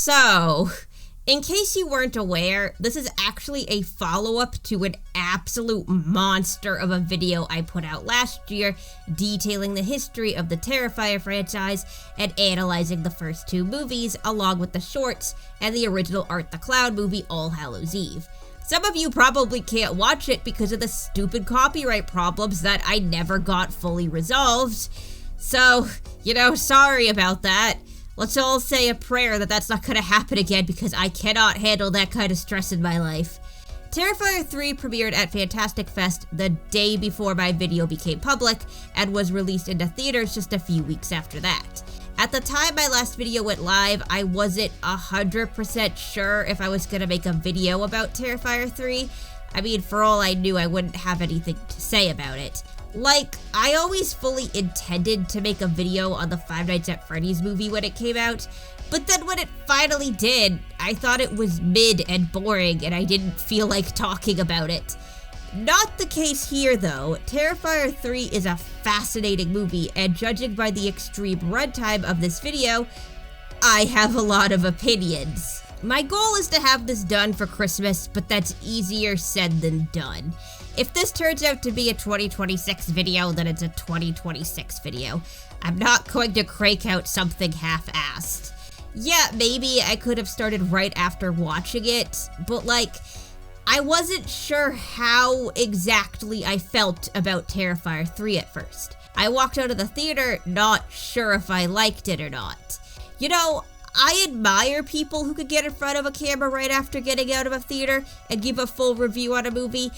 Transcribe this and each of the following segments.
So, in case you weren't aware, this is actually a follow-up to an absolute monster of a video I put out last year detailing the history of the Terrifier franchise and analyzing the first two movies along with the shorts and the original Art the Clown movie All Hallows Eve. Some of you probably can't watch it because of the stupid copyright problems that I never got fully resolved. So, sorry about that. Let's all say a prayer that that's not gonna happen again because I cannot handle that kind of stress in my life. Terrifier 3 premiered at Fantastic Fest the day before my video became public and was released into theaters just a few weeks after that. At the time my last video went live, I wasn't 100% sure if I was gonna make a video about Terrifier 3. I mean, for all I knew, I wouldn't have anything to say about it. I always fully intended to make a video on the Five Nights at Freddy's movie when it came out, but then when it finally did, I thought it was mid and boring and I didn't feel like talking about it. Not the case here though. Terrifier 3 is a fascinating movie, and judging by the extreme runtime of this video, I have a lot of opinions. My goal is to have this done for Christmas, but that's easier said than done. If this turns out to be a 2026 video, then it's a 2026 video. I'm not going to crank out something half-assed. Yeah, maybe I could have started right after watching it, but I wasn't sure how exactly I felt about Terrifier 3 at first. I walked out of the theater not sure if I liked it or not. I admire people who could get in front of a camera right after getting out of a theater and give a full review on a movie,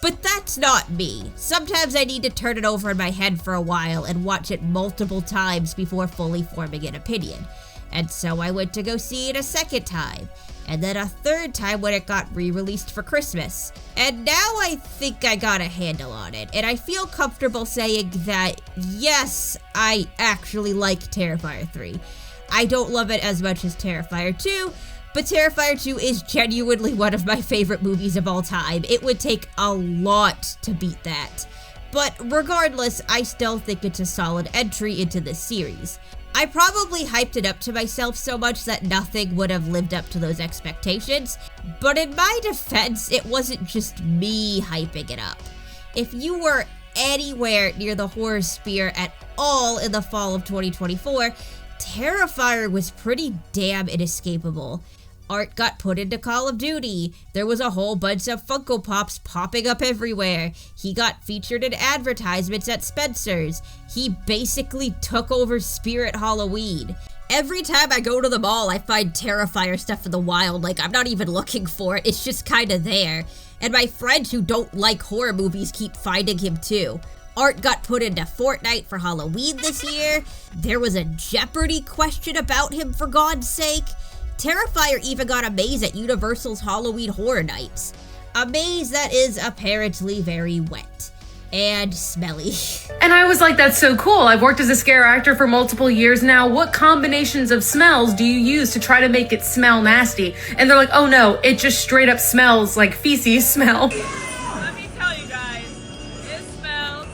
but that's not me. Sometimes I need to turn it over in my head for a while and watch it multiple times before fully forming an opinion. And so I went to go see it a second time, and then a third time when it got re-released for Christmas. And now I think I got a handle on it, and I feel comfortable saying that, yes, I actually like Terrifier 3. I don't love it as much as Terrifier 2, but Terrifier 2 is genuinely one of my favorite movies of all time. It would take a lot to beat that. But regardless, I still think it's a solid entry into this series. I probably hyped it up to myself so much that nothing would have lived up to those expectations, but in my defense, it wasn't just me hyping it up. If you were anywhere near the horror sphere at all in the fall of 2024, Terrifier was pretty damn inescapable. Art got put into Call of Duty. There was a whole bunch of Funko Pops popping up everywhere. He got featured in advertisements at Spencer's. He basically took over Spirit Halloween. Every time I go to the mall, I find Terrifier stuff in the wild. I'm not even looking for it. It's just kind of there. And my friends who don't like horror movies keep finding him too. Art got put into Fortnite for Halloween this year. There was a Jeopardy question about him, for God's sake. Terrifier even got a maze at Universal's Halloween Horror Nights. A maze that is apparently very wet and smelly. And I was like, that's so cool. I've worked as a scare actor for multiple years now. What combinations of smells do you use to try to make it smell nasty? And they're like, oh no, it just straight up smells like feces smell. Let me tell you guys, it smells.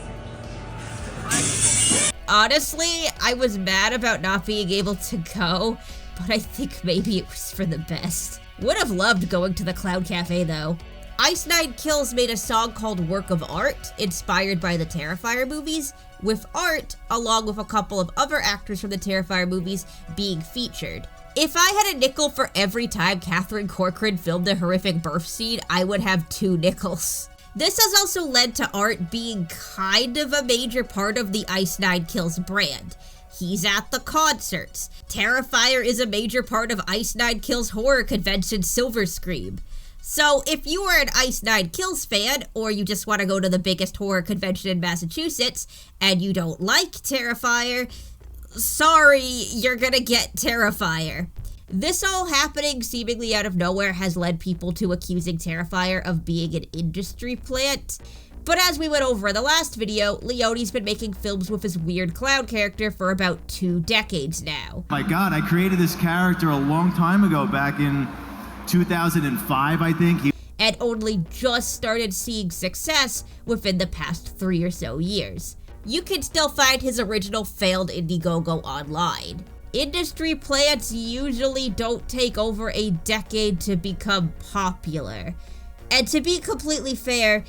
Honestly, I was mad about not being able to go, but I think maybe it was for the best. Would have loved going to the Clown Cafe though. Ice Nine Kills made a song called Work of Art, inspired by the Terrifier movies, with Art, along with a couple of other actors from the Terrifier movies, being featured. If I had a nickel for every time Catherine Corcoran filmed a horrific birth scene, I would have 2 nickels. This has also led to Art being kind of a major part of the Ice Nine Kills brand. He's at the concerts. Terrifier is a major part of Ice Nine Kills horror convention Silver Scream. So if you are an Ice Nine Kills fan, or you just want to go to the biggest horror convention in Massachusetts, and you don't like Terrifier, sorry, you're gonna get Terrifier. This all happening seemingly out of nowhere has led people to accusing Terrifier of being an industry plant. But as we went over in the last video, Leone's been making films with his weird clown character for about 2 decades now. My God, I created this character a long time ago, back in 2005, I think. And only just started seeing success within the past 3 or so years. You can still find his original failed Indiegogo online. industry plants usually don't take over a decade to become popular. And to be completely fair,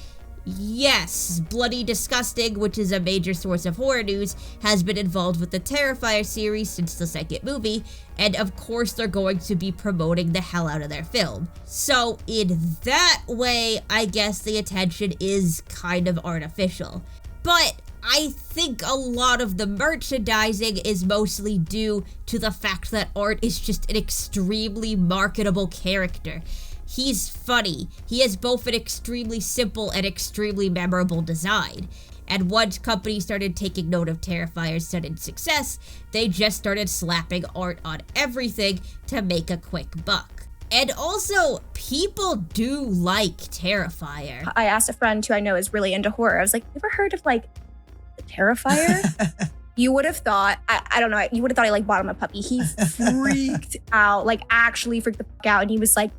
yes, Bloody Disgusting, which is a major source of horror news, has been involved with the Terrifier series since the second movie, and of course they're going to be promoting the hell out of their film. So in that way, I guess the attention is kind of artificial. But I think a lot of the merchandising is mostly due to the fact that Art is just an extremely marketable character. He's funny. He has both an extremely simple and extremely memorable design. And once companies started taking note of Terrifier's sudden success, they just started slapping Art on everything to make a quick buck. And also, people do like Terrifier. I asked a friend who I know is really into horror. I was like, you ever heard of, like, the Terrifier? You would have thought, I don't know, you would have thought I, like, bought him a puppy. He freaked out, like, actually freaked the fuck out. And he was like,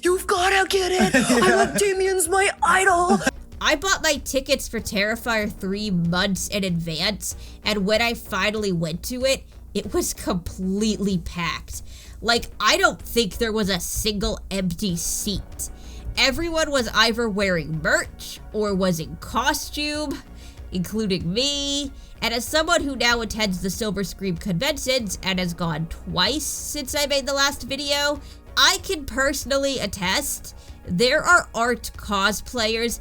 you've gotta get it! I love Damien's my idol! I bought my tickets for Terrifier 3 months in advance, and when I finally went to it, it was completely packed. Like, I don't think there was a single empty seat. Everyone was either wearing merch or was in costume, including me. And as someone who now attends the Silver Scream conventions and has gone twice since I made the last video, I can personally attest, there are Art cosplayers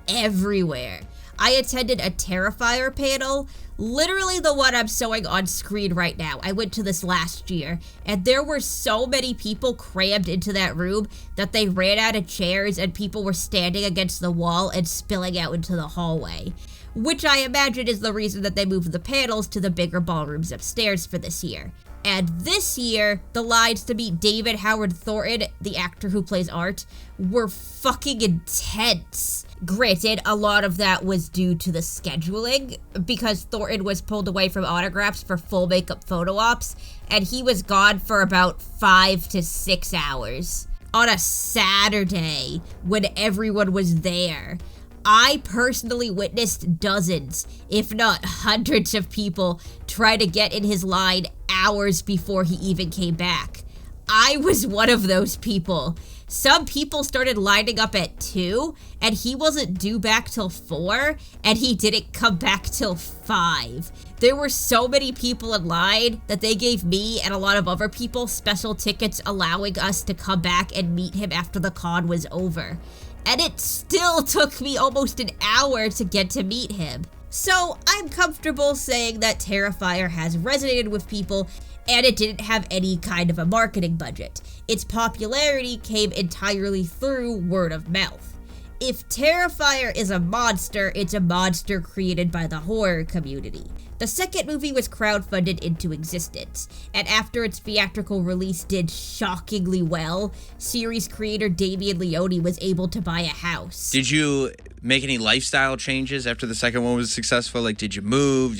everywhere. I attended a Terrifier panel, literally the one I'm showing on screen right now. I went to this last year, and there were so many people crammed into that room that they ran out of chairs and people were standing against the wall and spilling out into the hallway, which I imagine is the reason that they moved the panels to the bigger ballrooms upstairs for this year. And this year, the lines to meet David Howard Thornton, the actor who plays Art, were fucking intense. Granted, a lot of that was due to the scheduling, because Thornton was pulled away from autographs for full makeup photo ops, and he was gone for about 5 to 6 hours. On a Saturday, when everyone was there, I personally witnessed dozens, if not hundreds of people try to get in his line hours before he even came back. I was one of those people. Some people started lining up at 2, and he wasn't due back till 4, and he didn't come back till 5. There were so many people in line that they gave me and a lot of other people special tickets allowing us to come back and meet him after the con was over. And it still took me almost an hour to get to meet him. So I'm comfortable saying that Terrifier has resonated with people, and it didn't have any kind of a marketing budget. Its popularity came entirely through word of mouth. If Terrifier is a monster, it's a monster created by the horror community. The second movie was crowdfunded into existence, and after its theatrical release did shockingly well, series creator Damien Leone was able to buy a house. Did you make any lifestyle changes after the second one was successful? Like, did you move?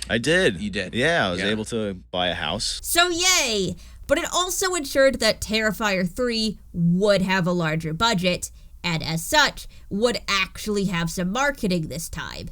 I did. You did? Yeah, I was able to buy a house. So yay! But it also ensured that Terrifier 3 would have a larger budget, and as such, would actually have some marketing this time.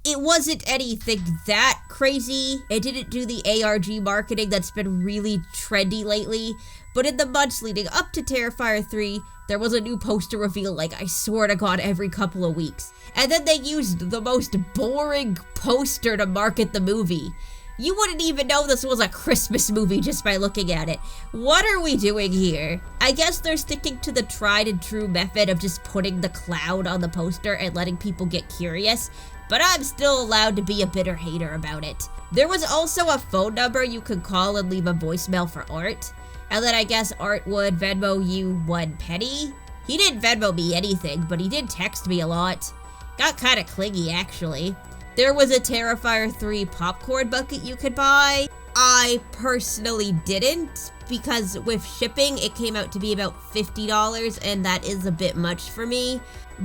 It wasn't anything that crazy. It didn't do the ARG marketing that's been really trendy lately, but in the months leading up to Terrifier 3, there was a new poster reveal, like, I swear to God, every couple of weeks. And then they used the most boring poster to market the movie. You wouldn't even know this was a Christmas movie just by looking at it. What are we doing here? I guess they're sticking to the tried and true method of just putting the cloud on the poster and letting people get curious, but I'm still allowed to be a bitter hater about it. There was also a phone number you could call and leave a voicemail for Art, and then I guess Art would Venmo you 1 penny. He didn't Venmo me anything, but he did text me a lot. Got kinda clingy, actually. There was a Terrifier 3 popcorn bucket you could buy. I personally didn't, because with shipping, it came out to be about $50, and that is a bit much for me.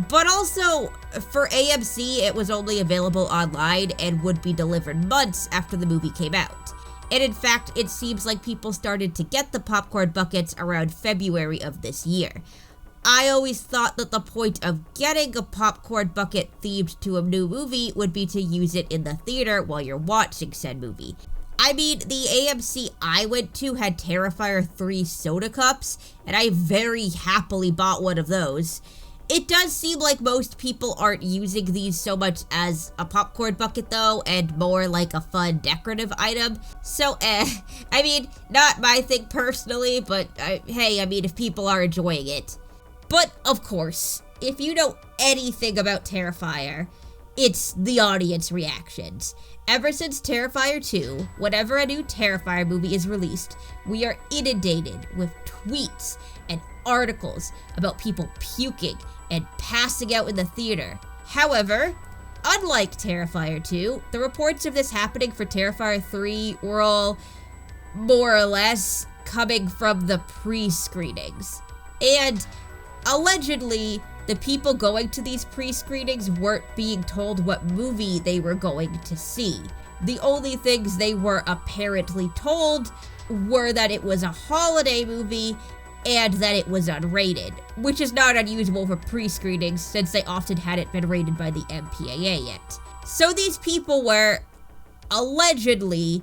But also, for AMC, it was only available online and would be delivered months after the movie came out. And in fact, it seems like people started to get the popcorn buckets around February of this year. I always thought that the point of getting a popcorn bucket themed to a new movie would be to use it in the theater while you're watching said movie. I mean, the AMC I went to had Terrifier 3 soda cups, and I very happily bought one of those. It does seem like most people aren't using these so much as a popcorn bucket though, and more like a fun decorative item. So, I mean, not my thing personally, but hey, I mean, if people are enjoying it. But, of course, if you know anything about Terrifier, it's the audience reactions. Ever since Terrifier 2, whenever a new Terrifier movie is released, we are inundated with tweets and articles about people puking and passing out in the theater. However, unlike Terrifier 2, the reports of this happening for Terrifier 3 were all more or less coming from the pre-screenings. And allegedly, the people going to these pre-screenings weren't being told what movie they were going to see. The only things they were apparently told were that it was a holiday movie and that it was unrated, which is not unusual for pre-screenings since they often hadn't been rated by the MPAA yet. So these people were allegedly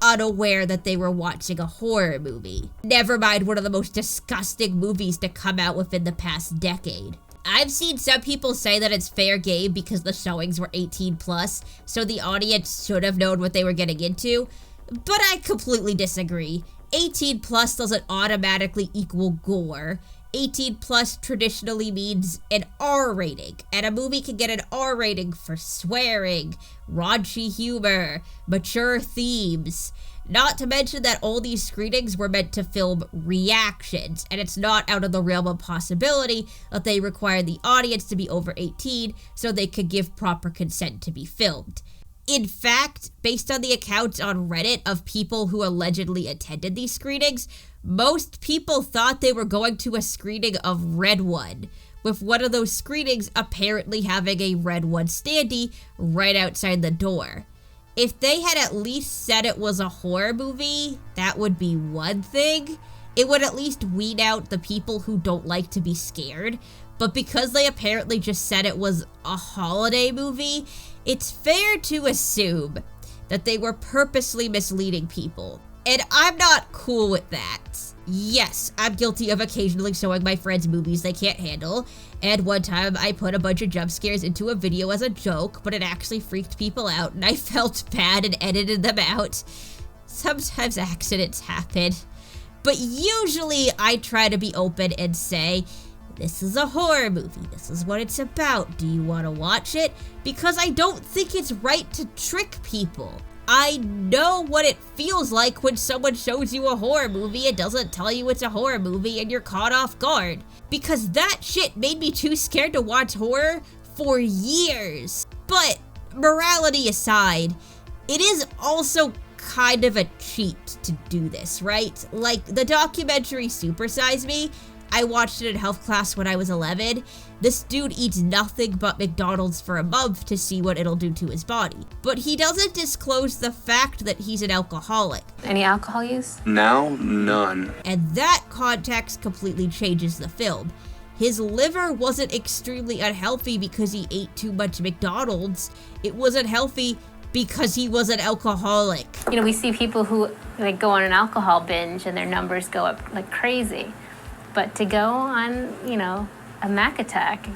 unaware that they were watching a horror movie. Never mind one of the most disgusting movies to come out within the past decade. I've seen some people say that it's fair game because the showings were 18 plus, so the audience should have known what they were getting into, but I completely disagree. 18 plus doesn't automatically equal gore. 18 plus traditionally means an R rating, and a movie can get an R rating for swearing, raunchy humor, mature themes. Not to mention that all these screenings were meant to film reactions, and it's not out of the realm of possibility that they require the audience to be over 18 so they could give proper consent to be filmed. In fact, based on the accounts on Reddit of people who allegedly attended these screenings, most people thought they were going to a screening of Red One, with one of those screenings apparently having a Red One standee right outside the door. If they had at least said it was a horror movie, that would be one thing. It would at least weed out the people who don't like to be scared. But because they apparently just said it was a holiday movie, it's fair to assume that they were purposely misleading people. And I'm not cool with that. Yes, I'm guilty of occasionally showing my friends movies they can't handle, and one time I put a bunch of jump scares into a video as a joke, but it actually freaked people out, and I felt bad and edited them out. Sometimes accidents happen, but usually I try to be open and say, this is a horror movie, this is what it's about, do you want to watch it? Because I don't think it's right to trick people. I know what it feels like when someone shows you a horror movie and doesn't tell you it's a horror movie and you're caught off guard. Because that shit made me too scared to watch horror for years. But morality aside, it is also kind of a cheat to do this, right? Like the documentary Super Size Me, I watched it in health class when I was 11. This dude eats nothing but McDonald's for a month to see what it'll do to his body. But he doesn't disclose the fact that he's an alcoholic. Any alcohol use? Now, none. And that context completely changes the film. His liver wasn't extremely unhealthy because he ate too much McDonald's. It was unhealthy because he was an alcoholic. You know, we see people who like go on an alcohol binge and their numbers go up like crazy. But to go on, you know, a Mac attack,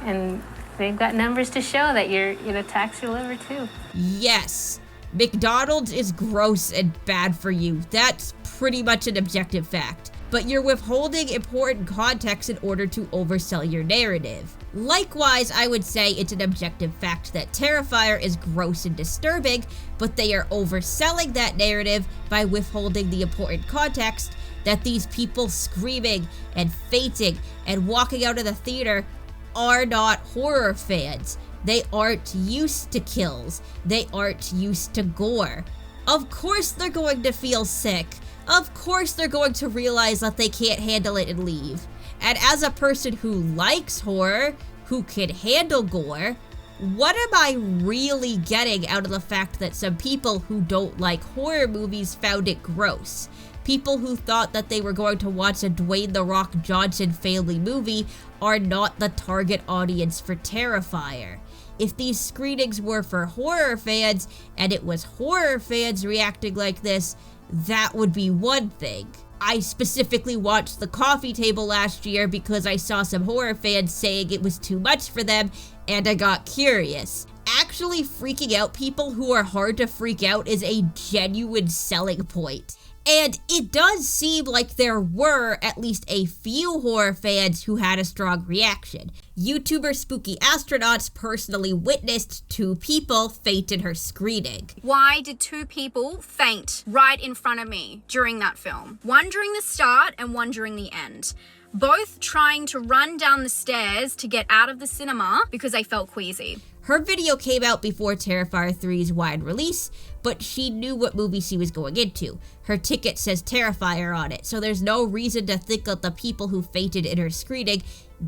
and they've got numbers to show that it attacks your liver too. Yes, McDonald's is gross and bad for you. That's pretty much an objective fact. But you're withholding important context in order to oversell your narrative. Likewise, I would say it's an objective fact that Terrifier is gross and disturbing, but they are overselling that narrative by withholding the important context that these people screaming and fainting and walking out of the theater are not horror fans. They aren't used to kills. They aren't used to gore. Of course they're going to feel sick. Of course they're going to realize that they can't handle it and leave. And as a person who likes horror, who can handle gore, what am I really getting out of the fact that some people who don't like horror movies found it gross? People who thought that they were going to watch a Dwayne "The Rock" Johnson family movie are not the target audience for Terrifier. If these screenings were for horror fans, and it was horror fans reacting like this, that would be one thing. I specifically watched The Coffee Table last year because I saw some horror fans saying it was too much for them, and I got curious. Actually freaking out people who are hard to freak out is a genuine selling point. And it does seem like there were at least a few horror fans who had a strong reaction. YouTuber Spooky Astronauts personally witnessed 2 people faint in her screening. Why did 2 people faint right in front of me during that film? One during the start and one during the end. Both trying to run down the stairs to get out of the cinema because they felt queasy. Her video came out before Terrifier 3's wide release, but she knew what movie she was going into. Her ticket says Terrifier on it, so there's no reason to think that the people who fainted in her screening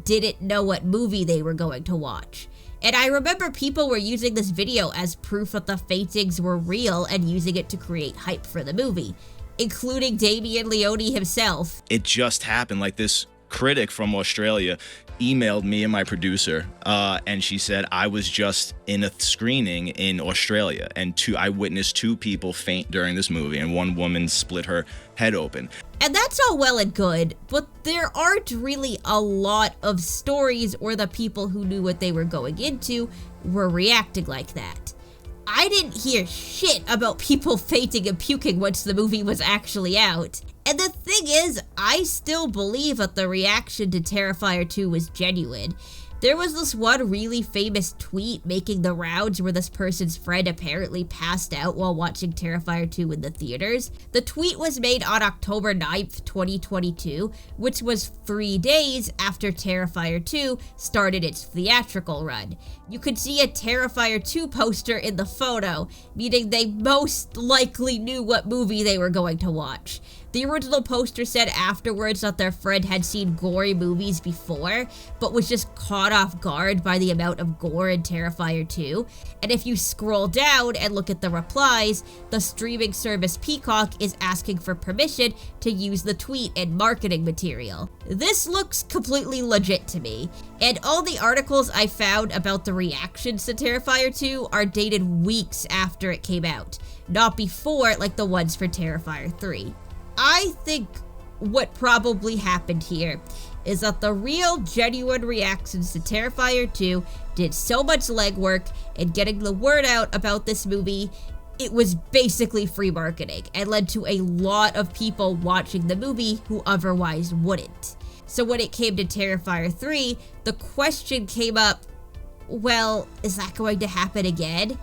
didn't know what movie they were going to watch. And I remember people were using this video as proof that the faintings were real and using it to create hype for the movie, including Damien Leone himself. It just happened. Like, this critic from Australia emailed me and my producer, and she said I was just in a screening in Australia, and I witnessed 2 people faint during this movie, and one woman split her head open. And that's all well and good, but there aren't really a lot of stories where the people who knew what they were going into were reacting like that. I didn't hear shit about people fainting and puking once the movie was actually out. And the thing is, I still believe that the reaction to Terrifier 2 was genuine. There was this one really famous tweet making the rounds where this person's friend apparently passed out while watching Terrifier 2 in the theaters. The tweet was made on October 9th, 2022, which was 3 days after Terrifier 2 started its theatrical run. You could see a Terrifier 2 poster in the photo, meaning they most likely knew what movie they were going to watch. The original poster said afterwards that their friend had seen gory movies before, but was just caught off guard by the amount of gore in Terrifier 2. And if you scroll down and look at the replies, the streaming service Peacock is asking for permission to use the tweet in marketing material. This looks completely legit to me, and all the articles I found about the reactions to Terrifier 2 are dated weeks after it came out, not before like the ones for Terrifier 3. I think what probably happened here is that the real genuine reactions to Terrifier 2 did so much legwork in getting the word out about this movie, it was basically free marketing and led to a lot of people watching the movie who otherwise wouldn't. So when it came to Terrifier 3, the question came up, well, is that going to happen again?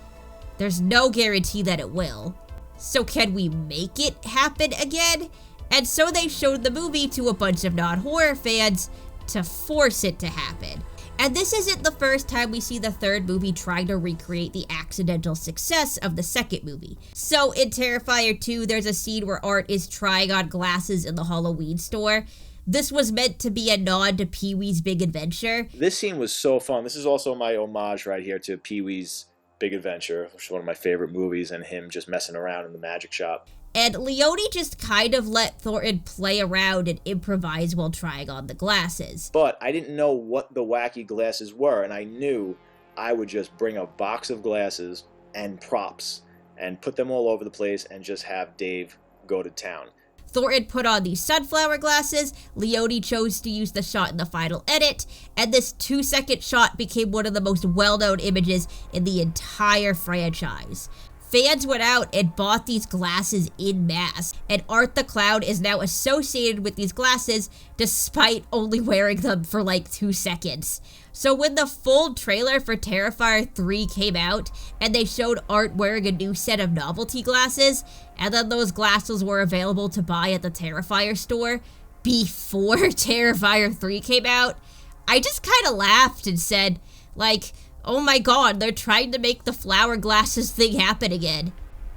There's no guarantee that it will. So can we make it happen again? And so they showed the movie to a bunch of non-horror fans to force it to happen. And this isn't the first time we see the third movie trying to recreate the accidental success of the second movie. So in Terrifier 2, there's a scene where Art is trying on glasses in the Halloween store. This was meant to be a nod to Pee-wee's Big Adventure. This scene was so fun. This is also my homage right here to Pee-wee's Big Adventure, which is one of my favorite movies, and him just messing around in the magic shop. And Leone just kind of let Thornton play around and improvise while trying on the glasses. But I didn't know what the wacky glasses were, and I knew I would just bring a box of glasses and props and put them all over the place and just have Dave go to town. Thornton put on these sunflower glasses, Leone chose to use the shot in the final edit, and this 2-second shot became one of the most well-known images in the entire franchise. Fans went out and bought these glasses en masse, and Art the Clown is now associated with these glasses despite only wearing them for like 2 seconds. So when the full trailer for Terrifier 3 came out, and they showed Art wearing a new set of novelty glasses, and then those glasses were available to buy at the Terrifier store before Terrifier 3 came out, I just kind of laughed and said, like, oh my god, they're trying to make the flower glasses thing happen again.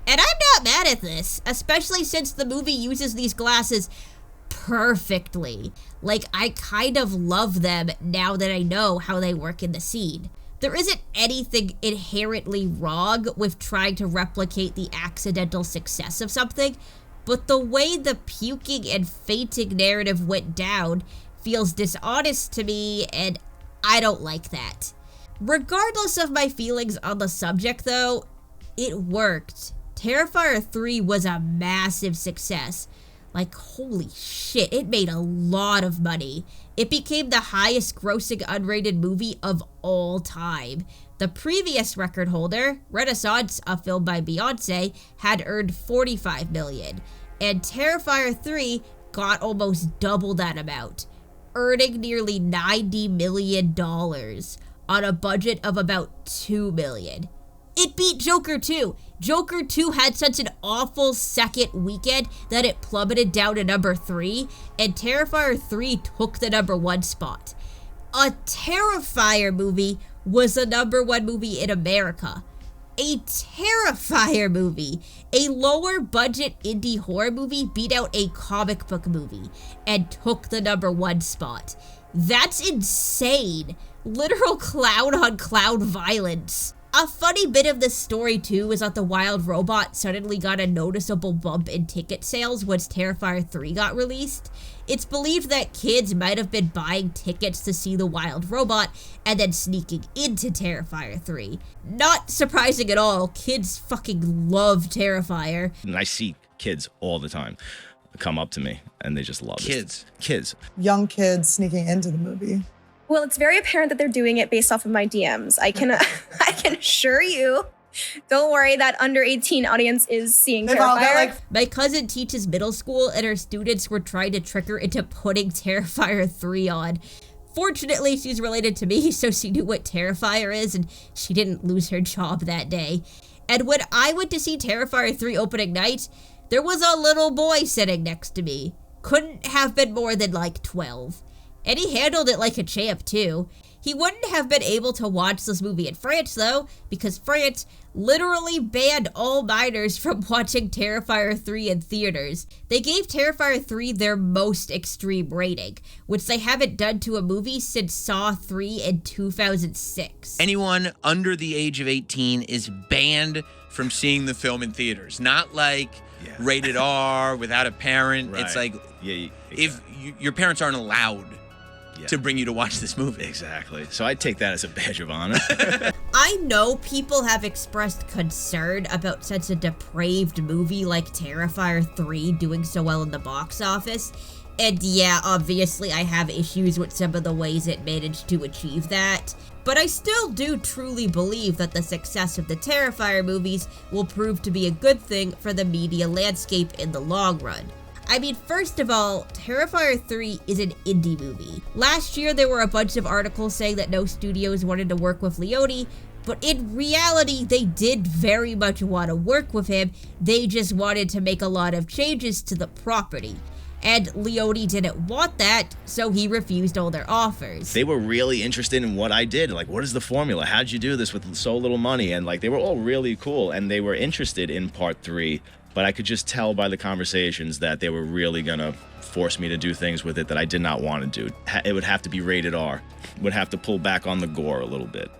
And I'm not mad at this, especially since the movie uses these glasses perfectly. Like, I kind of love them now that I know how they work in the scene. There isn't anything inherently wrong with trying to replicate the accidental success of something, but the way the puking and fainting narrative went down feels dishonest to me, and I don't like that. Regardless of my feelings on the subject though, it worked. Terrifier 3 was a massive success. Like, holy shit, it made a lot of money. It became the highest grossing unrated movie of all time. The previous record holder, Renaissance, a film by Beyonce, had earned $45 million, and Terrifier 3 got almost double that amount, earning nearly $90 million on a budget of about $2 million. It beat Joker 2. Joker 2 had such an awful second weekend that it plummeted down to number 3, and Terrifier 3 took the number 1 spot. A Terrifier movie was the number 1 movie in America. A Terrifier movie, a lower budget indie horror movie, beat out a comic book movie and took the number 1 spot. That's insane. Literal clown on clown violence. A funny bit of this story too is that the Wild Robot suddenly got a noticeable bump in ticket sales once Terrifier 3 got released. It's believed that kids might have been buying tickets to see the Wild Robot and then sneaking into Terrifier 3. Not surprising at all, kids fucking love Terrifier. And I see kids all the time come up to me and they just love it. Kids. Young kids sneaking into the movie. Well, it's very apparent that they're doing it based off of my DMs. I can assure you, don't worry, that under 18 audience is seeing Terrifier. My cousin teaches middle school, and her students were trying to trick her into putting Terrifier 3 on. Fortunately, she's related to me, so she knew what Terrifier is, and she didn't lose her job that day. And when I went to see Terrifier 3 opening night, there was a little boy sitting next to me. Couldn't have been more than like 12. And he handled it like a champ too. He wouldn't have been able to watch this movie in France though, because France literally banned all minors from watching Terrifier 3 in theaters. They gave Terrifier 3 their most extreme rating, which they haven't done to a movie since Saw 3 in 2006. Anyone under the age of 18 is banned from seeing the film in theaters. Not like rated R without a parent. Right. It's like exactly. if your parents aren't allowed to bring you to watch this movie. Exactly. So I take that as a badge of honor. I know people have expressed concern about such a depraved movie like Terrifier 3 doing so well in the box office. And yeah, obviously I have issues with some of the ways it managed to achieve that. But I still do truly believe that the success of the Terrifier movies will prove to be a good thing for the media landscape in the long run. I mean, first of all, Terrifier 3 is an indie movie. Last year, there were a bunch of articles saying that no studios wanted to work with Leone, but in reality, they did very much want to work with him. They just wanted to make a lot of changes to the property. And Leone didn't want that, so he refused all their offers. They were really interested in what I did. Like, what is the formula? How'd you do this with so little money? And like, they were all really cool, and they were interested in part 3. But I could just tell by the conversations that they were really gonna force me to do things with it that I did not want to do. It would have to be rated R. Would have to pull back on the gore a little bit.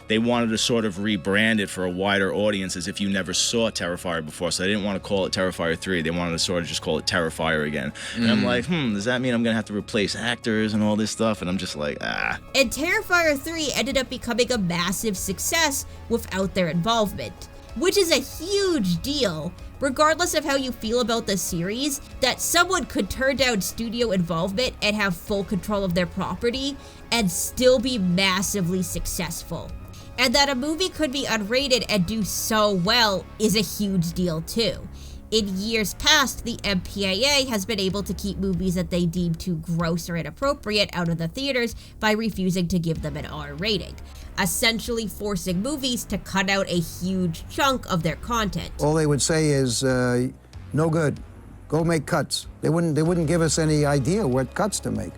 They wanted to sort of rebrand it for a wider audience as if you never saw Terrifier before, so they didn't want to call it Terrifier 3. They wanted to sort of just call it Terrifier again. And I'm like, does that mean I'm gonna have to replace actors and all this stuff? And I'm just like, And Terrifier 3 ended up becoming a massive success without their involvement, which is a huge deal. Regardless of how you feel about the series, that someone could turn down studio involvement and have full control of their property and still be massively successful. And that a movie could be unrated and do so well is a huge deal too. In years past, the MPAA has been able to keep movies that they deem too gross or inappropriate out of the theaters by refusing to give them an R rating, essentially forcing movies to cut out a huge chunk of their content. All they would say is, no good, go make cuts. They wouldn't give us any idea what cuts to make.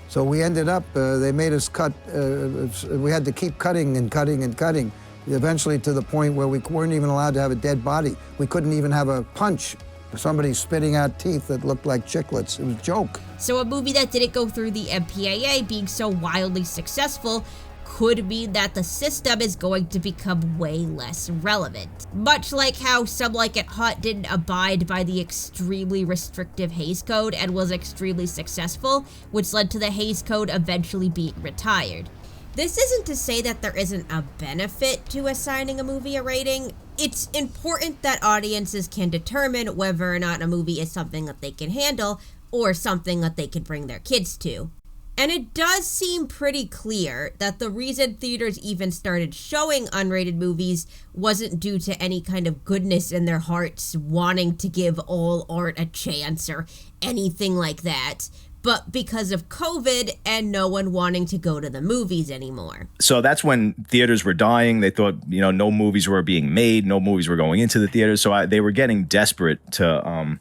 So we ended up, they made us cut, we had to keep cutting and cutting and cutting, eventually to the point where we weren't even allowed to have a dead body. We couldn't even have a punch. Somebody spitting out teeth that looked like chiclets. It was a joke. So a movie that didn't go through the MPAA being so wildly successful could mean that the system is going to become way less relevant. Much like how Some Like It Hot didn't abide by the extremely restrictive Hays Code and was extremely successful, which led to the Hays Code eventually being retired. This isn't to say that there isn't a benefit to assigning a movie a rating. It's important that audiences can determine whether or not a movie is something that they can handle or something that they can bring their kids to. And it does seem pretty clear that the reason theaters even started showing unrated movies wasn't due to any kind of goodness in their hearts wanting to give all art a chance or anything like that, but because of COVID and no one wanting to go to the movies anymore. So that's when theaters were dying. They thought, no movies were being made, no movies were going into the theaters. So they were getting desperate to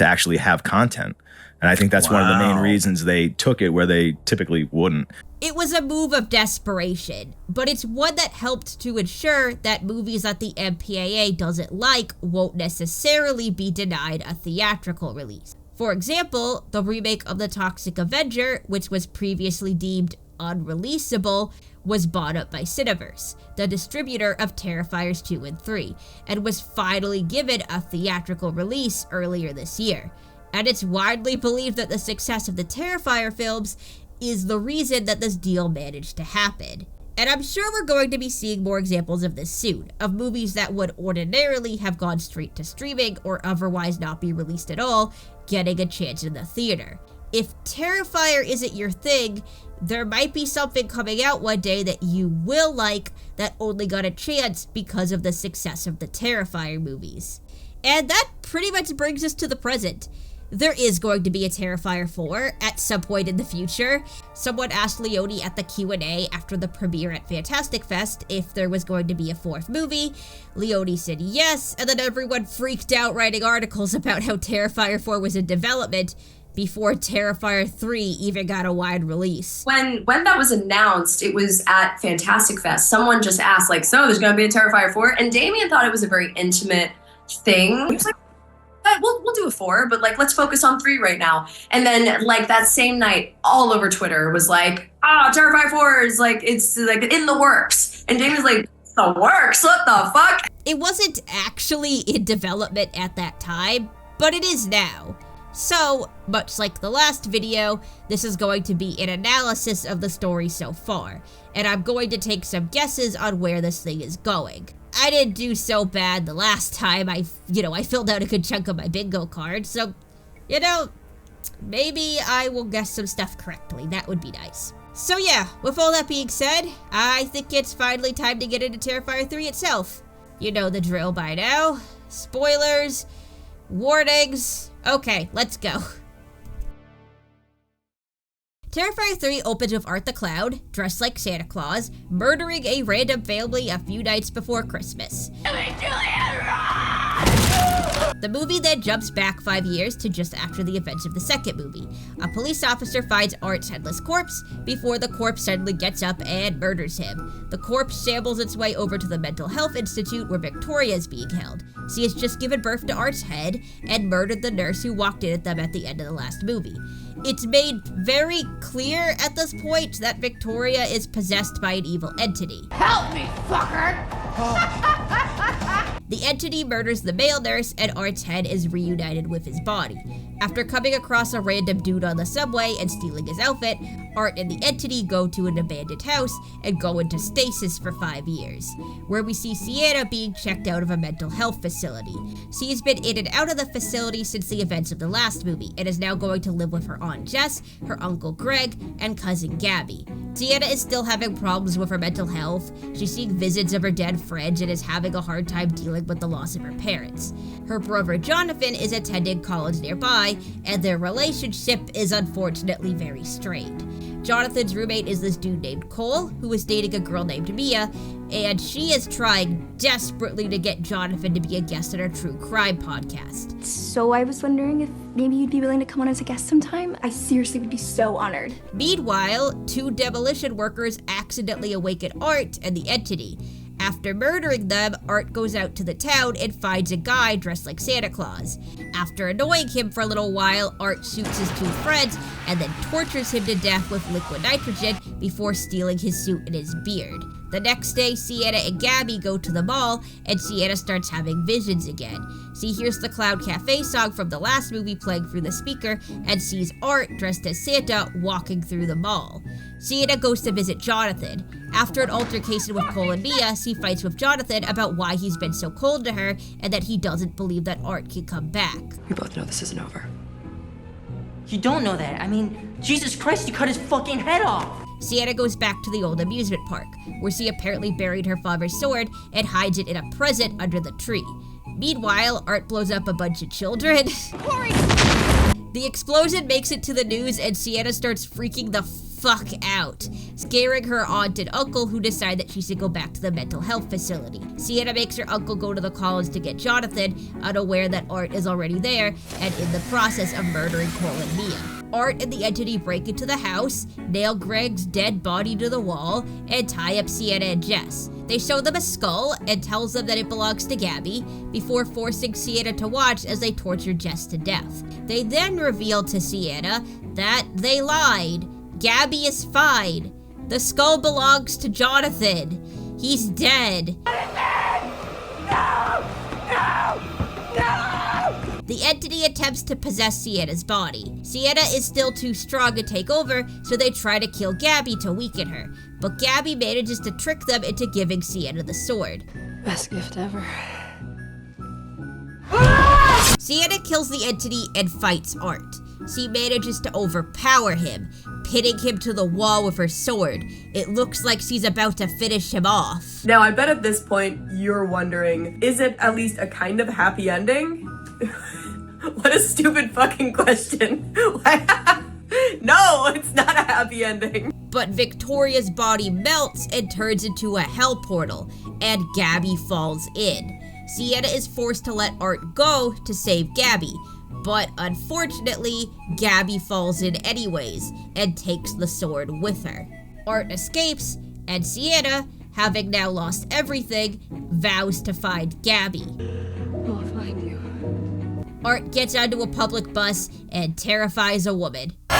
actually have content. And I think that's one of the main reasons they took it where they typically wouldn't. It was a move of desperation, but it's one that helped to ensure that movies that the MPAA doesn't like won't necessarily be denied a theatrical release. For example, the remake of The Toxic Avenger, which was previously deemed unreleasable, was bought up by Cineverse, the distributor of Terrifiers 2 and 3, and was finally given a theatrical release earlier this year. And it's widely believed that the success of the Terrifier films is the reason that this deal managed to happen. And I'm sure we're going to be seeing more examples of this soon, of movies that would ordinarily have gone straight to streaming or otherwise not be released at all, getting a chance in the theater. If Terrifier isn't your thing, there might be something coming out one day that you will like that only got a chance because of the success of the Terrifier movies. And that pretty much brings us to the present. There is going to be a Terrifier 4 at some point in the future. Someone asked Leone at the Q&A after the premiere at Fantastic Fest if there was going to be a fourth movie. Leone said yes, and then everyone freaked out writing articles about how Terrifier 4 was in development before Terrifier 3 even got a wide release. When that was announced, it was at Fantastic Fest. Someone just asked, so there's going to be a Terrifier 4? And Damien thought it was a very intimate thing. He was like, we'll do a 4, but let's focus on 3 right now. And then that same night, all over Twitter was Terrifier 4 is it's in the works. And Damien's like, the works? What the fuck? It wasn't actually in development at that time, but it is now. So, much like the last video, this is going to be an analysis of the story so far, and I'm going to take some guesses on where this thing is going. I didn't do so bad the last time. I filled out a good chunk of my bingo card, so, maybe I will guess some stuff correctly. That would be nice. So yeah, with all that being said, I think it's finally time to get into Terrifier 3 itself. You know the drill by now. Spoilers, warnings. Okay, let's go. Terrifier 3 opens with Art the Clown, dressed like Santa Claus, murdering a random family a few nights before Christmas. The movie then jumps back 5 years to just after the events of the second movie. A police officer finds Art's headless corpse before the corpse suddenly gets up and murders him. The corpse shambles its way over to the mental health institute where Victoria is being held. She has just given birth to Art's head and murdered the nurse who walked in at them at the end of the last movie. It's made very clear at this point that Victoria is possessed by an evil entity. Help me, fucker! The entity murders the male nurse and Art's head is reunited with his body. After coming across a random dude on the subway and stealing his outfit, Art and the entity go to an abandoned house and go into stasis for 5 years, where we see Sienna being checked out of a mental health facility. She has been in and out of the facility since the events of the last movie and is now going to live with her Aunt Jess, her Uncle Greg, and cousin Gabby. Sienna is still having problems with her mental health. She's seeing visits of her dead friends and is having a hard time dealing with the loss of her parents. Her brother Jonathan is attending college nearby, and their relationship is unfortunately very strained. Jonathan's roommate is this dude named Cole, who is dating a girl named Mia, and she is trying desperately to get Jonathan to be a guest on her true crime podcast. So I was wondering if maybe you'd be willing to come on as a guest sometime? I seriously would be so honored. Meanwhile, 2 demolition workers accidentally awaken Art and the entity. After murdering them, Art goes out to the town and finds a guy dressed like Santa Claus. After annoying him for a little while, Art shoots his 2 friends and then tortures him to death with liquid nitrogen before stealing his suit and his beard. The next day, Sienna and Gabby go to the mall, and Sienna starts having visions again. She hears the Cloud Cafe song from the last movie playing through the speaker, and sees Art dressed as Santa walking through the mall. Sienna goes to visit Jonathan. After an altercation with Cole and Mia, she fights with Jonathan about why he's been so cold to her, and that he doesn't believe that Art can come back. We both know this isn't over. You don't know that. I mean, Jesus Christ, you cut his fucking head off! Sienna goes back to the old amusement park, where she apparently buried her father's sword and hides it in a present under the tree. Meanwhile, Art blows up a bunch of children. The explosion makes it to the news, and Sienna starts freaking the fuck out, scaring her aunt and uncle, who decide that she should go back to the mental health facility. Sienna makes her uncle go to the college to get Jonathan, unaware that Art is already there and in the process of murdering Cole and Mia. Art and the entity break into the house, nail Greg's dead body to the wall, and tie up Sienna and Jess. They show them a skull and tells them that it belongs to Gabby, before forcing Sienna to watch as they torture Jess to death. They then reveal to Sienna that they lied. Gabby is fine. The skull belongs to Jonathan. He's dead. The entity attempts to possess Sienna's body. Sienna is still too strong to take over, so they try to kill Gabby to weaken her. But Gabby manages to trick them into giving Sienna the sword. Best gift ever. Sienna kills the entity and fights Art. She manages to overpower him, pinning him to the wall with her sword. It looks like she's about to finish him off. Now, I bet at this point you're wondering, is it at least a kind of happy ending? What a stupid fucking question. No, it's not a happy ending. But Victoria's body melts and turns into a hell portal, and Gabby falls in. Sienna is forced to let Art go to save Gabby, but unfortunately, Gabby falls in anyways and takes the sword with her. Art escapes, and Sienna, having now lost everything, vows to find Gabby. I'll find you. Art gets onto a public bus and terrifies a woman. The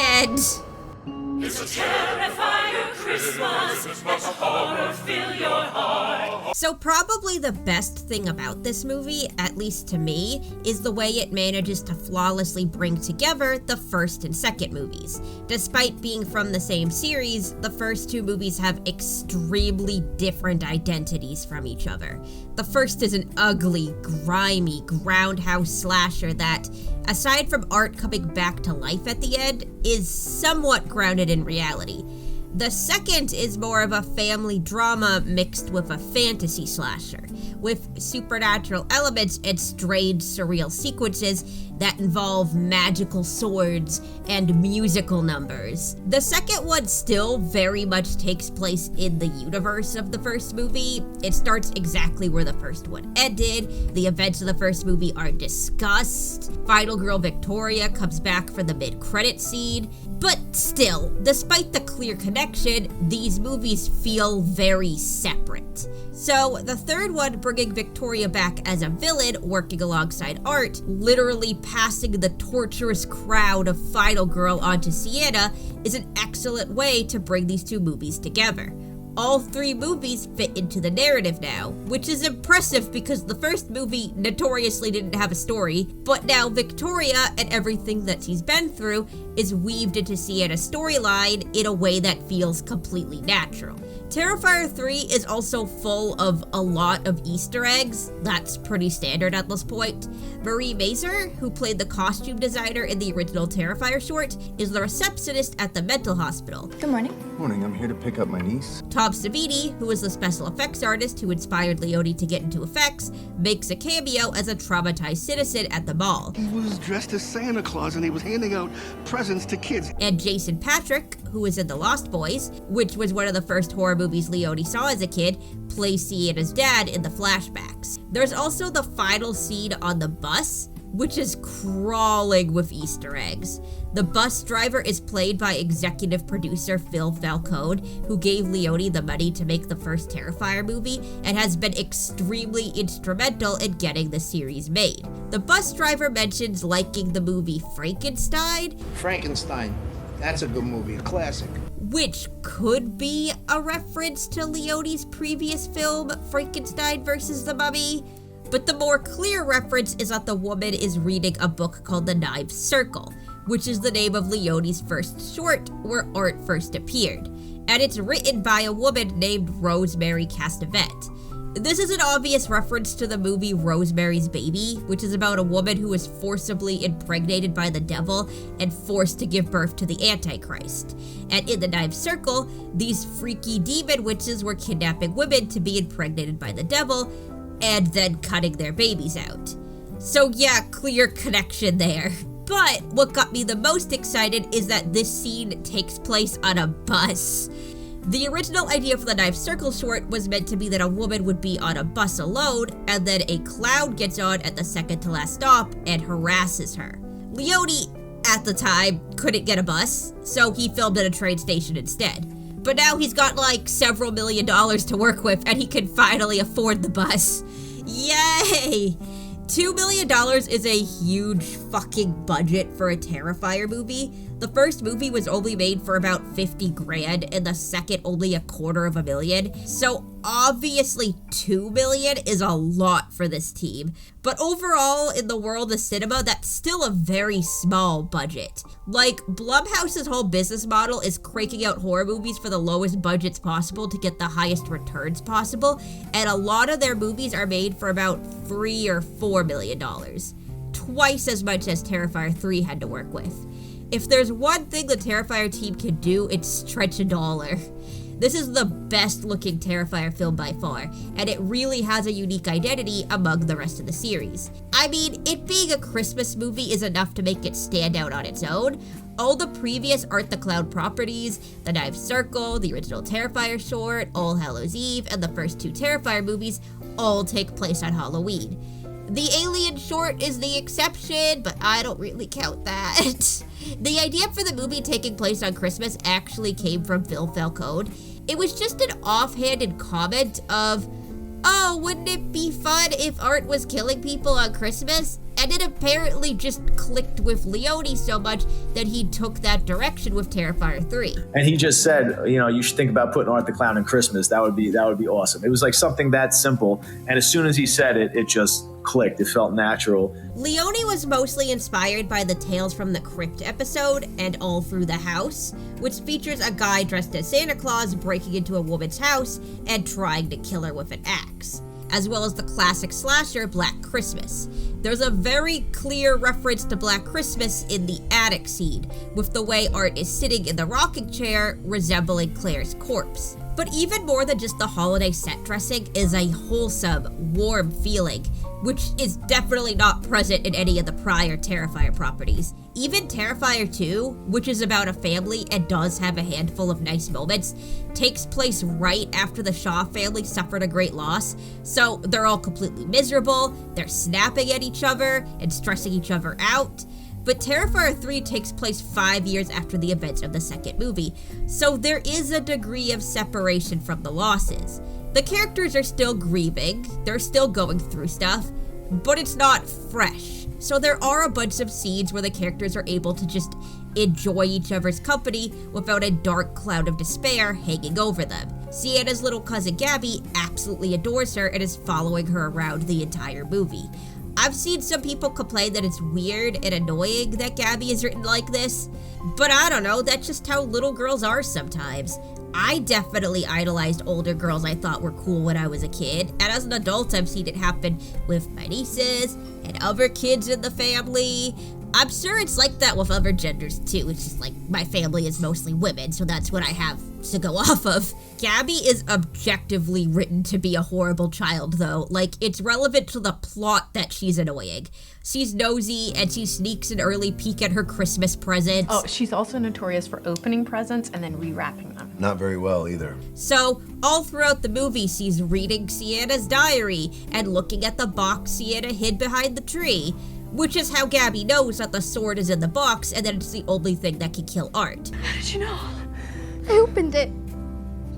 end. It's a Terrifier Christmas. Let horror fill your heart. So probably the best thing about this movie, at least to me, is the way it manages to flawlessly bring together the first and second movies. Despite being from the same series, the first 2 movies have extremely different identities from each other. The first is an ugly, grimy, groundhouse slasher that, aside from Art coming back to life at the end, is somewhat grounded in reality. The second is more of a family drama mixed with a fantasy slasher, with supernatural elements and strange, surreal sequences that involve magical swords and musical numbers. The second one still very much takes place in the universe of the first movie. It starts exactly where the first one ended. The events of the first movie are discussed. Final girl Victoria comes back for the mid-credit scene. But still, despite the clear connection, these movies feel very separate. So the third one, bringing Victoria back as a villain, working alongside Art, literally passing the torturous crowd of Final Girl onto Sienna, is an excellent way to bring these 2 movies together. All 3 movies fit into the narrative now, which is impressive because the first movie notoriously didn't have a story, but now Victoria and everything that she's been through is weaved into Sienna's storyline in a way that feels completely natural. Terrifier 3 is also full of a lot of Easter eggs. That's pretty standard at this point. Marie Mazur, who played the costume designer in the original Terrifier short, is the receptionist at the mental hospital. Good morning. Morning, I'm here to pick up my niece. Tom Savini, who is the special effects artist who inspired Leone to get into effects, makes a cameo as a traumatized citizen at the mall. He was dressed as Santa Claus and he was handing out presents to kids. And Jason Patric, who is in The Lost Boys, which was one of the first horror movies Leone saw as a kid, plays Sienna's dad in the flashbacks. There's also the final scene on the bus, which is crawling with Easter eggs. The bus driver is played by executive producer Phil Falcone, who gave Leone the money to make the first Terrifier movie and has been extremely instrumental in getting the series made. The bus driver mentions liking the movie Frankenstein. Frankenstein, that's a good movie, a classic. Which could be a reference to Leone's previous film, Frankenstein vs. the Mummy. But the more clear reference is that the woman is reading a book called The Knives Circle, which is the name of Leone's first short where art first appeared. And it's written by a woman named Rosemary Castevet. This is an obvious reference to the movie Rosemary's Baby, which is about a woman who is forcibly impregnated by the devil and forced to give birth to the Antichrist. And in The Knives Circle, these freaky demon witches were kidnapping women to be impregnated by the devil and then cutting their babies out. So yeah, clear connection there. But what got me the most excited is that this scene takes place on a bus. The original idea for the Knives Circle short was meant to be that a woman would be on a bus alone, and then a clown gets on at the second to last stop and harasses her. Leone, at the time, couldn't get a bus, so he filmed at a train station instead. But now he's got like several $1 million to work with, and he can finally afford the bus. Yay! $2 million is a huge fucking budget for a Terrifier movie. The first movie was only made for about 50 grand and the second only $250,000. So obviously $2 million is a lot for this team. But overall, in the world of cinema, that's still a very small budget. Like, Blumhouse's whole business model is cranking out horror movies for the lowest budgets possible to get the highest returns possible, and a lot of their movies are made for about $3 or $4 million. Twice as much as Terrifier 3 had to work with. If there's one thing the Terrifier team can do, it's stretch a dollar. This is the best looking Terrifier film by far, and it really has a unique identity among the rest of the series. I mean, it being a Christmas movie is enough to make it stand out on its own. All the previous Art the Clown properties, The Knives Circle, the original Terrifier short, All Hallows Eve, and the first 2 Terrifier movies all take place on Halloween. The Alien short is the exception, but I don't really count that. The idea for the movie taking place on Christmas actually came from Phil Falcone. It was just an offhanded comment of, oh, wouldn't it be fun if art was killing people on Christmas? And it apparently just clicked with Leone so much that he took that direction with Terrifier 3. And he just said, you know, you should think about putting Art the Clown in Christmas. That would be awesome. It was like something that simple. And as soon as he said it, it just clicked. It felt natural. Leone was mostly inspired by the Tales from the Crypt episode and All Through the House, which features a guy dressed as Santa Claus breaking into a woman's house and trying to kill her with an axe, as well as the classic slasher Black Christmas. There's a very clear reference to Black Christmas in the attic scene, with the way Art is sitting in the rocking chair resembling Claire's corpse. But even more than just the holiday set dressing is a wholesome, warm feeling, which is definitely not present in any of the prior Terrifier properties. Even Terrifier 2, which is about a family and does have a handful of nice moments, takes place right after the Shaw family suffered a great loss, so they're all completely miserable, they're snapping at each other and stressing each other out. But Terrifier 3 takes place 5 years after the events of the second movie, so there is a degree of separation from the losses. The characters are still grieving, they're still going through stuff, but it's not fresh. So there are a bunch of scenes where the characters are able to just enjoy each other's company without a dark cloud of despair hanging over them. Sienna's little cousin Gabby absolutely adores her and is following her around the entire movie. I've seen some people complain that it's weird and annoying that Gabby is written like this, but I don't know, that's just how little girls are sometimes. I definitely idolized older girls I thought were cool when I was a kid, and as an adult I've seen it happen with my nieces and other kids in the family. I'm sure it's like that with other genders too. It's just like my family is mostly women, so that's what I have to go off of. Gabby is objectively written to be a horrible child though. Like, it's relevant to the plot that she's annoying. She's nosy and she sneaks an early peek at her Christmas presents. Oh, she's also notorious for opening presents and then rewrapping them. Not very well either. So, all throughout the movie, she's reading Sienna's diary and looking at the box Sienna hid behind the tree. which is how Gabby knows that the sword is in the box and that it's the only thing that can kill Art. How did you know? I opened it.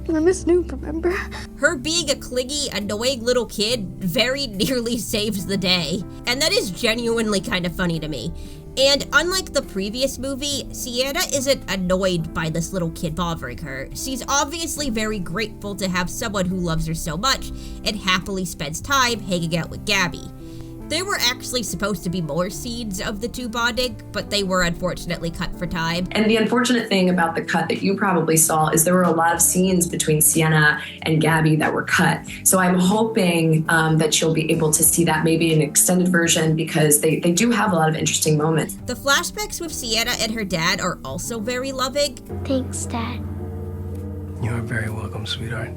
On Miss Noob, remember? Her being a clingy, annoying little kid very nearly saves the day, and that is genuinely kind of funny to me. And unlike the previous movie, Sienna isn't annoyed by this little kid bothering her. She's obviously very grateful to have someone who loves her so much and happily spends time hanging out with Gabby. There were actually supposed to be more scenes of the two bonding, but they were unfortunately cut for time. And the unfortunate thing about the cut that you probably saw is there were a lot of scenes between Sienna and Gabby that were cut. So I'm hoping that you'll be able to see that maybe in an extended version, because they do have a lot of interesting moments. The flashbacks with Sienna and her dad are also very loving. Thanks, Dad. You are very welcome, sweetheart.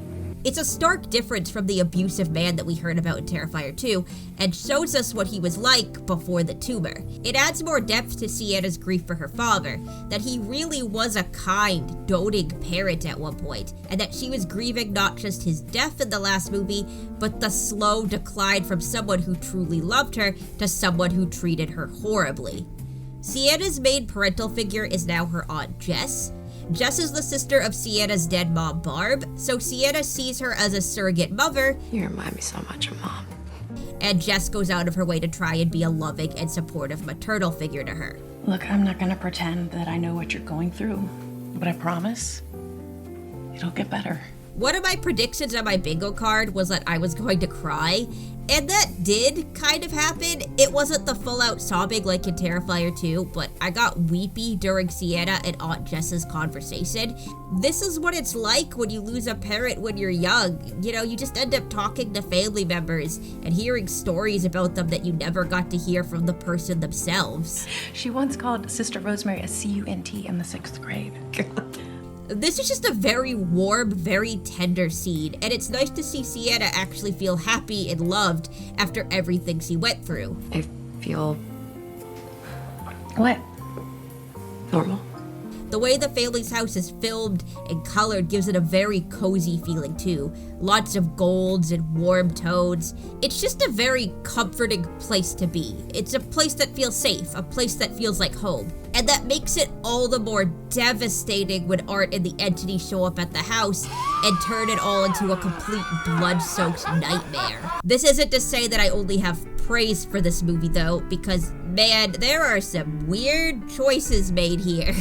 It's a stark difference from the abusive man that we heard about in Terrifier 2, and shows us what he was like before the tumor. It adds more depth to Sienna's grief for her father, that he really was a kind, doting parent at one point, and that she was grieving not just his death in the last movie, but the slow decline from someone who truly loved her to someone who treated her horribly. Sienna's main parental figure is now her Aunt Jess. Jess is the sister of Sienna's dead mom, Barb, so Sienna sees her as a surrogate mother. You remind me so much of Mom. And Jess goes out of her way to try and be a loving and supportive maternal figure to her. Look, I'm not gonna pretend that I know what you're going through, but I promise it'll get better. One of my predictions on my bingo card was that I was going to cry, and that did kind of happen. It wasn't the full-out sobbing like in Terrifier 2, but I got weepy during Sienna and Aunt Jess's conversation. This is what it's like when you lose a parent when you're young. You know, you just end up talking to family members and hearing stories about them that you never got to hear from the person themselves. She once called Sister Rosemary a CUNT in the 6th grade. This is just a very warm, very tender scene, and it's nice to see Sienna actually feel happy and loved after everything she went through. I feel... What? Normal. The way the family's house is filmed and colored gives it a very cozy feeling too. Lots of golds and warm tones. It's just a very comforting place to be. It's a place that feels safe, a place that feels like home. And that makes it all the more devastating when Art and the entity show up at the house and turn it all into a complete blood-soaked nightmare. This isn't to say that I only have praise for this movie though, because man, there are some weird choices made here.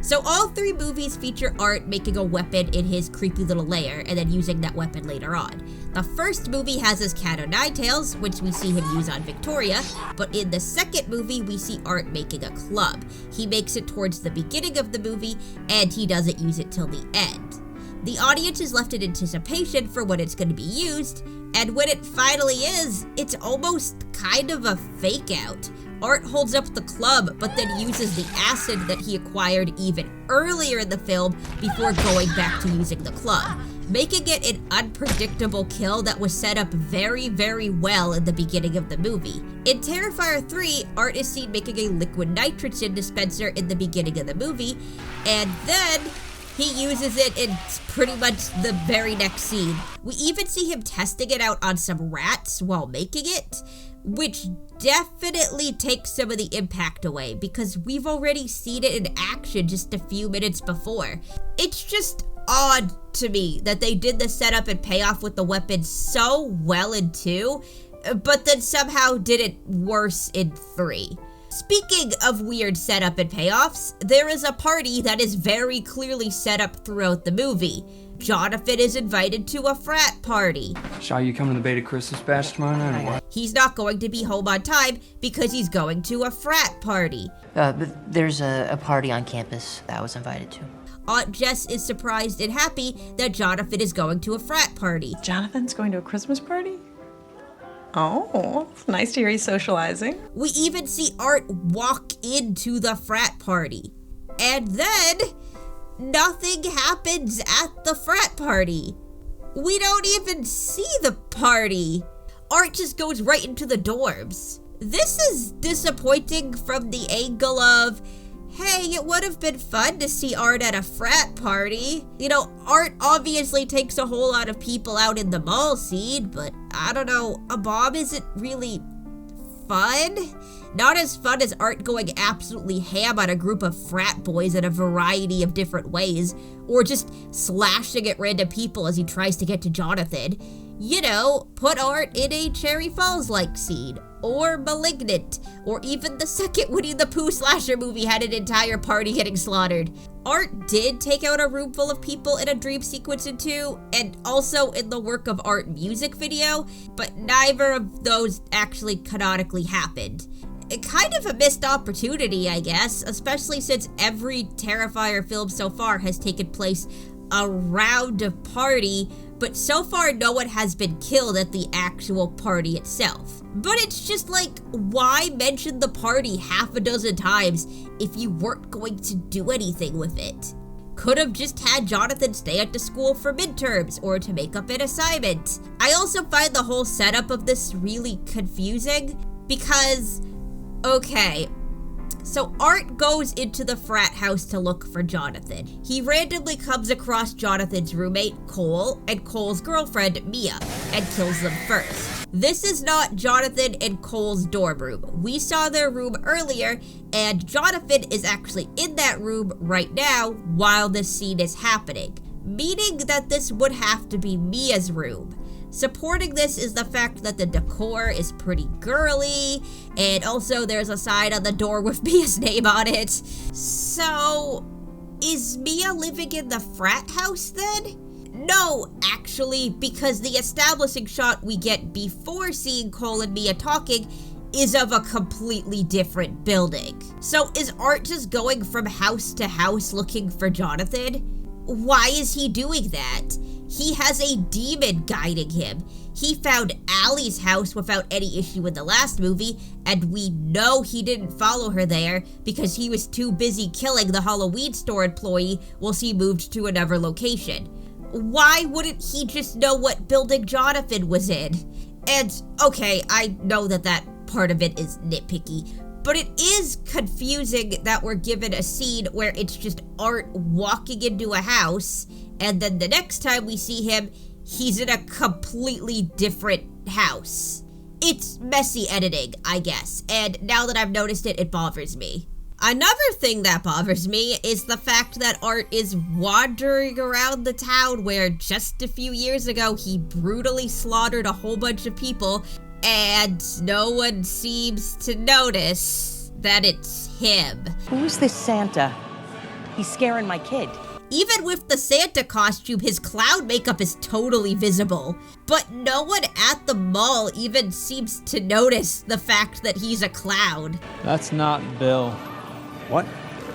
So all three movies feature Art making a weapon in his creepy little lair and then using that weapon later on. The first movie has his cat o' nine tails, which we see him use on Victoria, but in the second movie we see Art making a club. He makes it towards the beginning of the movie and he doesn't use it till the end. The audience is left in anticipation for when it's going to be used, and when it finally is, it's almost kind of a fake out. Art holds up the club, but then uses the acid that he acquired even earlier in the film before going back to using the club, making it an unpredictable kill that was set up very, very well in the beginning of the movie. In Terrifier 3, Art is seen making a liquid nitrogen dispenser in the beginning of the movie, and then he uses it in pretty much the very next scene. We even see him testing it out on some rats while making it, which definitely takes some of the impact away because we've already seen it in action just a few minutes before. It's just odd to me that they did the setup and payoff with the weapon so well in 2, but then somehow did it worse in 3. Speaking of weird setup and payoffs, there is a party that is very clearly set up throughout the movie. Jonathan is invited to a frat party. Shaw, you coming to the Beta Christmas bash tomorrow night or what? He's not going to be home on time because he's going to a frat party. But there's a party on campus that I was invited to. Aunt Jess is surprised and happy that Jonathan is going to a frat party. Jonathan's going to a Christmas party? Oh, it's nice to hear he's socializing. We even see Art walk into the frat party. And then nothing happens at the frat party. We don't even see the party. Art just goes right into the dorms. This is disappointing from the angle of, hey, it would have been fun to see Art at a frat party. You know, Art obviously takes a whole lot of people out in the mall scene, but I don't know, a bomb isn't really fun. Not as fun as Art going absolutely ham on a group of frat boys in a variety of different ways, or just slashing at random people as he tries to get to Jonathan. You know, put Art in a Cherry Falls-like scene, or Malignant, or even the second Winnie the Pooh slasher movie had an entire party getting slaughtered. Art did take out a room full of people in a dream sequence in 2, and also in the Work of Art music video, but neither of those actually canonically happened. Kind of a missed opportunity, I guess, especially since every Terrifier film so far has taken place around a party, but so far no one has been killed at the actual party itself. But it's just like, why mention the party half a dozen times if you weren't going to do anything with it? Could have just had Jonathan stay at the school for midterms or to make up an assignment. I also find the whole setup of this really confusing because, okay, so Art goes into the frat house to look for Jonathan. He randomly comes across Jonathan's roommate, Cole, and Cole's girlfriend, Mia, and kills them first. This is not Jonathan and Cole's dorm room. We saw their room earlier, and Jonathan is actually in that room right now while this scene is happening, meaning that this would have to be Mia's room. Supporting this is the fact that the decor is pretty girly, and also there's a sign on the door with Mia's name on it. So, is Mia living in the frat house then? No, actually, because the establishing shot we get before seeing Cole and Mia talking is of a completely different building. So is Art just going from house to house looking for Jonathan? Why is he doing that? He has a demon guiding him. He found Allie's house without any issue in the last movie, and we know he didn't follow her there because he was too busy killing the Halloween store employee while he moved to another location. Why wouldn't he just know what building Jonathan was in? And, okay, I know that part of it is nitpicky, but it is confusing that we're given a scene where it's just Art walking into a house, and then the next time we see him, he's in a completely different house. It's messy editing, I guess, and now that I've noticed it, it bothers me. Another thing that bothers me is the fact that Art is wandering around the town where just a few years ago he brutally slaughtered a whole bunch of people, and no one seems to notice that it's him. Who's this Santa? He's scaring my kid. Even with the Santa costume, his clown makeup is totally visible. But no one at the mall even seems to notice the fact that he's a clown. That's not Bill. What?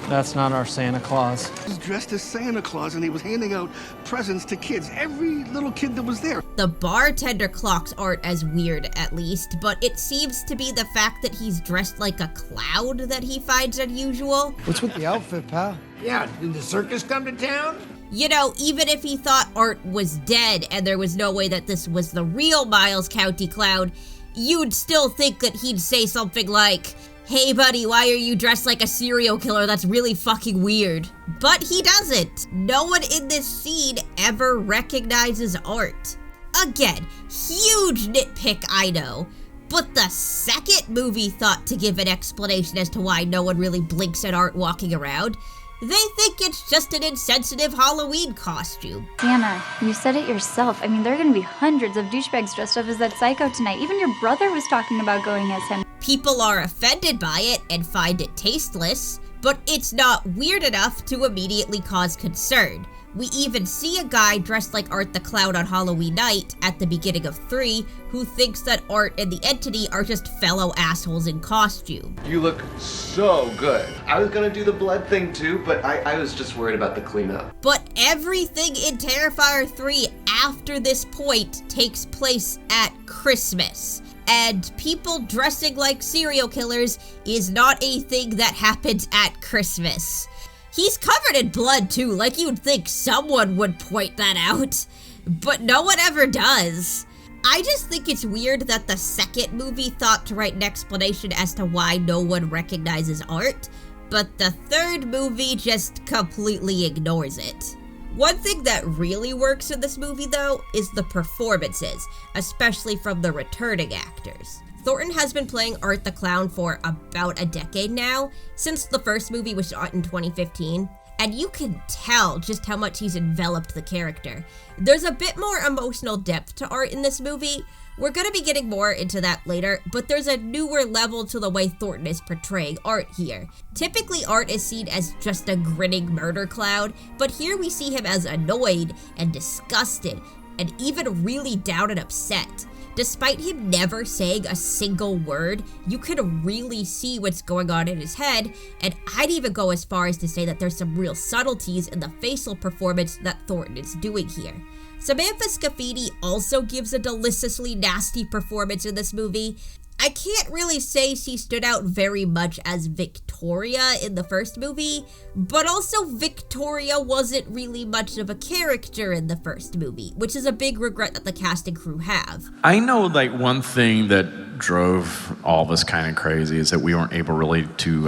That's not our Santa Claus. He was dressed as Santa Claus and he was handing out presents to kids, every little kid that was there. The bartender clocks aren't as weird, at least, but it seems to be the fact that he's dressed like a clown that he finds unusual. What's with the outfit, pal? Yeah, did the circus come to town? You know, even if he thought Art was dead and there was no way that this was the real Miles County clown, you'd still think that he'd say something like, "Hey buddy, why are you dressed like a serial killer? That's really fucking weird." But he doesn't. No one in this scene ever recognizes Art. Again, huge nitpick, I know. But the second movie thought to give an explanation as to why no one really blinks at Art walking around. They think it's just an insensitive Halloween costume. Sienna, you said it yourself. I mean, there are gonna be hundreds of douchebags dressed up as that psycho tonight. Even your brother was talking about going as him. People are offended by it and find it tasteless, but it's not weird enough to immediately cause concern. We even see a guy dressed like Art the Clown on Halloween night at the beginning of 3 who thinks that Art and the entity are just fellow assholes in costume. You look so good. I was gonna do the blood thing too, but I was just worried about the cleanup. But everything in Terrifier 3 after this point takes place at Christmas. And people dressing like serial killers is not a thing that happens at Christmas. He's covered in blood too, like you'd think someone would point that out, but no one ever does. I just think it's weird that the second movie thought to write an explanation as to why no one recognizes Art, but the third movie just completely ignores it. One thing that really works in this movie, though, is the performances, especially from the returning actors. Thornton has been playing Art the Clown for about a decade now, since the first movie was shot in 2015, and you can tell just how much he's enveloped the character. There's a bit more emotional depth to Art in this movie. We're gonna be getting more into that later, but there's a newer level to the way Thornton is portraying Art here. Typically, Art is seen as just a grinning murder clown, but here we see him as annoyed and disgusted, and even really down and upset. Despite him never saying a single word, you can really see what's going on in his head, and I'd even go as far as to say that there's some real subtleties in the facial performance that Thornton is doing here. Samantha Scafidi also gives a deliciously nasty performance in this movie. I can't really say she stood out very much as Victoria in the first movie, but also Victoria wasn't really much of a character in the first movie, which is a big regret that the cast and crew have. I know like one thing that drove all of us kind of crazy is that we weren't able really to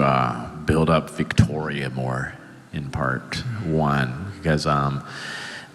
build up Victoria more in part one, because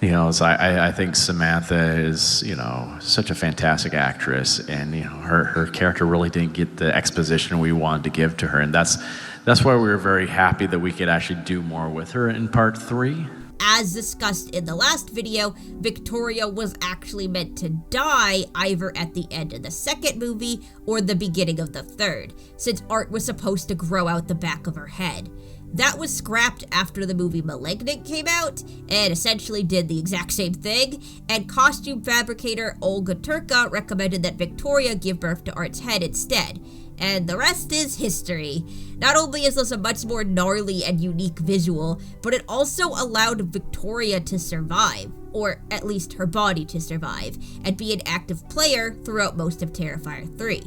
you know, so I think Samantha is, you know, such a fantastic actress, and you know, her character really didn't get the exposition we wanted to give to her, and that's why we were very happy that we could actually do more with her in part 3. As discussed in the last video, Victoria was actually meant to die either at the end of the second movie or the beginning of the third, since Art was supposed to grow out the back of her head. That was scrapped after the movie *Malignant* came out, and essentially did the exact same thing, and costume fabricator Olga Turka recommended that Victoria give birth to Art's head instead. And the rest is history. Not only is this a much more gnarly and unique visual, but it also allowed Victoria to survive, or at least her body to survive, and be an active player throughout most of Terrifier 3.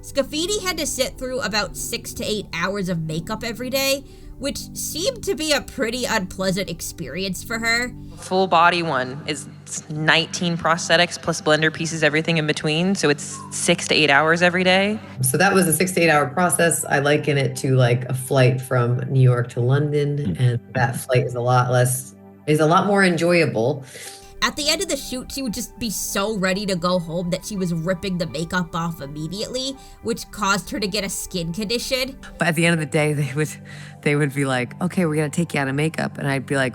Scafidi had to sit through about 6 to 8 hours of makeup every day, which seemed to be a pretty unpleasant experience for her. Full body one is 19 prosthetics plus blender pieces, everything in between. So it's 6 to 8 hours every day. So that was a 6 to 8 hour process. I liken it to like a flight from New York to London, and that flight is a lot more enjoyable. At the end of the shoot, she would just be so ready to go home that she was ripping the makeup off immediately, which caused her to get a skin condition. But at the end of the day, they would be like, okay, we're gonna take you out of makeup. And I'd be like,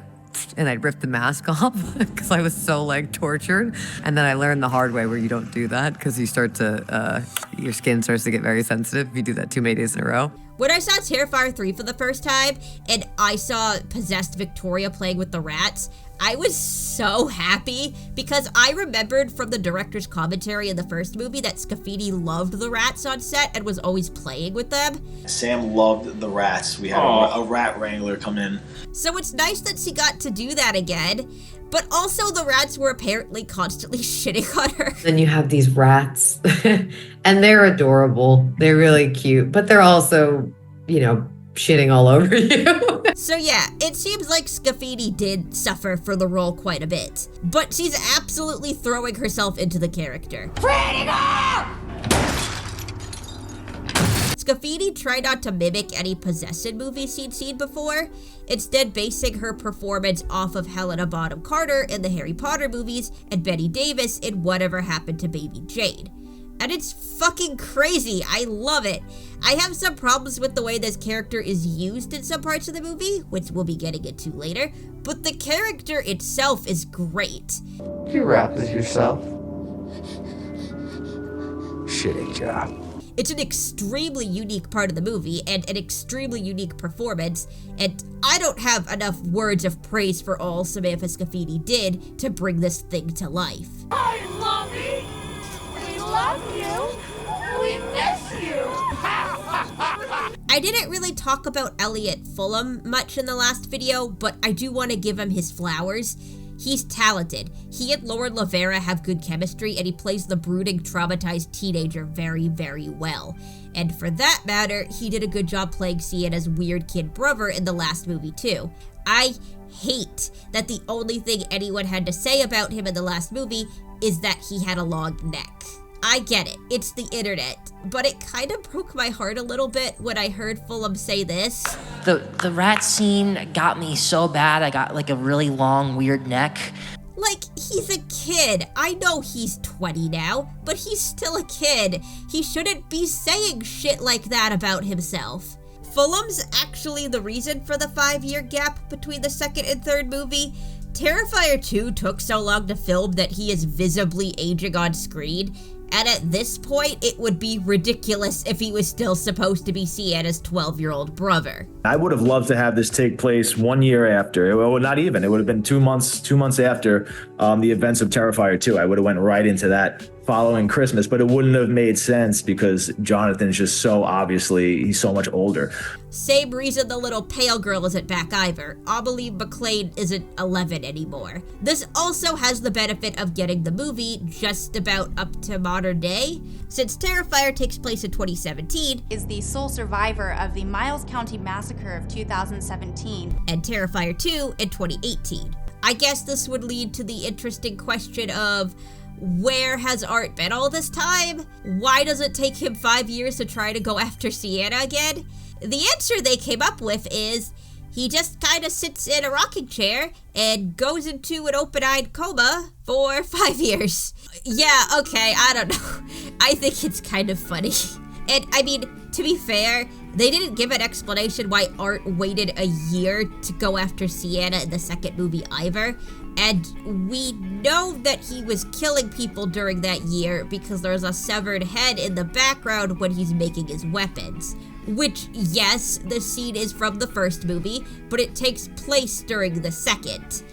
and I'd rip the mask off because I was so like tortured. And then I learned the hard way where you don't do that because you start to, your skin starts to get very sensitive if you do that too many days in a row. When I saw Terrifier 3 for the first time, and I saw possessed Victoria playing with the rats, I was so happy because I remembered from the director's commentary in the first movie that Scafidi loved the rats on set and was always playing with them. Sam loved the rats. We had a rat wrangler come in. So it's nice that she got to do that again, but also the rats were apparently constantly shitting on her. Then you have these rats, and they're adorable. They're really cute, but they're also, you know, shitting all over you. So yeah, it seems like Scafidi did suffer for the role quite a bit, but she's absolutely throwing herself into the character. Scafidi tried not to mimic any possession movies she'd seen before, instead basing her performance off of Helena Bonham Carter in the Harry Potter movies and Bette Davis in Whatever Happened to Baby Jane. And it's fucking crazy. I love it. I have some problems with the way this character is used in some parts of the movie, which we'll be getting into later, but the character itself is great. You rap this yourself. Shitty job. It's an extremely unique part of the movie and an extremely unique performance, and I don't have enough words of praise for all Samantha Scafidi did to bring this thing to life. Hi, Lofi! We love you! We miss you! I didn't really talk about Elliot Fulham much in the last video, but I do want to give him his flowers. He's talented. He and Lauren Lavera have good chemistry, and he plays the brooding, traumatized teenager very, very well. And for that matter, he did a good job playing Sienna's weird kid brother in the last movie too. I hate that the only thing anyone had to say about him in the last movie is that he had a long neck. I get it, it's the internet, but it kind of broke my heart a little bit when I heard Fulham say this. The rat scene got me so bad, I got like a really long, weird neck. Like, he's a kid. I know he's 20 now, but he's still a kid. He shouldn't be saying shit like that about himself. Fulham's actually the reason for the 5-year gap between the second and third movie. Terrifier 2 took so long to film that he is visibly aging on screen, and at this point, it would be ridiculous if he was still supposed to be Sienna's 12-year-old brother. I would have loved to have this take place 1 year after. Well, not even. It would have been 2 months after the events of Terrifier 2. I would have went right into that following Christmas, but it wouldn't have made sense because Jonathan's just so obviously, he's so much older. Same reason the little pale girl isn't back either. Amelie McLean isn't 11 anymore. This also has the benefit of getting the movie just about up to modern day. Since Terrifier takes place in 2017, is the sole survivor of the Miles County Massacre of 2017, and Terrifier 2 in 2018. I guess this would lead to the interesting question of, where has Art been all this time? Why does it take him 5 years to try to go after Sienna again? The answer they came up with is, he just kinda sits in a rocking chair and goes into an open-eyed coma for 5 years. Yeah, okay, I don't know. I think it's kind of funny. And I mean, to be fair, they didn't give an explanation why Art waited a year to go after Sienna in the second movie either. And we know that he was killing people during that year because there's a severed head in the background when he's making his weapons. Which, yes, the scene is from the first movie, but it takes place during the second.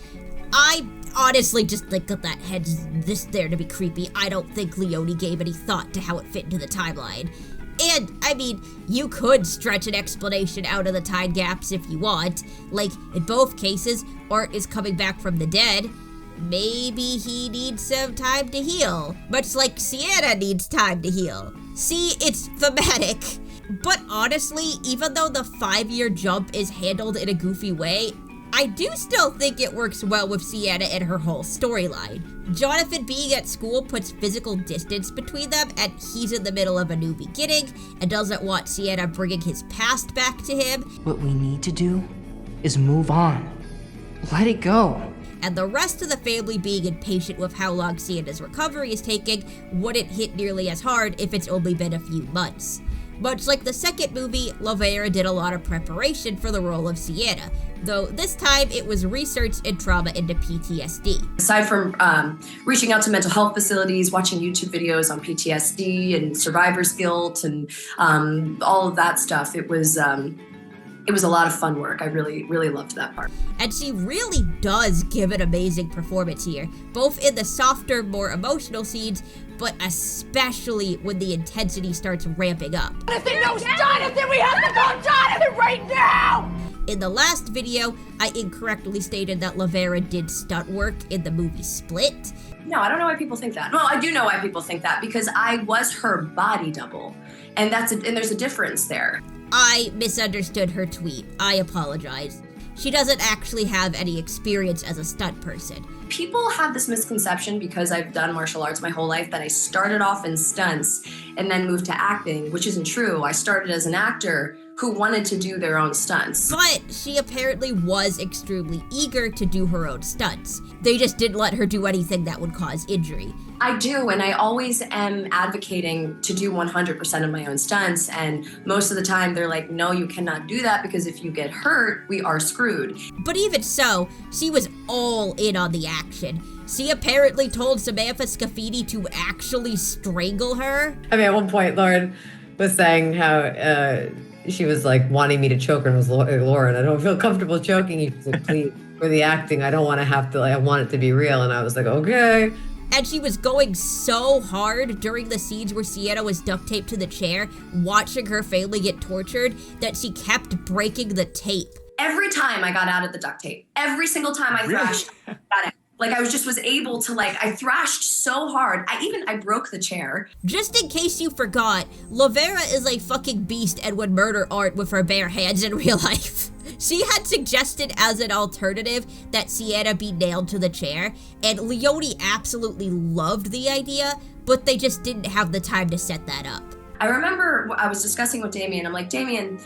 I honestly just think that head's just there to be creepy. I don't think Leone gave any thought to how it fit into the timeline. And, I mean, you could stretch an explanation out of the time gaps if you want. Like, in both cases, Art is coming back from the dead. Maybe he needs some time to heal. Much like Sienna needs time to heal. See, it's thematic. But honestly, even though the 5-year jump is handled in a goofy way, I do still think it works well with Sienna and her whole storyline. Jonathan being at school puts physical distance between them, and he's in the middle of a new beginning and doesn't want Sienna bringing his past back to him. What we need to do is move on. Let it go. And the rest of the family being impatient with how long Sienna's recovery is taking wouldn't hit nearly as hard if it's only been a few months. Much like the second movie, Lovera did a lot of preparation for the role of Sienna, though this time it was research and trauma into PTSD. Aside from reaching out to mental health facilities, watching YouTube videos on PTSD and survivor's guilt and all of that stuff, it was a lot of fun work. I really, really loved that part. And she really does give an amazing performance here, both in the softer, more emotional scenes, but especially when the intensity starts ramping up. Jonathan, no, Jonathan, we have to go, Jonathan, right now! In the last video, I incorrectly stated that Lovera did stunt work in the movie Split. No, I don't know why people think that. Well, I do know why people think that, because I was her body double, and there's a difference there. I misunderstood her tweet. I apologize. She doesn't actually have any experience as a stunt person. People have this misconception, because I've done martial arts my whole life, that I started off in stunts and then moved to acting, which isn't true. I started as an actor who wanted to do their own stunts. But she apparently was extremely eager to do her own stunts. They just didn't let her do anything that would cause injury. I do, and I always am advocating to do 100% of my own stunts, and most of the time they're like, no, you cannot do that, because if you get hurt, we are screwed. But even so, she was all in on the action. She apparently told Samantha Scafidi to actually strangle her. I mean, at one point, Lauren was saying how she was like wanting me to choke her, and I was like, Lauren, I don't feel comfortable choking you. She's like, please, for the acting, I don't want to have to, I want it to be real. And I was like, okay. And she was going so hard during the scenes where Sienna was duct taped to the chair, watching her family get tortured, that she kept breaking the tape. Every time I got out of the duct tape, every single time I thrashed, got out. Like, I was able to, I thrashed so hard. I broke the chair. Just in case you forgot, Lovera is a fucking beast and would murder Art with her bare hands in real life. She had suggested as an alternative that Sienna be nailed to the chair, and Leone absolutely loved the idea, but they just didn't have the time to set that up. I remember I was discussing with Damien. I'm like, Damien,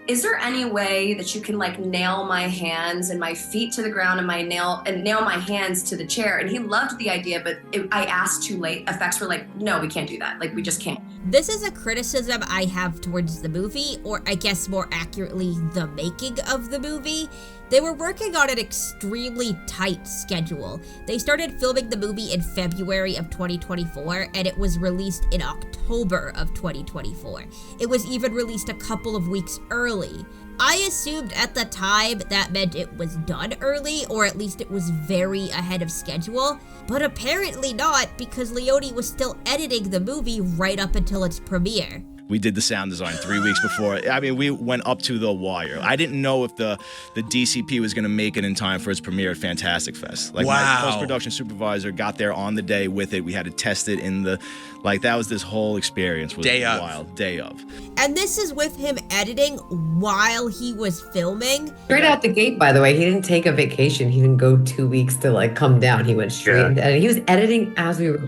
is there any way that you can like nail my hands and my feet to the ground and nail my hands to the chair? And he loved the idea, but I asked too late. Effects were like, no, we can't do that. Like, we just can't. This is a criticism I have towards the movie, or I guess more accurately, the making of the movie. They were working on an extremely tight schedule. They started filming the movie in February of 2024, and it was released in October of 2024. It was even released a couple of weeks early. I assumed at the time that meant it was done early, or at least it was very ahead of schedule, but apparently not, because Leone was still editing the movie right up until its premiere. We did the sound design 3 weeks before. I mean, we went up to the wire. I didn't know if the DCP was going to make it in time for its premiere at Fantastic Fest. Like, my post-production supervisor got there on the day with it. We had to test it in the, like, that was this whole experience. Was Day of. Wild. Day of. And this is with him editing while he was filming. Straight out the gate, by the way, he didn't take a vacation. He didn't go 2 weeks to like come down. He went straight into editing. He was editing as we were.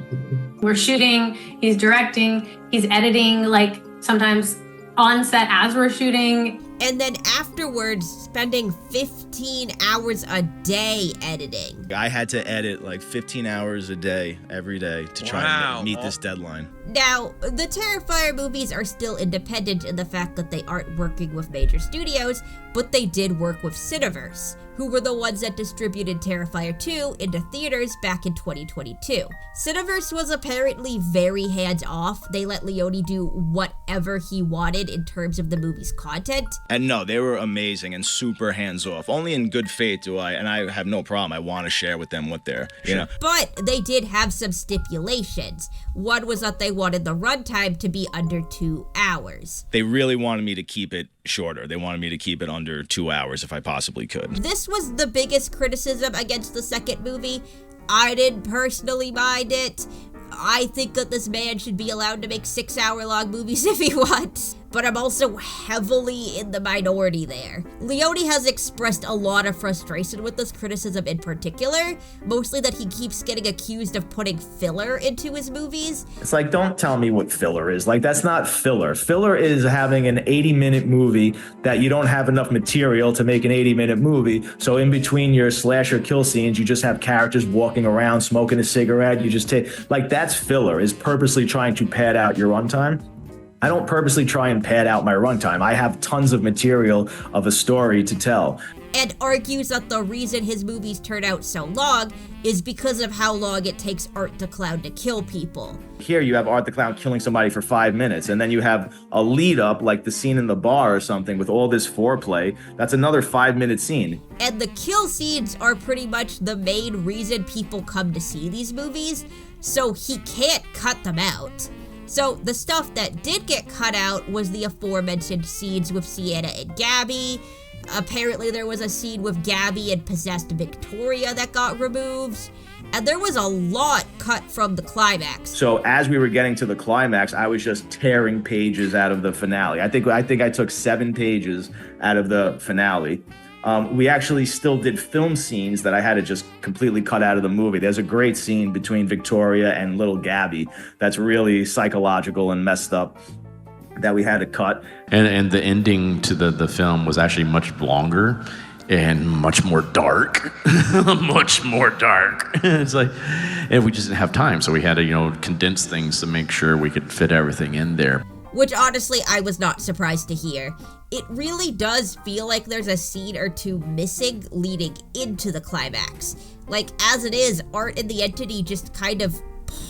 We're shooting, he's directing, he's editing, like sometimes on set as we're shooting. And then afterwards, spending 15 hours a day editing. I had to edit like 15 hours a day, every day, to try and meet this deadline. Now, the Terrifier movies are still independent in the fact that they aren't working with major studios, but they did work with Cineverse, who were the ones that distributed Terrifier 2 into theaters back in 2022. Cineverse was apparently very hands-off. They let Leone do whatever he wanted in terms of the movie's content. And no, they were amazing and super hands-off. Only in good faith do I, and I have no problem, I want to share with them what they're, you know. But they did have some stipulations. One was that they wanted the runtime to be under 2 hours. They really wanted me to keep it shorter. They wanted me to keep it under 2 hours if I possibly could. This was the biggest criticism against the second movie. I didn't personally mind it. I think that this man should be allowed to make 6-hour-long movies if he wants, but I'm also heavily in the minority there. Leone has expressed a lot of frustration with this criticism in particular, mostly that he keeps getting accused of putting filler into his movies. It's like, don't tell me what filler is. Like, that's not filler. Filler is having an 80-minute movie that you don't have enough material to make an 80-minute movie. So in between your slasher kill scenes, you just have characters walking around, smoking a cigarette. You just take, like, that's filler, is purposely trying to pad out your runtime. I don't purposely try and pad out my runtime. I have tons of material of a story to tell. And argues that the reason his movies turn out so long is because of how long it takes Art the Clown to kill people. Here you have Art the Clown killing somebody for 5 minutes, and then you have a lead up like the scene in the bar or something with all this foreplay. That's another 5-minute scene. And the kill scenes are pretty much the main reason people come to see these movies, so he can't cut them out. So the stuff that did get cut out was the aforementioned scenes with Sienna and Gabby. Apparently there was a scene with Gabby and possessed Victoria that got removed. And there was a lot cut from the climax. So as we were getting to the climax, I was just tearing pages out of the finale. I think I took 7 pages out of the finale. We actually still did film scenes that I had to just completely cut out of the movie. There's a great scene between Victoria and little Gabby that's really psychological and messed up that we had to cut. And the ending to the film was actually much longer and much more dark. Much more dark. It's like, and we just didn't have time, so we had to, condense things to make sure we could fit everything in there. Which honestly, I was not surprised to hear. It really does feel like there's a scene or two missing leading into the climax. Like, as it is, Art and the entity just kind of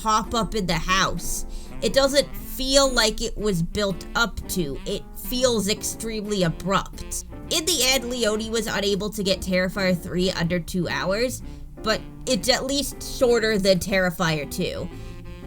pop up in the house. It doesn't feel like it was built up to. It feels extremely abrupt. In the end, Leone was unable to get Terrifier 3 under 2 hours, but it's at least shorter than Terrifier 2.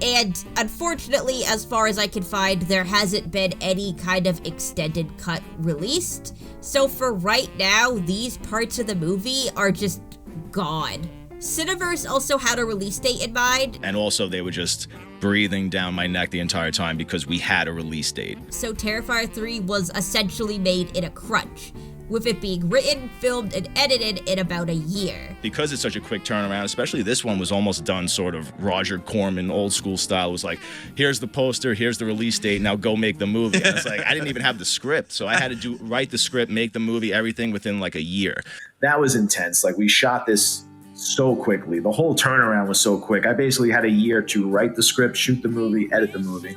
And unfortunately, as far as I can find, there hasn't been any kind of extended cut released. So for right now, these parts of the movie are just gone. Cineverse also had a release date in mind. And also they were just breathing down my neck the entire time because we had a release date. So Terrifier 3 was essentially made in a crunch. with it being written, filmed, and edited in about a year. Because it's such a quick turnaround, especially this one was almost done sort of Roger Corman, old school style. It was like, here's the poster, here's the release date, now go make the movie. And it's like, I didn't even have the script, so I had to write the script, make the movie, everything within like a year. That was intense. Like, we shot this so quickly. The whole turnaround was so quick. I basically had a year to write the script, shoot the movie, edit the movie.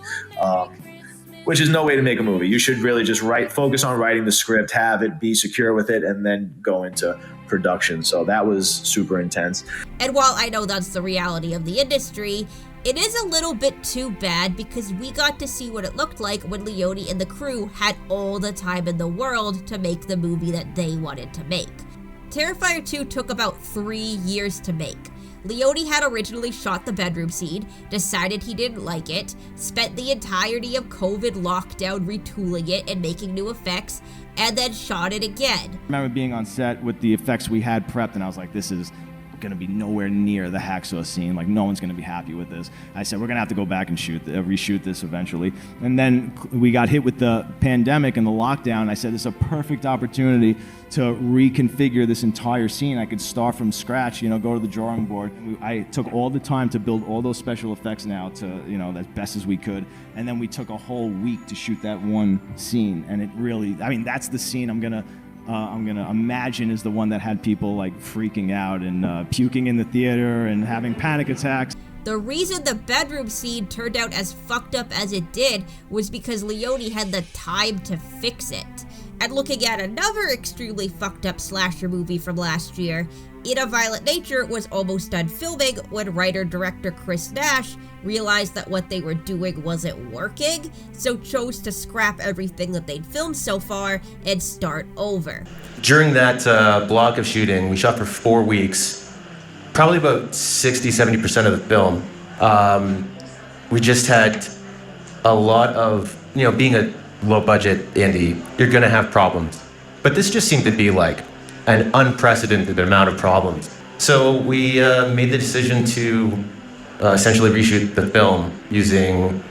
Which is no way to make a movie. You should really just focus on writing the script, have it, be secure with it, and then go into production. So that was super intense. And while I know that's the reality of the industry, it is a little bit too bad because we got to see what it looked like when Leone and the crew had all the time in the world to make the movie that they wanted to make. Terrifier 2 took about 3 years to make. Leone had originally shot the bedroom scene, decided he didn't like it, spent the entirety of COVID lockdown retooling it and making new effects, and then shot it again. I remember being on set with the effects we had prepped, and I was like, this is going to be nowhere near the hacksaw scene. Like, no one's going to be happy with this. I said, we're going to have to go back and reshoot this eventually. And then we got hit with the pandemic and the lockdown. I said, this is a perfect opportunity to reconfigure this entire scene. I could start from scratch, go to the drawing board. I took all the time to build all those special effects now to, as best as we could. And then we took a whole week to shoot that one scene. And it really, that's the scene I'm gonna imagine is the one that had people like freaking out and puking in the theater and having panic attacks. The reason the bedroom scene turned out as fucked up as it did was because Leone had the time to fix it. And looking at another extremely fucked up slasher movie from last year, In a Violent Nature was almost done filming when writer-director Chris Nash realized that what they were doing wasn't working, so chose to scrap everything that they'd filmed so far and start over. During that block of shooting, we shot for 4 weeks, probably about 60-70% of the film. We just had a lot of, being a low-budget indie, you're gonna have problems. But this just seemed to be like an unprecedented amount of problems. So we made the decision to essentially reshoot the film using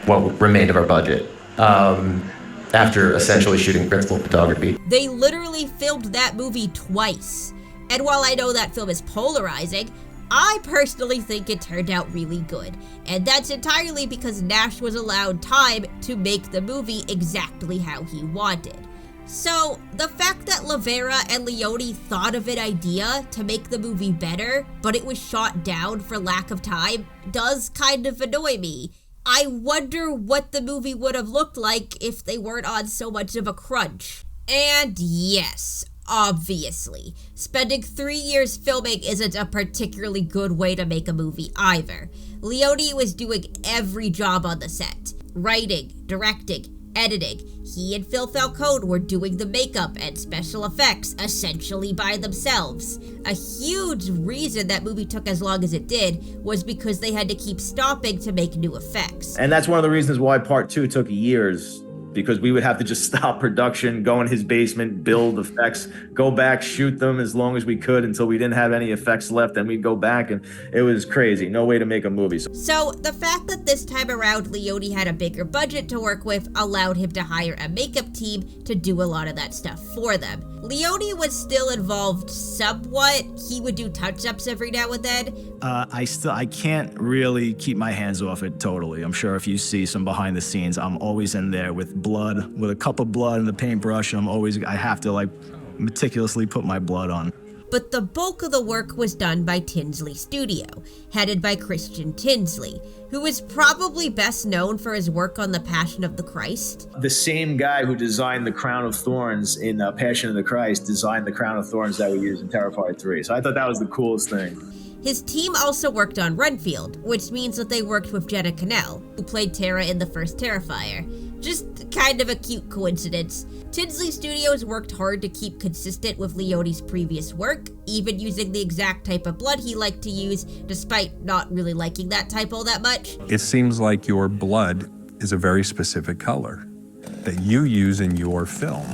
what remained of our budget after essentially shooting principal photography. They literally filmed that movie twice. And while I know that film is polarizing, I personally think it turned out really good. And that's entirely because Nash was allowed time to make the movie exactly how he wanted. So, the fact that Lavera and Leone thought of an idea to make the movie better, but it was shot down for lack of time, does kind of annoy me. I wonder what the movie would have looked like if they weren't on so much of a crunch. And yes, obviously, spending 3 years filming isn't a particularly good way to make a movie either. Leone was doing every job on the set. Writing, directing, editing. He and Phil Falcone were doing the makeup and special effects essentially by themselves. A huge reason that movie took as long as it did was because they had to keep stopping to make new effects. And that's one of the reasons why part 2 took years, because we would have to just stop production, go in his basement, build effects, go back, shoot them as long as we could until we didn't have any effects left, and we'd go back, and it was crazy. No way to make a movie. So the fact that this time around Leone had a bigger budget to work with allowed him to hire a makeup team to do a lot of that stuff for them. Leone was still involved somewhat. He would do touch-ups every now and then. I can't really keep my hands off it totally. I'm sure if you see some behind the scenes, I'm always in there with blood, with a cup of blood and the paintbrush. I have to meticulously put my blood on. But the bulk of the work was done by Tinsley Studio, headed by Christian Tinsley, who is probably best known for his work on The Passion of the Christ. The same guy who designed the crown of thorns in Passion of the Christ designed the crown of thorns that we use in Terrifier 3. So I thought that was the coolest thing. His team also worked on Renfield, which means that they worked with Jenna Cannell, who played Tara in the first Terrifier. Just kind of a cute coincidence. Tinsley Studios worked hard to keep consistent with Leone's previous work, even using the exact type of blood he liked to use, despite not really liking that type all that much. It seems like your blood is a very specific color that you use in your film.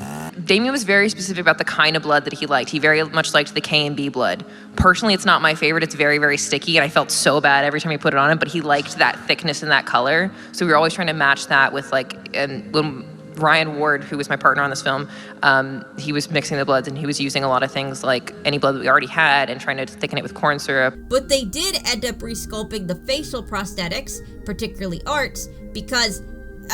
Damien was very specific about the kind of blood that he liked. He very much liked the K and B blood. Personally, it's not my favorite. It's very, very sticky, and I felt so bad every time he put it on him, but he liked that thickness and that color. So we were always trying to match that with and when Ryan Ward, who was my partner on this film, he was mixing the bloods and he was using a lot of things like any blood that we already had and trying to thicken it with corn syrup. But they did end up resculpting the facial prosthetics, particularly Art's, because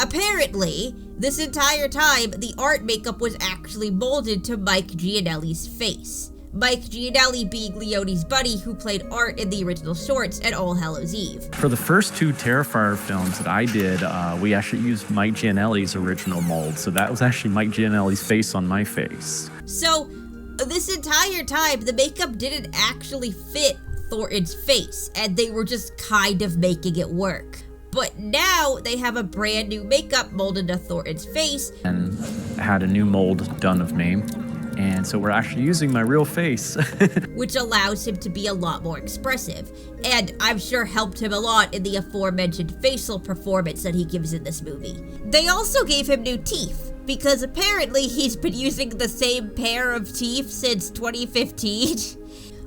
apparently this entire time the Art makeup was actually molded to Mike Gianelli's face. Mike Gianelli being Leone's buddy who played Art in the original shorts at All Hallows Eve. For the first 2 Terrifier films that I did, we actually used Mike Gianelli's original mold. So that was actually Mike Gianelli's face on my face. So this entire time, the makeup didn't actually fit Thornton's face, and they were just kind of making it work. But now they have a brand new makeup molded to Thornton's face. And had a new mold done of me. And so we're actually using my real face. Which allows him to be a lot more expressive, and I'm sure helped him a lot in the aforementioned facial performance that he gives in this movie. They also gave him new teeth, because apparently he's been using the same pair of teeth since 2015.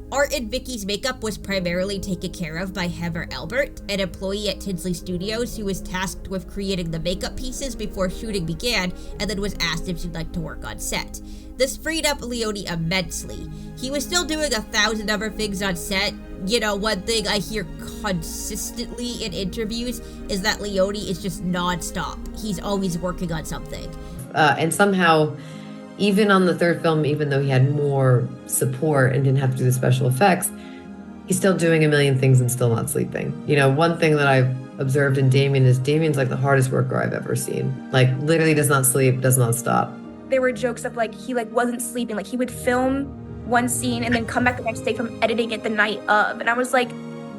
Art and Vicky's makeup was primarily taken care of by Heather Albert, an employee at Tinsley Studios who was tasked with creating the makeup pieces before shooting began, and then was asked if she'd like to work on set. This freed up Leone immensely. He was still doing 1,000 other things on set. You know, one thing I hear consistently in interviews is that Leone is just non-stop. He's always working on something. And somehow, even on the third film, even though he had more support and didn't have to do the special effects, he's still doing a million things and still not sleeping. You know, one thing that I've observed in Damien is Damien's like the hardest worker I've ever seen. Like, literally does not sleep, does not stop. There were jokes of like, he like wasn't sleeping. Like he would film one scene and then come back the next day from editing it the night of. And I was like,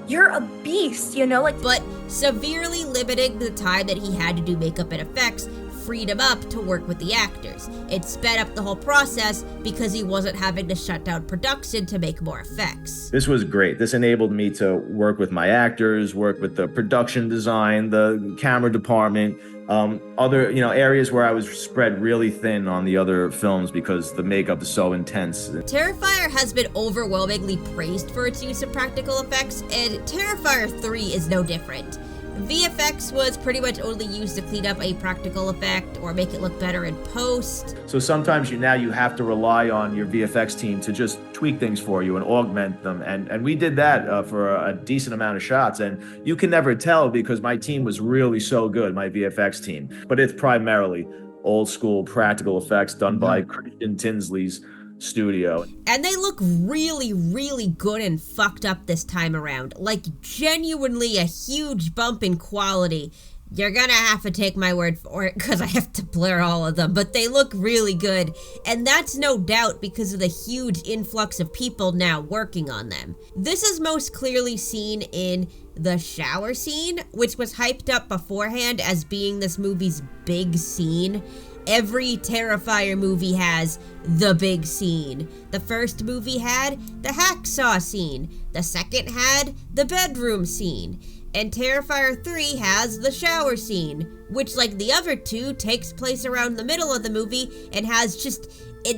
you're a beast, you know? Like, but severely limiting the time that he had to do makeup and effects freed him up to work with the actors. It sped up the whole process because he wasn't having to shut down production to make more effects. This was great. This enabled me to work with my actors, work with the production design, the camera department, other areas where I was spread really thin on the other films because the makeup is so intense. Terrifier has been overwhelmingly praised for its use of practical effects, and Terrifier 3 is no different. VFX was pretty much only used to clean up a practical effect or make it look better in post. So sometimes you have to rely on your VFX team to just tweak things for you and augment them. And we did that for a decent amount of shots. And you can never tell because my team was really so good, my VFX team. But it's primarily old school practical effects done by Christian Tinsley's studio. And they look really, really good and fucked up this time around. Like, genuinely a huge bump in quality. You're gonna have to take my word for it because I have to blur all of them, but they look really good. And that's no doubt because of the huge influx of people now working on them. This is most clearly seen in the shower scene, which was hyped up beforehand as being this movie's big scene. Every Terrifier movie has the big scene. The first movie had the hacksaw scene. The second had the bedroom scene. And Terrifier 3 has the shower scene, which, like the other two, takes place around the middle of the movie and has just an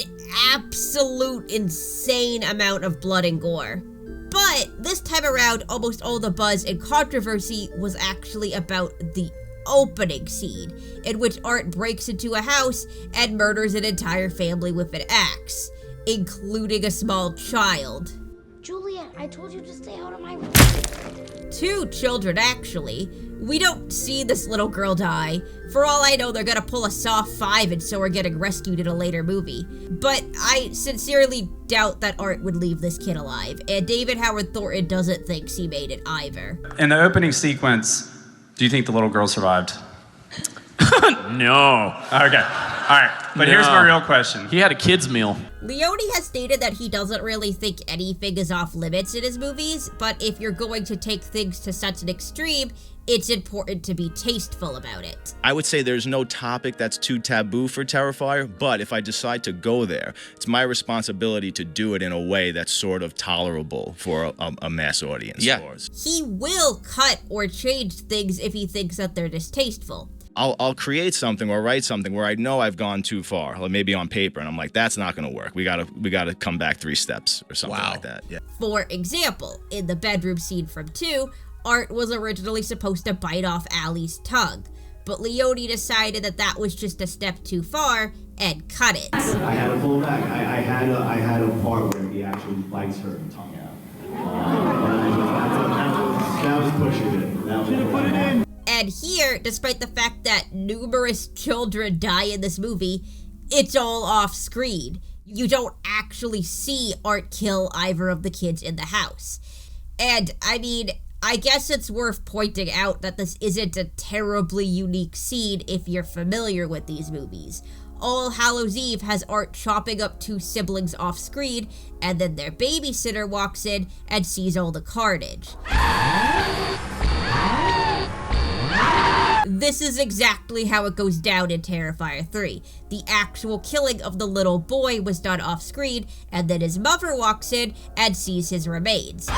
absolute insane amount of blood and gore. But this time around, almost all the buzz and controversy was actually about the opening scene, in which Art breaks into a house and murders an entire family with an axe, including a small child. Juliet, I told you to stay out of my room. 2 children, actually. We don't see this little girl die. For all I know, they're gonna pull a Saw 5 and so are getting rescued in a later movie. But I sincerely doubt that Art would leave this kid alive, and David Howard Thornton doesn't think he made it either. In the opening sequence, do you think the little girl survived? No. Okay. All right. But here's my real question. He had a kid's meal. Leone has stated that he doesn't really think anything is off limits in his movies, but if you're going to take things to such an extreme, it's important to be tasteful about it. I would say there's no topic that's too taboo for Terrifier, but if I decide to go there, it's my responsibility to do it in a way that's sort of tolerable for a mass audience. Yeah. He will cut or change things if he thinks that they're distasteful. I'll create something or write something where I know I've gone too far, like maybe on paper, and I'm like, that's not gonna work. We gotta come back 3 steps or something like that. Yeah. For example, in the bedroom scene from 2, Art was originally supposed to bite off Allie's tongue, but Leone decided that that was just a step too far and cut it. I had to pull back. I had a part where he actually bites her tongue out. That was pushing it. That was put it in. And here, despite the fact that numerous children die in this movie, it's all off screen. You don't actually see Art kill either of the kids in the house. And, I mean, I guess it's worth pointing out that this isn't a terribly unique scene if you're familiar with these movies. All Hallows Eve has Art chopping up two siblings off screen, and then their babysitter walks in and sees all the carnage. This is exactly how it goes down in Terrifier 3. The actual killing of the little boy was done off screen, and then his mother walks in and sees his remains.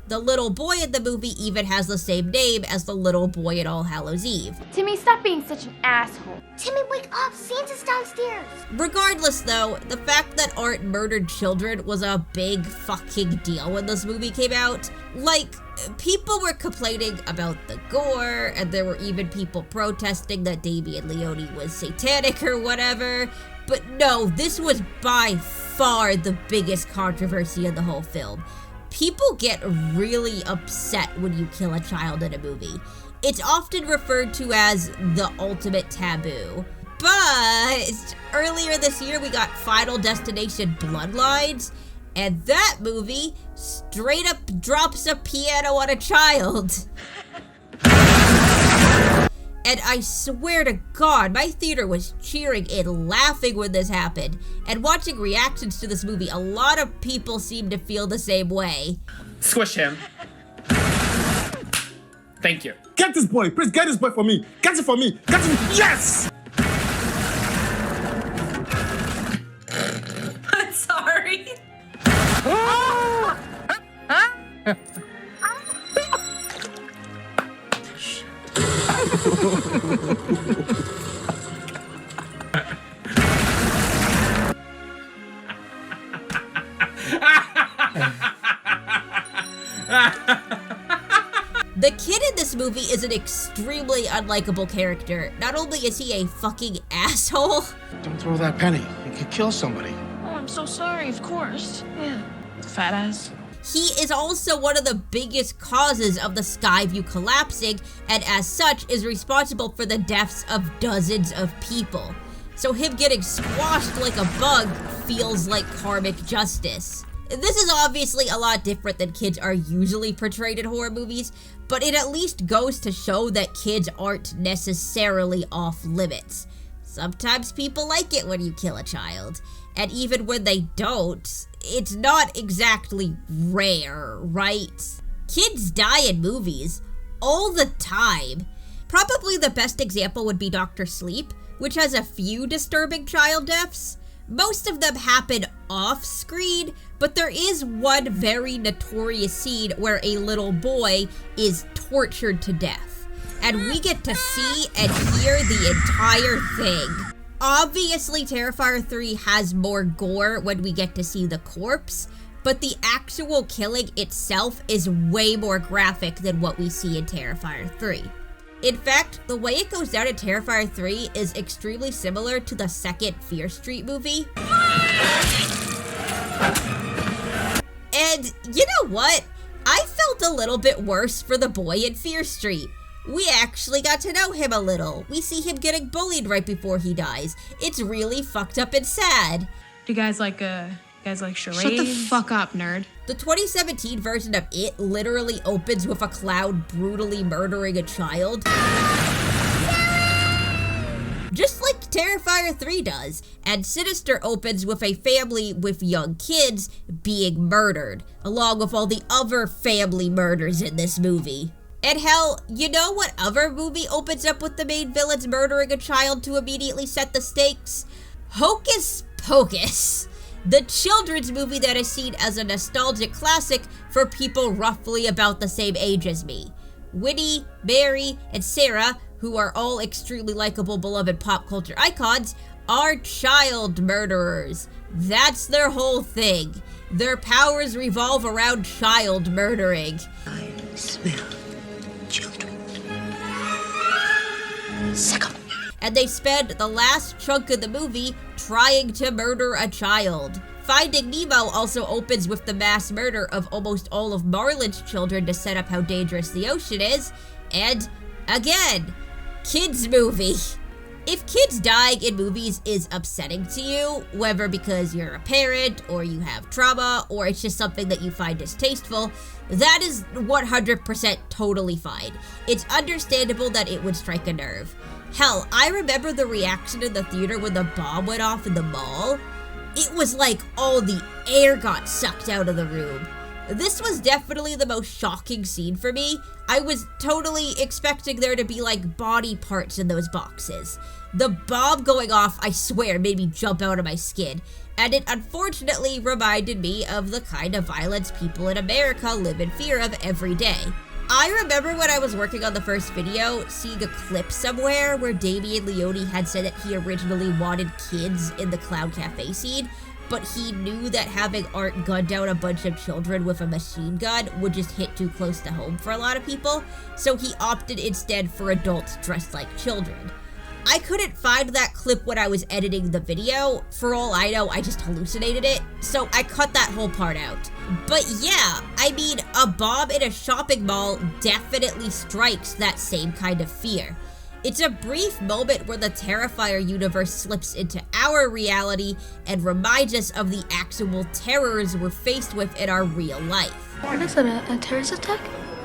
The little boy in the movie even has the same name as the little boy in All Hallows Eve. Timmy, stop being such an asshole. Timmy, wake up! Santa's downstairs! Regardless though, the fact that Art murdered children was a big fucking deal when this movie came out. Like, people were complaining about the gore, and there were even people protesting that Damien Leone was satanic or whatever. But no, this was by far the biggest controversy in the whole film. People get really upset when you kill a child in a movie. It's often referred to as the ultimate taboo. But earlier this year we got Final Destination Bloodlines, and that movie straight up drops a piano on a child. And I swear to God, my theater was cheering and laughing when this happened. And watching reactions to this movie, a lot of people seem to feel the same way. Squish him. Thank you. Get this boy! Please get this boy for me! Get it for me! Get it! Yes! I'm sorry. The kid in this movie is an extremely unlikable character. Not only is he a fucking asshole. Don't throw that penny. It could kill somebody. Oh, I'm so sorry, of course. Yeah, fat ass. He is also one of the biggest causes of the Skyview collapsing, and as such is responsible for the deaths of dozens of people. So him getting squashed like a bug feels like karmic justice. This is obviously a lot different than kids are usually portrayed in horror movies, but it at least goes to show that kids aren't necessarily off limits. Sometimes people like it when you kill a child, and even when they don't, it's not exactly rare, right? Kids die in movies all the time. Probably the best example would be Dr. Sleep, which has a few disturbing child deaths. Most of them happen off screen, but there is one very notorious scene where a little boy is tortured to death, and we get to see and hear the entire thing. Obviously, Terrifier 3 has more gore when we get to see the corpse, but the actual killing itself is way more graphic than what we see in Terrifier 3. In fact, the way it goes down in Terrifier 3 is extremely similar to the second Fear Street movie. And you know what? I felt a little bit worse for the boy in Fear Street. We actually got to know him a little. We see him getting bullied right before he dies. It's really fucked up and sad. Do you guys like charades? Shut the fuck up, nerd. The 2017 version of It literally opens with a clown brutally murdering a child. Just like Terrifier 3 does, and Sinister opens with a family with young kids being murdered, along with all the other family murders in this movie. And hell, you know what other movie opens up with the main villains murdering a child to immediately set the stakes? Hocus Pocus, the children's movie that is seen as a nostalgic classic for people roughly about the same age as me. Winnie, Mary, and Sarah, who are all extremely likable, beloved pop culture icons, are child murderers. That's their whole thing. Their powers revolve around child murdering. I smell children. Sicko. And they spend the last chunk of the movie trying to murder a child. Finding Nemo also opens with the mass murder of almost all of Marlin's children to set up how dangerous the ocean is. And, again, kids movie. If kids dying in movies is upsetting to you, whether because you're a parent, or you have trauma, or it's just something that you find distasteful, that is 100% totally fine. It's understandable that it would strike a nerve. Hell, I remember the reaction in the theater when the bomb went off in the mall. It was like all the air got sucked out of the room. This was definitely the most shocking scene for me. I was totally expecting there to be like body parts in those boxes. The bomb going off, I swear, made me jump out of my skin. And it unfortunately reminded me of the kind of violence people in America live in fear of every day. I remember when I was working on the first video, seeing a clip somewhere where Damien Leone had said that he originally wanted kids in the Clown Cafe scene, but he knew that having Art gun down a bunch of children with a machine gun would just hit too close to home for a lot of people, so he opted instead for adults dressed like children. I couldn't find that clip when I was editing the video. For all I know, I just hallucinated it, so I cut that whole part out. But yeah, I mean, a bomb in a shopping mall definitely strikes that same kind of fear. It's a brief moment where the Terrifier universe slips into our reality and reminds us of the actual terrors we're faced with in our real life. What is it, a terrorist attack?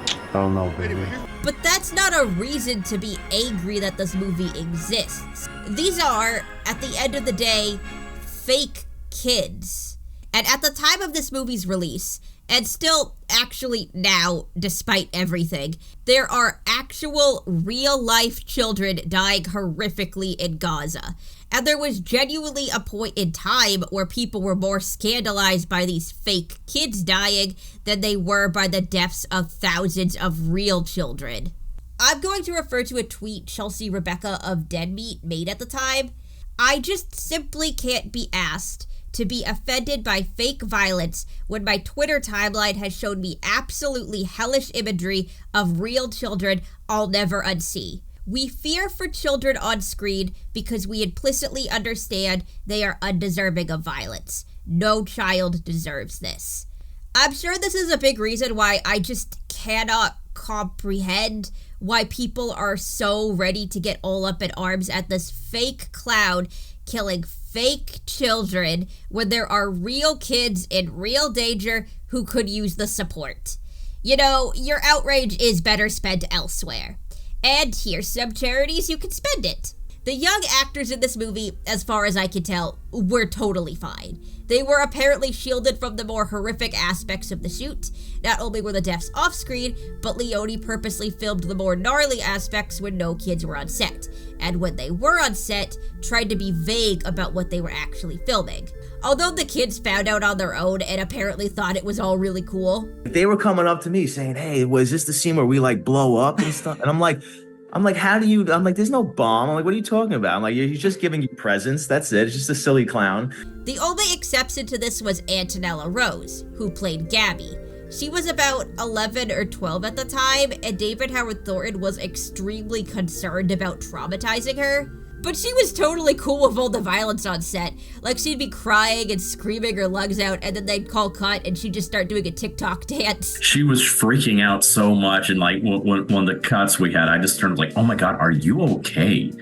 I don't know, baby. But that's not a reason to be angry that this movie exists. These are, at the end of the day, fake kids. And at the time of this movie's release, and still actually now, despite everything, there are actual real-life children dying horrifically in Gaza. And there was genuinely a point in time where people were more scandalized by these fake kids dying than they were by the deaths of thousands of real children. I'm going to refer to a tweet Chelsea Rebecca of Dead Meat made at the time. I just simply can't be asked to be offended by fake violence when my Twitter timeline has shown me absolutely hellish imagery of real children I'll never unsee. We fear for children on screen because we implicitly understand they are undeserving of violence. No child deserves this. I'm sure this is a big reason why I just cannot comprehend why people are so ready to get all up in arms at this fake clown killing fake children when there are real kids in real danger who could use the support. You know, your outrage is better spent elsewhere. And here's some charities you can spend it. The young actors in this movie, as far as I can tell, were totally fine. They were apparently shielded from the more horrific aspects of the shoot. Not only were the deaths off screen, but Leone purposely filmed the more gnarly aspects when no kids were on set. And when they were on set, tried to be vague about what they were actually filming. Although the kids found out on their own and apparently thought it was all really cool. They were coming up to me saying, "Hey, was this the scene where we like blow up and stuff?" And I'm like, how do you, I'm like, there's no bomb. I'm like, what are you talking about? I'm like, he's just giving you presents. That's it. It's just a silly clown. The only exception to this was Antonella Rose, who played Gabby. She was about 11 or 12 at the time, and David Howard Thornton was extremely concerned about traumatizing her. But she was totally cool with all the violence on set. Like, she'd be crying and screaming her lungs out, and then they'd call cut, and she'd just start doing a TikTok dance. She was freaking out so much, and like one of the cuts we had, I just turned like, "Oh my God, are you okay?"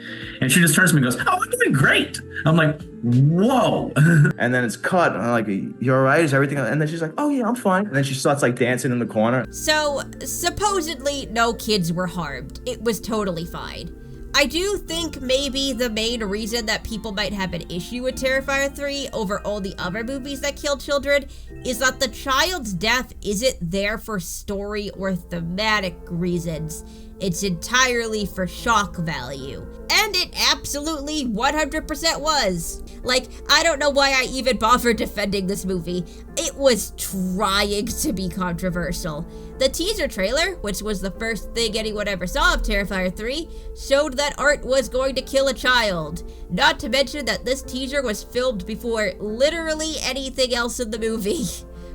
And she just turns to me and goes, "Oh, I'm doing great." I'm like, whoa. And then it's cut, and I'm like, "You all right? Is everything?" And then she's like, "Oh yeah, I'm fine." And then she starts like dancing in the corner. So, supposedly, no kids were harmed. It was totally fine. I do think maybe the main reason that people might have an issue with Terrifier 3 over all the other movies that kill children is that the child's death isn't there for story or thematic reasons. It's entirely for shock value. And it absolutely 100% was. Like, I don't know why I even bothered defending this movie. It was trying to be controversial. The teaser trailer, which was the first thing anyone ever saw of Terrifier 3, showed that Art was going to kill a child. Not to mention that this teaser was filmed before literally anything else in the movie.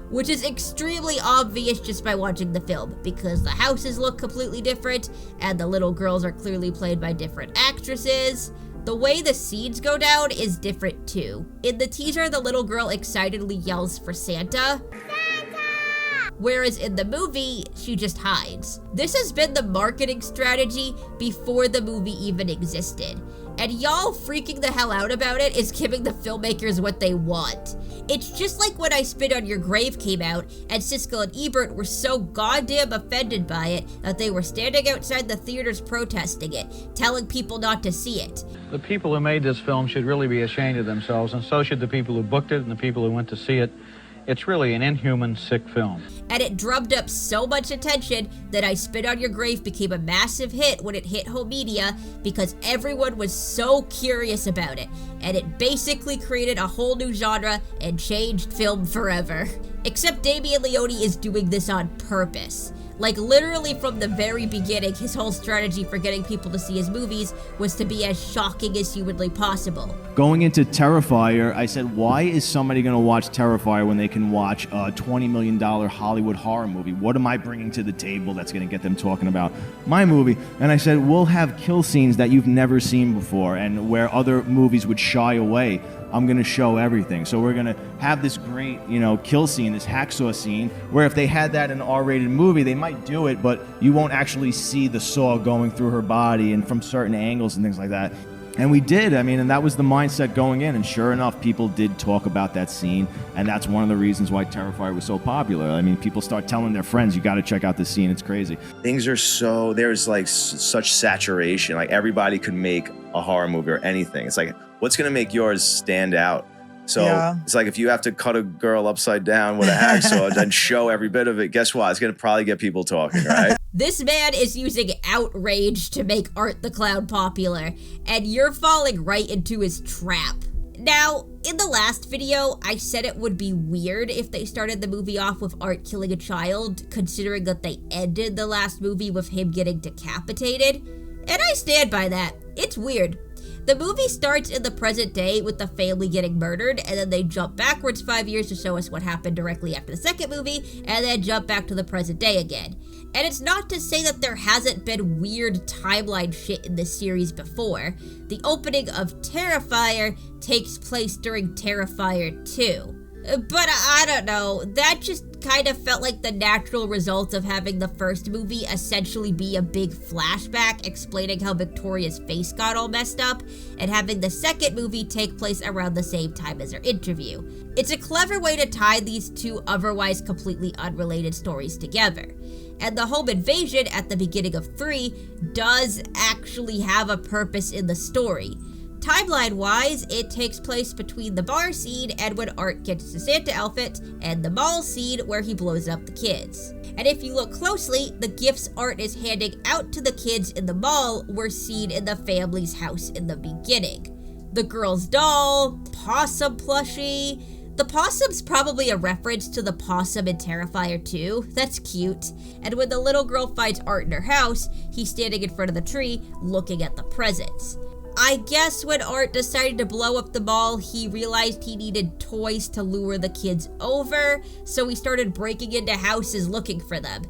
which is extremely obvious just by watching the film, because the houses look completely different, and the little girls are clearly played by different actresses. The way the scenes go down is different too. In the teaser, the little girl excitedly yells for Santa. Whereas in the movie, she just hides. This has been the marketing strategy before the movie even existed. And y'all freaking the hell out about it is giving the filmmakers what they want. It's just like when I Spit on Your Grave came out, and Siskel and Ebert were so goddamn offended by it that they were standing outside the theaters protesting it, telling people not to see it. The people who made this film should really be ashamed of themselves, and so should the people who booked it and the people who went to see it. It's really an inhuman, sick film. And it drummed up so much attention that I Spit on Your Grave became a massive hit when it hit home media because everyone was so curious about it. And it basically created a whole new genre and changed film forever. Except Damien Leone is doing this on purpose. Like literally from the very beginning, his whole strategy for getting people to see his movies was to be as shocking as humanly possible. Going into Terrifier, I said, why is somebody going to watch Terrifier when they can watch a $20 million Hollywood horror movie? What am I bringing to the table that's going to get them talking about my movie? And I said, we'll have kill scenes that you've never seen before, and where other movies would shy away, I'm going to show everything. So we're going to have this great, kill scene, this hacksaw scene, where if they had that in an R-rated movie, they might do it, but you won't actually see the saw going through her body and from certain angles and things like that. And we did, and that was the mindset going in, and sure enough, people did talk about that scene, and that's one of the reasons why Terrifier was so popular. People start telling their friends, you got to check out this scene, it's crazy. Things are there's such saturation, everybody could make a horror movie or anything. It's what's going to make yours stand out? So It's if you have to cut a girl upside down with a hacksaw and show every bit of it, guess what? It's going to probably get people talking, right? This man is using outrage to make Art the Clown popular, and you're falling right into his trap. Now, in the last video, I said it would be weird if they started the movie off with Art killing a child, considering that they ended the last movie with him getting decapitated. And I stand by that. It's weird. The movie starts in the present day with the family getting murdered, and then they jump backwards 5 years to show us what happened directly after the second movie, and then jump back to the present day again. And it's not to say that there hasn't been weird timeline shit in this series before. The opening of Terrifier takes place during Terrifier 2. But I don't know, that just kind of felt like the natural result of having the first movie essentially be a big flashback explaining how Victoria's face got all messed up, and having the second movie take place around the same time as her interview. It's a clever way to tie these two otherwise completely unrelated stories together. And the home invasion at the beginning of 3 does actually have a purpose in the story. Timeline-wise, it takes place between the bar scene and when Art gets the Santa outfit, and the mall scene where he blows up the kids. And if you look closely, the gifts Art is handing out to the kids in the mall were seen in the family's house in the beginning. The girl's doll, possum plushie. The possum's probably a reference to the possum in Terrifier 2. That's cute. And when the little girl finds Art in her house, he's standing in front of the tree looking at the presents. I guess when Art decided to blow up the mall, he realized he needed toys to lure the kids over, so he started breaking into houses looking for them.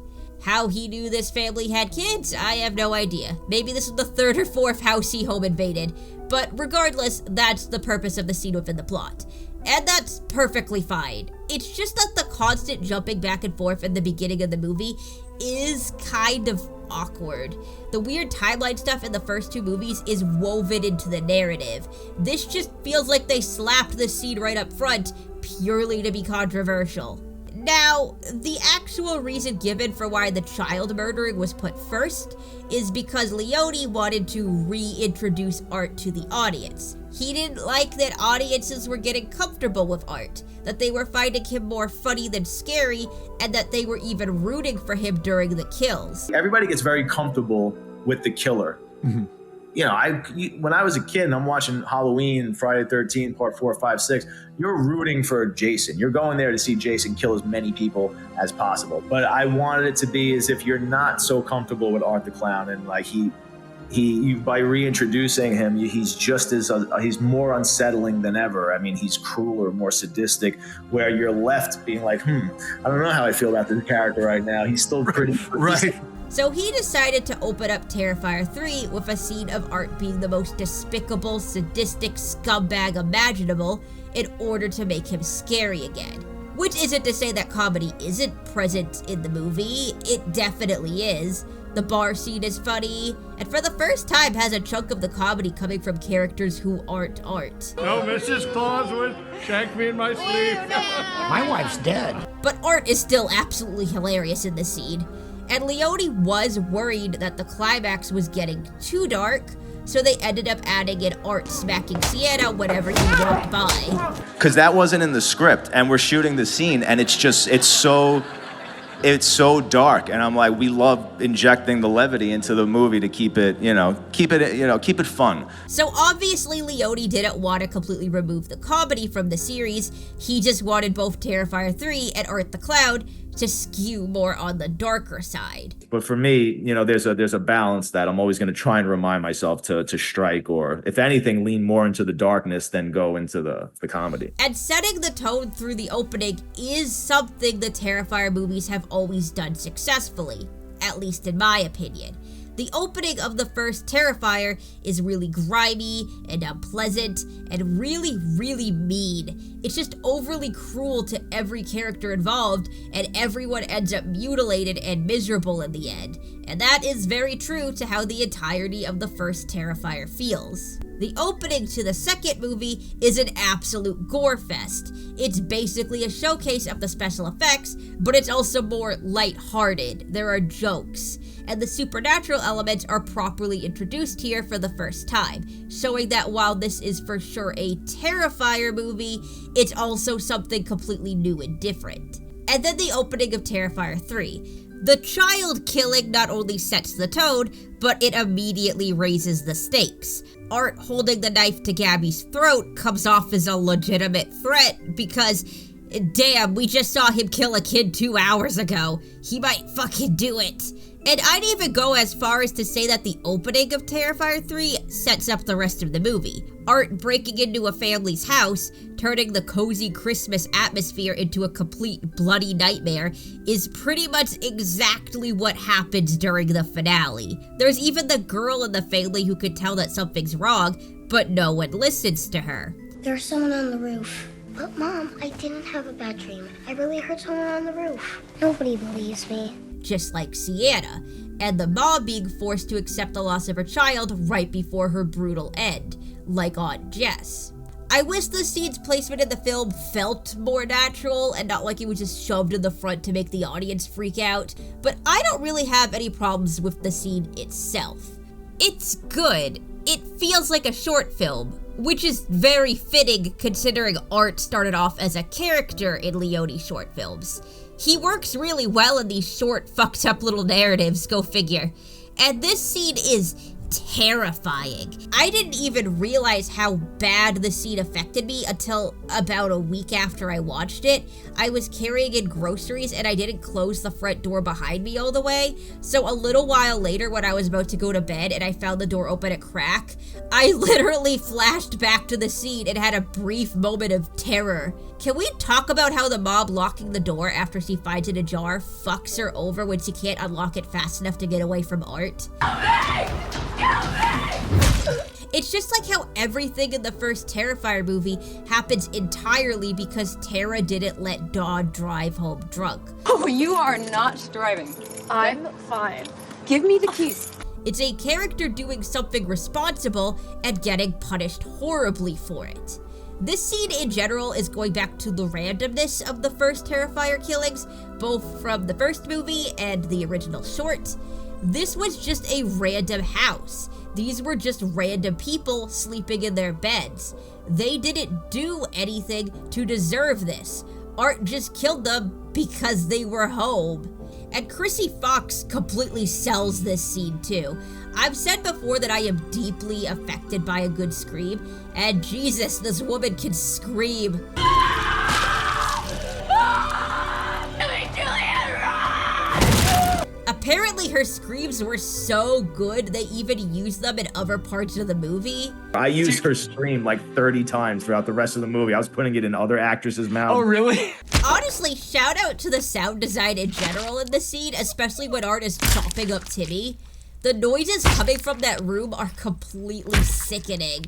How he knew this family had kids, I have no idea. Maybe this was the 3rd or 4th house he home invaded, but regardless, that's the purpose of the scene within the plot. And that's perfectly fine. It's just that the constant jumping back and forth in the beginning of the movie is kind of awkward. The weird timeline stuff in the first 2 movies is woven into the narrative. This just feels like they slapped the scene right up front purely to be controversial. Now, the actual reason given for why the child murdering was put first is because Leone wanted to reintroduce Art to the audience. He didn't like that audiences were getting comfortable with Art, that they were finding him more funny than scary, and that they were even rooting for him during the kills. Everybody gets very comfortable with the killer. Mm-hmm. When I was a kid and I'm watching Halloween, Friday the 13th, part 4, 5, 6, you're rooting for Jason. You're going there to see Jason kill as many people as possible. But I wanted it to be as if you're not so comfortable with Art the Clown and he by reintroducing him, he's just as he's more unsettling than ever. I mean, he's crueler, more sadistic, where you're left being like, I don't know how I feel about this character right now. He's still pretty right. So he decided to open up Terrifier 3 with a scene of Art being the most despicable, sadistic scumbag imaginable in order to make him scary again. Which isn't to say that comedy isn't present in the movie. It definitely is. The bar scene is funny, and for the first time has a chunk of the comedy coming from characters who aren't Art. No, Mrs. Claus would shank me in my sleep. My wife's dead. But Art is still absolutely hilarious in the scene. And Leone was worried that the climax was getting too dark, so they ended up adding in Art smacking Sienna whenever he walked by. Because that wasn't in the script, and we're shooting the scene, and it's so dark, and I'm like, we love injecting the levity into the movie to keep it fun. So obviously Leone didn't want to completely remove the comedy from the series. He just wanted both Terrifier 3 and Art the Clown to skew more on the darker side. But for me, there's a balance that I'm always going to try and remind myself to strike, or if anything, lean more into the darkness than go into the comedy. And setting the tone through the opening is something the Terrifier movies have always done successfully, at least in my opinion. The opening of the first Terrifier is really grimy and unpleasant and really, really mean. It's just overly cruel to every character involved, and everyone ends up mutilated and miserable in the end. And that is very true to how the entirety of the first Terrifier feels. The opening to the second movie is an absolute gore fest. It's basically a showcase of the special effects, but it's also more lighthearted. There are jokes, and the supernatural elements are properly introduced here for the first time, showing that while this is for sure a Terrifier movie, it's also something completely new and different. And then the opening of Terrifier 3. The child killing not only sets the tone, but it immediately raises the stakes. Art holding the knife to Gabby's throat comes off as a legitimate threat because, damn, we just saw him kill a kid 2 hours ago. He might fucking do it. And I'd even go as far as to say that the opening of Terrifier 3 sets up the rest of the movie. Art breaking into a family's house, turning the cozy Christmas atmosphere into a complete bloody nightmare, is pretty much exactly what happens during the finale. There's even the girl in the family who could tell that something's wrong, but no one listens to her. There's someone on the roof. But Mom, I didn't have a bad dream. I really heard someone on the roof. Nobody believes me. Just like Sienna, and the mom being forced to accept the loss of her child right before her brutal end, like Aunt Jess. I wish the scene's placement in the film felt more natural and not like it was just shoved in the front to make the audience freak out, but I don't really have any problems with the scene itself. It's good. It feels like a short film, which is very fitting considering Art started off as a character in Leone's short films. He works really well in these short, fucked up little narratives, go figure. And this scene is terrifying. I didn't even realize how bad the scene affected me until about a week after I watched it. I was carrying in groceries and I didn't close the front door behind me all the way, so a little while later when I was about to go to bed and I found the door open a crack, I literally flashed back to the scene and had a brief moment of terror. Can we talk about how the mom locking the door after she finds it ajar fucks her over when she can't unlock it fast enough to get away from Art? It's just like how everything in the first Terrifier movie happens entirely because Tara didn't let Dawn drive home drunk. Oh, you are not driving. I'm fine. Give me the keys. It's a character doing something responsible and getting punished horribly for it. This scene in general is going back to the randomness of the first Terrifier killings, both from the first movie and the original short. This was just a random house. These were just random people sleeping in their beds. They didn't do anything to deserve this. Art just killed them because they were home. And Chrissy Fox completely sells this scene too. I've said before that I am deeply affected by a good scream, and Jesus, this woman can scream. Apparently Apparently her screams were so good they even used them in other parts of the movie. I used her scream like 30 times throughout the rest of the movie. I was putting it in other actresses' mouths. Oh, really? Honestly, shout out to the sound design in general in the scene, especially when Art is chopping up Timmy. The noises coming from that room are completely sickening.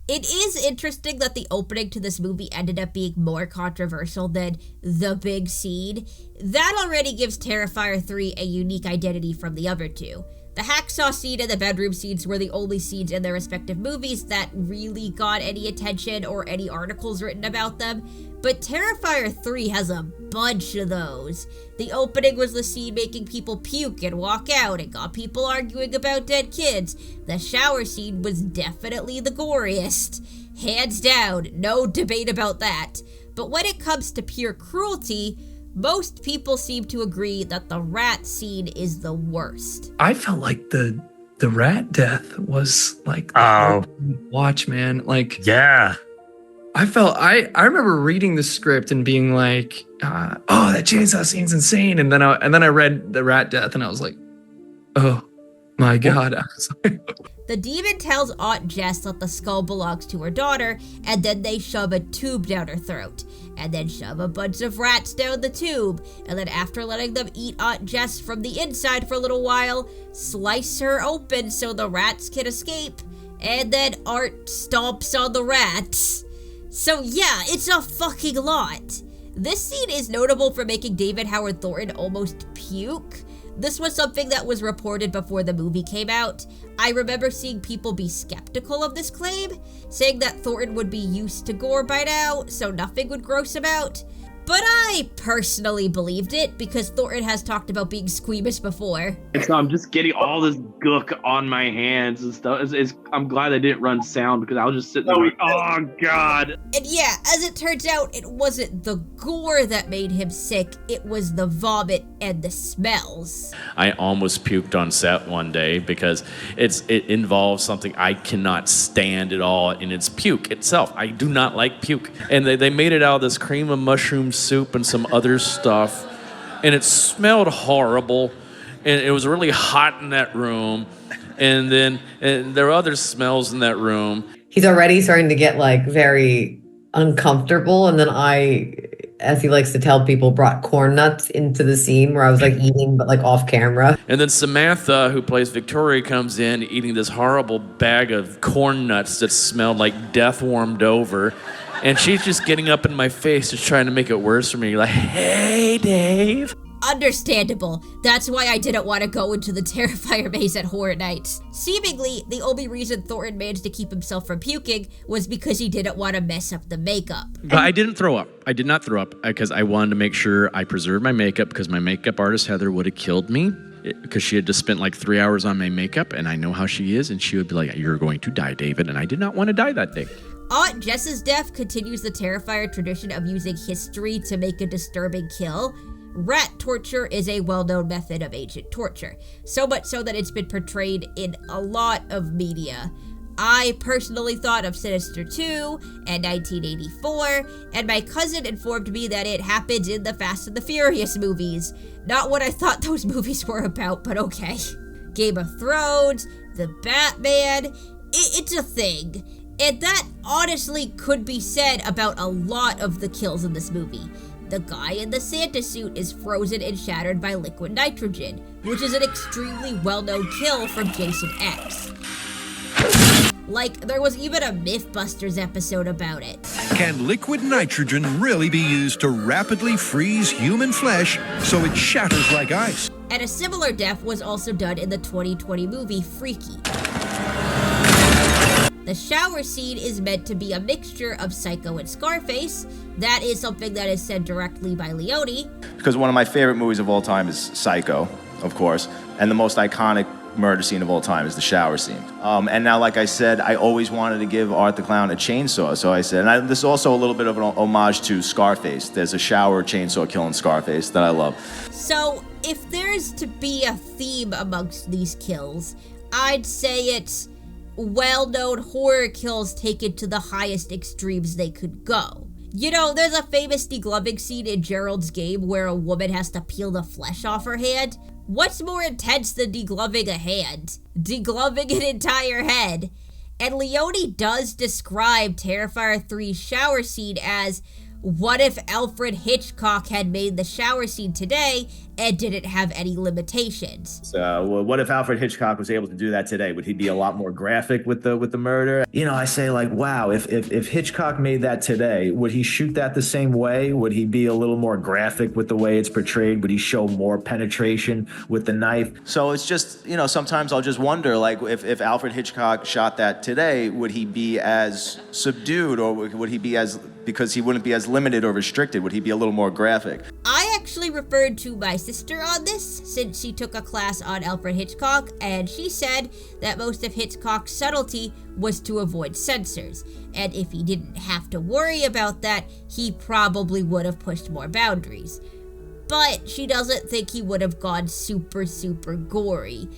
It is interesting that the opening to this movie ended up being more controversial than the big scene. That already gives Terrifier 3 a unique identity from the other two. The hacksaw scene and the bedroom scenes were the only scenes in their respective movies that really got any attention or any articles written about them, but Terrifier 3 has a bunch of those. The opening was the scene making people puke and walk out and got people arguing about dead kids. The shower scene was definitely the goriest. Hands down, no debate about that. But when it comes to pure cruelty, most people seem to agree that the rat scene is the worst. I felt like the rat death was like watch, man. Like, yeah. I remember reading the script and being like, oh, that chainsaw scene's insane. And then I read the rat death and I was like, oh my God. The demon tells Aunt Jess that the skull belongs to her daughter, and then they shove a tube down her throat, and then shove a bunch of rats down the tube, and then after letting them eat Aunt Jess from the inside for a little while, slice her open so the rats can escape, and then Art stomps on the rats. So yeah, it's a fucking lot. This scene is notable for making David Howard Thornton almost puke. This was something that was reported before the movie came out. I remember seeing people be skeptical of this claim, saying that Thornton would be used to gore by now, so nothing would gross him out. But I personally believed it because Thornton has talked about being squeamish before. And so I'm just getting all this gook on my hands and stuff. I'm glad I didn't run sound because I was just sitting there like, oh God. And yeah, as it turns out, it wasn't the gore that made him sick, it was the vomit and the smells. I almost puked on set one day because it involves something I cannot stand at all, and it's puke itself. I do not like puke. And they made it out of this cream of mushroom soup and some other stuff, and it smelled horrible, and it was really hot in that room, and there were other smells in that room. He's already starting to get like very uncomfortable, and then I, as he likes to tell people, brought corn nuts into the scene where I was like eating but like off camera. And then Samantha, who plays Victoria, comes in eating this horrible bag of corn nuts that smelled like death warmed over. And she's just getting up in my face, just trying to make it worse for me. Like, hey, Dave. Understandable. That's why I didn't want to go into the Terrifier maze at Horror Nights. Seemingly, the only reason Thornton managed to keep himself from puking was because he didn't want to mess up the makeup. But I didn't throw up. I did not throw up because I wanted to make sure I preserved my makeup because my makeup artist, Heather, would have killed me because she had just spent like 3 hours on my makeup, and I know how she is, and she would be like, you're going to die, David, and I did not want to die that day. Aunt Jess's death continues the Terrifier tradition of using history to make a disturbing kill. Rat torture is a well-known method of ancient torture, so much so that it's been portrayed in a lot of media. I personally thought of Sinister 2 and 1984, and my cousin informed me that it happens in the Fast and the Furious movies. Not what I thought those movies were about, but okay. Game of Thrones, the Batman, it's a thing. And that honestly could be said about a lot of the kills in this movie. The guy in the Santa suit is frozen and shattered by liquid nitrogen, which is an extremely well-known kill from Jason X. Like, there was even a Mythbusters episode about it. Can liquid nitrogen really be used to rapidly freeze human flesh so it shatters like ice? And a similar death was also done in the 2020 movie Freaky. The shower scene is meant to be a mixture of Psycho and Scarface. That is something that is said directly by Leone. Because one of my favorite movies of all time is Psycho, of course, and the most iconic murder scene of all time is the shower scene. And now, like I said, I always wanted to give Art the Clown a chainsaw, so I said, and this is also a little bit of an homage to Scarface. There's a shower chainsaw kill in Scarface that I love. So, if there's to be a theme amongst these kills, I'd say it's well-known horror kills taken to the highest extremes they could go. You know, there's a famous degloving scene in Gerald's Game where a woman has to peel the flesh off her hand. What's more intense than degloving a hand? Degloving an entire head. And Leone does describe Terrifier 3's shower scene as, what if Alfred Hitchcock had made the shower scene today and didn't have any limitations? So what if Alfred Hitchcock was able to do that today? Would he be a lot more graphic with the murder? You know, I say like, wow, if Hitchcock made that today, would he shoot that the same way? Would he be a little more graphic with the way it's portrayed? Would he show more penetration with the knife? So it's just, you know, sometimes I'll just wonder, like, if Alfred Hitchcock shot that today, would he be as subdued, or would he be as, because he wouldn't be as limited or restricted, would he be a little more graphic? I actually referred to my sister on this since she took a class on Alfred Hitchcock, and she said that most of Hitchcock's subtlety was to avoid censors, and if he didn't have to worry about that, he probably would have pushed more boundaries. But she doesn't think he would have gone super gory.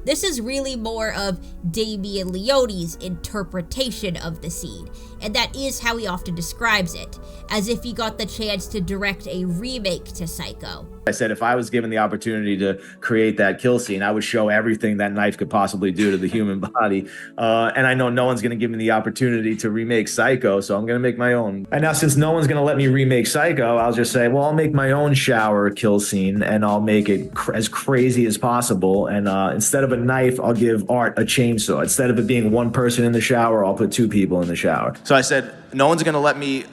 This is really more of Damien Leone's interpretation of the scene, and that is how he often describes it, as if he got the chance to direct a remake to Psycho. I said if I was given the opportunity to create that kill scene, I would show everything that knife could possibly do to the human body. And I know no one's going to give me the opportunity to remake Psycho, so I'm going to make my own. And now since no one's going to let me remake Psycho, I'll just say, well, I'll make my own shower kill scene, and I'll make it as crazy as possible. And instead of a knife, I'll give Art a chainsaw. Instead of it being one person in the shower, I'll put two people in the shower. So I said, no one's going to let me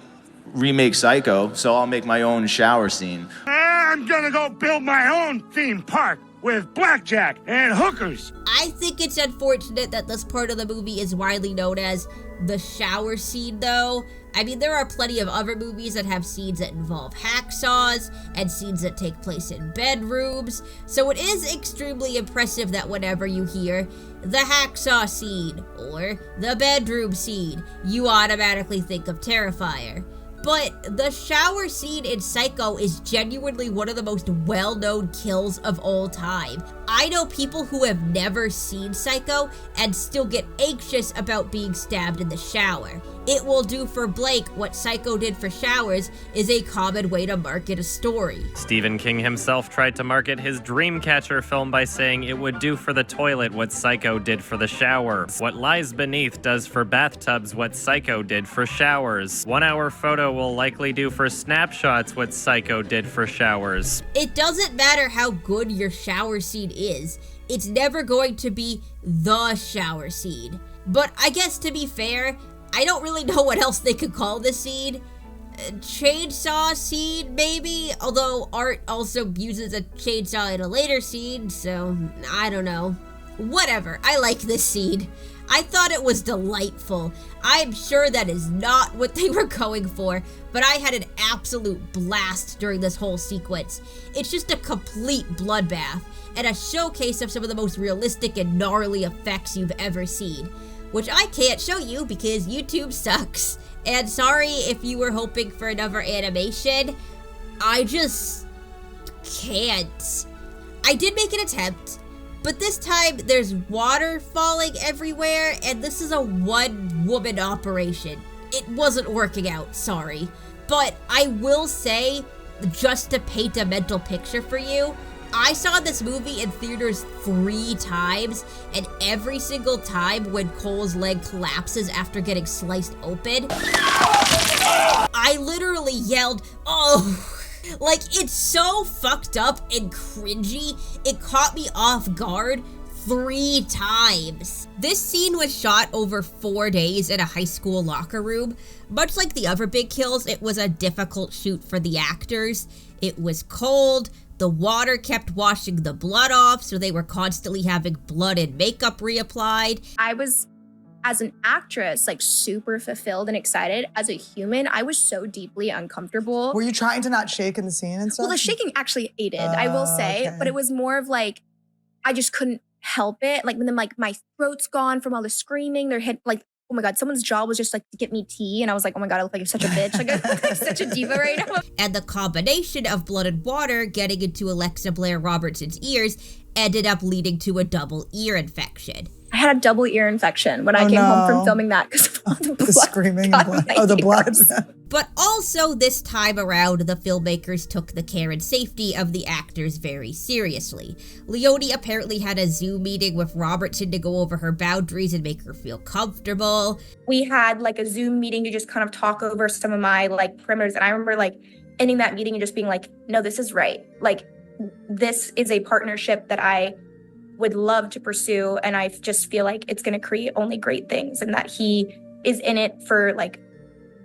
remake Psycho, so I'll make my own shower scene. I'm gonna go build my own theme park with blackjack and hookers. I think it's unfortunate that this part of the movie is widely known as the shower scene, though. I mean, there are plenty of other movies that have scenes that involve hacksaws and scenes that take place in bedrooms, so it is extremely impressive that whenever you hear the hacksaw scene or the bedroom scene, you automatically think of Terrifier. But the shower scene in Psycho is genuinely one of the most well-known kills of all time. I know people who have never seen Psycho and still get anxious about being stabbed in the shower. It will do for Blake what Psycho did for showers is a common way to market a story. Stephen King himself tried to market his Dreamcatcher film by saying it would do for the toilet what Psycho did for the shower. What Lies Beneath does for bathtubs what Psycho did for showers. 1 Hour Photo will likely do for snapshots what Psycho did for showers. It doesn't matter how good your shower scene is, it's never going to be the shower scene. But I guess to be fair, I don't really know what else they could call this scene. Chainsaw scene, maybe? Although Art also uses a chainsaw in a later scene, so I don't know. Whatever, I like this scene. I thought it was delightful. I'm sure that is not what they were going for, but I had an absolute blast during this whole sequence. It's just a complete bloodbath, and a showcase of some of the most realistic and gnarly effects you've ever seen. Which I can't show you because YouTube sucks. And sorry if you were hoping for another animation, I just can't. I did make an attempt, but this time there's water falling everywhere, and this is a one-woman operation. It wasn't working out, sorry. But I will say, just to paint a mental picture for you, I saw this movie in theaters 3 times, and every single time when Cole's leg collapses after getting sliced open, I literally yelled, "Oh!" Like, it's so fucked up and cringy, it caught me off guard 3 times. This scene was shot over 4 days in a high school locker room. Much like the other big kills, it was a difficult shoot for the actors. It was cold. The water kept washing the blood off, so they were constantly having blood and makeup reapplied. I was, as an actress, like super fulfilled and excited. As a human, I was so deeply uncomfortable. Were you trying to not shake in the scene and stuff? Well, the shaking actually aided, I will say, but it was more of like, I just couldn't help it. Like, when then like my throat's gone from all the screaming, their head, like, oh my God, someone's job was just like to get me tea. And I was like, oh my God, I look like such a bitch. Like, I look like such a diva right now. And the combination of blood and water getting into Alexa Blair Robertson's ears ended up leading to a double ear infection. I had a double ear infection when I came home from filming that because of all the blood. The screaming and blood. Oh, the blood. But also this time around, the filmmakers took the care and safety of the actors very seriously. Leone apparently had a Zoom meeting with Robertson to go over her boundaries and make her feel comfortable. We had like a Zoom meeting to just kind of talk over some of my like perimeters. And I remember like ending that meeting and just being like, no, this is right. Like, this is a partnership that I would love to pursue. And I just feel like it's going to create only great things, and that he is in it for like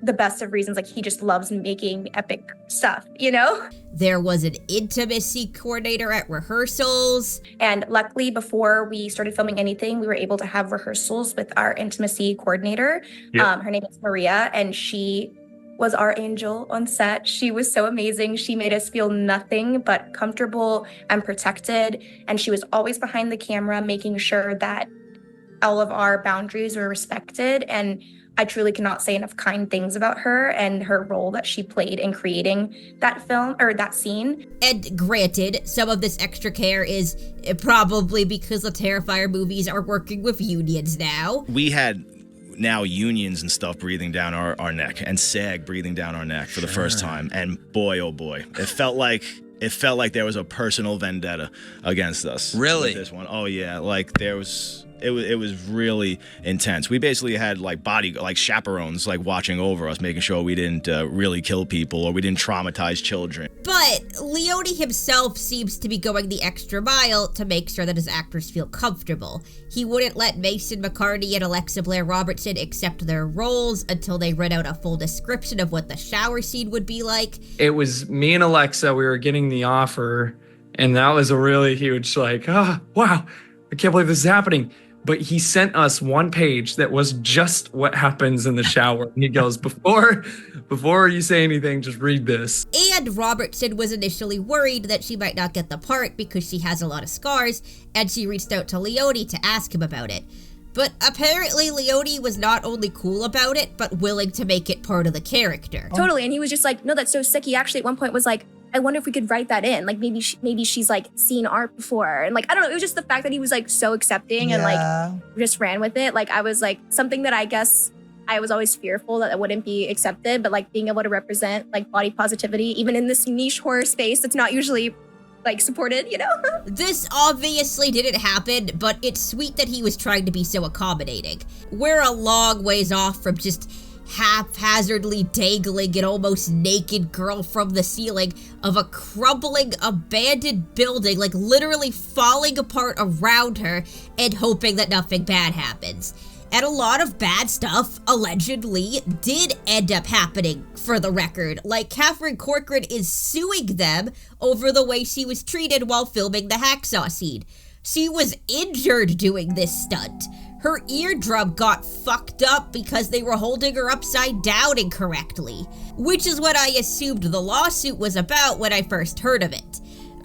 the best of reasons. Like, he just loves making epic stuff, you know? There was an intimacy coordinator at rehearsals. And luckily, before we started filming anything, we were able to have rehearsals with our intimacy coordinator. Yep. Her name is Maria, and she was our angel on set. She was so amazing. She made us feel nothing but comfortable and protected. And she was always behind the camera, making sure that all of our boundaries were respected. And I truly cannot say enough kind things about her and her role that she played in creating that film, or that scene. And granted, some of this extra care is probably because the Terrifier movies are working with unions now. We had now unions and stuff breathing down our neck, and SAG breathing down our neck for the first time. And boy, oh boy, it felt like there was a personal vendetta against us. Really? With this one. Oh yeah, like there was. It was really intense. We basically had like chaperones like watching over us, making sure we didn't really kill people or we didn't traumatize children. But Leone himself seems to be going the extra mile to make sure that his actors feel comfortable. He wouldn't let Mason McCartney and Alexa Blair Robertson accept their roles until they read out a full description of what the shower scene would be like. It was me and Alexa, we were getting the offer, and that was a really huge like, wow, I can't believe this is happening. But he sent us one page that was just what happens in the shower. And he goes, before you say anything, just read this. And Robertson was initially worried that she might not get the part because she has a lot of scars, and she reached out to Leone to ask him about it. But apparently Leone was not only cool about it, but willing to make it part of the character. Totally, and he was just like, no, that's so sick. He actually at one point was like, I wonder if we could write that in. Like maybe she's like seen art before. And like, I don't know, it was just the fact that he was like so accepting and like just ran with it. Like I was like something that I guess I was always fearful that it wouldn't be accepted, but like being able to represent like body positivity, even in this niche horror space that's not usually like supported, you know? This obviously didn't happen, but it's sweet that he was trying to be so accommodating. We're a long ways off from just haphazardly dangling an almost naked girl from the ceiling of a crumbling, abandoned building, like literally falling apart around her and hoping that nothing bad happens. And a lot of bad stuff, allegedly, did end up happening, for the record. Like, Catherine Corcoran is suing them over the way she was treated while filming the hacksaw scene. She was injured doing this stunt. Her eardrum got fucked up because they were holding her upside down incorrectly, which is what I assumed the lawsuit was about when I first heard of it.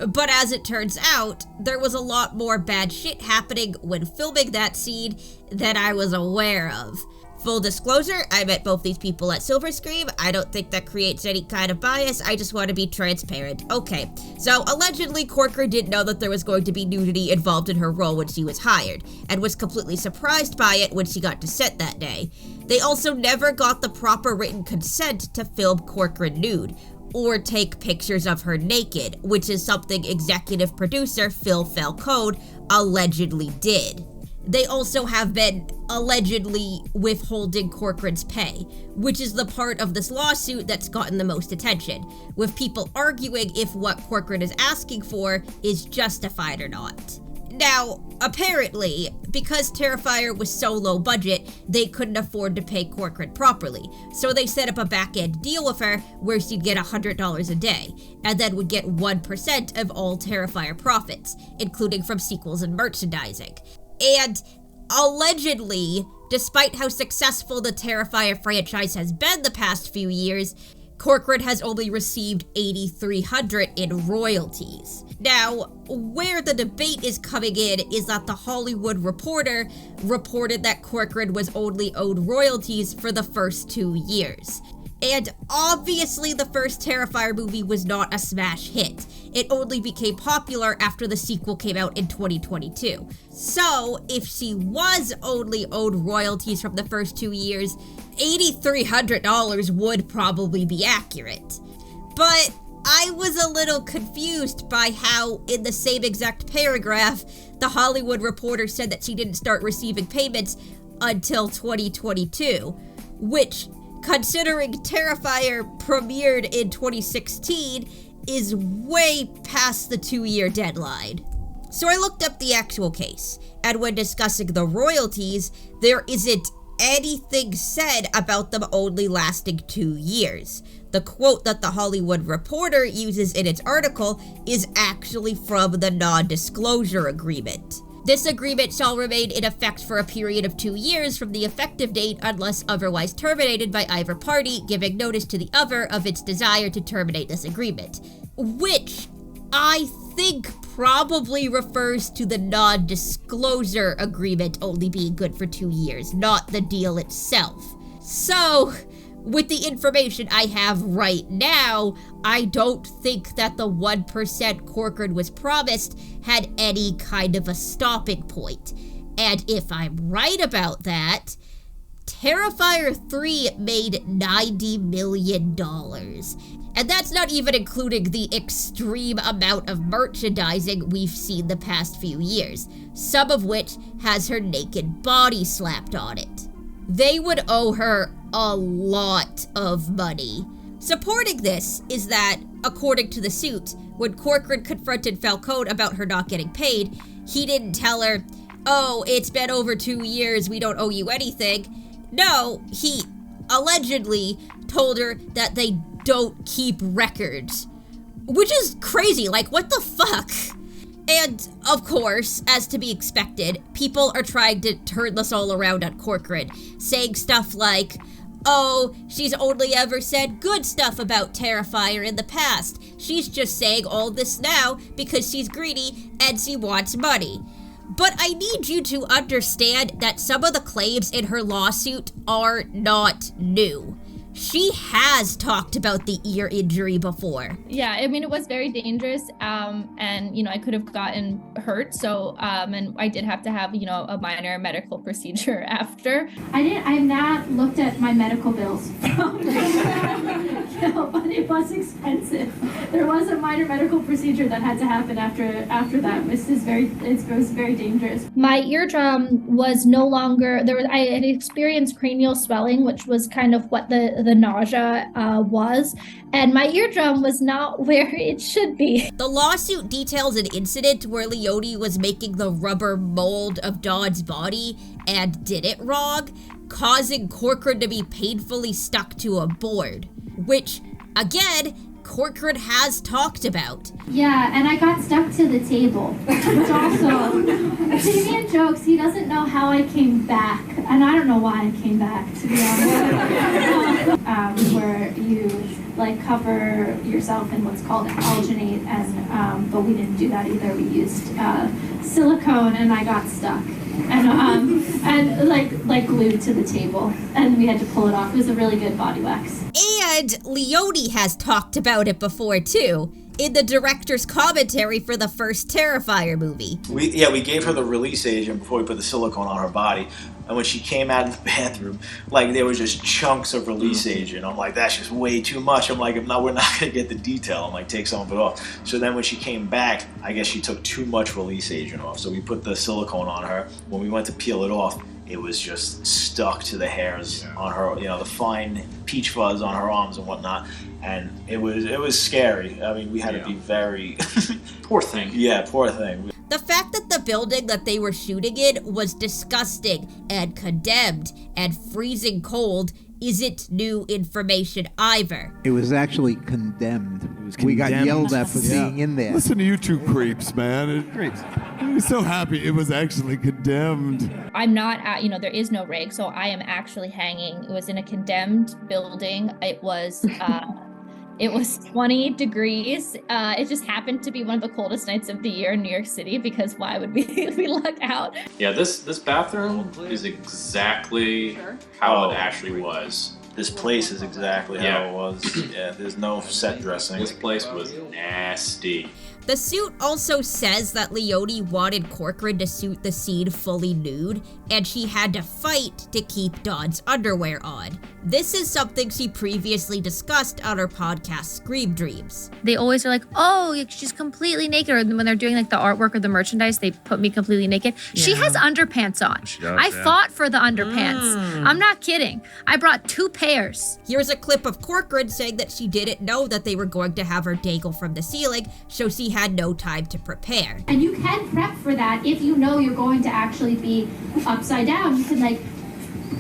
But as it turns out, there was a lot more bad shit happening when filming that scene than I was aware of. Full disclosure, I met both these people at Silver Scream. I don't think that creates any kind of bias. I just want to be transparent. Okay, so allegedly Corcoran didn't know that there was going to be nudity involved in her role when she was hired, and was completely surprised by it when she got to set that day. They also never got the proper written consent to film Corcoran nude, or take pictures of her naked, which is something executive producer Phil Falcone allegedly did. They also have been allegedly withholding Corcoran's pay, which is the part of this lawsuit that's gotten the most attention, with people arguing if what Corcoran is asking for is justified or not. Now, apparently, because Terrifier was so low budget, they couldn't afford to pay Corcoran properly, so they set up a back-end deal with her where she'd get $100 a day, and then would get 1% of all Terrifier profits, including from sequels and merchandising. And allegedly, despite how successful the Terrifier franchise has been the past few years, Corcoran has only received $8,300 in royalties. Now, where the debate is coming in is that the Hollywood Reporter reported that Corcoran was only owed royalties for the first 2 years. And obviously the first Terrifier movie was not a smash hit. It only became popular after the sequel came out in 2022. So, if she was only owed royalties from the first 2 years, $8,300 would probably be accurate. But I was a little confused by how, in the same exact paragraph, The Hollywood Reporter said that she didn't start receiving payments until 2022, which, considering Terrifier premiered in 2016, is way past the 2-year deadline. So I looked up the actual case, and when discussing the royalties, there isn't anything said about them only lasting 2 years. The quote that The Hollywood Reporter uses in its article is actually from the non-disclosure agreement. This agreement shall remain in effect for a period of 2 years from the effective date unless otherwise terminated by either party, giving notice to the other of its desire to terminate this agreement. Which I think probably refers to the non-disclosure agreement only being good for 2 years, not the deal itself. So, with the information I have right now, I don't think that the 1% Corcoran was promised had any kind of a stopping point. And if I'm right about that, Terrifier 3 made $90 million. And that's not even including the extreme amount of merchandising we've seen the past few years, some of which has her naked body slapped on it. They would owe her a lot of money. Supporting this is that, according to the suit, when Corcoran confronted Falcone about her not getting paid, he didn't tell her, "Oh, it's been over 2 years, we don't owe you anything." No, he allegedly told her that they don't keep records. Which is crazy, like, what the fuck? And, of course, as to be expected, people are trying to turn this all around on Corcoran, saying stuff like, "Oh, she's only ever said good stuff about Terrifier in the past. She's just saying all this now because she's greedy and she wants money." But I need you to understand that some of the claims in her lawsuit are not new. She has talked about the ear injury before. Yeah, I mean, it was very dangerous, and, you know, I could have gotten hurt, so, and I did have to have, you know, a minor medical procedure after. I've not looked at my medical bills, but it was expensive. There was a minor medical procedure that had to happen after that. It was very dangerous. My eardrum was no longer, I had experienced cranial swelling, which was kind of what the nausea was, and my eardrum was not where it should be. The lawsuit details an incident where Leone was making the rubber mold of Dawn's body and did it wrong, causing Corcoran to be painfully stuck to a board, which, again, Corcoran has talked about. Yeah, and I got stuck to the table, which also, Damien jokes, he doesn't know how I came back, and I don't know why I came back, to be honest. Where you like cover yourself in what's called alginate, and but we didn't do that either. We used silicone, and I got stuck, and like glued to the table, and we had to pull it off. It was a really good body wax. And Leone has talked about it before too, in the director's commentary for the first Terrifier movie. We gave her the release agent before we put the silicone on her body. And when she came out of the bathroom, like, there was just chunks of release agent. I'm like, that's just way too much. I'm like, no, we're not going to get the detail. I'm like, take some of it off. So then when she came back, I guess she took too much release agent off. So we put the silicone on her. When we went to peel it off, it was just stuck to the hairs on her, you know, the fine peach fuzz on her arms and whatnot. And it was scary. I mean, we had to be very... Poor thing. Yeah, poor thing. The fact that the building that they were shooting in was disgusting and condemned and freezing cold isn't new information either. It was actually condemned. We got yelled at for being in there. Listen to you two creeps, man. Creeps. I was so happy it was actually condemned. I'm not at, you know, there is no rig, so I am actually hanging. It was in a condemned building. It was 20 degrees. It just happened to be one of the coldest nights of the year in New York City, because why would we luck out? Yeah, this bathroom is exactly how it actually was. This place is exactly how it was. Yeah, there's no set dressing. This place was nasty. The suit also says that Leonie wanted Corcoran to suit the scene fully nude, and she had to fight to keep Dawn's underwear on. This is something she previously discussed on her podcast Scream Dreams. They always are like, oh, she's completely naked, or when they're doing like the artwork or the merchandise, they put me completely naked. Yeah. She has underpants on. I fought for the underpants. I'm not kidding. I brought 2 pairs. Here's a clip of Corcoran saying that she didn't know that they were going to have her dangle from the ceiling, so she had no time to prepare. And you can prep for that if you know you're going to actually be upside down. You can like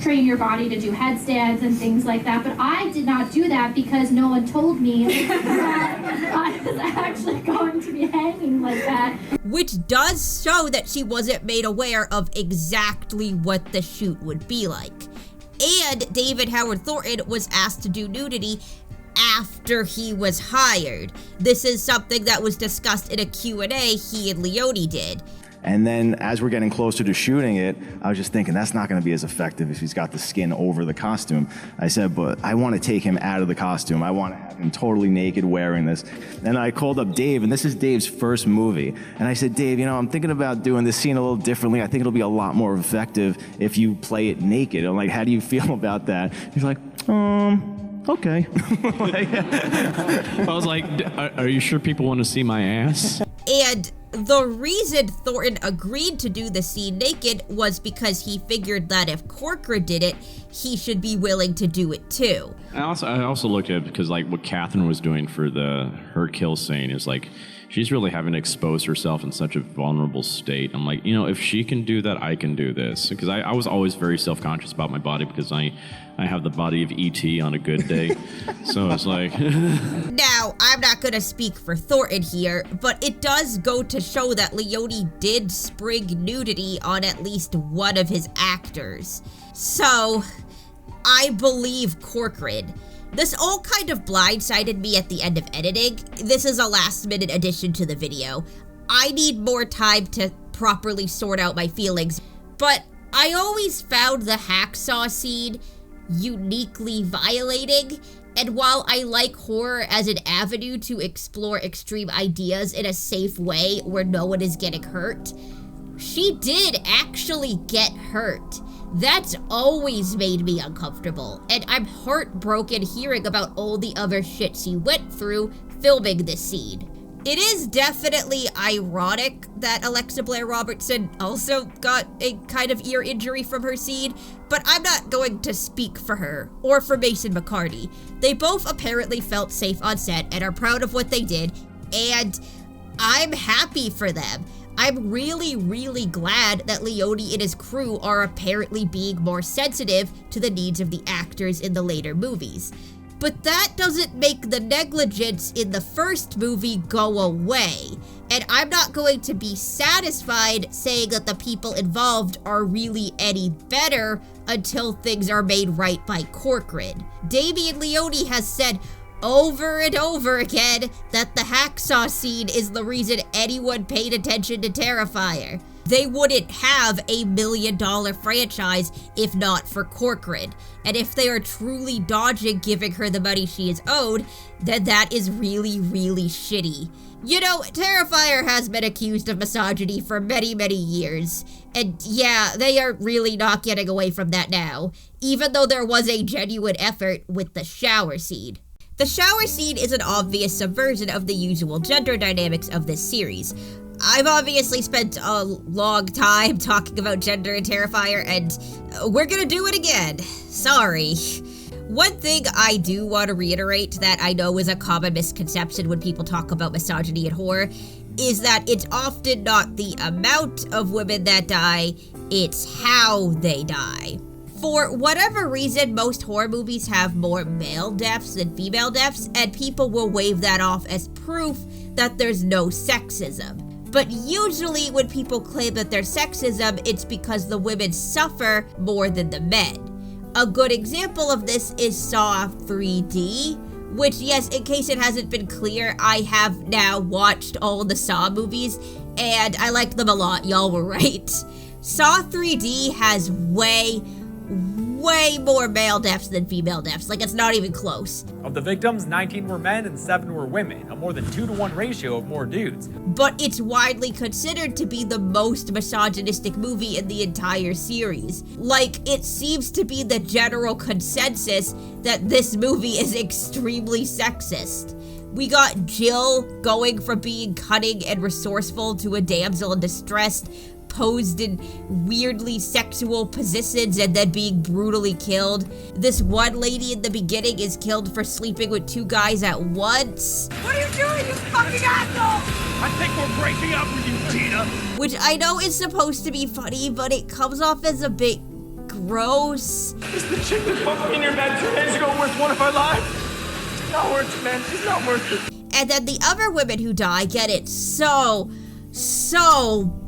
train your body to do headstands and things like that. But I did not do that because no one told me that I was actually going to be hanging like that. Which does show that she wasn't made aware of exactly what the shoot would be like. And David Howard Thornton was asked to do nudity after he was hired. This is something that was discussed in a Q&A he and Leonie did. And then as we're getting closer to shooting it, I was just thinking that's not going to be as effective if he's got the skin over the costume. I said, but I want to take him out of the costume. I want to have him totally naked wearing this. And I called up Dave, and this is Dave's first movie. And I said, Dave, I'm thinking about doing this scene a little differently. I think it'll be a lot more effective if you play it naked. I'm like, how do you feel about that? He's like, okay. I was like, are you sure people want to see my ass? And the reason Thornton agreed to do the scene naked was because he figured that if Corcoran did it, he should be willing to do it too. I also looked at it because like what Catherine was doing for her kill scene is like, she's really having to expose herself in such a vulnerable state. I'm like, if she can do that, I can do this. Because I was always very self-conscious about my body because I have the body of E.T. on a good day. So it's like... Now, I'm not going to speak for Thornton here, but it does go to show that Leonie did spring nudity on at least one of his actors. So, I believe Corcoran. This all kind of blindsided me at the end of editing. This is a last-minute addition to the video. I need more time to properly sort out my feelings, but I always found the hacksaw scene uniquely violating, and while I like horror as an avenue to explore extreme ideas in a safe way where no one is getting hurt, she did actually get hurt. That's always made me uncomfortable, and I'm heartbroken hearing about all the other shit she went through filming this scene. It is definitely ironic that Alexa Blair Robertson also got a kind of ear injury from her scene, but I'm not going to speak for her, or for Mason McCartney. They both apparently felt safe on set and are proud of what they did, and I'm happy for them. I'm really, really glad that Leonie and his crew are apparently being more sensitive to the needs of the actors in the later movies. But that doesn't make the negligence in the first movie go away, and I'm not going to be satisfied saying that the people involved are really any better until things are made right by Corcoran. Damien Leone has said over and over again that the hacksaw scene is the reason anyone paid attention to Terrifier. They wouldn't have a $1 million franchise if not for Corcoran. And if they are truly dodging giving her the money she is owed, then that is really, really shitty. Terrifier has been accused of misogyny for many, many years. And yeah, they are really not getting away from that now, even though there was a genuine effort with the shower scene. The shower scene is an obvious subversion of the usual gender dynamics of this series. I've obviously spent a long time talking about gender in Terrifier, and we're gonna do it again. Sorry. One thing I do want to reiterate that I know is a common misconception when people talk about misogyny in horror is that it's often not the amount of women that die, it's how they die. For whatever reason, most horror movies have more male deaths than female deaths, and people will wave that off as proof that there's no sexism. But usually when people claim that there's sexism, it's because the women suffer more than the men. A good example of this is Saw 3D, which, yes, in case it hasn't been clear, I have now watched all the Saw movies, and I like them a lot, y'all were right. Saw 3D has way way more male deaths than female deaths. Like, it's not even close. Of the victims, 19 were men and 7 were women, a more than 2-to-1 ratio of more dudes. But it's widely considered to be the most misogynistic movie in the entire series. Like, it seems to be the general consensus that this movie is extremely sexist. We got Jill going from being cunning and resourceful to a damsel in distress, posed in weirdly sexual positions and then being brutally killed. This one lady in the beginning is killed for sleeping with 2 guys at once. What are you doing, you fucking asshole? I think we're breaking up with you, Tina. Which I know is supposed to be funny, but it comes off as a bit gross. Is the chick that fucked me in your bed 2 days ago worth one of our lives? She's not worth it, man. She's not worth it. And then the other women who die get it so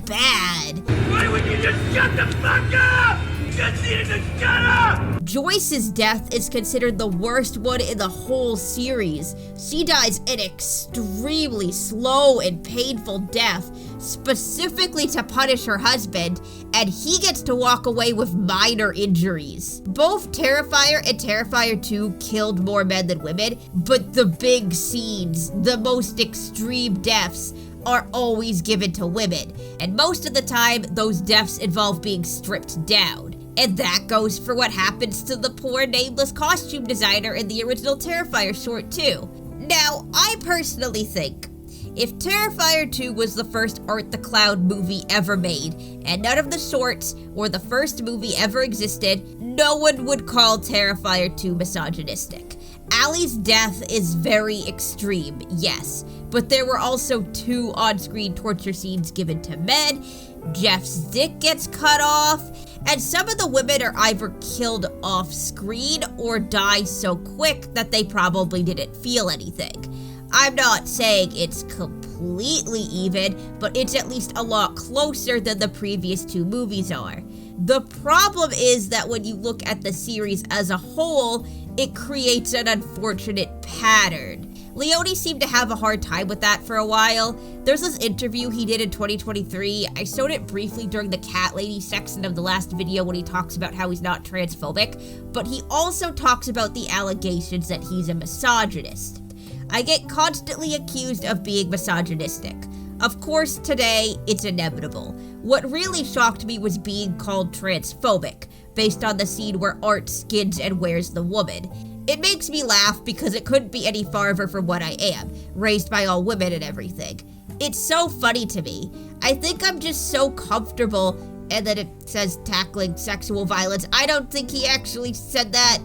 bad. Why would you just shut the fuck up? You just needed to shut up! Joyce's death is considered the worst one in the whole series. She dies an extremely slow and painful death, specifically to punish her husband, and he gets to walk away with minor injuries. Both Terrifier and Terrifier 2 killed more men than women, but the big scenes, the most extreme deaths, are always given to women, and most of the time, those deaths involve being stripped down. And that goes for what happens to the poor nameless costume designer in the original Terrifier short too. Now, I personally think, if Terrifier 2 was the first Art the Clown movie ever made, and none of the shorts or the first movie ever existed, no one would call Terrifier 2 misogynistic. Allie's death is very extreme, yes, but there were also 2 on-screen torture scenes given to men, Jeff's dick gets cut off, and some of the women are either killed off-screen or die so quick that they probably didn't feel anything. I'm not saying it's completely even, but it's at least a lot closer than the previous 2 movies are. The problem is that when you look at the series as a whole, it creates an unfortunate pattern. Leone seemed to have a hard time with that for a while. There's this interview he did in 2023. I showed it briefly during the cat lady section of the last video when he talks about how he's not transphobic, but he also talks about the allegations that he's a misogynist. I get constantly accused of being misogynistic. Of course, today, it's inevitable. What really shocked me was being called transphobic, based on the scene where Art skins and wears the woman. It makes me laugh because it couldn't be any farther from what I am, raised by all women and everything. It's so funny to me. I think I'm just so comfortable, and then it says tackling sexual violence. I don't think he actually said that,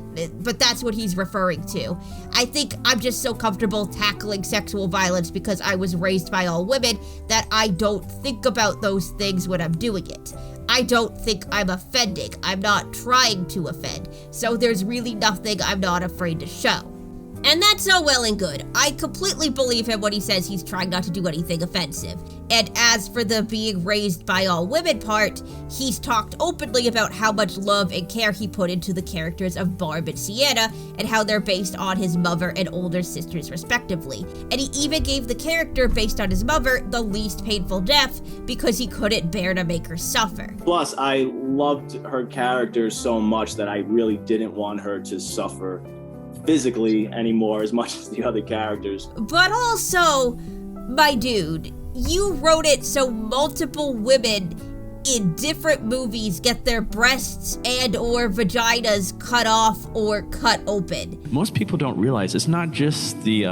but that's what he's referring to. I think I'm just so comfortable tackling sexual violence because I was raised by all women that I don't think about those things when I'm doing it. I don't think I'm offending. I'm not trying to offend. So there's really nothing I'm not afraid to show. And that's all well and good. I completely believe him when he says he's trying not to do anything offensive. And as for the being raised by all women part, he's talked openly about how much love and care he put into the characters of Barb and Sienna, and how they're based on his mother and older sisters respectively. And he even gave the character based on his mother the least painful death because he couldn't bear to make her suffer. Plus, I loved her character so much that I really didn't want her to suffer physically anymore as much as the other characters. But also, my dude, you wrote it so multiple women in different movies get their breasts and or vaginas cut off or cut open. Most people don't realize it's not just the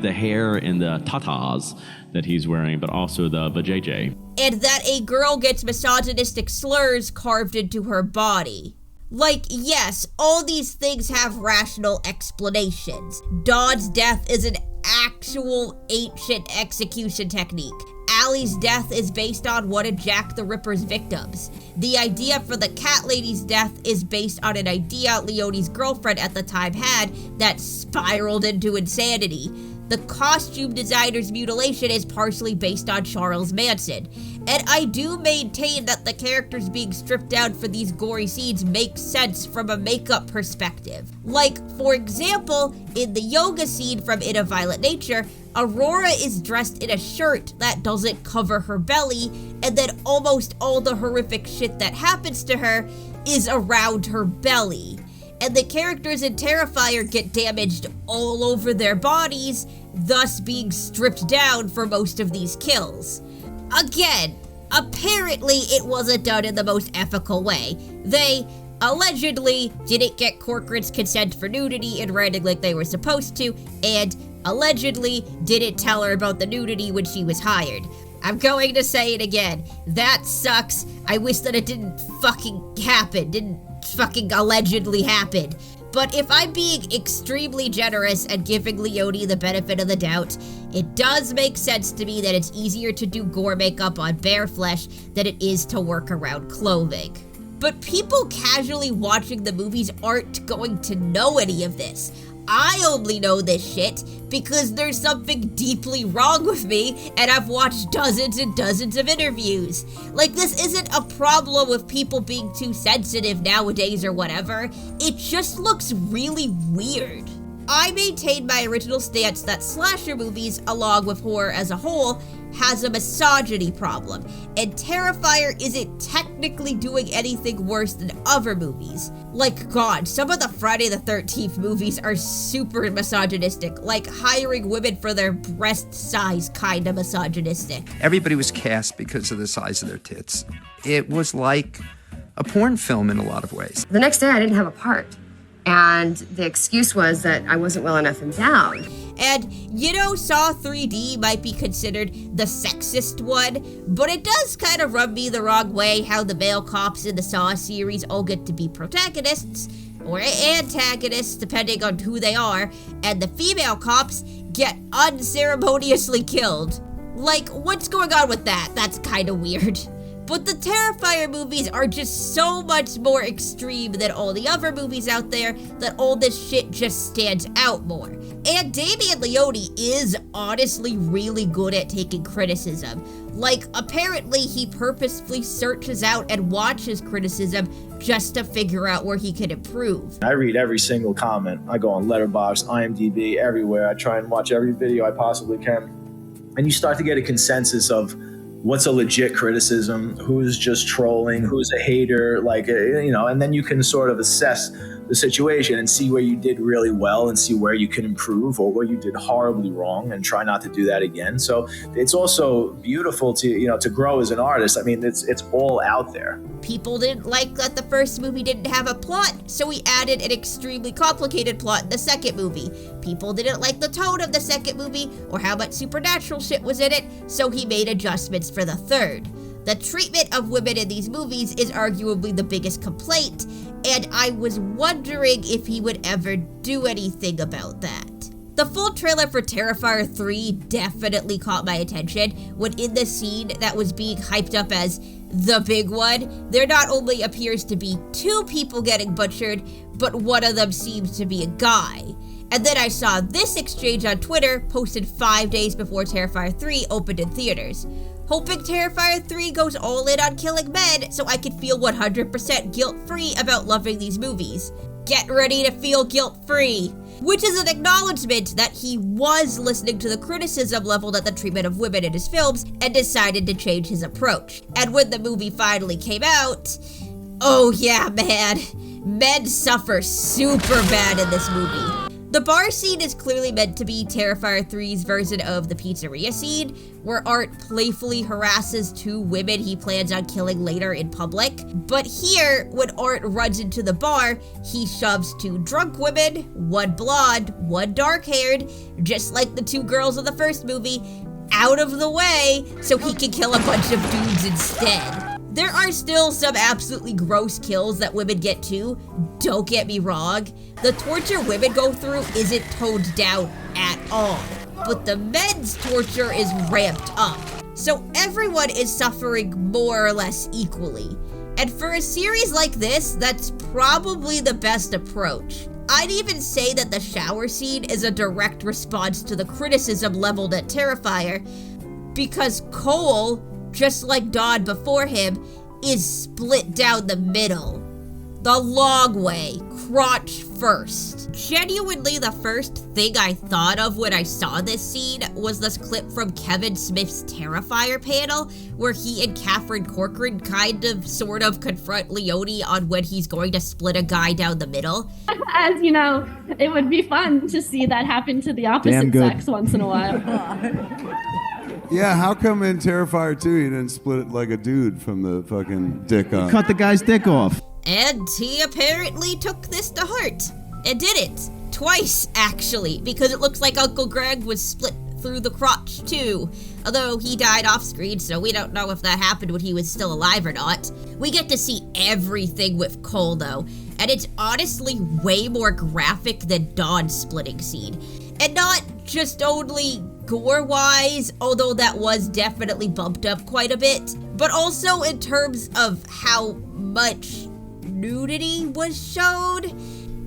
hair and the tatas that he's wearing, but also the vajayjay. And that a girl gets misogynistic slurs carved into her body. Like, yes, all these things have rational explanations. Dawn's death is an actual ancient execution technique. Allie's death is based on one of Jack the Ripper's victims. The idea for the cat lady's death is based on an idea Leone's girlfriend at the time had that spiraled into insanity. The costume designer's mutilation is partially based on Charles Manson. And I do maintain that the characters being stripped down for these gory scenes make sense from a makeup perspective. Like, for example, in the yoga scene from In a Violent Nature, Aurora is dressed in a shirt that doesn't cover her belly, and then almost all the horrific shit that happens to her is around her belly. And the characters in Terrifier get damaged all over their bodies, thus being stripped down for most of these kills. Again, apparently it wasn't done in the most ethical way. They allegedly didn't get Corcoran's consent for nudity in writing like they were supposed to, and allegedly didn't tell her about the nudity when she was hired. I'm going to say it again. That sucks. I wish that it didn't fucking happen. Didn't fucking allegedly happen. But if I'm being extremely generous and giving Leone the benefit of the doubt, it does make sense to me that it's easier to do gore makeup on bare flesh than it is to work around clothing. But people casually watching the movies aren't going to know any of this. I only know this shit because there's something deeply wrong with me and I've watched dozens and dozens of interviews. Like, this isn't a problem with people being too sensitive nowadays or whatever. It just looks really weird. I maintain my original stance that slasher movies, along with horror as a whole, has a misogyny problem, and Terrifier isn't technically doing anything worse than other movies. Like, God, some of the Friday the 13th movies are super misogynistic, like hiring women for their breast size kinda misogynistic. Everybody was cast because of the size of their tits. It was like a porn film in a lot of ways. The next day I didn't have a part, and the excuse was that I wasn't well enough endowed. And, you know, Saw 3D might be considered the sexist one, but it does kind of rub me the wrong way how the male cops in the Saw series all get to be protagonists, or antagonists, depending on who they are, and the female cops get unceremoniously killed. Like, what's going on with that? That's kind of weird. But the Terrifier movies are just so much more extreme than all the other movies out there that all this shit just stands out more. And Damien Leone is honestly really good at taking criticism. Like, apparently he purposefully searches out and watches criticism just to figure out where he can improve. I read every single comment. I go on Letterboxd, IMDb, everywhere. I try and watch every video I possibly can. And you start to get a consensus of what's a legit criticism, who's just trolling, who's a hater, like, you know, and then you can sort of assess the situation and see where you did really well and see where you can improve or where you did horribly wrong and try not to do that again. So it's also beautiful to, you know, to grow as an artist. I mean, it's all out there. People didn't like that the first movie didn't have a plot, so he added an extremely complicated plot in the second movie. People didn't like the tone of the second movie or how much supernatural shit was in it, so he made adjustments for the third. The treatment of women in these movies is arguably the biggest complaint, and I was wondering if he would ever do anything about that. The full trailer for Terrifier 3 definitely caught my attention when in the scene that was being hyped up as the big one, there not only appears to be two people getting butchered, but one of them seems to be a guy. And then I saw this exchange on Twitter posted 5 days before Terrifier 3 opened in theaters. Hoping Terrifier 3 goes all in on killing men so I can feel 100% guilt-free about loving these movies. Get ready to feel guilt-free. Which is an acknowledgement that he was listening to the criticism leveled at the treatment of women in his films and decided to change his approach. And when the movie finally came out, oh yeah, man, men suffer super bad in this movie. The bar scene is clearly meant to be Terrifier 3's version of the pizzeria scene, where Art playfully harasses two women he plans on killing later in public. But here, when Art runs into the bar, he shoves two drunk women, one blonde, one dark-haired, just like the two girls in the first movie, out of the way so he can kill a bunch of dudes instead. There are still some absolutely gross kills that women get too, don't get me wrong. The torture women go through isn't toned down at all, but the men's torture is ramped up. So everyone is suffering more or less equally. And for a series like this, that's probably the best approach. I'd even say that the shower scene is a direct response to the criticism leveled at Terrifier, because Cole, just like Dawn before him, is split down the middle. The long way, crotch first. Genuinely, the first thing I thought of when I saw this scene was this clip from Kevin Smith's Terrifier panel, where he and Catherine Corcoran sort of confront Leone on when he's going to split a guy down the middle. As you know, it would be fun to see that happen to the opposite sex once in a while. Yeah, how come in Terrifier 2 you didn't split it like a dude from the fucking dick on? Cut the guy's dick off. And he apparently took this to heart. And did it. Twice, actually, because it looks like Uncle Greg was split through the crotch, too. Although he died off screen, so we don't know if that happened when he was still alive or not. We get to see everything with Cole, though, and it's honestly way more graphic than Dawn's splitting scene. And not just only gore-wise, although that was definitely bumped up quite a bit, but also in terms of how much nudity was showed.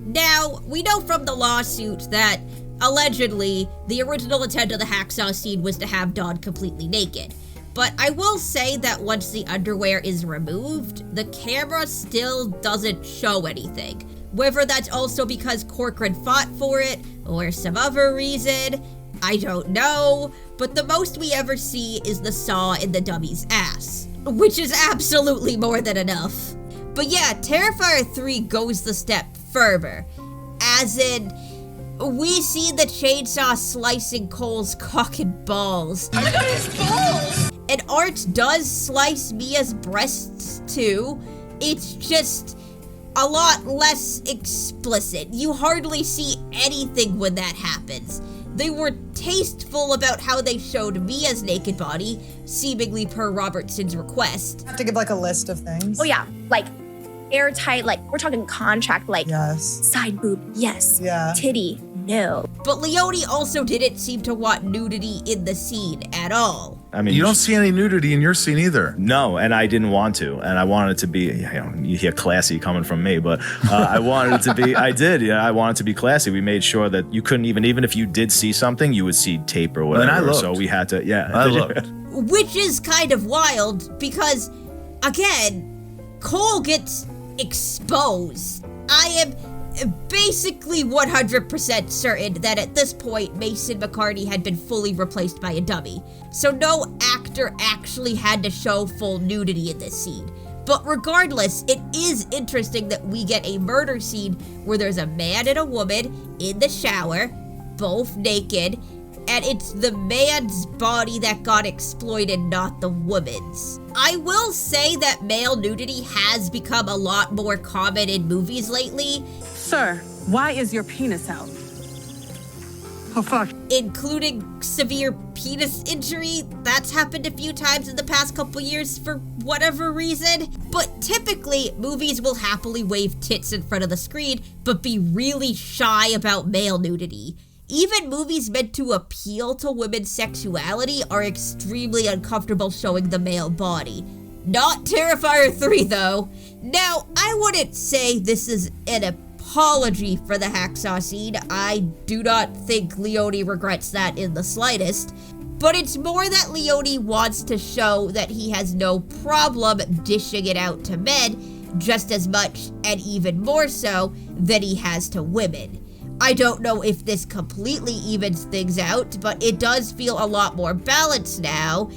Now, we know from the lawsuit that, allegedly, the original intent of the hacksaw scene was to have Dawn completely naked. But I will say that once the underwear is removed, the camera still doesn't show anything. Whether that's also because Corcoran fought for it, or some other reason, I don't know, but the most we ever see is the saw in the dummy's ass, which is absolutely more than enough. But yeah, Terrifier 3 goes the step further, as in, we see the chainsaw slicing Cole's cock and balls. Oh my god, his balls! And Art does slice Mia's breasts too. It's just a lot less explicit. You hardly see anything when that happens. They were tasteful about how they showed Mia's naked body, seemingly per Robertson's request. Have to give like a list of things. Oh yeah, like airtight, like we're talking contract, like yes. Side boob, yes. Yeah. Titty, no. But Leone also didn't seem to want nudity in the scene at all. I mean, you don't see any nudity in your scene either. No, and I didn't want to, and I wanted it to be, you hear classy coming from me, but I wanted it to be, I wanted it to be classy. We made sure that you couldn't even if you did see something, you would see tape or whatever. And I looked. So we had to, I looked. Which is kind of wild because, again, Cole gets exposed. I am basically 100% certain that at this point, Mason McCartney had been fully replaced by a dummy. So no actor actually had to show full nudity in this scene. But regardless, it is interesting that we get a murder scene where there's a man and a woman in the shower, both naked, and it's the man's body that got exploited, not the woman's. I will say that male nudity has become a lot more common in movies lately. Sir, why is your penis out? Oh, fuck. Including severe penis injury. That's happened a few times in the past couple years for whatever reason. But typically, movies will happily wave tits in front of the screen, but be really shy about male nudity. Even movies meant to appeal to women's sexuality are extremely uncomfortable showing the male body. Not Terrifier 3, though. Now, I wouldn't say this is an apology for the hacksaw scene. I do not think Leone regrets that in the slightest. But it's more that Leone wants to show that he has no problem dishing it out to men just as much, and even more so, than he has to women. I don't know if this completely evens things out, but it does feel a lot more balanced now,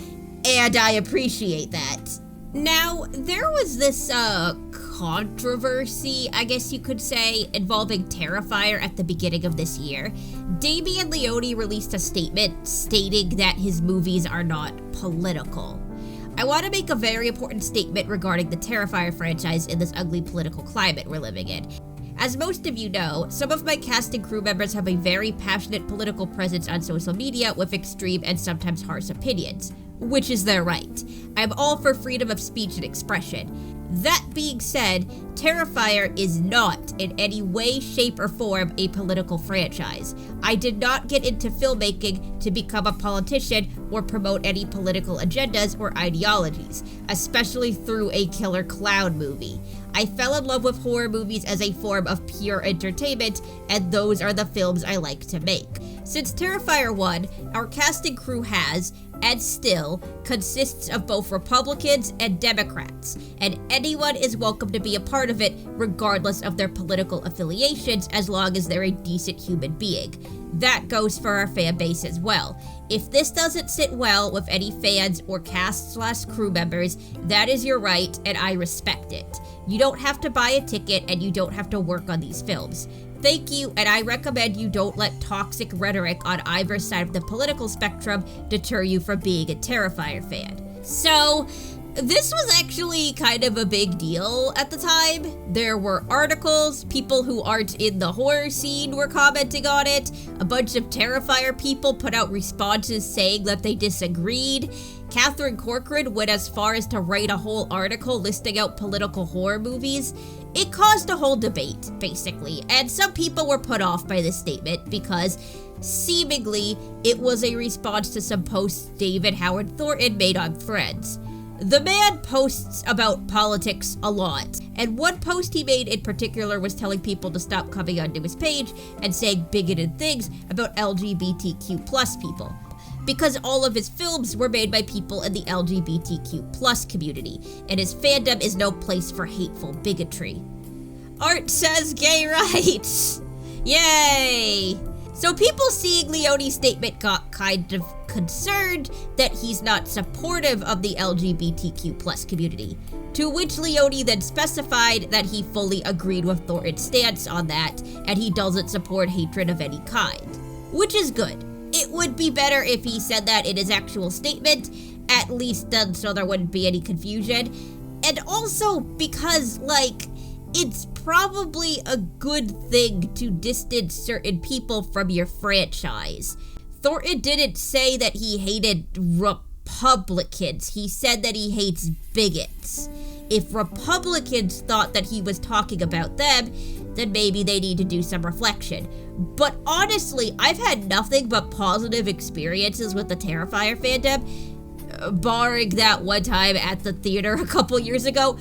and I appreciate that. Now, there was this, controversy, I guess you could say, involving Terrifier at the beginning of this year. Damien Leone released a statement stating that his movies are not political. I want to make a very important statement regarding the Terrifier franchise in this ugly political climate we're living in. As most of you know, some of my cast and crew members have a very passionate political presence on social media with extreme and sometimes harsh opinions, which is their right. I'm all for freedom of speech and expression. That being said, Terrifier is not in any way, shape, or form a political franchise. I did not get into filmmaking to become a politician or promote any political agendas or ideologies, especially through a killer clown movie. I fell in love with horror movies as a form of pure entertainment, and those are the films I like to make. Since Terrifier 1, our cast and crew has, and still, consists of both Republicans and Democrats, and anyone is welcome to be a part of it regardless of their political affiliations as long as they're a decent human being. That goes for our fan base as well. If this doesn't sit well with any fans or cast/crew members, that is your right and I respect it. You don't have to buy a ticket and you don't have to work on these films. Thank you, and I recommend you don't let toxic rhetoric on either side of the political spectrum deter you from being a Terrifier fan. So, this was actually kind of a big deal at the time. There were articles, people who aren't in the horror scene were commenting on it, a bunch of Terrifier people put out responses saying that they disagreed. Catherine Corcoran went as far as to write a whole article listing out political horror movies. It caused a whole debate, basically, and some people were put off by this statement because seemingly it was a response to some posts David Howard Thornton made on Threads. The man posts about politics a lot, and one post he made in particular was telling people to stop coming onto his page and saying bigoted things about LGBTQ+ people, because all of his films were made by people in the LGBTQ+ community, and his fandom is no place for hateful bigotry. Art says gay rights! Yay! So people seeing Leone's statement got kind of concerned that he's not supportive of the LGBTQ+ community, to which Leone then specified that he fully agreed with Thornton's stance on that, and he doesn't support hatred of any kind, which is good. It would be better if he said that in his actual statement, at least then so there wouldn't be any confusion, and also because, it's probably a good thing to distance certain people from your franchise. Thornton didn't say that he hated Republicans, he said that he hates bigots. If Republicans thought that he was talking about them, then maybe they need to do some reflection. But honestly, I've had nothing but positive experiences with the Terrifier fandom, barring that one time at the theater a couple years ago.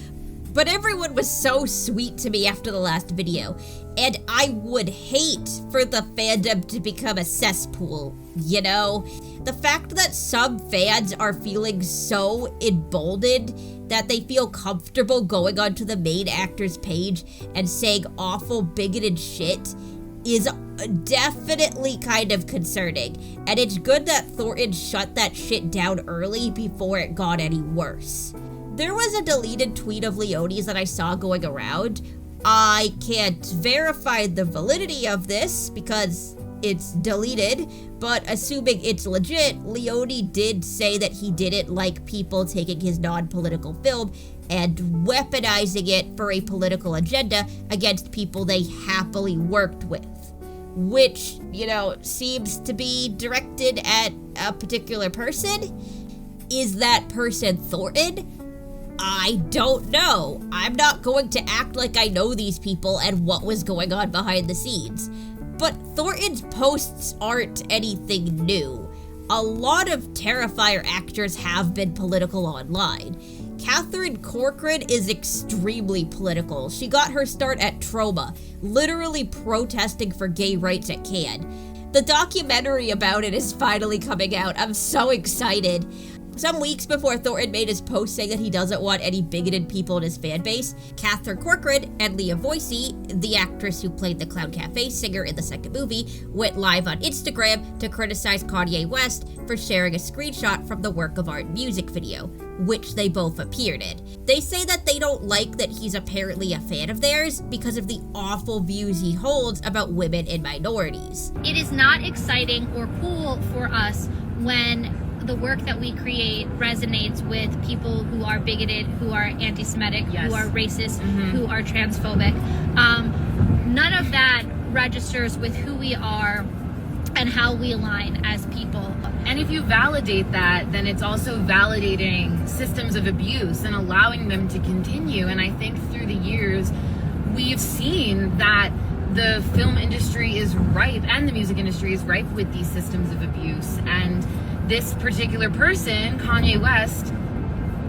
But everyone was so sweet to me after the last video, and I would hate for the fandom to become a cesspool, you know? The fact that some fans are feeling so emboldened that they feel comfortable going onto the main actor's page and saying awful bigoted shit is definitely kind of concerning, and it's good that Thornton shut that shit down early before it got any worse. There was a deleted tweet of Leone's that I saw going around. I can't verify the validity of this because it's deleted, but assuming it's legit, Leone did say that he didn't like people taking his non-political film and weaponizing it for a political agenda against people they happily worked with, which, seems to be directed at a particular person. Is that person Thornton? I don't know. I'm not going to act like I know these people and what was going on behind the scenes. But Thornton's posts aren't anything new. A lot of Terrifier actors have been political online. Catherine Corcoran is extremely political. She got her start at Trauma, literally protesting for gay rights at Cannes. The documentary about it is finally coming out. I'm so excited. Some weeks before Thornton made his post saying that he doesn't want any bigoted people in his fan base, Catherine Corcoran and Leah Voicey, the actress who played the Clown Cafe singer in the second movie, went live on Instagram to criticize Kanye West for sharing a screenshot from the Work of Art music video, which they both appeared in. They say that they don't like that he's apparently a fan of theirs because of the awful views he holds about women and minorities. It is not exciting or cool for us when the work that we create resonates with people who are bigoted, who are anti-Semitic, who are racist, who are transphobic. None of that registers with who we are and how we align as people. And if you validate that, then it's also validating systems of abuse and allowing them to continue. And I think through the years, we've seen that the film industry is ripe and the music industry is ripe with these systems of abuse. And this particular person, Kanye West,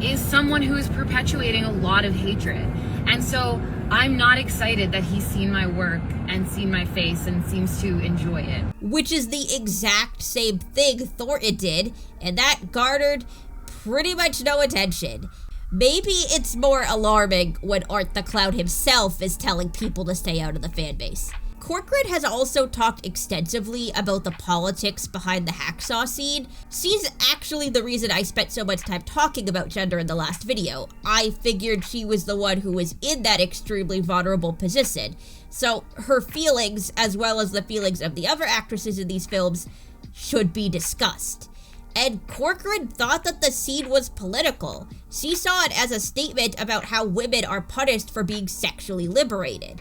is someone who is perpetuating a lot of hatred. And so I'm not excited that he's seen my work and seen my face and seems to enjoy it. Which is the exact same thing Thornton did, and that garnered pretty much no attention. Maybe it's more alarming when Art the Clown himself is telling people to stay out of the fanbase. Corcoran has also talked extensively about the politics behind the hacksaw scene. She's actually the reason I spent so much time talking about gender in the last video. I figured she was the one who was in that extremely vulnerable position. So her feelings, as well as the feelings of the other actresses in these films, should be discussed. And Corcoran thought that the scene was political. She saw it as a statement about how women are punished for being sexually liberated.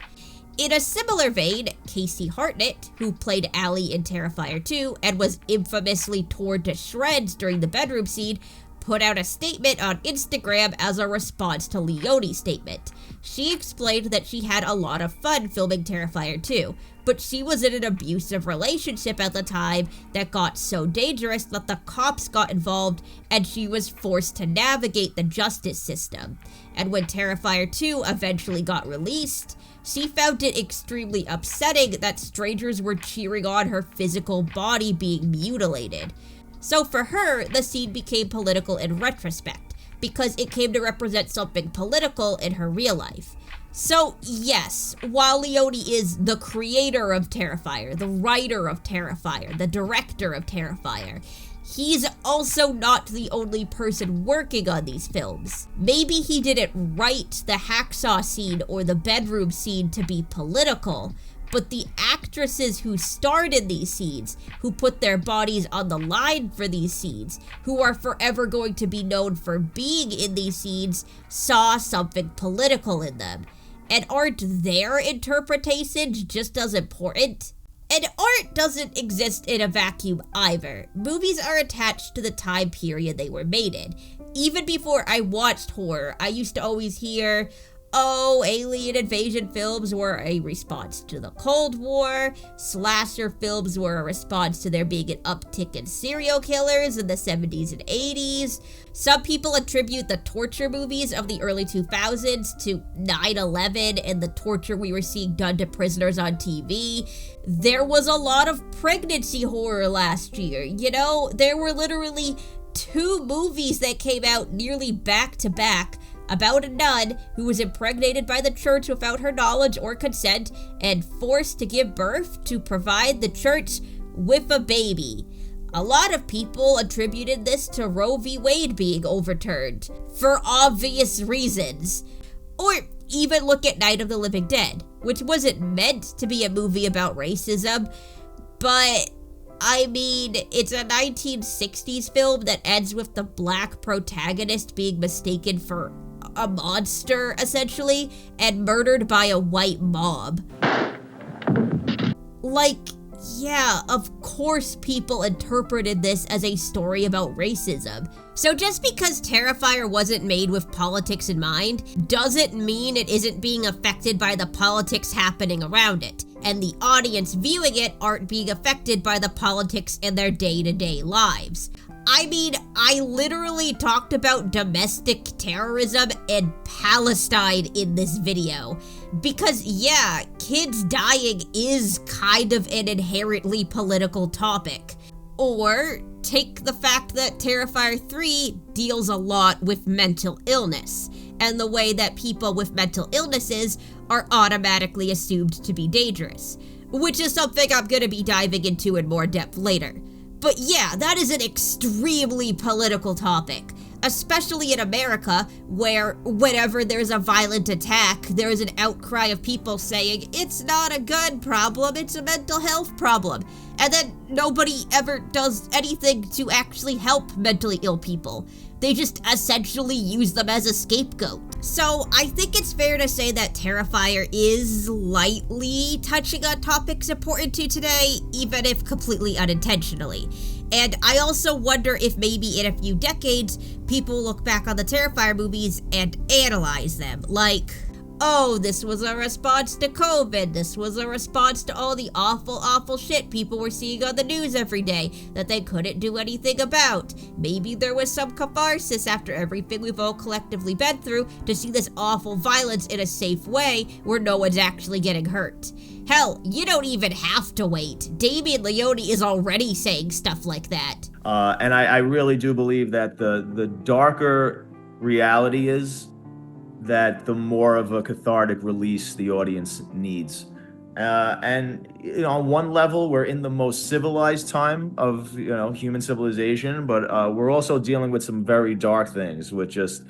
In a similar vein, Casey Hartnett, who played Allie in Terrifier 2 and was infamously torn to shreds during the bedroom scene, put out a statement on Instagram as a response to Leone's statement. She explained that she had a lot of fun filming Terrifier 2, but she was in an abusive relationship at the time that got so dangerous that the cops got involved and she was forced to navigate the justice system. And when Terrifier 2 eventually got released, she found it extremely upsetting that strangers were cheering on her physical body being mutilated. So for her, the scene became political in retrospect, because it came to represent something political in her real life. So yes, while Leone is the creator of Terrifier, the writer of Terrifier, the director of Terrifier, he's also not the only person working on these films. Maybe he didn't write the hacksaw scene or the bedroom scene to be political, but the actresses who starred in these scenes, who put their bodies on the line for these scenes, who are forever going to be known for being in these scenes, saw something political in them. And aren't their interpretations just as important? And art doesn't exist in a vacuum either. Movies are attached to the time period they were made in. Even before I watched horror, I used to always hear, oh, alien invasion films were a response to the Cold War, slasher films were a response to there being an uptick in serial killers in the 70s and 80s. Some people attribute the torture movies of the early 2000s to 9/11 and the torture we were seeing done to prisoners on TV. There was a lot of pregnancy horror last year, you know? There were literally 2 movies that came out nearly back to back about a nun who was impregnated by the church without her knowledge or consent and forced to give birth to provide the church with a baby. A lot of people attributed this to Roe v. Wade being overturned, for obvious reasons. Or even look at Night of the Living Dead, which wasn't meant to be a movie about racism, but I mean, it's a 1960s film that ends with the black protagonist being mistaken for a monster, essentially, and murdered by a white mob. Like, yeah, of course people interpreted this as a story about racism. So just because Terrifier wasn't made with politics in mind, doesn't mean it isn't being affected by the politics happening around it, and the audience viewing it aren't being affected by the politics in their day-to-day lives. I mean, I literally talked about domestic terrorism and Palestine in this video. Because yeah, kids dying is kind of an inherently political topic. Or take the fact that Terrifier 3 deals a lot with mental illness, and the way that people with mental illnesses are automatically assumed to be dangerous, which is something I'm gonna be diving into in more depth later. But yeah, that is an extremely political topic, especially in America, where whenever there's a violent attack, there's an outcry of people saying, it's not a gun problem, it's a mental health problem. And then nobody ever does anything to actually help mentally ill people. They just essentially use them as a scapegoat. So I think it's fair to say that Terrifier is lightly touching on topics important to today, even if completely unintentionally. And I also wonder if maybe in a few decades, people look back on the Terrifier movies and analyze them. Like, oh, this was a response to COVID, this was a response to all the awful, awful shit people were seeing on the news every day that they couldn't do anything about. Maybe there was some catharsis after everything we've all collectively been through to see this awful violence in a safe way where no one's actually getting hurt. Hell, you don't even have to wait. Damien Leone is already saying stuff like that. And I really do believe that the darker reality is that the more of a cathartic release the audience needs. And on one level, we're in the most civilized time of human civilization, but we're also dealing with some very dark things with just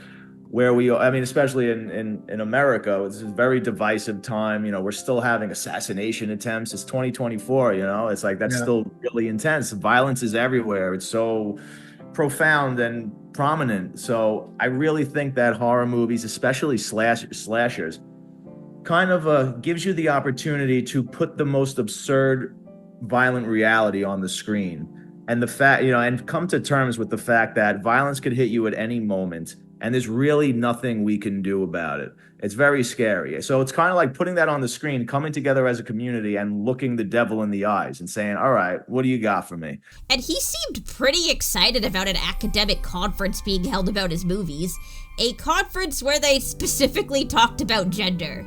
where we are. I mean, especially in America, it's a very divisive time. We're still having assassination attempts. It's 2024, it's like that's still really intense. Violence is everywhere. It's so profound and prominent. So I really think that horror movies, especially slashers, kind of gives you the opportunity to put the most absurd, violent reality on the screen. And the fact, and come to terms with the fact that violence could hit you at any moment. And there's really nothing we can do about it. It's very scary. So it's kind of like putting that on the screen, coming together as a community and looking the devil in the eyes and saying, all right, what do you got for me? And he seemed pretty excited about an academic conference being held about his movies, a conference where they specifically talked about gender.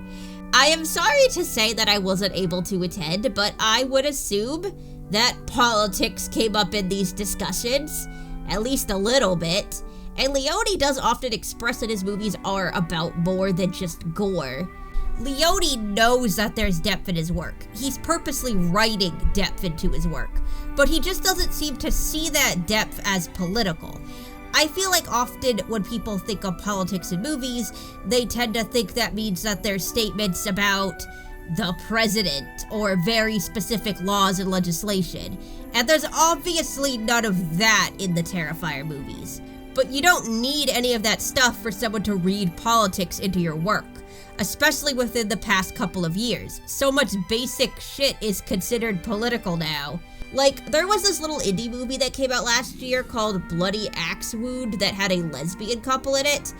I am sorry to say that I wasn't able to attend, but I would assume that politics came up in these discussions, at least a little bit. And Leone does often express that his movies are about more than just gore. Leone knows that there's depth in his work. He's purposely writing depth into his work, but he just doesn't seem to see that depth as political. I feel like often when people think of politics in movies, they tend to think that means that there's statements about the president or very specific laws and legislation. And there's obviously none of that in the Terrifier movies. But you don't need any of that stuff for someone to read politics into your work, especially within the past couple of years. So much basic shit is considered political now. Like, there was this little indie movie that came out last year called Bloody Axe Wound that had a lesbian couple in it,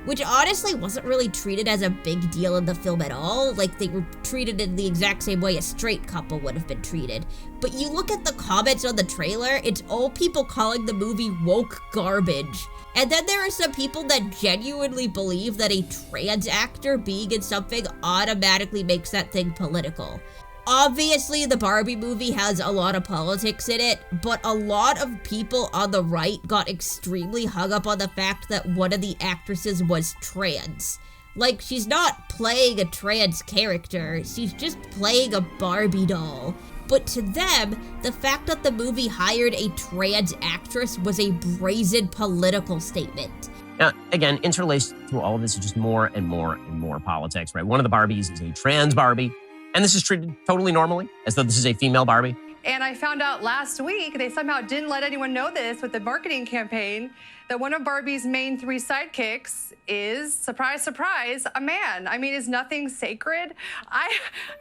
which honestly wasn't really treated as a big deal in the film at all. Like, they were treated in the exact same way a straight couple would have been treated. But you look at the comments on the trailer, it's all people calling the movie woke garbage. And then there are some people that genuinely believe that a trans actor being in something automatically makes that thing political. Obviously, the Barbie movie has a lot of politics in it, but a lot of people on the right got extremely hung up on the fact that one of the actresses was trans. Like, she's not playing a trans character, she's just playing a Barbie doll. But to them, the fact that the movie hired a trans actress was a brazen political statement. Now, again, interlaced to all of this is just more and more and more politics, right? One of the Barbies is a trans Barbie, and this is treated totally normally, as though this is a female Barbie. And I found out last week, they somehow didn't let anyone know this with the marketing campaign, that one of Barbie's main 3 sidekicks is, surprise, surprise, a man. I mean, is nothing sacred?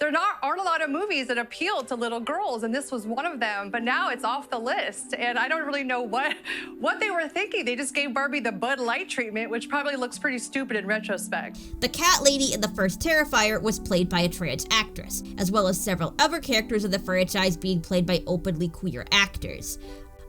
There aren't a lot of movies that appeal to little girls, and this was one of them, but now it's off the list, and I don't really know what they were thinking. They just gave Barbie the Bud Light treatment, which probably looks pretty stupid in retrospect. The cat lady in the first Terrifier was played by a trans actress, as well as several other characters in the franchise being played by openly queer actors.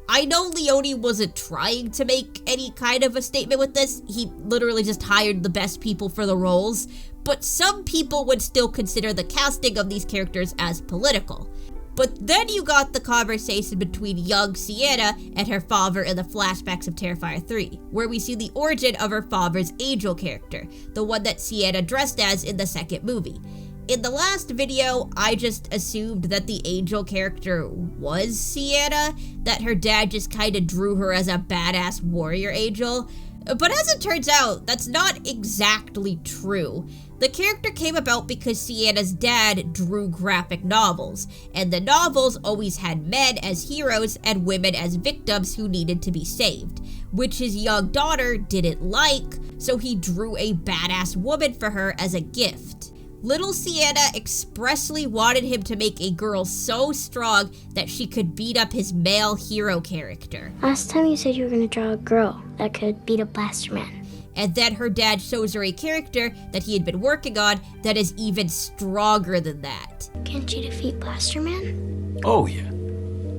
I know Leone wasn't trying to make any kind of a statement with this, he literally just hired the best people for the roles, but some people would still consider the casting of these characters as political. But then you got the conversation between young Sienna and her father in the flashbacks of Terrifier 3, where we see the origin of her father's angel character, the one that Sienna dressed as in the second movie. In the last video, I just assumed that the angel character was Sienna, that her dad just kinda drew her as a badass warrior angel. But as it turns out, that's not exactly true. The character came about because Sienna's dad drew graphic novels, and the novels always had men as heroes and women as victims who needed to be saved, which his young daughter didn't like, so he drew a badass woman for her as a gift. Little Sienna expressly wanted him to make a girl so strong that she could beat up his male hero character. Last time you said you were gonna draw a girl that could beat up Blaster Man. and then her dad shows her a character that he had been working on that is even stronger than that. Can't you defeat Blaster Man? Oh yeah,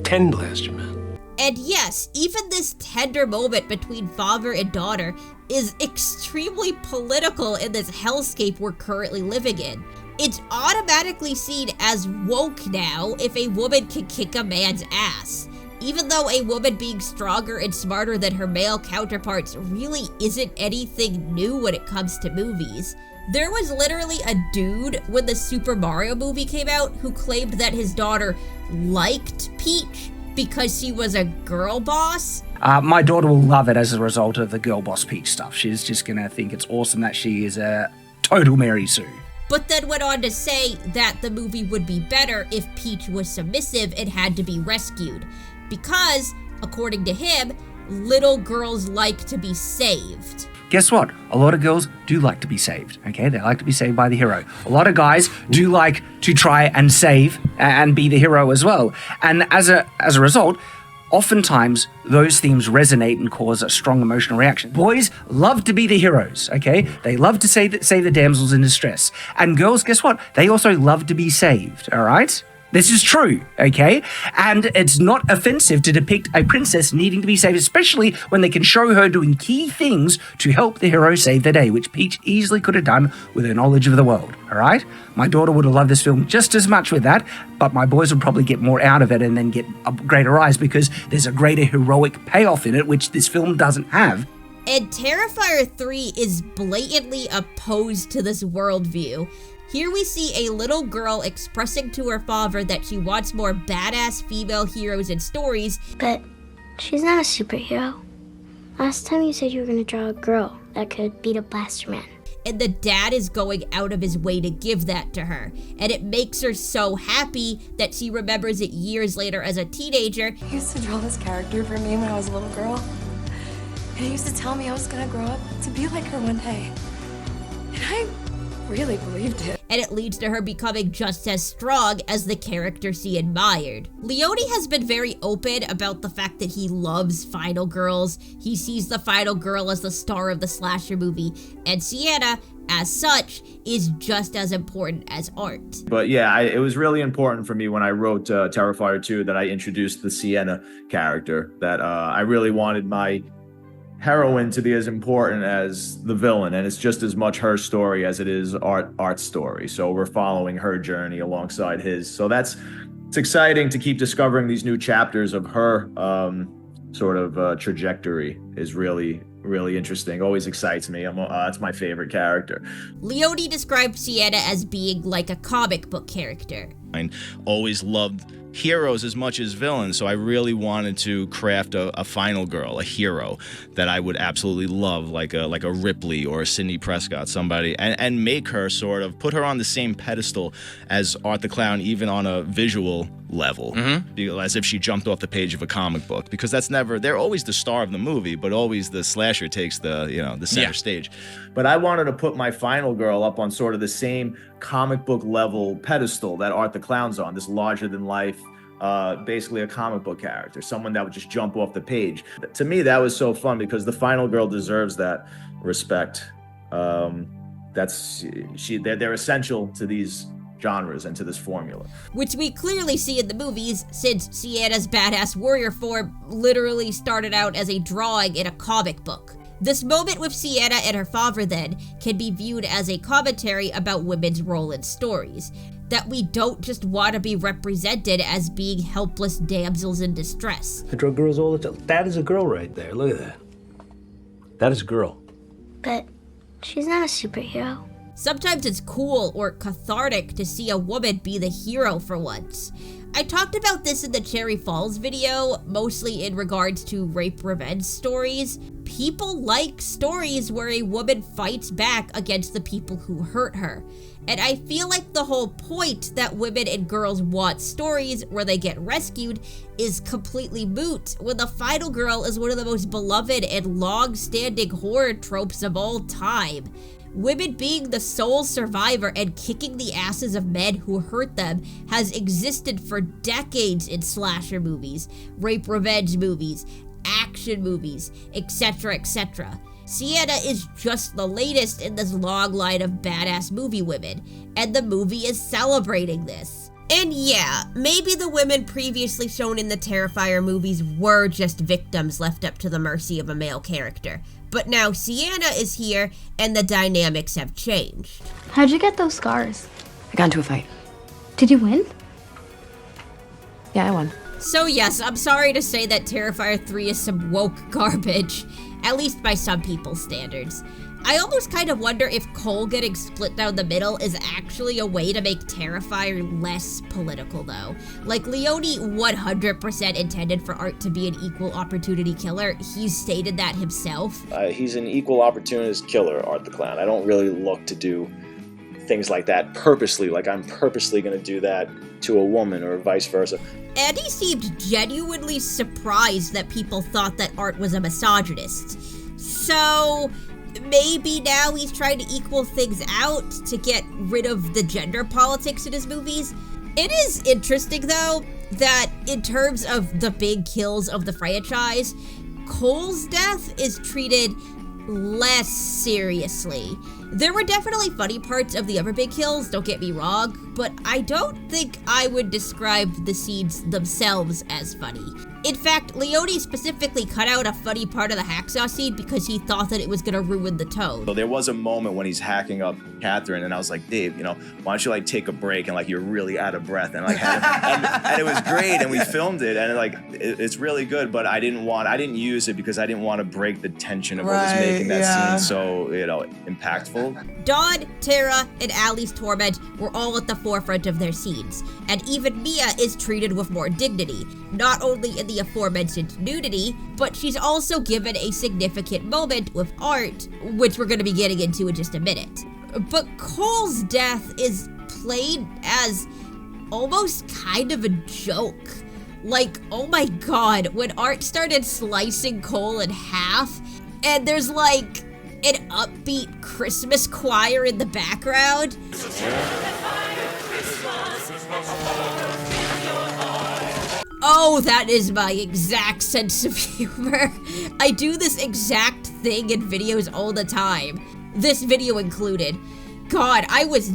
10 Blaster Man. And yes, even this tender moment between father and daughter is extremely political in this hellscape we're currently living in. It's automatically seen as woke now if a woman can kick a man's ass. Even though a woman being stronger and smarter than her male counterparts really isn't anything new when it comes to movies. There was literally a dude when the Super Mario movie came out who claimed that his daughter liked Peach because she was a girl boss. My daughter will love it as a result of the girl boss Peach stuff. She's just gonna think it's awesome that she is a total Mary Sue. But then went on to say that the movie would be better if Peach was submissive and had to be rescued. Because, according to him, little girls like to be saved. Guess what? A lot of girls do like to be saved, okay? They like to be saved by the hero. A lot of guys do like to try and save and be the hero as well. And as a result, oftentimes those themes resonate and cause a strong emotional reaction. Boys love to be the heroes, okay? They love to save the damsels in distress. And girls, guess what? They also love to be saved, all right? This is true, okay? And it's not offensive to depict a princess needing to be saved, especially when they can show her doing key things to help the hero save the day, which Peach easily could have done with her knowledge of the world, all right? My daughter would have loved this film just as much with that, but my boys would probably get more out of it and then get a greater rise because there's a greater heroic payoff in it, which this film doesn't have. And Terrifier 3 is blatantly opposed to this worldview. Here we see a little girl expressing to her father that she wants more badass female heroes in stories. But she's not a superhero. Last time you said you were going to draw a girl that could beat a Blaster Man. And the dad is going out of his way to give that to her. And it makes her so happy that she remembers it years later as a teenager. He used to draw this character for me when I was a little girl. And he used to tell me I was going to grow up to be like her one day. And I really believed it. And it leads to her becoming just as strong as the character she admired. Leone has been very open about the fact that he loves Final Girls. He sees the Final Girl as the star of the slasher movie, and Sienna, as such, is just as important as art. But yeah, it was really important for me when I wrote Terrifier 2 that I introduced the Sienna character, that I really wanted my heroine to be as important as the villain, and it's just as much her story as it is Art's story. So we're following her journey alongside his. So it's exciting to keep discovering these new chapters of her trajectory. Is really interesting. Always excites me. That's my favorite character. Leone described Sienna as being like a comic book character. I always loved heroes as much as villains, so I really wanted to craft a final girl, a hero that I would absolutely love, like a Ripley or a Sidney Prescott, somebody, and make her put her on the same pedestal as Art the Clown, even on a visual level, as if she jumped off the page of a comic book, because they're always the star of the movie, but always the slasher takes the center stage. But I wanted to put my final girl up on sort of the same comic book level pedestal that Art the Clown's on, this larger than life, basically a comic book character, someone that would just jump off the page. To me, that was so fun because the final girl deserves that respect. They're essential to these genres and to this formula. Which we clearly see in the movies, since Sienna's badass warrior form literally started out as a drawing in a comic book. This moment with Sienna and her father then can be viewed as a commentary about women's role in stories. That we don't just want to be represented as being helpless damsels in distress. I draw girls all the time. That is a girl right there. Look at that. That is a girl. But she's not a superhero. Sometimes it's cool or cathartic to see a woman be the hero for once. I talked about this in the Cherry Falls video, mostly in regards to rape revenge stories. People like stories where a woman fights back against the people who hurt her. And I feel like the whole point that women and girls want stories where they get rescued is completely moot when the final girl is one of the most beloved and long-standing horror tropes of all time. Women being the sole survivor and kicking the asses of men who hurt them has existed for decades in slasher movies, rape revenge movies, action movies, etc., etc. Sienna is just the latest in this long line of badass movie women, and the movie is celebrating this. And yeah, maybe the women previously shown in the Terrifier movies were just victims left up to the mercy of a male character. But now Sienna is here, and the dynamics have changed. How'd you get those scars? I got into a fight. Did you win? Yeah, I won. So yes, I'm sorry to say that Terrifier 3 is some woke garbage, at least by some people's standards. I almost kind of wonder if Cole getting split down the middle is actually a way to make Terrifier less political though. Like, Leone 100% intended for Art to be an equal opportunity killer. He's stated that himself. He's an equal opportunist killer, Art the Clown. I don't really look to do things like that purposely, like I'm purposely gonna do that to a woman or vice versa. And he seemed genuinely surprised that people thought that Art was a misogynist. So maybe now he's trying to equal things out to get rid of the gender politics in his movies. It is interesting though that in terms of the big kills of the franchise, Cole's death is treated less seriously. There were definitely funny parts of the other big kills, don't get me wrong, but I don't think I would describe the scenes themselves as funny. In fact, Leone specifically cut out a funny part of the hacksaw scene because he thought that it was gonna ruin the tone. So there was a moment when he's hacking up Catherine, and I was like, Dave, why don't you take a break, and you're really out of breath, and and it was great, and we filmed it, and it's really good, but I didn't use it because I didn't want to break the tension of what was making that scene so impactful. Dawn, Tara, and Allie's torment were all at the forefront of their scenes, and even Mia is treated with more dignity, not only in the aforementioned nudity, but she's also given a significant moment with Art, which we're going to be getting into in just a minute. But Cole's death is played as almost kind of a joke. Like, oh my god, when Art started slicing Cole in half, and there's an upbeat Christmas choir in the background. Oh, that is my exact sense of humor. I do this exact thing in videos all the time. This video included. God, I was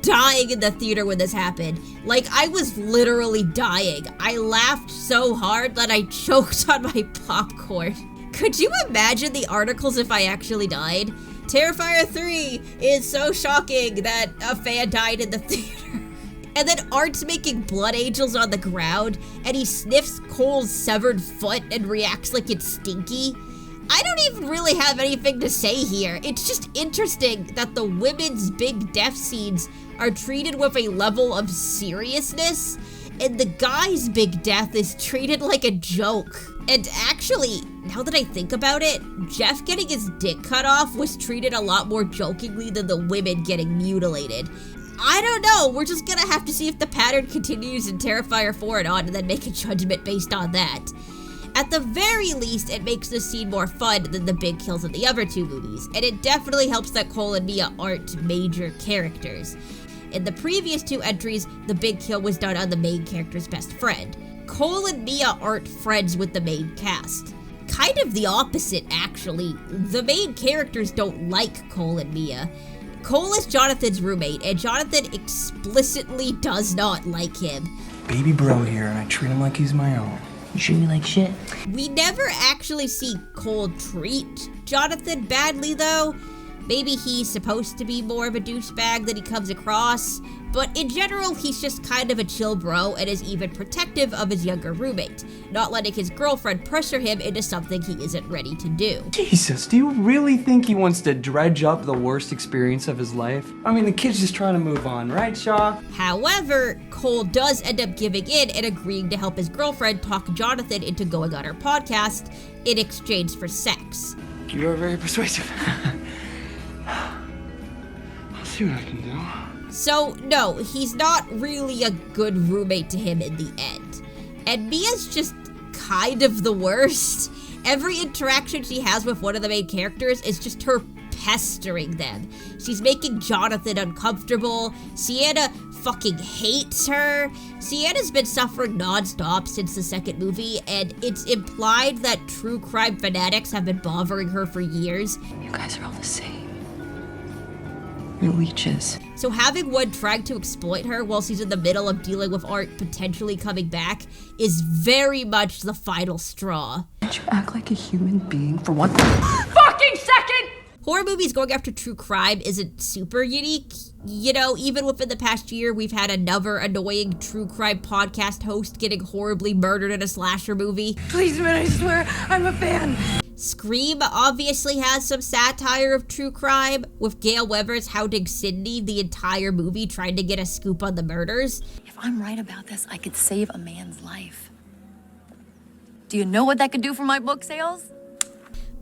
dying in the theater when this happened. I was literally dying. I laughed so hard that I choked on my popcorn. Could you imagine the articles if I actually died? Terrifier 3 is so shocking that a fan died in the theater. And then Art's making blood angels on the ground, and he sniffs Cole's severed foot and reacts like it's stinky. I don't even really have anything to say here. It's just interesting that the women's big death scenes are treated with a level of seriousness, and the guy's big death is treated like a joke. And actually, now that I think about it, Jeff getting his dick cut off was treated a lot more jokingly than the women getting mutilated. I don't know, we're just gonna have to see if the pattern continues in Terrifier 4 and on, and then make a judgment based on that. At the very least, it makes this scene more fun than the big kills in the other two movies, and it definitely helps that Cole and Mia aren't major characters. In the previous two entries, the big kill was done on the main character's best friend. Cole and Mia aren't friends with the main cast. Kind of the opposite, actually. The main characters don't like Cole and Mia. Cole is Jonathan's roommate, and Jonathan explicitly does not like him. Baby bro here, and I treat him like he's my own. You treat me like shit. We never actually see Cole treat Jonathan badly, though. Maybe he's supposed to be more of a douchebag than he comes across, but in general, he's just kind of a chill bro and is even protective of his younger roommate, not letting his girlfriend pressure him into something he isn't ready to do. Jesus, do you really think he wants to dredge up the worst experience of his life? I mean, the kid's just trying to move on, right, Shaw? However, Cole does end up giving in and agreeing to help his girlfriend talk Jonathan into going on her podcast in exchange for sex. You are very persuasive. I'll see what I can do. So, no, he's not really a good roommate to him in the end. And Mia's just kind of the worst. Every interaction she has with one of the main characters is just her pestering them. She's making Jonathan uncomfortable. Sienna fucking hates her. Sienna's been suffering non-stop since the second movie, and it's implied that true crime fanatics have been bothering her for years. You guys are all the same. You're leeches. So having one trying to exploit her while she's in the middle of dealing with Art potentially coming back is very much the final straw. Did you act like a human being for one fucking second? Horror movies going after true crime isn't super unique. You know, even within the past year, we've had another annoying true crime podcast host getting horribly murdered in a slasher movie. Please, man, I swear, I'm a fan. Scream obviously has some satire of true crime, with Gail Weathers hounding Sydney the entire movie trying to get a scoop on the murders. If I'm right about this, I could save a man's life. Do you know what that could do for my book sales?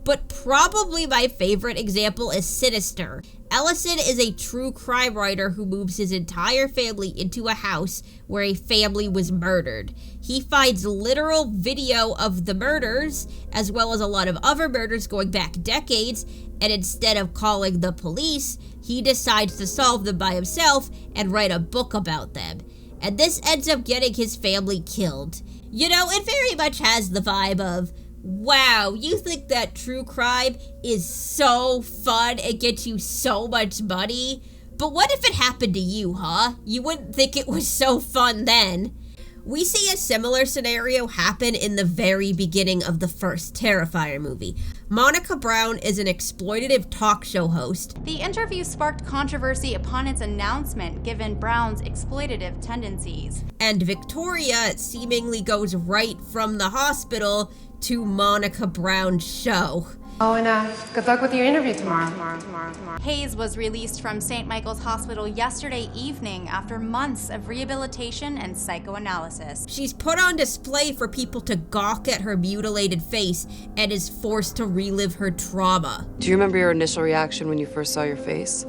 But probably my favorite example is Sinister. Ellison is a true crime writer who moves his entire family into a house where a family was murdered. He finds literal video of the murders, as well as a lot of other murders going back decades, and instead of calling the police, he decides to solve them by himself and write a book about them. And this ends up getting his family killed. You know, it very much has the vibe of, wow, you think that true crime is so fun and gets you so much money? But what if it happened to you, huh? You wouldn't think it was so fun then. We see a similar scenario happen in the very beginning of the first Terrifier movie. Monica Brown is an exploitative talk show host. The interview sparked controversy upon its announcement, given Brown's exploitative tendencies. And Victoria seemingly goes right from the hospital to Monica Brown's show. Oh, and good luck with your interview tomorrow. Hayes was released from St. Michael's Hospital yesterday evening after months of rehabilitation and psychoanalysis. She's put on display for people to gawk at her mutilated face and is forced to relive her trauma. Do you remember your initial reaction when you first saw your face?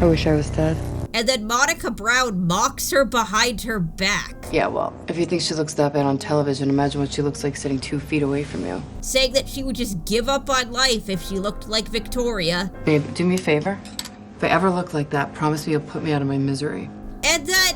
I wish I was dead. And then Monica Brown mocks her behind her back. Yeah, well, if you think she looks that bad on television, imagine what she looks like sitting 2 feet away from you. Saying that she would just give up on life if she looked like Victoria. Babe, do me a favor. If I ever look like that, promise me you'll put me out of my misery. And then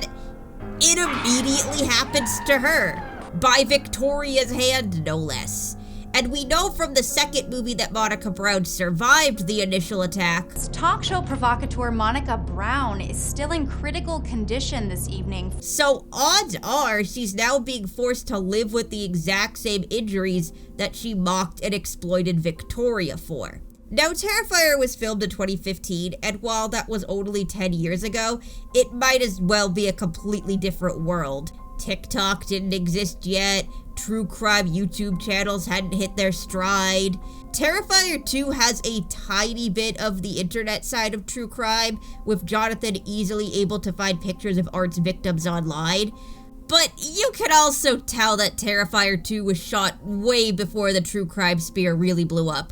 it immediately happens to her. By Victoria's hand, no less. And we know from the second movie that Monica Brown survived the initial attack. Talk show provocateur Monica Brown is still in critical condition this evening. So odds are she's now being forced to live with the exact same injuries that she mocked and exploited Victoria for. Now, Terrifier was filmed in 2015, and while that was only 10 years ago, it might as well be a completely different world. TikTok didn't exist yet, true crime YouTube channels hadn't hit their stride. Terrifier 2 has a tiny bit of the internet side of true crime, with Jonathan easily able to find pictures of Art's victims online. But you can also tell that Terrifier 2 was shot way before the true crime spear really blew up,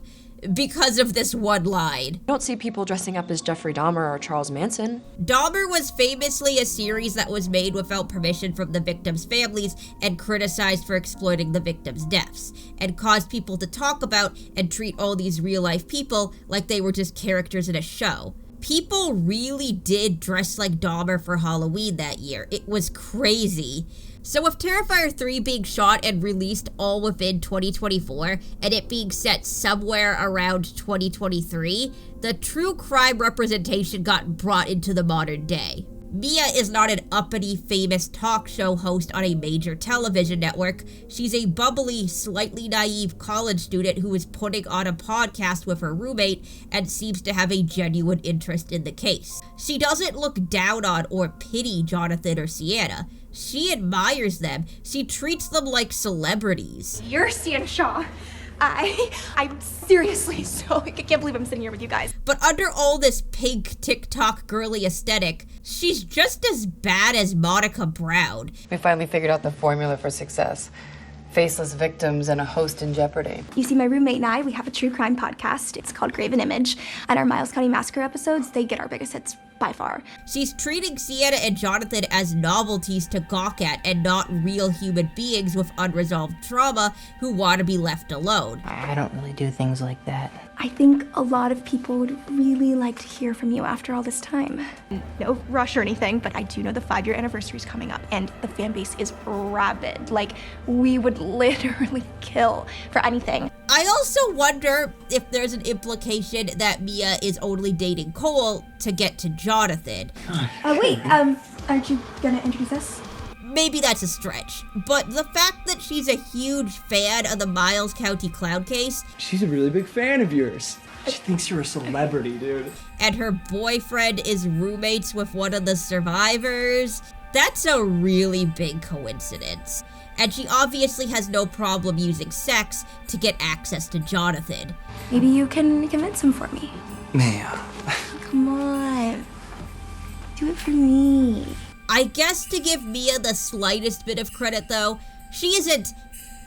because of this one line. You don't see people dressing up as Jeffrey Dahmer or Charles Manson. Dahmer was famously a series that was made without permission from the victims' families and criticized for exploiting the victims' deaths, and caused people to talk about and treat all these real-life people like they were just characters in a show. People really did dress like Dahmer for Halloween that year. It was crazy. So with Terrifier 3 being shot and released all within 2024, and it being set somewhere around 2023, the true crime representation got brought into the modern day. Mia is not an uppity, famous talk show host on a major television network. She's a bubbly, slightly naive college student who is putting on a podcast with her roommate and seems to have a genuine interest in the case. She doesn't look down on or pity Jonathan or Sienna. She admires them. She treats them like celebrities. You're Sienna Shaw. I'm seriously so, I can't believe I'm sitting here with you guys. But under all this pink TikTok girly aesthetic, she's just as bad as Monica Brown. We finally figured out the formula for success. Faceless victims and a host in jeopardy. You see, my roommate and I, we have a true crime podcast. It's called Graven Image. And our Miles County Massacre episodes, they get our biggest hits by far. She's treating Sienna and Jonathan as novelties to gawk at and not real human beings with unresolved trauma who want to be left alone. I don't really do things like that. I think a lot of people would really like to hear from you after all this time. No rush or anything, but I do know the 5-year anniversary is coming up, and the fan base is rabid. Like, we would literally kill for anything. I also wonder if there's an implication that Mia is only dating Cole to get to Jonathan. Wait, aren't you gonna introduce us? Maybe that's a stretch, but the fact that she's a huge fan of the Miles County clown case. She's a really big fan of yours. She thinks you're a celebrity, dude. And her boyfriend is roommates with one of the survivors. That's a really big coincidence. And she obviously has no problem using sex to get access to Jonathan. Maybe you can convince him for me. Mia. Come on. Do it for me. I guess to give Mia the slightest bit of credit though, she isn't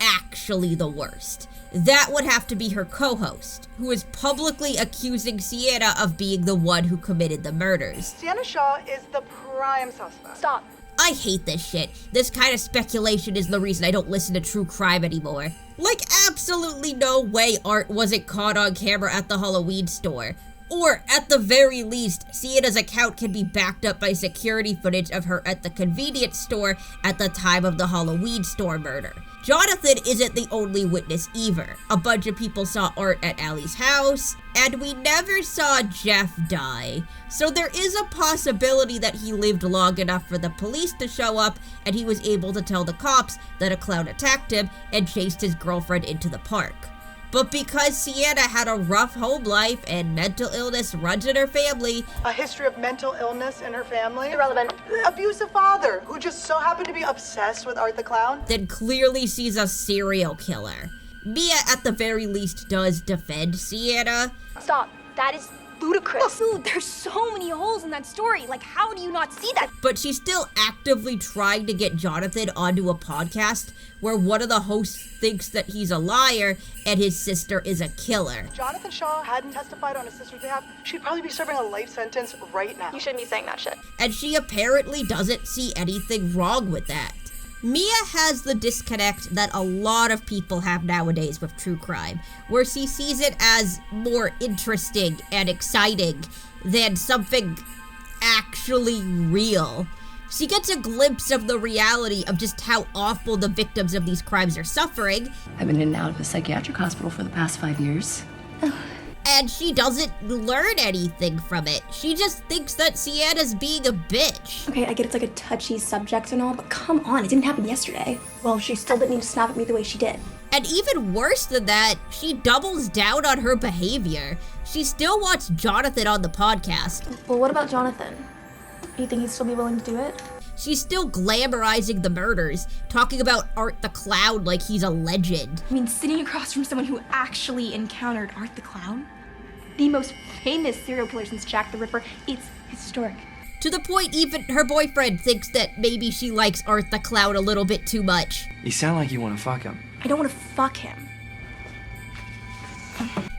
actually the worst. That would have to be her co-host, who is publicly accusing Sienna of being the one who committed the murders. Sienna Shaw is the prime suspect. Stop. I hate this shit. This kind of speculation is the reason I don't listen to true crime anymore. Like, absolutely no way Art wasn't caught on camera at the Halloween store. Or, at the very least, Sienna's account can be backed up by security footage of her at the convenience store at the time of the Halloween store murder. Jonathan isn't the only witness either. A bunch of people saw Art at Allie's house, and we never saw Jeff die. So there is a possibility that he lived long enough for the police to show up, and he was able to tell the cops that a clown attacked him and chased his girlfriend into the park. But because Sienna had a rough home life and mental illness runs in her family. A history of mental illness in her family. Irrelevant. Abusive father who just so happened to be obsessed with Art the Clown. Then clearly she's a serial killer. Mia at the very least does defend Sienna. Stop. That is ludicrous. Dude, there's so many holes in that story. Like, how do you not see that? But she's still actively trying to get Jonathan onto a podcast where one of the hosts thinks that he's a liar and his sister is a killer. If Jonathan Shaw hadn't testified on his sister's behalf, she'd probably be serving a life sentence right now. You shouldn't be saying that shit. And she apparently doesn't see anything wrong with that. Mia has the disconnect that a lot of people have nowadays with true crime, where she sees it as more interesting and exciting than something actually real. She gets a glimpse of the reality of just how awful the victims of these crimes are suffering. I've been in and out of a psychiatric hospital for the past 5 years. And she doesn't learn anything from it. She just thinks that Sienna's being a bitch. Okay, I get it's like a touchy subject and all, but come on, it didn't happen yesterday. Well, she still didn't need to snap at me the way she did. And even worse than that, she doubles down on her behavior. She still wants Jonathan on the podcast. Well, what about Jonathan? You think he'd still be willing to do it? She's still glamorizing the murders, talking about Art the Clown like he's a legend. I mean, sitting across from someone who actually encountered Art the Clown? The most famous serial killer since Jack the Ripper. It's historic. To the point even her boyfriend thinks that maybe she likes Art the Clown a little bit too much. You sound like you want to fuck him. I don't want to fuck him.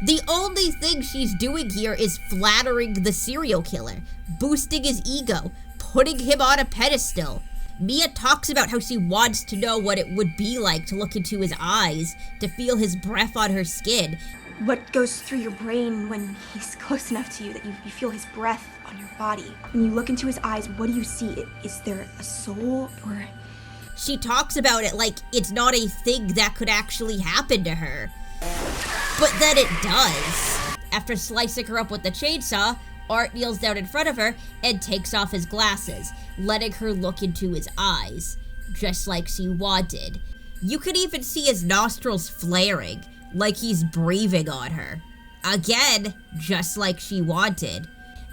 The only thing she's doing here is flattering the serial killer, boosting his ego, putting him on a pedestal. Mia talks about how she wants to know what it would be like to look into his eyes, to feel his breath on her skin. What goes through your brain when he's close enough to you that you feel his breath on your body? When you look into his eyes, what do you see? Is there a soul or... She talks about it like it's not a thing that could actually happen to her. But then it does. After slicing her up with the chainsaw, Art kneels down in front of her and takes off his glasses, letting her look into his eyes, just like she wanted. You could even see his nostrils flaring, like he's breathing on her. Again, just like she wanted.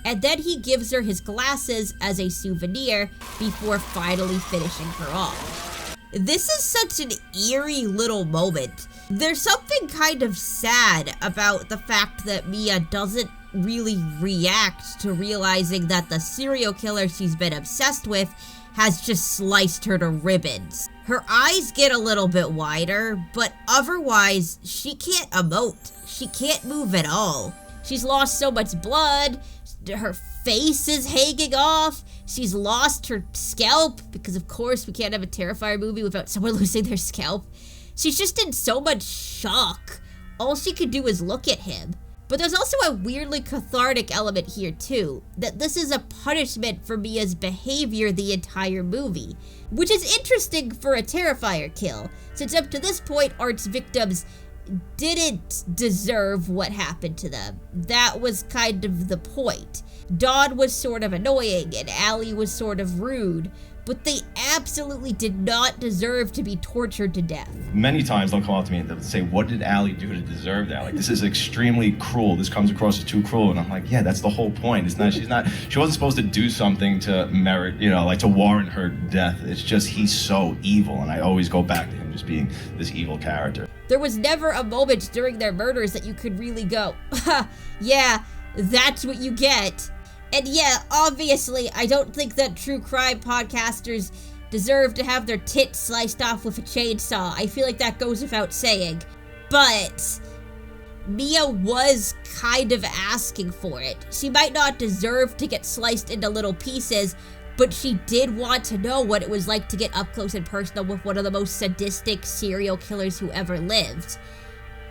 And then he gives her his glasses as a souvenir before finally finishing her off. This is such an eerie little moment. There's something kind of sad about the fact that Mia doesn't really react to realizing that the serial killer she's been obsessed with has just sliced her to ribbons. Her eyes get a little bit wider, but otherwise, she can't emote. She can't move at all. She's lost so much blood, her face is hanging off. She's lost her scalp, because of course we can't have a Terrifier movie without someone losing their scalp. She's just in so much shock. All she could do is look at him. But there's also a weirdly cathartic element here too, that this is a punishment for Mia's behavior the entire movie, which is interesting for a Terrifier kill, since up to this point Art's victims didn't deserve what happened to them. That was kind of the point. Dawn was sort of annoying and Allie was sort of rude, but they absolutely did not deserve to be tortured to death. Many times they'll come up to me and they'll say, what did Allie do to deserve that? Like, this is extremely cruel. This comes across as too cruel. And I'm like, yeah, that's the whole point. She wasn't supposed to do something to merit, like to warrant her death. It's just, he's so evil. And I always go back to him just being this evil character. There was never a moment during their murders that you could really go, yeah, that's what you get. And yeah, obviously, I don't think that true crime podcasters deserve to have their tits sliced off with a chainsaw. I feel like that goes without saying. But Mia was kind of asking for it. She might not deserve to get sliced into little pieces, but she did want to know what it was like to get up close and personal with one of the most sadistic serial killers who ever lived.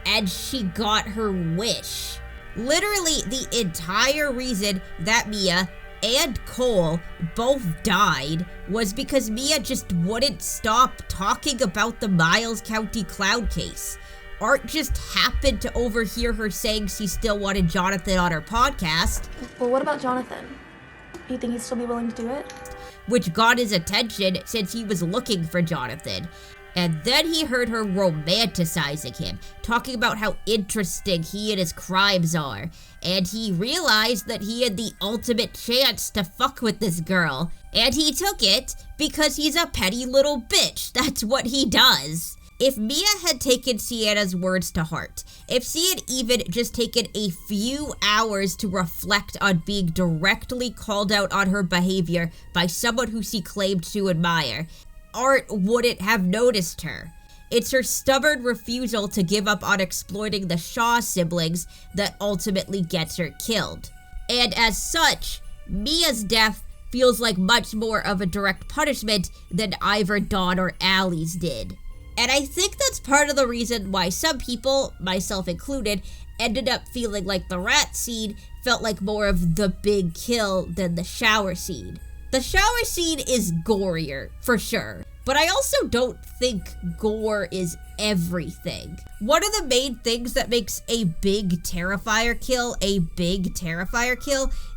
And she got her wish. Literally, the entire reason that Mia and Cole both died was because Mia just wouldn't stop talking about the Miles County clown case. Art just happened to overhear her saying she still wanted Jonathan on her podcast. Well, what about Jonathan? Do you think he'd still be willing to do it? Which got his attention since he was looking for Jonathan. And then he heard her romanticizing him, talking about how interesting he and his crimes are. And he realized that he had the ultimate chance to fuck with this girl. And he took it because he's a petty little bitch. That's what he does. If Mia had taken Sienna's words to heart, if she had even just taken a few hours to reflect on being directly called out on her behavior by someone who she claimed to admire, Art wouldn't have noticed her. It's her stubborn refusal to give up on exploiting the Shaw siblings that ultimately gets her killed. And as such, Mia's death feels like much more of a direct punishment than either Dawn or Allie's did. And I think that's part of the reason why some people, myself included, ended up feeling like the rat scene felt like more of the big kill than the shower scene. The shower scene is gorier, for sure, but I also don't think gore is everything. One of the main things that makes a big Terrifier kill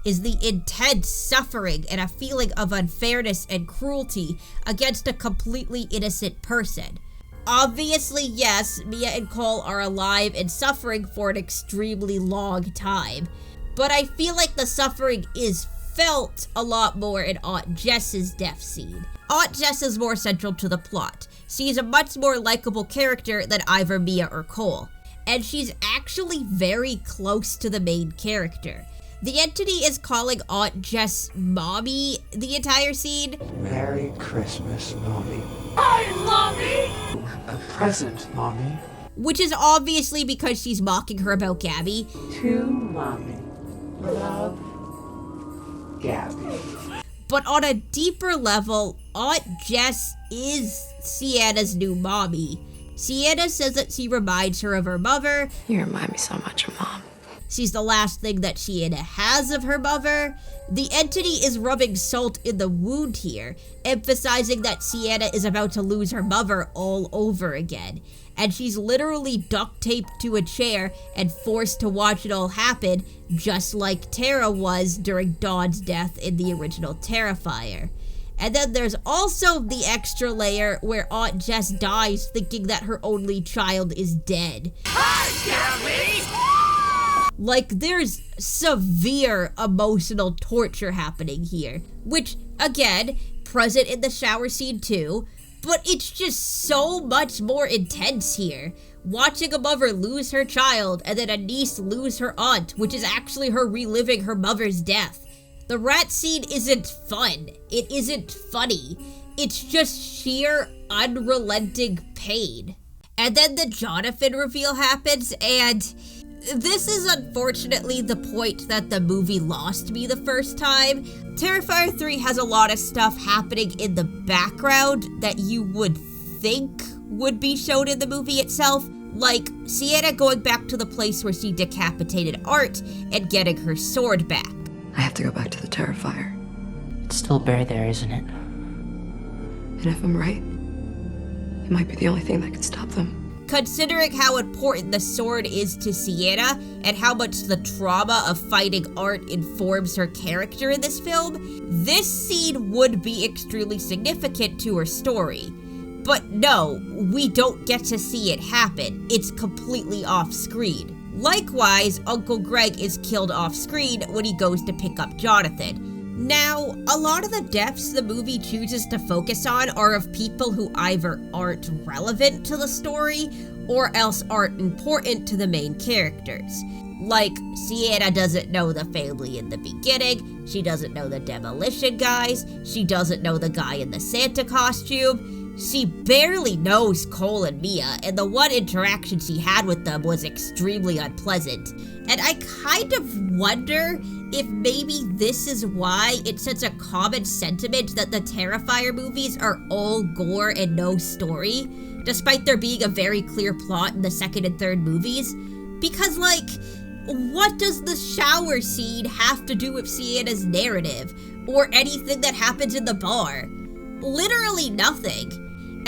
is the intense suffering and a feeling of unfairness and cruelty against a completely innocent person. Obviously, yes, Mia and Cole are alive and suffering for an extremely long time, but I feel like the suffering is felt a lot more in Aunt Jess's death scene. Aunt Jess is more central to the plot. She's a much more likable character than either Mia or Cole, and she's actually very close to the main character. The entity is calling Aunt Jess Mommy the entire scene. Merry Christmas, Mommy. Hi, Mommy! A present, Mommy. Which is obviously because she's mocking her about Gabby. To Mommy. Love, Gabby. But on a deeper level, Aunt Jess is Sienna's new mommy. Sienna says that she reminds her of her mother. You remind me so much of Mom. She's the last thing that Sienna has of her mother. The entity is rubbing salt in the wound here, emphasizing that Sienna is about to lose her mother all over again. And she's literally duct taped to a chair and forced to watch it all happen, just like Tara was during Dawn's death in the original Terrifier. And then there's also the extra layer where Aunt Jess dies thinking that her only child is dead. Hi, Gabby! Like, there's severe emotional torture happening here, which, again, present in the shower scene too, but it's just so much more intense here. Watching a mother lose her child and then a niece lose her aunt, which is actually her reliving her mother's death. The rat scene isn't fun. It isn't funny. It's just sheer, unrelenting pain. And then the Jonathan reveal happens, and This is unfortunately the point that the movie lost me the first time. Terrifier 3 has a lot of stuff happening in the background that you would think would be shown in the movie itself, like Sienna going back to the place where she decapitated Art and getting her sword back. I have to go back to the Terrifier. It's still buried there, isn't it? And if I'm right, it might be the only thing that can stop them. Considering how important the sword is to Sienna and how much the trauma of fighting Art informs her character in this film, this scene would be extremely significant to her story. But no, we don't get to see it happen. It's completely off screen. Likewise, Uncle Greg is killed off screen when he goes to pick up Jonathan. Now, a lot of the deaths the movie chooses to focus on are of people who either aren't relevant to the story or else aren't important to the main characters. Like, Sienna doesn't know the family in the beginning, she doesn't know the demolition guys, she doesn't know the guy in the Santa costume, she barely knows Cole and Mia, and the one interaction she had with them was extremely unpleasant. And I kind of wonder if maybe this is why it's such a common sentiment that the Terrifier movies are all gore and no story, despite there being a very clear plot in the second and third movies. Because, like, what does the shower scene have to do with Sienna's narrative, or anything that happens in the bar? Literally nothing.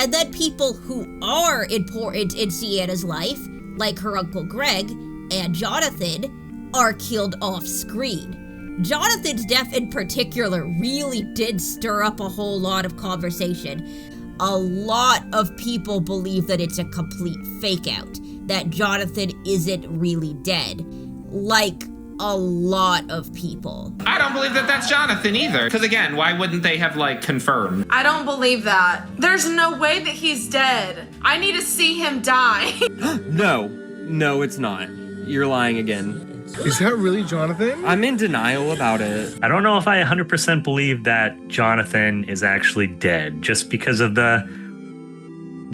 And then people who are important in Sienna's life, like her Uncle Greg and Jonathan, are killed off screen. Jonathan's death in particular really did stir up a whole lot of conversation. A lot of people believe that it's a complete fake out, that Jonathan isn't really dead. Like, a lot of people. I don't believe that that's Jonathan either. Because again, why wouldn't they have, like, confirmed? I don't believe that. There's no way that he's dead. I need to see him die. No, it's not. You're lying again. Is that really Jonathan? I'm in denial about it. I don't know if I 100% believe that Jonathan is actually dead, just because of the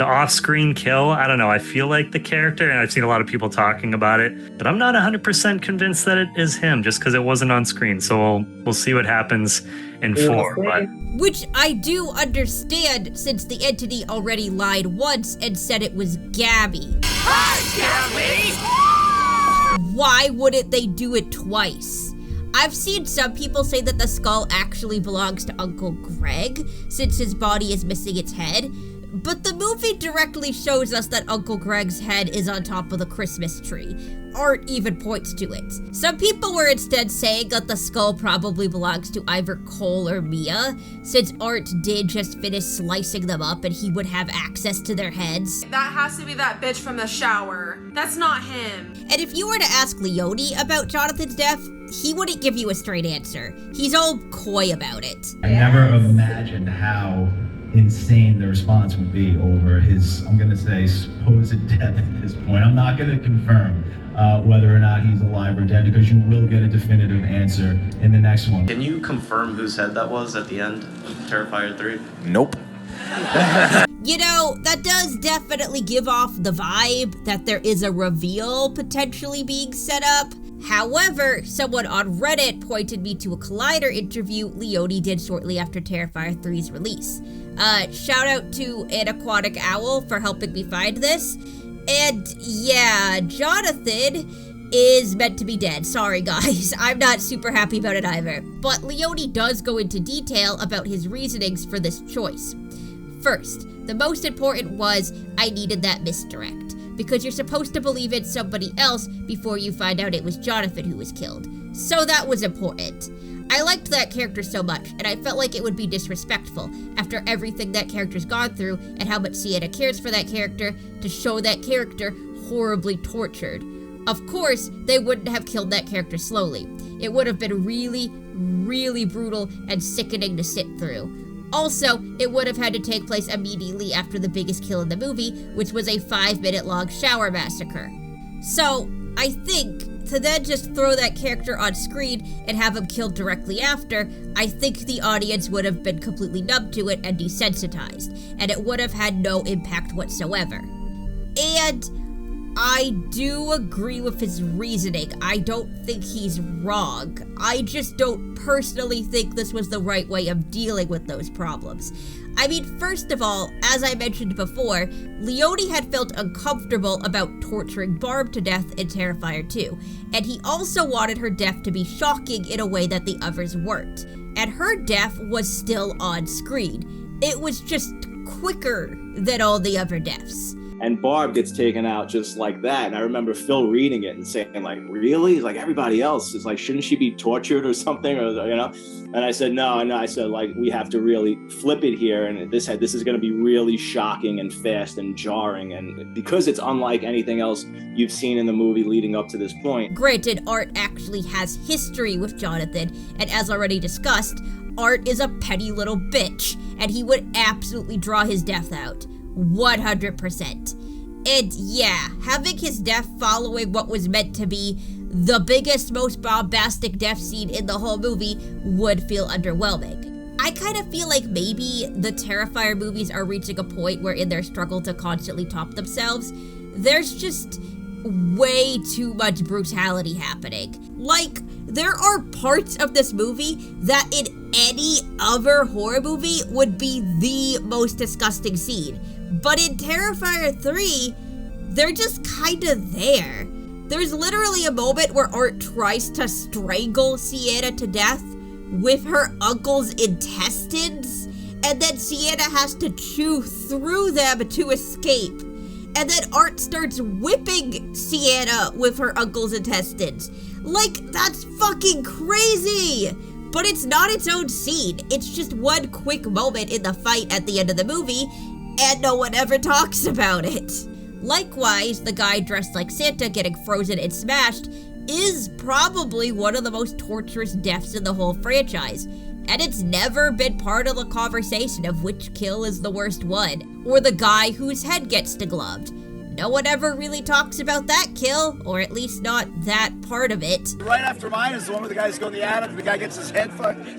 off-screen kill. I don't know. I feel like the character, and I've seen a lot of people talking about it, but I'm not 100% convinced that it is him, just because it wasn't on screen. So we'll see what happens in 4. But which I do understand, since the entity already lied once and said it was Gabby. Hi, Gabby! Why wouldn't they do it twice? I've seen some people say that the skull actually belongs to Uncle Greg, since his body is missing its head. But the movie directly shows us that Uncle Greg's head is on top of the Christmas tree. Art even points to it. Some people were instead saying that the skull probably belongs to either Cole or Mia, since Art did just finish slicing them up and he would have access to their heads. That has to be that bitch from the shower. That's not him. And if you were to ask Leone about Jonathan's death, he wouldn't give you a straight answer. He's all coy about it. I never imagined how insane the response would be over his, I'm going to say, supposed death at this point. I'm not going to confirm whether or not he's alive or dead, because you will get a definitive answer in the next one. Can you confirm whose head that was at the end of Terrifier 3? Nope. You know, that does definitely give off the vibe that there is a reveal potentially being set up. However, someone on Reddit pointed me to a Collider interview Leone did shortly after Terrifier 3's release. Shout out to An Aquatic Owl for helping me find this. And yeah, Jonathan is meant to be dead. Sorry guys, I'm not super happy about it either. But Leone does go into detail about his reasonings for this choice. First, the most important was, I needed that misdirect, because you're supposed to believe it's somebody else before you find out it was Jonathan who was killed. So that was important. I liked that character so much, and I felt like it would be disrespectful, after everything that character's gone through and how much Sienna cares for that character, to show that character horribly tortured. Of course, they wouldn't have killed that character slowly. It would have been really, really brutal and sickening to sit through. Also, it would have had to take place immediately after the biggest kill in the movie, which was a 5-minute long shower massacre. So, I think, to then just throw that character on screen and have him killed directly after, I think the audience would have been completely numb to it and desensitized, and it would have had no impact whatsoever. And I do agree with his reasoning. I don't think he's wrong. I just don't personally think this was the right way of dealing with those problems. I mean, first of all, as I mentioned before, Leone had felt uncomfortable about torturing Barb to death in Terrifier 2, and he also wanted her death to be shocking in a way that the others weren't. And her death was still on screen. It was just quicker than all the other deaths. And Barb gets taken out just like that. And I remember Phil reading it and saying, like, really? Like, everybody else is like, shouldn't she be tortured or something? Or, you know? And I said, no. I said, like, we have to really flip it here. And this is going to be really shocking and fast and jarring. And because it's unlike anything else you've seen in the movie leading up to this point. Granted, Art actually has history with Jonathan. And as already discussed, Art is a petty little bitch. And he would absolutely draw his death out. 100%. And yeah, having his death following what was meant to be the biggest, most bombastic death scene in the whole movie would feel underwhelming. I kind of feel like maybe the Terrifier movies are reaching a point where in their struggle to constantly top themselves, there's just way too much brutality happening. Like, there are parts of this movie that in any other horror movie would be the most disgusting scene. But in Terrifier 3, they're just kinda there. There's literally a moment where Art tries to strangle Sienna to death with her uncle's intestines, and then Sienna has to chew through them to escape. And then Art starts whipping Sienna with her uncle's intestines. Like, that's fucking crazy! But it's not its own scene. It's just one quick moment in the fight at the end of the movie, and no one ever talks about it. Likewise, the guy dressed like Santa getting frozen and smashed is probably one of the most torturous deaths in the whole franchise, and it's never been part of the conversation of which kill is the worst one, or the guy whose head gets degloved. No one ever really talks about that kill, or at least not that part of it. Right after mine is the one where the guys go in the attic, the guy gets his head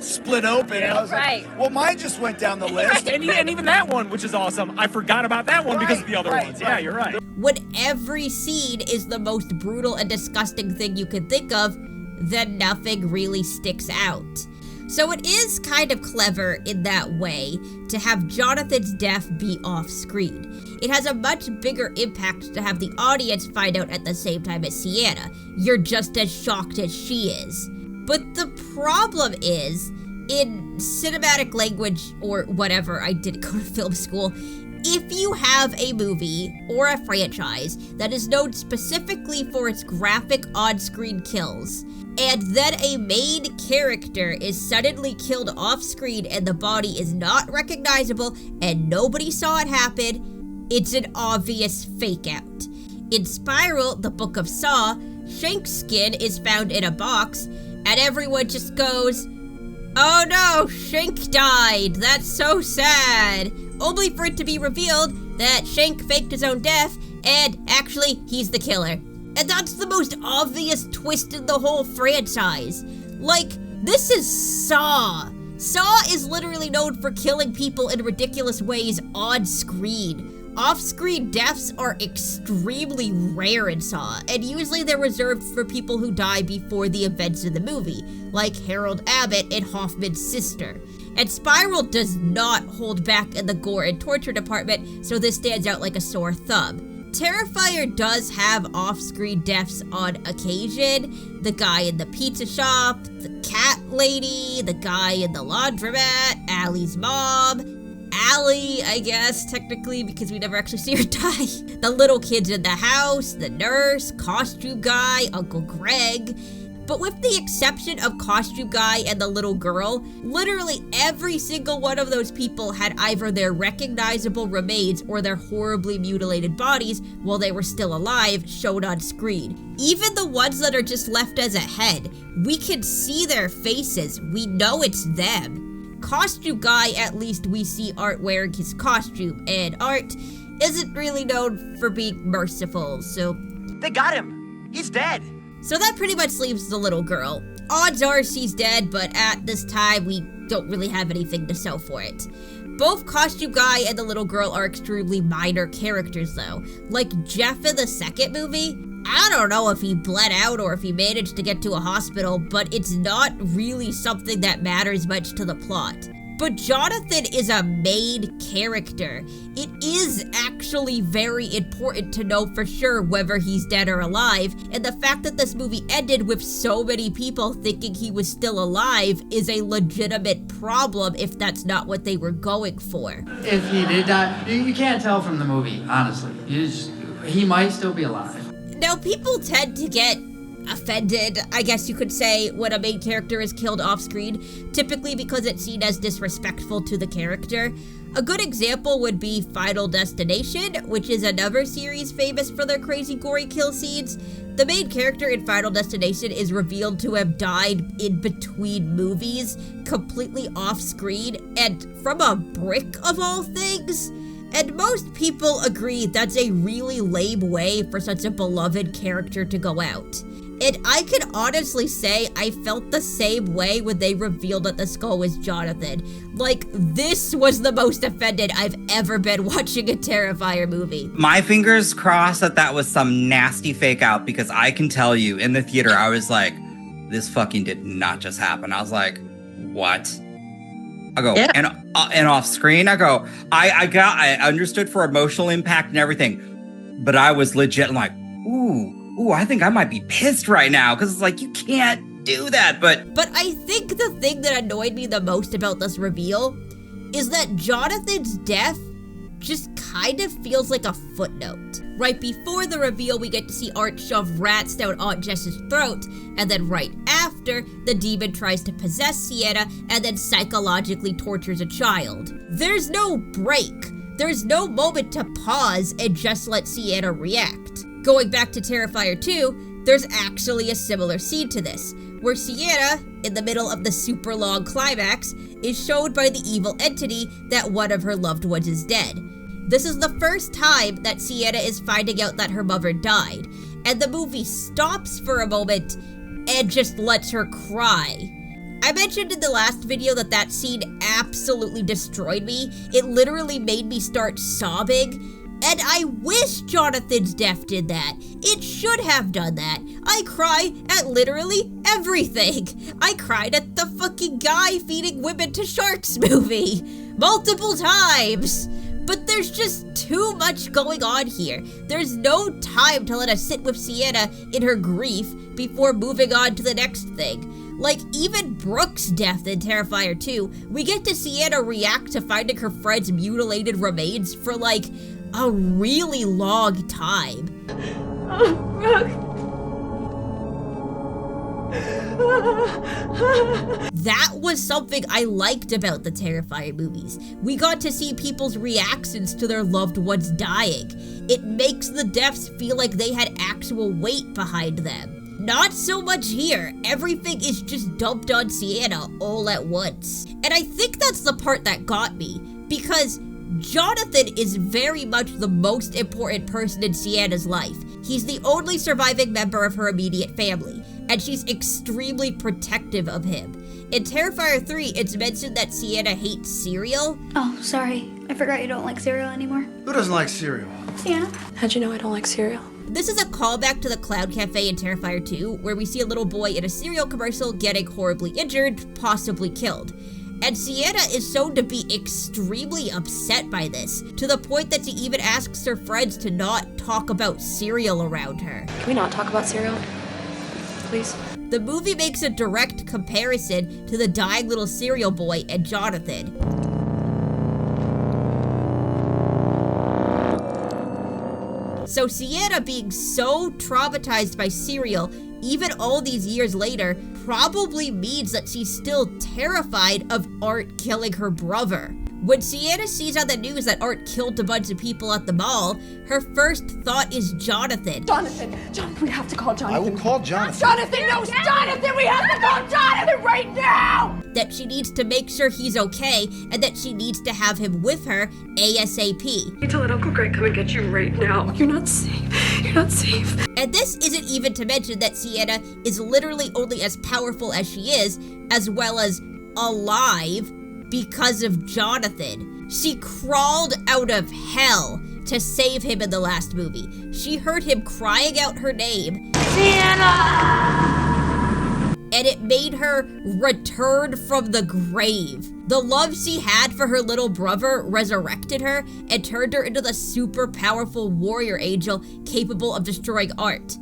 split open. Yeah, and I was like, well, mine just went down the list. and even that one, which is awesome, I forgot about that one because of the other ones. Yeah, you're right. When every scene is the most brutal and disgusting thing you can think of, then nothing really sticks out. So it is kind of clever in that way to have Jonathan's death be off screen. It has a much bigger impact to have the audience find out at the same time as Sienna. You're just as shocked as she is. But the problem is, in cinematic language or whatever, I didn't go to film school, if you have a movie or a franchise that is known specifically for its graphic on-screen kills, and then a main character is suddenly killed off-screen and the body is not recognizable and nobody saw it happen, it's an obvious fake-out. In Spiral, the Book of Saw, Shank's skin is found in a box, and everyone just goes, "Oh no, Shank died, that's so sad," only for it to be revealed that Shank faked his own death, and actually, he's the killer. And that's the most obvious twist in the whole franchise. Like, this is Saw. Saw is literally known for killing people in ridiculous ways on screen. Off-screen deaths are extremely rare in Saw, and usually they're reserved for people who die before the events of the movie, like Harold Abbott and Hoffman's sister. And Spiral does not hold back in the gore and torture department, so this stands out like a sore thumb. Terrifier does have off-screen deaths on occasion. The guy in the pizza shop, the cat lady, the guy in the laundromat, Allie's mom, Allie, I guess, technically, because we never actually see her die. The little kids in the house, the nurse, costume guy, Uncle Greg. But with the exception of Costume Guy and the little girl, literally every single one of those people had either their recognizable remains or their horribly mutilated bodies while they were still alive shown on screen. Even the ones that are just left as a head, we can see their faces, we know it's them. Costume Guy, at least we see Art wearing his costume, and Art isn't really known for being merciful, so... They got him! He's dead! So that pretty much leaves the little girl. odds are she's dead, but at this time, we don't really have anything to show for it. Both Costume Guy and the little girl are extremely minor characters though. Like Jeff in the second movie, I don't know if he bled out or if he managed to get to a hospital, but it's not really something that matters much to the plot. But Jonathan is a main character. It is actually very important to know for sure whether he's dead or alive, and the fact that this movie ended with so many people thinking he was still alive is a legitimate problem if that's not what they were going for. If he did die, you can't tell from the movie, honestly. He might still be alive. Now, people tend to get offended, I guess you could say, when a main character is killed off screen, typically because it's seen as disrespectful to the character. A good example would be Final Destination, which is another series famous for their crazy gory kill scenes. The main character in Final Destination is revealed to have died in between movies, completely off screen, and from a brick of all things. And most people agree that's a really lame way for such a beloved character to go out. And I can honestly say I felt the same way when they revealed that the skull was Jonathan. Like, this was the most offended I've ever been watching a Terrifier movie. My fingers crossed that was some nasty fake out, because I can tell you, in the theater, I was like, this fucking did not just happen. I was like, what? I go, yeah. And off screen, I go, I understood for emotional impact and everything, but I was legit like, ooh, I think I might be pissed right now, because it's like, you can't do that, but I think the thing that annoyed me the most about this reveal is that Jonathan's death just kind of feels like a footnote. Right before the reveal, we get to see Art shove rats down Aunt Jess's throat, and then right after, the demon tries to possess Sienna and then psychologically tortures a child. There's no break. There's no moment to pause and just let Sienna react. Going back to Terrifier 2, there's actually a similar scene to this, where Sienna, in the middle of the super long climax, is showed by the evil entity that one of her loved ones is dead. This is the first time that Sienna is finding out that her mother died, and the movie stops for a moment and just lets her cry. I mentioned in the last video that scene absolutely destroyed me. It literally made me start sobbing. And I wish Jonathan's death did that. It should have done that. I cry at literally everything. I cried at the fucking guy feeding women to sharks movie multiple times. But there's just too much going on here. There's no time to let us sit with Sienna in her grief before moving on to the next thing. Like, even Brooke's death in Terrifier 2, we get to Sienna react to finding her friend's mutilated remains for, like, a really long time. Oh, Brooke. That was something I liked about the Terrifier movies. We got to see people's reactions to their loved ones dying. It makes the deaths feel like they had actual weight behind them. Not so much here. Everything is just dumped on Sienna all at once. And I think that's the part that got me, because Jonathan is very much the most important person in Sienna's life. He's the only surviving member of her immediate family, and she's extremely protective of him. In Terrifier 3, it's mentioned that Sienna hates cereal. Oh, sorry. I forgot you don't like cereal anymore. Who doesn't like cereal? Sienna. How'd you know I don't like cereal? This is a callback to the Clown Cafe in Terrifier 2, where we see a little boy in a cereal commercial getting horribly injured, possibly killed. And Sienna is shown to be extremely upset by this, to the point that she even asks her friends to not talk about cereal around her. Can we not talk about cereal? Please? The movie makes a direct comparison to the dying little cereal boy and Jonathan. So Sienna being so traumatized by cereal, even all these years later, probably means that she's still terrified of Art killing her brother. When Sienna sees on the news that Art killed a bunch of people at the mall, her first thought is Jonathan. Jonathan, we have to call Jonathan. I will call Jonathan. Jonathan, no, Jonathan, we have to call Jonathan right now! That she needs to make sure he's okay, and that she needs to have him with her ASAP. I need to let Uncle Greg come and get you right now. You're not safe. You're not safe. And And this isn't even to mention that Sienna is literally only as powerful as she is, as well as alive, because of Jonathan. She crawled out of hell to save him in the last movie. She heard him crying out her name, Sienna! And it made her return from the grave. The love she had for her little brother resurrected her and turned her into the super powerful warrior angel capable of destroying Art.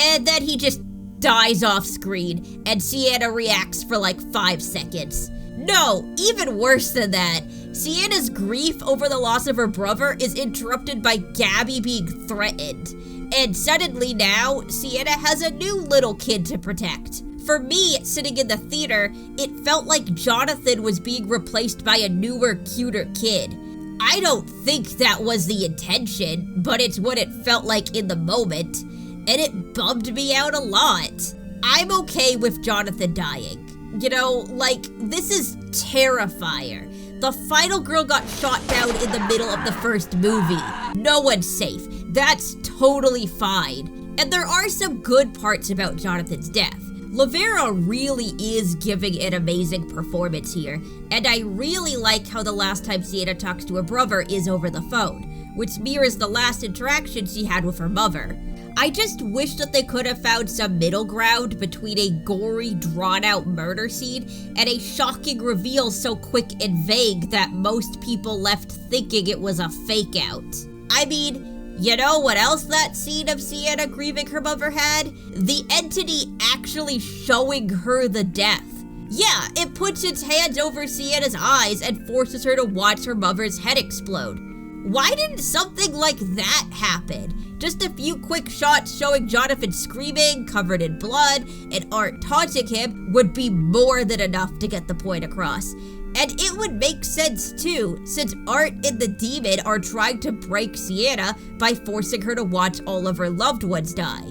And then he just dies off screen and Sienna reacts for like 5 seconds. No, even worse than that. Sienna's grief over the loss of her brother is interrupted by Gabby being threatened. And suddenly now, Sienna has a new little kid to protect. For me, sitting in the theater, it felt like Jonathan was being replaced by a newer, cuter kid. I don't think that was the intention, but it's what it felt like in the moment, and it bummed me out a lot. I'm okay with Jonathan dying. You know, like, this is Terrifier. The final girl got shot down in the middle of the first movie. No one's safe. That's totally fine. And there are some good parts about Jonathan's death. Lavera really is giving an amazing performance here, and I really like how the last time Sienna talks to her brother is over the phone, which mirrors the last interaction she had with her mother. I just wish that they could have found some middle ground between a gory, drawn-out murder scene and a shocking reveal so quick and vague that most people left thinking it was a fake-out. I mean, you know what else that scene of Sienna grieving her mother had? The entity actually showing her the death. Yeah, it puts its hands over Sienna's eyes and forces her to watch her mother's head explode. Why didn't something like that happen? Just a few quick shots showing Jonathan screaming, covered in blood, and Art taunting him would be more than enough to get the point across. And it would make sense too, since Art and the demon are trying to break Sienna by forcing her to watch all of her loved ones die.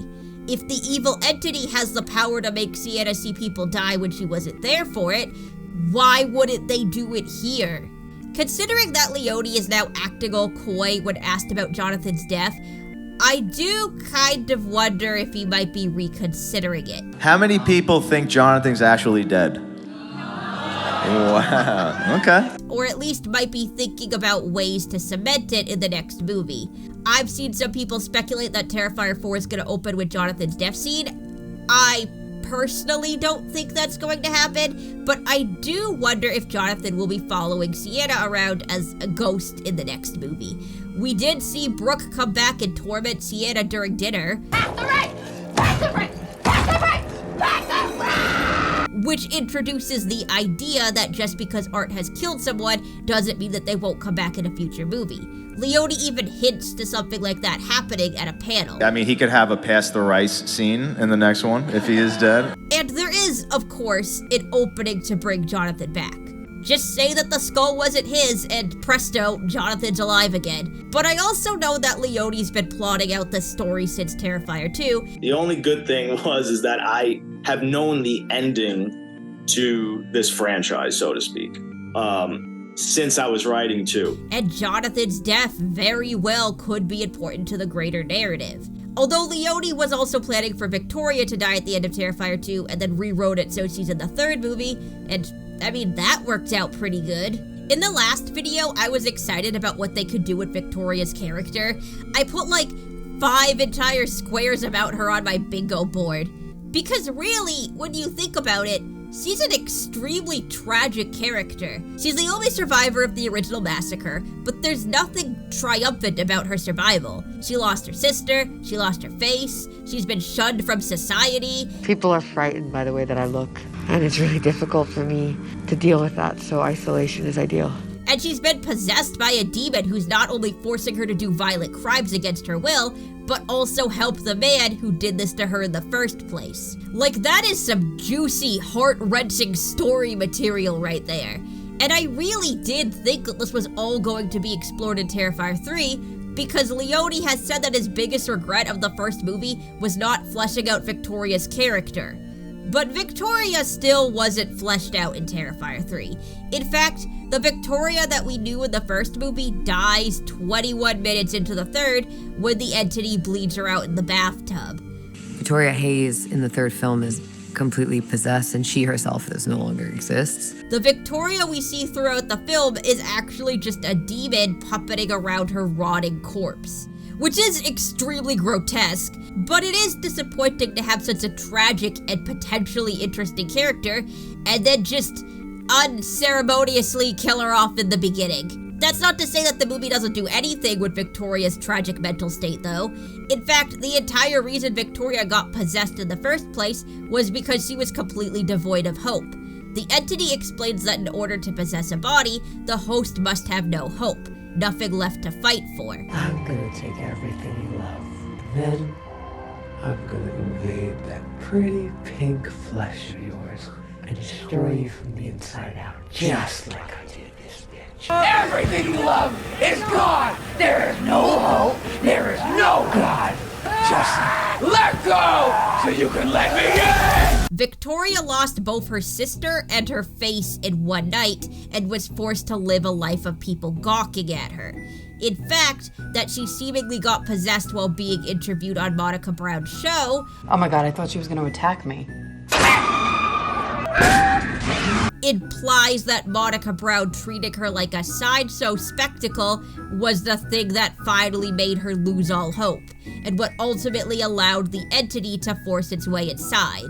If the evil entity has the power to make Sienna see people die when she wasn't there for it, why wouldn't they do it here? Considering that Leone is now acting all coy when asked about Jonathan's death, I do kind of wonder if he might be reconsidering it. How many people think Jonathan's actually dead? Wow, okay. Or at least might be thinking about ways to cement it in the next movie. I've seen some people speculate that Terrifier 4 is going to open with Jonathan's death scene. I personally don't think that's going to happen, but I do wonder if Jonathan will be following Sienna around as a ghost in the next movie. We did see Brooke come back and torment Sienna during dinner. Which introduces the idea that just because Art has killed someone doesn't mean that they won't come back in a future movie. Leone even hints to something like that happening at a panel. I mean, he could have a pass the rice scene in the next one if he is dead. And there is, of course, an opening to bring Jonathan back. Just say that the skull wasn't his and presto, Jonathan's alive again. But I also know that Leone's been plotting out this story since Terrifier 2. The only good thing is that I have known the ending to this franchise, so to speak, since I was writing 2. And Jonathan's death very well could be important to the greater narrative. Although Leone was also planning for Victoria to die at the end of Terrifier 2 and then rewrote it so she's in the 3rd movie, and I mean, that worked out pretty good. In the last video, I was excited about what they could do with Victoria's character. I put like 5 entire squares about her on my bingo board. Because really, when you think about it, she's an extremely tragic character. She's the only survivor of the original massacre, but there's nothing triumphant about her survival. She lost her sister, she lost her face, she's been shunned from society. People are frightened by the way that I look, and it's really difficult for me to deal with that, so isolation is ideal. And she's been possessed by a demon who's not only forcing her to do violent crimes against her will, but also help the man who did this to her in the first place. Like, that is some juicy, heart-wrenching story material right there. And I really did think that this was all going to be explored in Terrifier 3, because Leone has said that his biggest regret of the first movie was not fleshing out Victoria's character. But Victoria still wasn't fleshed out in Terrifier 3. In fact, the Victoria that we knew in the first movie dies 21 minutes into the third when the entity bleeds her out in the bathtub. Victoria Hayes in the third film is completely possessed, and she herself no longer exists. The Victoria we see throughout the film is actually just a demon puppeting around her rotting corpse, which is extremely grotesque, but it is disappointing to have such a tragic and potentially interesting character and then just unceremoniously kill her off in the beginning. That's not to say that the movie doesn't do anything with Victoria's tragic mental state, though. In fact, the entire reason Victoria got possessed in the first place was because she was completely devoid of hope. The entity explains that in order to possess a body, the host must have no hope, nothing left to fight for. I'm gonna take everything you love, then I'm gonna invade that pretty pink flesh of yours and destroy you from the inside out, just like I did this bitch. Everything you love is gone! There is no hope, there is no God! Just let go so you can let me in! Victoria lost both her sister and her face in one night and was forced to live a life of people gawking at her. In fact, that she seemingly got possessed while being interviewed on Monica Brown's show. Oh my god, I thought she was gonna attack me. Implies that Monica Brown treating her like a sideshow spectacle was the thing that finally made her lose all hope, and what ultimately allowed the entity to force its way inside.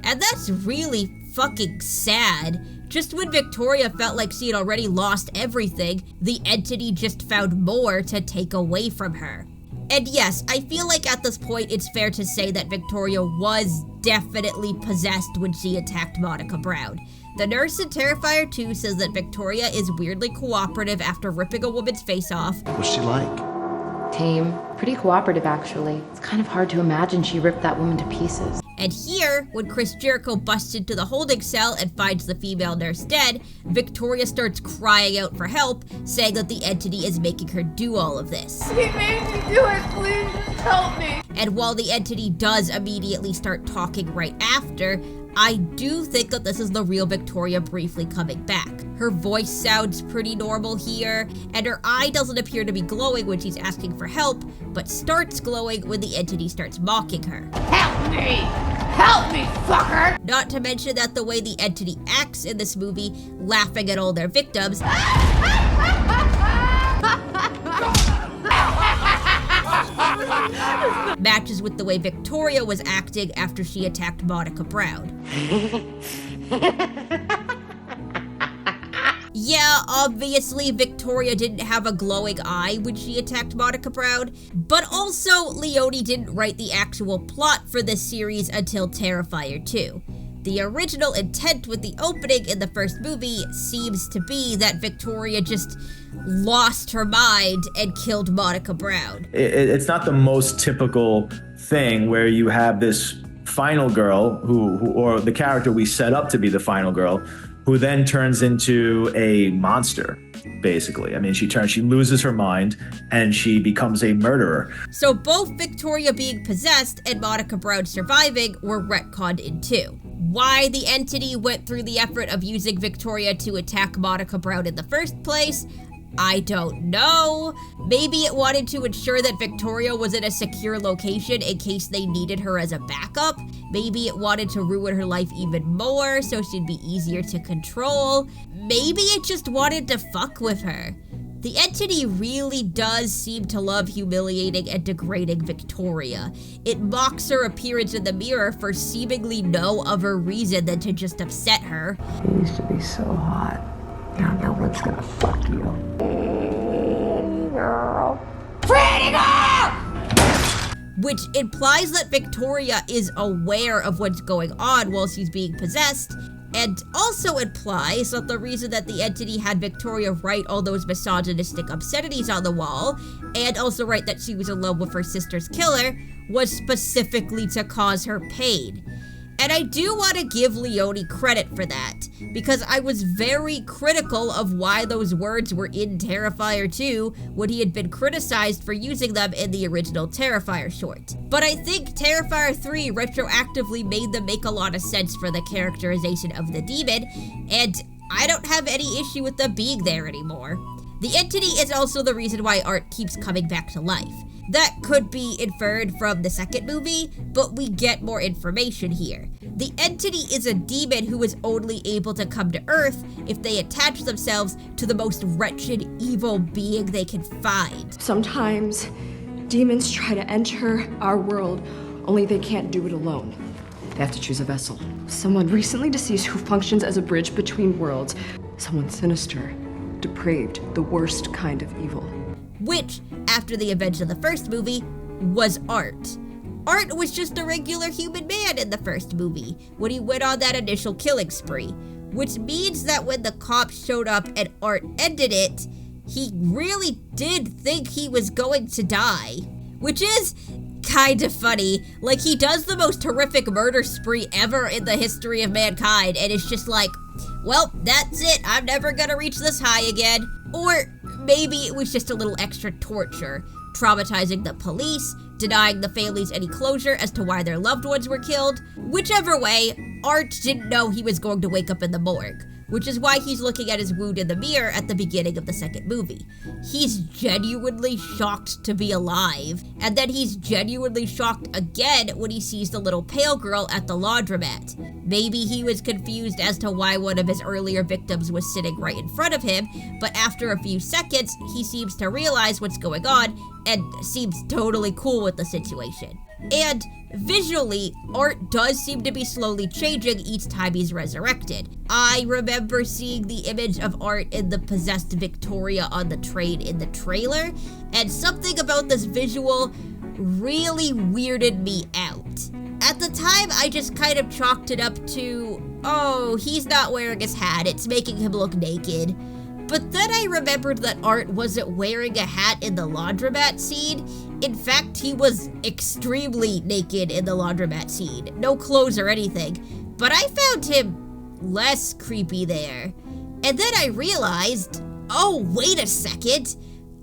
And that's really fucking sad. Just when Victoria felt like she had already lost everything, the entity just found more to take away from her. And yes, I feel like at this point it's fair to say that Victoria was definitely possessed when she attacked Monica Brown. The nurse in Terrifier 2 says that Victoria is weirdly cooperative after ripping a woman's face off. What's she like? Tame. Pretty cooperative, actually. It's kind of hard to imagine she ripped that woman to pieces. And here, when Chris Jericho busts into the holding cell and finds the female nurse dead, Victoria starts crying out for help, saying that the entity is making her do all of this. He made me do it, please help me! And while the entity does immediately start talking right after, I do think that this is the real Victoria briefly coming back. Her voice sounds pretty normal here, and her eye doesn't appear to be glowing when she's asking for help, but starts glowing when the entity starts mocking her. Help me! Help me, fucker! Not to mention that the way the entity acts in this movie, laughing at all their victims, matches with the way Victoria was acting after she attacked Monica Brown. Yeah, obviously Victoria didn't have a glowing eye when she attacked Monica Brown, but also Leone didn't write the actual plot for this series until Terrifier 2. The original intent with the opening in the first movie seems to be that Victoria just lost her mind and killed Monica Brown. It's not the most typical thing where you have this final girl who or the character we set up to be the final girl, who then turns into a monster, basically. I mean, she loses her mind and she becomes a murderer. So both Victoria being possessed and Monica Brown surviving were retconned in 2. Why the entity went through the effort of using Victoria to attack Monica Brown in the first place, I don't know. Maybe it wanted to ensure that Victoria was in a secure location in case they needed her as a backup. Maybe it wanted to ruin her life even more so she'd be easier to control. Maybe it just wanted to fuck with her. The entity really does seem to love humiliating and degrading Victoria. It mocks her appearance in the mirror for seemingly no other reason than to just upset her. You used to be so hot. Now no one's gonna fuck you. Pretty girl. Pretty girl! Which implies that Victoria is aware of what's going on while she's being possessed, and also implies that the reason that the entity had Victoria write all those misogynistic obscenities on the wall, and also write that she was in love with her sister's killer, was specifically to cause her pain. And I do want to give Leone credit for that, because I was very critical of why those words were in Terrifier 2 when he had been criticized for using them in the original Terrifier short. But I think Terrifier 3 retroactively made them make a lot of sense for the characterization of the demon, and I don't have any issue with them being there anymore. The entity is also the reason why Art keeps coming back to life. That could be inferred from the second movie, but we get more information here. The entity is a demon who is only able to come to Earth if they attach themselves to the most wretched, evil being they can find. Sometimes demons try to enter our world, only they can't do it alone. They have to choose a vessel. Someone recently deceased who functions as a bridge between worlds. Someone sinister, depraved, the worst kind of evil. Which, after the events of the first movie, was Art. Art was just a regular human man in the first movie, when he went on that initial killing spree, which means that when the cops showed up and Art ended it, he really did think he was going to die. Which is kind of funny. Like, he does the most horrific murder spree ever in the history of mankind, and it's just like, well, that's it, I'm never gonna reach this high again. Or maybe it was just a little extra torture, traumatizing the police, denying the families any closure as to why their loved ones were killed. Whichever way, Art didn't know he was going to wake up in the morgue, which is why he's looking at his wound in the mirror at the beginning of the second movie. He's genuinely shocked to be alive, and then he's genuinely shocked again when he sees the little pale girl at the laundromat. Maybe he was confused as to why one of his earlier victims was sitting right in front of him, but after a few seconds, he seems to realize what's going on and seems totally cool with the situation. And visually, Art does seem to be slowly changing each time he's resurrected. I remember seeing the image of Art in the possessed Victoria on the train in the trailer, and something about this visual really weirded me out. At the time, I just kind of chalked it up to, oh, he's not wearing his hat, it's making him look naked. But then I remembered that Art wasn't wearing a hat in the laundromat scene. In fact, he was extremely naked in the laundromat scene. No clothes or anything. But I found him less creepy there. And then I realized, oh, wait a second.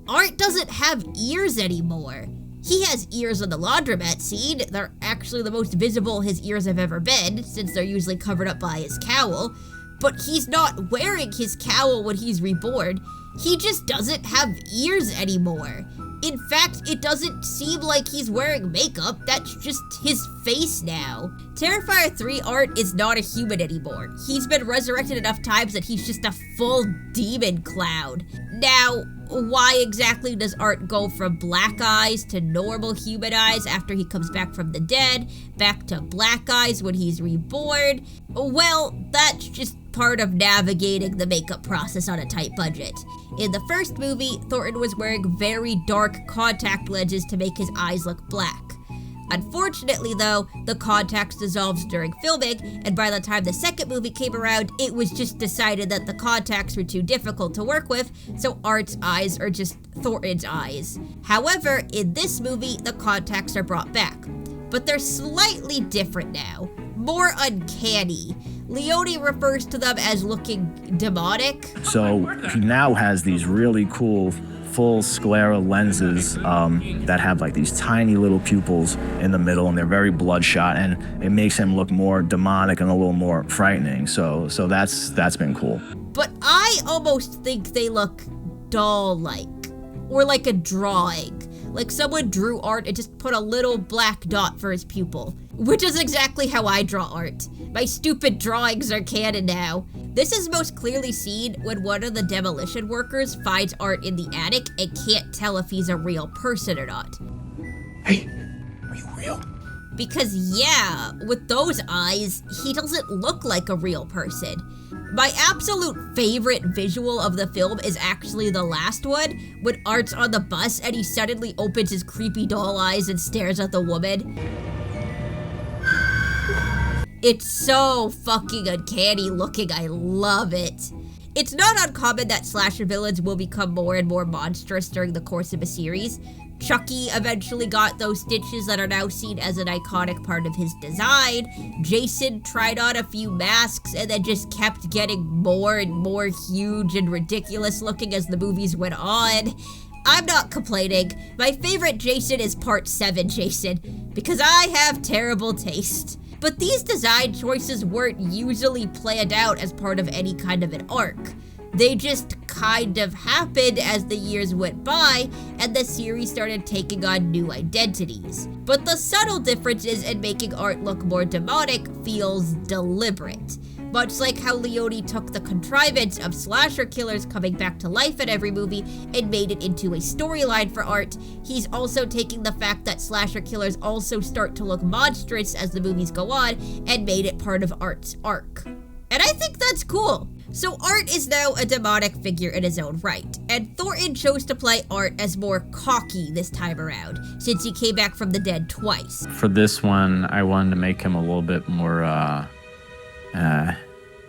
Art doesn't have ears anymore. He has ears on the laundromat scene. They're actually the most visible his ears have ever been, since they're usually covered up by his cowl. But he's not wearing his cowl when he's reborn. He just doesn't have ears anymore. In fact, it doesn't seem like he's wearing makeup, that's just his face now. Terrifier 3 Art is not a human anymore. He's been resurrected enough times that he's just a full demon clown. Now, why exactly does Art go from black eyes to normal human eyes after he comes back from the dead, back to black eyes when he's reborn? Well, that's just part of navigating the makeup process on a tight budget. In the first movie, Thornton was wearing very dark contact lenses to make his eyes look black. Unfortunately though, the contacts dissolved during filming, and by the time the second movie came around, it was just decided that the contacts were too difficult to work with, so Art's eyes are just Thornton's eyes. However, in this movie, the contacts are brought back, but they're slightly different now, more uncanny. Leone refers to them as looking demonic. So he now has these really cool full sclera lenses that have like these tiny little pupils in the middle, and they're very bloodshot, and it makes him look more demonic and a little more frightening. So that's been cool. But I almost think they look doll-like, or like a drawing. Like someone drew Art and just put a little black dot for his pupil, which is exactly how I draw Art. My stupid drawings are canon now. This is most clearly seen when one of the demolition workers finds Art in the attic and can't tell if he's a real person or not. Hey, are you real? Because yeah, with those eyes, he doesn't look like a real person. My absolute favorite visual of the film is actually the last one, when Art's on the bus and he suddenly opens his creepy doll eyes and stares at the woman. It's so fucking uncanny looking, I love it. It's not uncommon that slasher villains will become more and more monstrous during the course of a series, Chucky eventually got those stitches that are now seen as an iconic part of his design. Jason tried on a few masks and then just kept getting more and more huge and ridiculous looking as the movies went on. I'm not complaining. My favorite Jason is Part 7 Jason, because I have terrible taste. But these design choices weren't usually planned out as part of any kind of an arc. They just kind of happened as the years went by and the series started taking on new identities. But the subtle differences in making Art look more demonic feels deliberate. Much like how Leone took the contrivance of slasher killers coming back to life in every movie and made it into a storyline for Art, he's also taking the fact that slasher killers also start to look monstrous as the movies go on and made it part of Art's arc. And I think that's cool. So Art is now a demonic figure in his own right, and Thornton chose to play Art as more cocky this time around, since he came back from the dead twice. For this one, I wanted to make him a little bit more,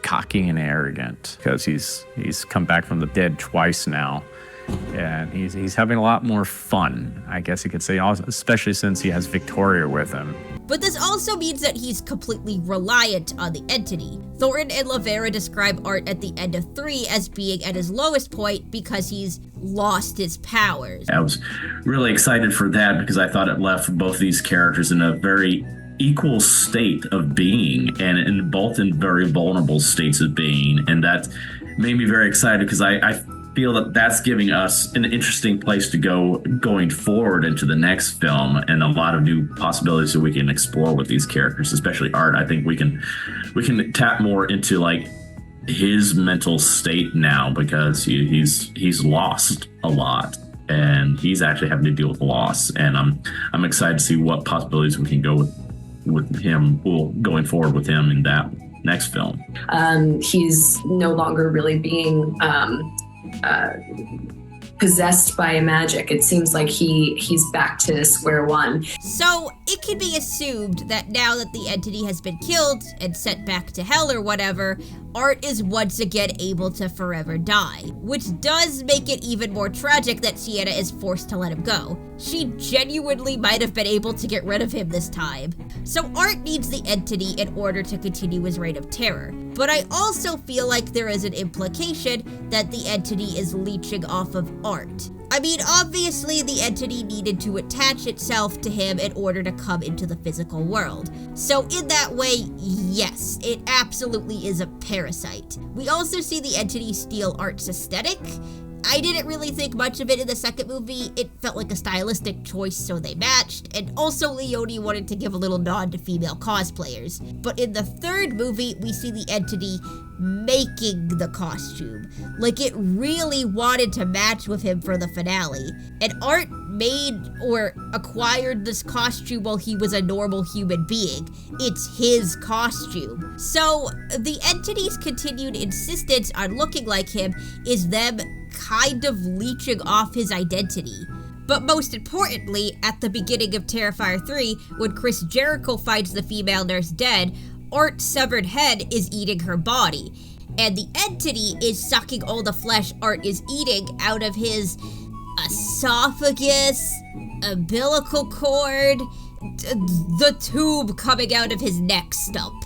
cocky and arrogant, because he's come back from the dead twice now, and he's having a lot more fun, I guess you could say, especially since he has Victoria with him. But this also means that he's completely reliant on the entity. Thornton and Lavera describe Art at the end of 3 as being at his lowest point because he's lost his powers. I was really excited for that because I thought it left both these characters in a very equal state of being and both in very vulnerable states of being, and that made me very excited because I feel that that's giving us an interesting place to go going forward into the next film, and a lot of new possibilities that we can explore with these characters, especially Art. I think we can tap more into like his mental state now, because he's lost a lot and he's actually having to deal with loss, and I'm excited to see what possibilities we can go with him, going forward with him in that next film. He's no longer really being possessed by a magic. It seems like he's back to square one. So it can be assumed that now that the entity has been killed and sent back to hell or whatever, Art is once again able to forever die, which does make it even more tragic that Sienna is forced to let him go. She genuinely might have been able to get rid of him this time. So Art needs the entity in order to continue his reign of terror. But I also feel like there is an implication that the entity is leeching off of Art. I mean, obviously the entity needed to attach itself to him in order to come into the physical world. So in that way, yes, it absolutely is a parasite. We also see the entity steal Art's aesthetic. I didn't really think much of it in the second movie. It felt like a stylistic choice, so they matched. And also Leone wanted to give a little nod to female cosplayers. But in the third movie, we see the entity making the costume. Like it really wanted to match with him for the finale. And Art made or acquired this costume while he was a normal human being. It's his costume. So the entity's continued insistence on looking like him is them kind of leeching off his identity. But most importantly, at the beginning of Terrifier 3, when Chris Jericho finds the female nurse dead, Art's severed head is eating her body, and the entity is sucking all the flesh Art is eating out of his esophagus, umbilical cord, the tube coming out of his neck stump.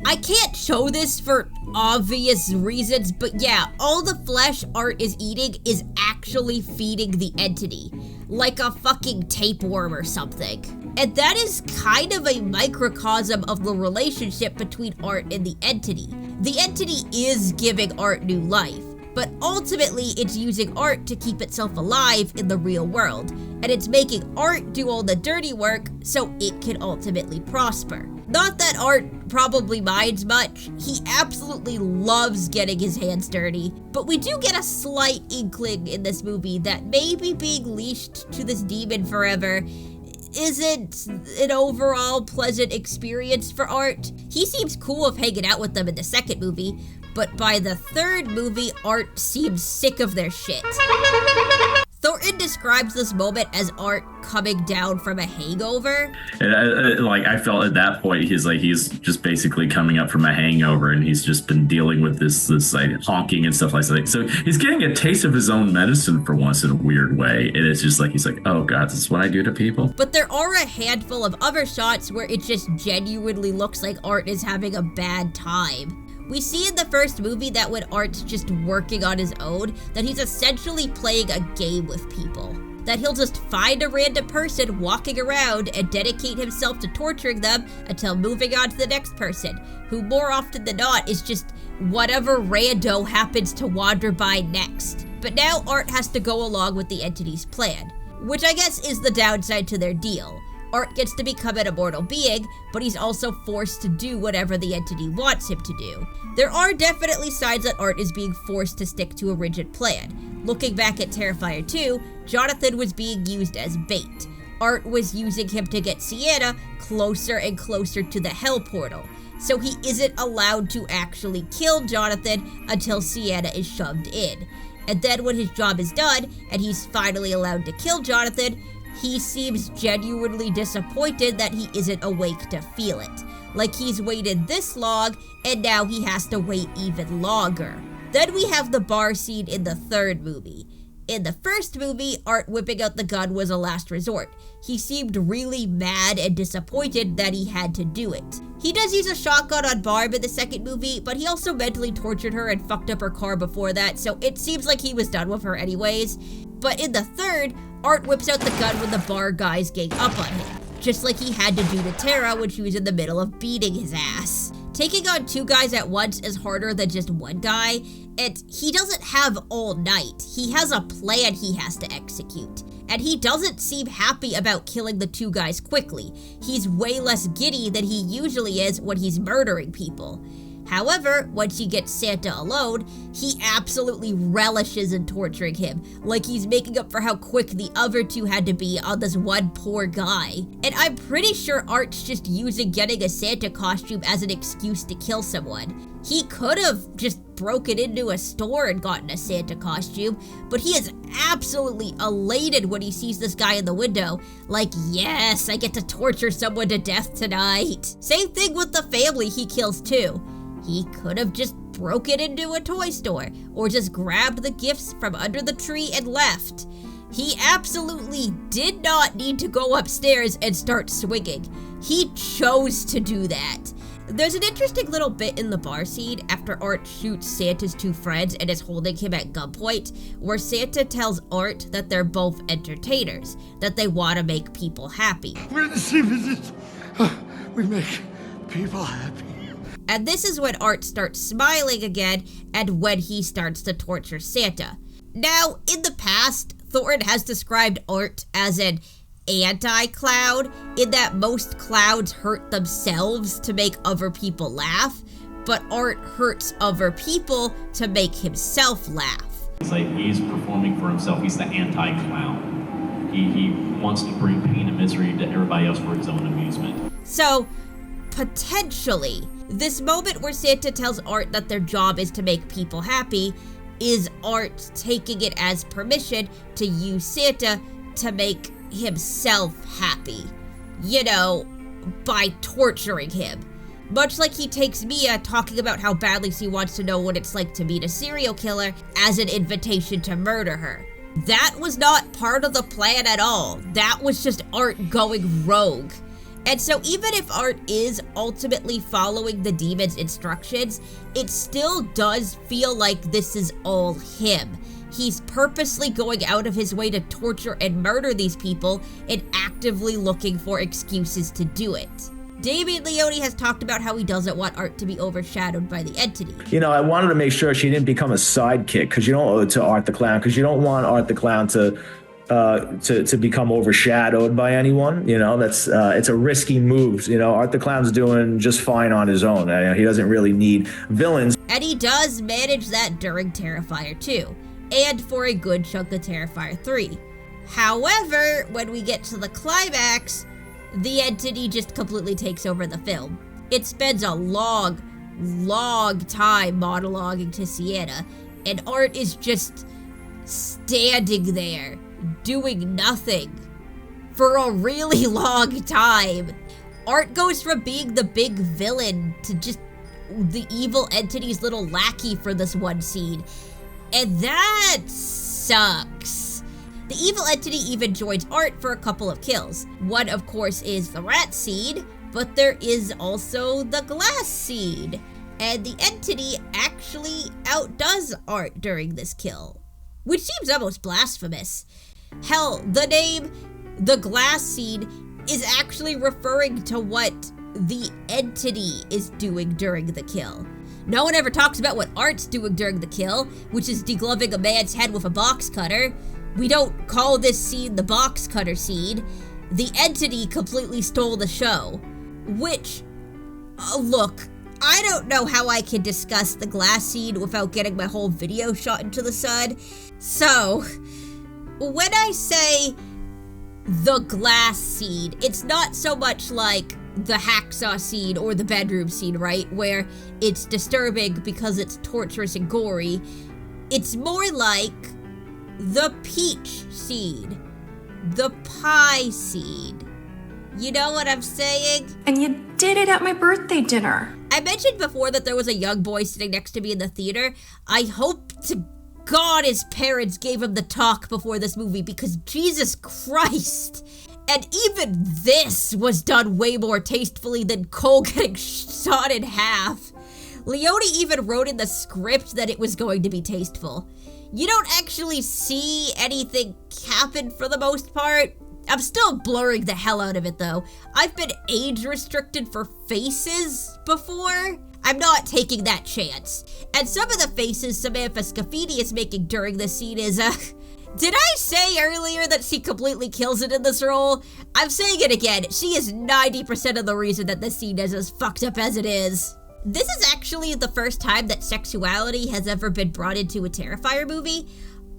I can't show this for obvious reasons, but yeah, all the flesh Art is eating is actually feeding the entity, like a fucking tapeworm or something. And that is kind of a microcosm of the relationship between Art and the entity. The entity is giving Art new life, but ultimately it's using Art to keep itself alive in the real world, and it's making Art do all the dirty work so it can ultimately prosper. Not that Art probably minds much, he absolutely loves getting his hands dirty, but we do get a slight inkling in this movie that maybe being leashed to this demon forever isn't an overall pleasant experience for Art. He seems cool of hanging out with them in the second movie, but by the third movie, Art seems sick of their shit. Thornton describes this moment as Art coming down from a hangover. And I felt at that point he's just basically coming up from a hangover, and he's just been dealing with this like honking and stuff like that. So he's getting a taste of his own medicine for once in a weird way, and it's just like he's like, oh god, this is what I do to people. But there are a handful of other shots where it just genuinely looks like Art is having a bad time. We see in the first movie that when Art's just working on his own, that he's essentially playing a game with people. That he'll just find a random person walking around and dedicate himself to torturing them until moving on to the next person, who more often than not is just whatever rando happens to wander by next. But now Art has to go along with the entity's plan, which I guess is the downside to their deal. Art gets to become an immortal being, but he's also forced to do whatever the entity wants him to do. There are definitely signs that Art is being forced to stick to a rigid plan. Looking back at Terrifier 2, Jonathan was being used as bait. Art was using him to get Sienna closer and closer to the Hell Portal, so he isn't allowed to actually kill Jonathan until Sienna is shoved in. And then when his job is done, and he's finally allowed to kill Jonathan, he seems genuinely disappointed that he isn't awake to feel it. Like he's waited this long, and now he has to wait even longer. Then we have the bar scene in the third movie. In the first movie, Art whipping out the gun was a last resort. He seemed really mad and disappointed that he had to do it. He does use a shotgun on Barb in the second movie, but he also mentally tortured her and fucked up her car before that, so it seems like he was done with her anyways. But in the third, Art whips out the gun when the bar guys gang up on him, just like he had to do to Tara when she was in the middle of beating his ass. Taking on two guys at once is harder than just one guy, and he doesn't have all night. He has a plan he has to execute, and he doesn't seem happy about killing the two guys quickly. He's way less giddy than he usually is when he's murdering people. However, once he gets Santa alone, he absolutely relishes in torturing him, like he's making up for how quick the other two had to be on this one poor guy. And I'm pretty sure Art's just using getting a Santa costume as an excuse to kill someone. He could have just broken into a store and gotten a Santa costume, but he is absolutely elated when he sees this guy in the window, like, yes, I get to torture someone to death tonight. Same thing with the family he kills too. He could have just broken into a toy store, or just grabbed the gifts from under the tree and left. He absolutely did not need to go upstairs and start swinging. He chose to do that. There's an interesting little bit in the bar scene after Art shoots Santa's two friends and is holding him at gunpoint, where Santa tells Art that they're both entertainers, that they want to make people happy. We're the Sympathy. We make people happy. And this is when Art starts smiling again, and when he starts to torture Santa. Now, in the past, Thornton has described Art as an anti-clown, in that most clowns hurt themselves to make other people laugh, but Art hurts other people to make himself laugh. It's like he's performing for himself. He's the anti-clown. He wants to bring pain and misery to everybody else for his own amusement. So, potentially, this moment where Santa tells Art that their job is to make people happy is Art taking it as permission to use Santa to make himself happy. You know, by torturing him. Much like he takes Mia talking about how badly she wants to know what it's like to meet a serial killer as an invitation to murder her. That was not part of the plan at all. That was just Art going rogue. And so even if Art is ultimately following the demon's instructions, it still does feel like this is all him. He's purposely going out of his way to torture and murder these people and actively looking for excuses to do it. Damien Leone has talked about how he doesn't want Art to be overshadowed by the entity. You know, I wanted to make sure she didn't become a sidekick because you don't owe it to Art the Clown, because you don't want Art the Clown to become overshadowed by anyone. You know, that's it's a risky move. You know, Art the Clown's doing just fine on his own. He doesn't really need villains. And he does manage that during Terrifier 2, and for a good chunk of Terrifier 3. However, when we get to the climax, the entity just completely takes over the film. It spends a long time monologuing to Sienna, and Art is just standing there, doing nothing for a really long time. Art goes from being the big villain to just the evil entity's little lackey for this one scene. And that sucks. The evil entity even joins Art for a couple of kills. One, of course, is the rat seed, but there is also the glass seed. And the entity actually outdoes Art during this kill, which seems almost blasphemous. Hell, the name the glass seed is actually referring to what the entity is doing during the kill. No one ever talks about what Art's doing during the kill, which is degloving a man's head with a box cutter. We don't call this scene the box cutter scene. The entity completely stole the show. Which, look, I don't know how I can discuss the glass scene without getting my whole video shot into the sun. So, when I say the glass scene, it's not so much like the hacksaw scene or the bedroom scene, right? Where it's disturbing because it's torturous and gory. It's more like the peach scene, the pie scene. You know what I'm saying? And you did it at my birthday dinner. I mentioned before that there was a young boy sitting next to me in the theater. I hope to God his parents gave him the talk before this movie, because Jesus Christ. And even this was done way more tastefully than Cole getting shot in half. Leone even wrote in the script that it was going to be tasteful. You don't actually see anything happen for the most part. I'm still blurring the hell out of it though. I've been age restricted for faces before. I'm not taking that chance. And some of the faces Samantha Scafidi is making during this scene is, did I say earlier that she completely kills it in this role? I'm saying it again. She is 90% of the reason that this scene is as fucked up as it is. This is actually the first time that sexuality has ever been brought into a Terrifier movie.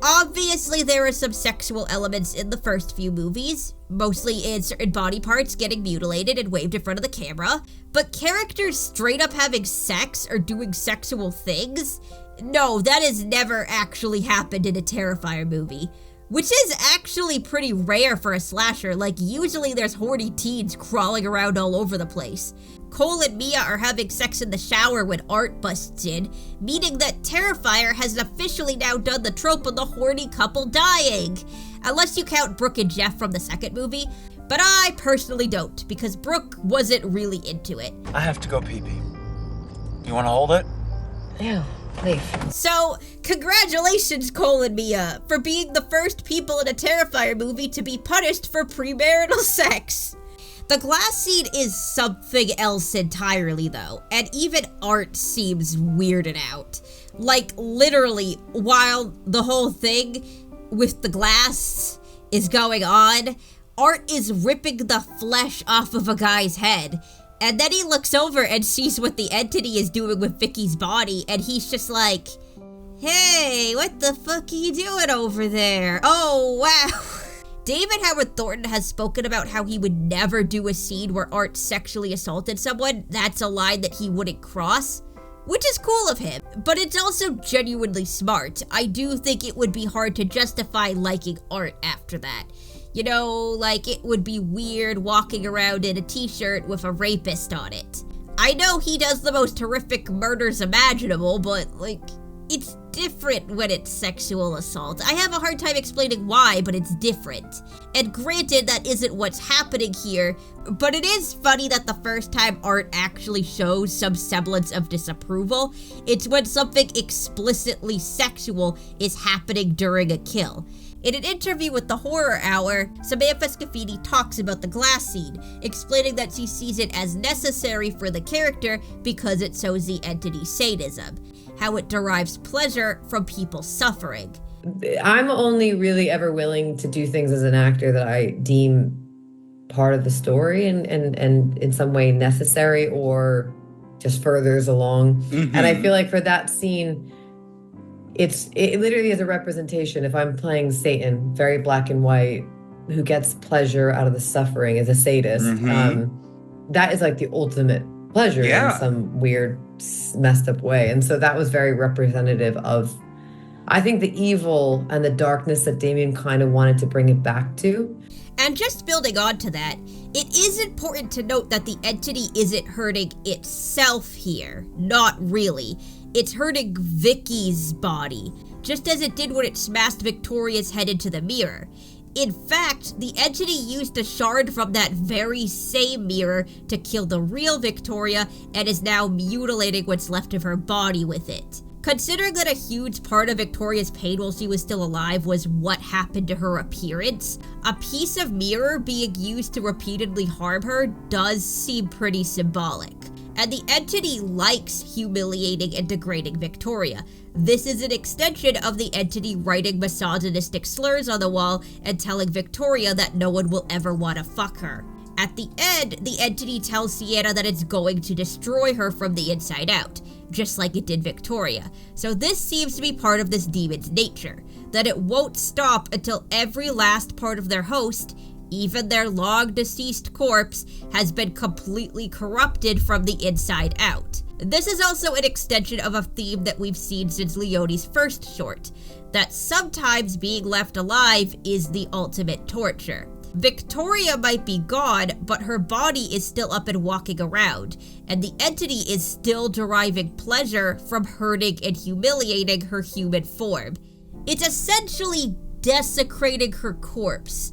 Obviously, there are some sexual elements in the first few movies, mostly in certain body parts getting mutilated and waved in front of the camera, but characters straight up having sex or doing sexual things? No, that has never actually happened in a Terrifier movie, which is actually pretty rare for a slasher. Like, usually there's horny teens crawling around all over the place. Cole and Mia are having sex in the shower when Art busts in, meaning that Terrifier has officially now done the trope of the horny couple dying. Unless you count Brooke and Jeff from the second movie, but I personally don't, because Brooke wasn't really into it. I have to go pee-pee. You want to hold it? Yeah, leave. So, congratulations, Cole and Mia, for being the first people in a Terrifier movie to be punished for premarital sex. The glass scene is something else entirely, though, and even Art seems weirded out. Like, literally, while the whole thing with the glass is going on, Art is ripping the flesh off of a guy's head, and then he looks over and sees what the entity is doing with Vicky's body, and he's just like, hey, what the fuck are you doing over there? Oh, wow. David Howard Thornton has spoken about how he would never do a scene where Art sexually assaulted someone. That's a line that he wouldn't cross, which is cool of him, but it's also genuinely smart. I do think it would be hard to justify liking Art after that. You know, like, it would be weird walking around in a t-shirt with a rapist on it. I know he does the most horrific murders imaginable, but, like, it's different when it's sexual assault. I have a hard time explaining why, but it's different. And granted, that isn't what's happening here, but it is funny that the first time Art actually shows some semblance of disapproval, it's when something explicitly sexual is happening during a kill. In an interview with the Horror Hour, Samantha Scafidi talks about the glass scene, explaining that she sees it as necessary for the character because it shows the entity's sadism, how it derives pleasure from people suffering. I'm only really ever willing to do things as an actor that I deem part of the story and in some way necessary or just furthers along. Mm-hmm. And I feel like for that scene, it literally is a representation. If I'm playing Satan, very black and white, who gets pleasure out of the suffering as a sadist, that is like the ultimate pleasure in some weird, messed up way. And so that was very representative of I think the evil and the darkness that Damien kind of wanted to bring it back to. And just building on to that, it is important to note that the entity isn't hurting itself here. Not really. It's hurting Vicky's body, just as it did when it smashed Victoria's head into the mirror. In fact, the entity used a shard from that very same mirror to kill the real Victoria and is now mutilating what's left of her body with it. Considering that a huge part of Victoria's pain while she was still alive was what happened to her appearance, a piece of mirror being used to repeatedly harm her does seem pretty symbolic. And the entity likes humiliating and degrading Victoria. This is an extension of the entity writing misogynistic slurs on the wall and telling Victoria that no one will ever want to fuck her. At the end, the entity tells Sienna that it's going to destroy her from the inside out, just like it did Victoria. So this seems to be part of this demon's nature, that it won't stop until every last part of their host, even their long-deceased corpse, has been completely corrupted from the inside out. This is also an extension of a theme that we've seen since Leone's first short, that sometimes being left alive is the ultimate torture. Victoria might be gone, but her body is still up and walking around, and the entity is still deriving pleasure from hurting and humiliating her human form. It's essentially desecrating her corpse.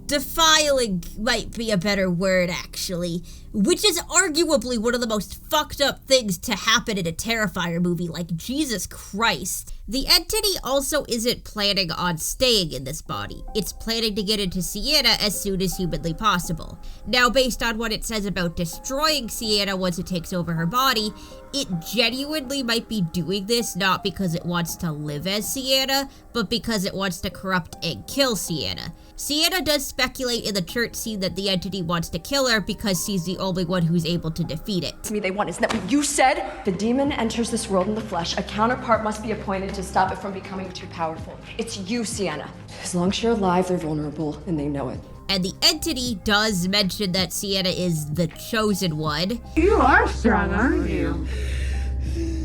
Defiling might be a better word, actually, which is arguably one of the most fucked up things to happen in a Terrifier movie, like Jesus Christ. The entity also isn't planning on staying in this body. It's planning to get into Sienna as soon as humanly possible. Now, based on what it says about destroying Sienna once it takes over her body, it genuinely might be doing this not because it wants to live as Sienna, but because it wants to corrupt and kill Sienna. Sienna does speculate in the church scene that the entity wants to kill her because she's the only one who's able to defeat it. They want, isn't that what you said? The demon enters this world in the flesh. A counterpart must be appointed to stop it from becoming too powerful. It's you, Sienna. As long as you're alive, they're vulnerable, and they know it. And the entity does mention that Sienna is the chosen one. You are strong, aren't you?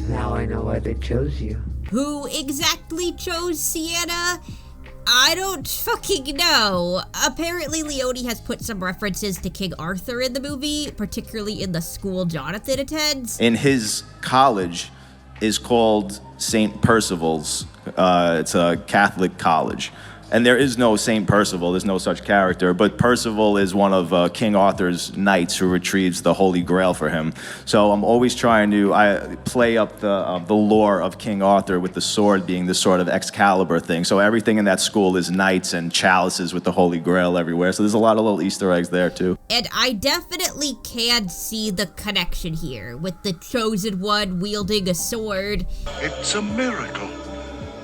Now I know why they chose you. Who exactly chose Sienna? I don't fucking know. Apparently Leone has put some references to King Arthur in the movie, particularly in the school Jonathan attends. In his college is called St. Percival's. It's a Catholic college. And there is no St. Percival, there's no such character, but Percival is one of King Arthur's knights who retrieves the Holy Grail for him. So I'm always trying to play up the lore of King Arthur with the sword being this sort of Excalibur thing. So everything in that school is knights and chalices with the Holy Grail everywhere. So there's a lot of little Easter eggs there too. And I definitely can see the connection here with the chosen one wielding a sword. It's a miracle.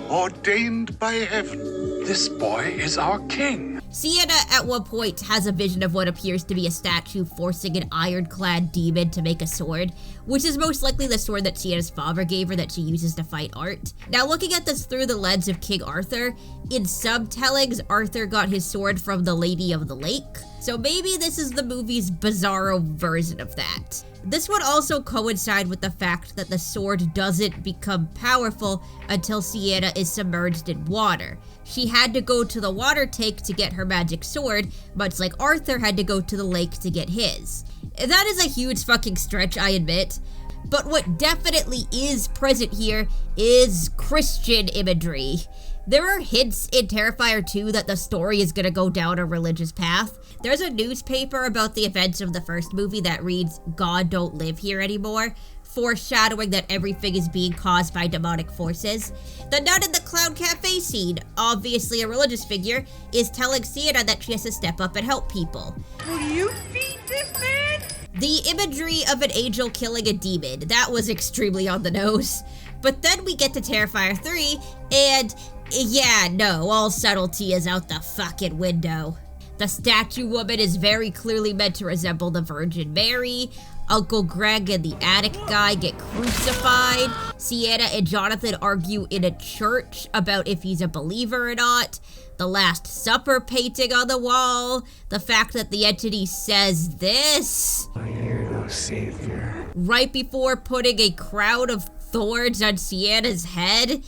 Ordained by heaven. This boy is our king. Sienna at one point has a vision of what appears to be a statue forcing an ironclad demon to make a sword, which is most likely the sword that Sienna's father gave her that she uses to fight Art. Now, looking at this through the lens of King Arthur, in some tellings, Arthur got his sword from the Lady of the Lake, so maybe this is the movie's bizarro version of that. This would also coincide with the fact that the sword doesn't become powerful until Sienna is submerged in water. She had to go to the water tank to get her magic sword, much like Arthur had to go to the lake to get his. That is a huge fucking stretch, I admit. But what definitely is present here is Christian imagery. There are hints in Terrifier 2 that the story is gonna go down a religious path. There's a newspaper about the events of the first movie that reads, "God don't live here anymore," foreshadowing that everything is being caused by demonic forces. The nun in the clown cafe scene, obviously a religious figure, is telling Sienna that she has to step up and help people. Will you feed this man? The imagery of an angel killing a demon, that was extremely on the nose. But then we get to Terrifier 3, and yeah, no, all subtlety is out the fucking window. The statue woman is very clearly meant to resemble the Virgin Mary. Uncle Greg and the attic guy get crucified. Sienna and Jonathan argue in a church about if he's a believer or not. The Last Supper painting on the wall. The fact that the entity says this. I hear no savior. Right before putting a crown of thorns on Sienna's head.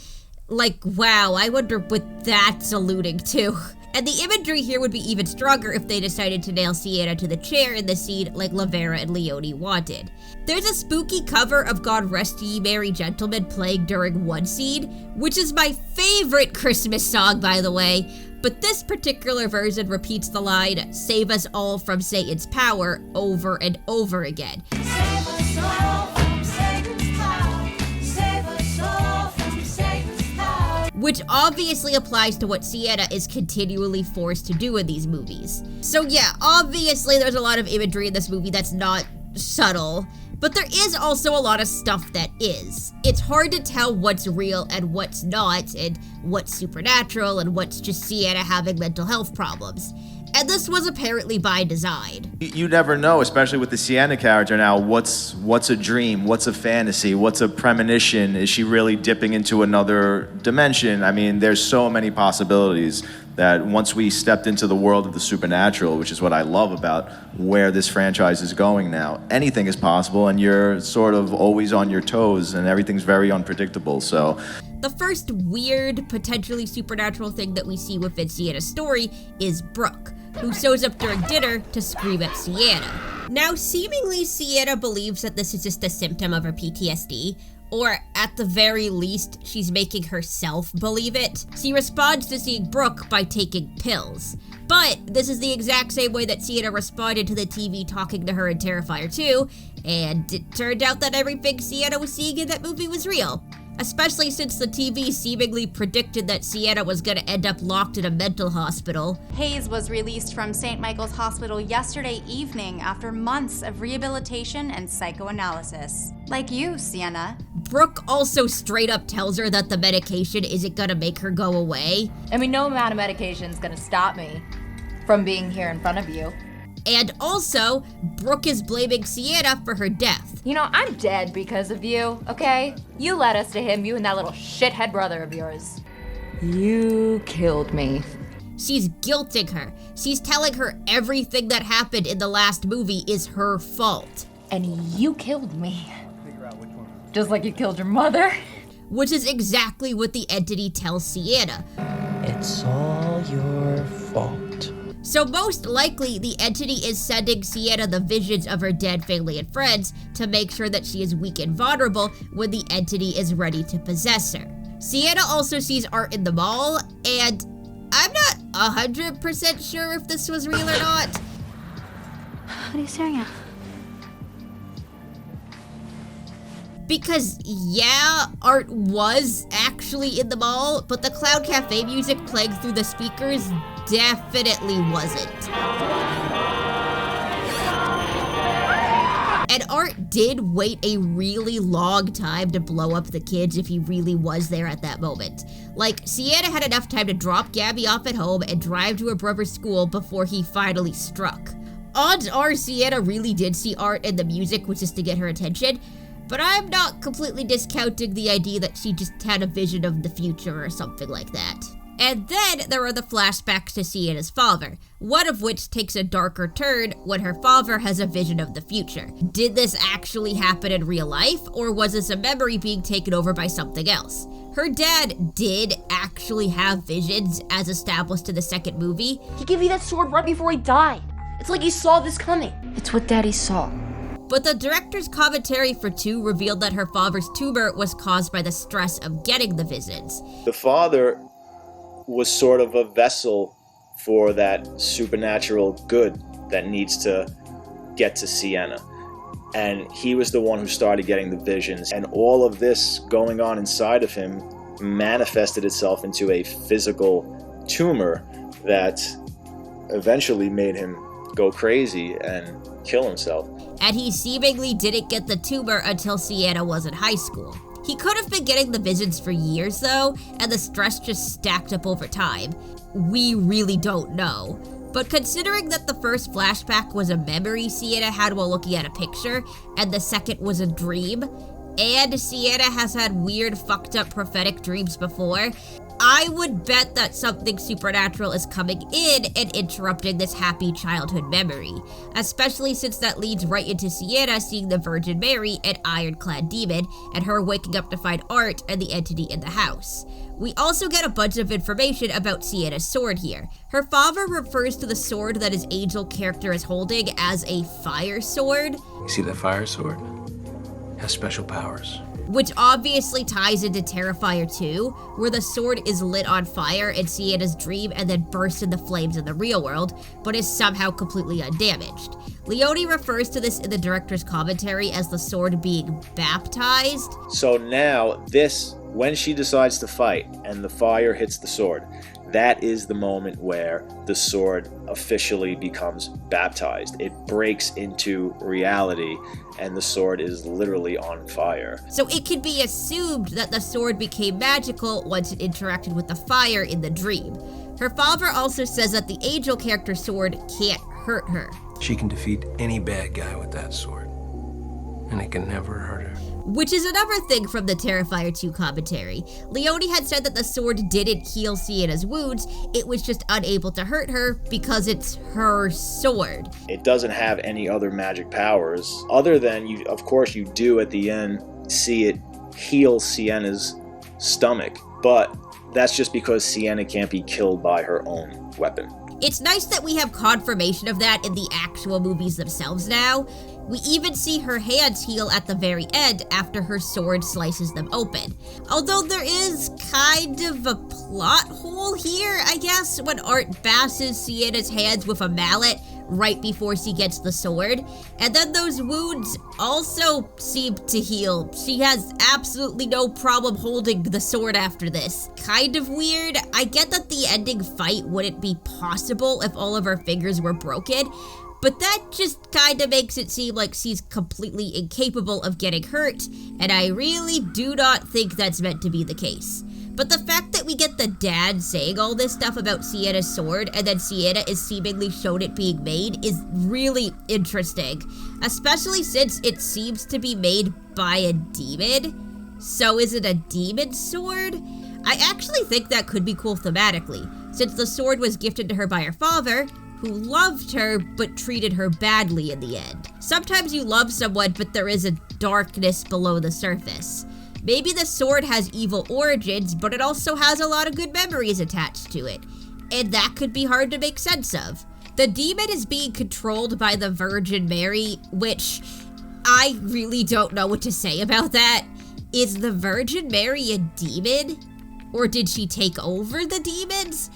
Like, wow, I wonder what that's alluding to. And the imagery here would be even stronger if they decided to nail Sienna to the chair in the scene like Lavera and Leone wanted. There's a spooky cover of God Rest Ye Merry Gentlemen playing during one scene, which is my favorite Christmas song, by the way, but this particular version repeats the line, "Save us all from Satan's power," over and over again. Save us all from Satan's power. Save us all from Satan's power. Which obviously applies to what Sienna is continually forced to do in these movies. So yeah, obviously there's a lot of imagery in this movie that's not subtle, but there is also a lot of stuff that is. It's hard to tell what's real and what's not, and what's supernatural and what's just Sienna having mental health problems. And this was apparently by design. You never know, especially with the Sienna character now, what's a dream, what's a fantasy, what's a premonition, is she really dipping into another dimension? I mean, there's so many possibilities that once we stepped into the world of the supernatural, which is what I love about where this franchise is going now, anything is possible and you're sort of always on your toes and everything's very unpredictable, so. The first weird, potentially supernatural thing that we see within Sienna's story is Brooke, who shows up during dinner to scream at Sienna. Now, seemingly Sienna believes that this is just a symptom of her PTSD, or at the very least, she's making herself believe it. She responds to seeing Brooke by taking pills. But this is the exact same way that Sienna responded to the TV talking to her in Terrifier 2, and it turned out that everything Sienna was seeing in that movie was real. Especially since the TV seemingly predicted that Sienna was gonna end up locked in a mental hospital. Hayes was released from St. Michael's Hospital yesterday evening after months of rehabilitation and psychoanalysis. Like you, Sienna. Brooke also straight up tells her that the medication isn't gonna make her go away. I mean, no amount of medication is gonna stop me from being here in front of you. And also, Brooke is blaming Sienna for her death. You know, I'm dead because of you, okay? You led us to him, you and that little shithead brother of yours. You killed me. She's guilting her. She's telling her everything that happened in the last movie is her fault. And you killed me. Just like you killed your mother. Which is exactly what the entity tells Sienna. It's all your fault. So most likely, the entity is sending Sienna the visions of her dead family and friends to make sure that she is weak and vulnerable when the entity is ready to possess her. Sienna also sees art in the mall, and I'm not 100% sure if this was real or not. What are you staring at? Because, yeah, art was actually in the mall, but the Clown Cafe music playing through the speakers definitely wasn't. And Art did wait a really long time to blow up the kids if he really was there at that moment. Like, Sienna had enough time to drop Gabby off at home and drive to her brother's school before he finally struck. Odds are Sienna really did see Art and the music was just to get her attention, but I'm not completely discounting the idea that she just had a vision of the future or something like that. And then there are the flashbacks to Sienna's father, one of which takes a darker turn when her father has a vision of the future. Did this actually happen in real life, or was this a memory being taken over by something else? Her dad did actually have visions, as established in the second movie. He gave you that sword right before he died. It's like he saw this coming. It's what Daddy saw. But the director's commentary for 2 revealed that her father's tumor was caused by the stress of getting the visions. The father was sort of a vessel for that supernatural good that needs to get to Sienna. And he was the one who started getting the visions. And all of this going on inside of him manifested itself into a physical tumor that eventually made him go crazy and kill himself. And he seemingly didn't get the tumor until Sienna was in high school. He could have been getting the visions for years though, and the stress just stacked up over time. We really don't know. But considering that the first flashback was a memory Sienna had while looking at a picture, and the second was a dream, and Sienna has had weird fucked up prophetic dreams before, I would bet that something supernatural is coming in and interrupting this happy childhood memory, especially since that leads right into Sienna seeing the Virgin Mary, an ironclad demon, and her waking up to find Art and the entity in the house, We also get a bunch of information about Sienna's sword here. Her father refers to the sword that his angel character is holding as a fire sword. You see that fire sword? It has special powers. Which obviously ties into Terrifier 2, where the sword is lit on fire in Sienna's dream and then bursts into flames in the real world, but is somehow completely undamaged. Leone refers to this in the director's commentary as the sword being baptized. So now this, when she decides to fight and the fire hits the sword, that is the moment where the sword officially becomes baptized. It breaks into reality and the sword is literally on fire. So it can be assumed that the sword became magical once it interacted with the fire in the dream. Her father also says that the angel character sword can't hurt her. She can defeat any bad guy with that sword, and it can never hurt her. Which is another thing from the Terrifier 2 commentary. Leone had said that the sword didn't heal Sienna's wounds, it was just unable to hurt her because it's her sword. It doesn't have any other magic powers, other than, you, of course you do at the end see it heal Sienna's stomach, but that's just because Sienna can't be killed by her own weapon. It's nice that we have confirmation of that in the actual movies themselves now. We even see her hands heal at the very end after her sword slices them open. Although there is kind of a plot hole here, I guess, when Art bashes Sienna's hands with a mallet right before she gets the sword. And then those wounds also seem to heal. She has absolutely no problem holding the sword after this. Kind of weird. I get that the ending fight wouldn't be possible if all of her fingers were broken, but that just kind of makes it seem like she's completely incapable of getting hurt, and I really do not think that's meant to be the case. But the fact that we get the dad saying all this stuff about Sienna's sword and then Sienna is seemingly shown it being made is really interesting, especially since it seems to be made by a demon. So is it a demon sword? I actually think that could be cool thematically, since the sword was gifted to her by her father, who loved her but treated her badly in the end. Sometimes you love someone, but there is a darkness below the surface. Maybe the sword has evil origins, but it also has a lot of good memories attached to it, and that could be hard to make sense of. The demon is being controlled by the Virgin Mary, which I really don't know what to say about that. Is the Virgin Mary a demon? Or did she take over the demons?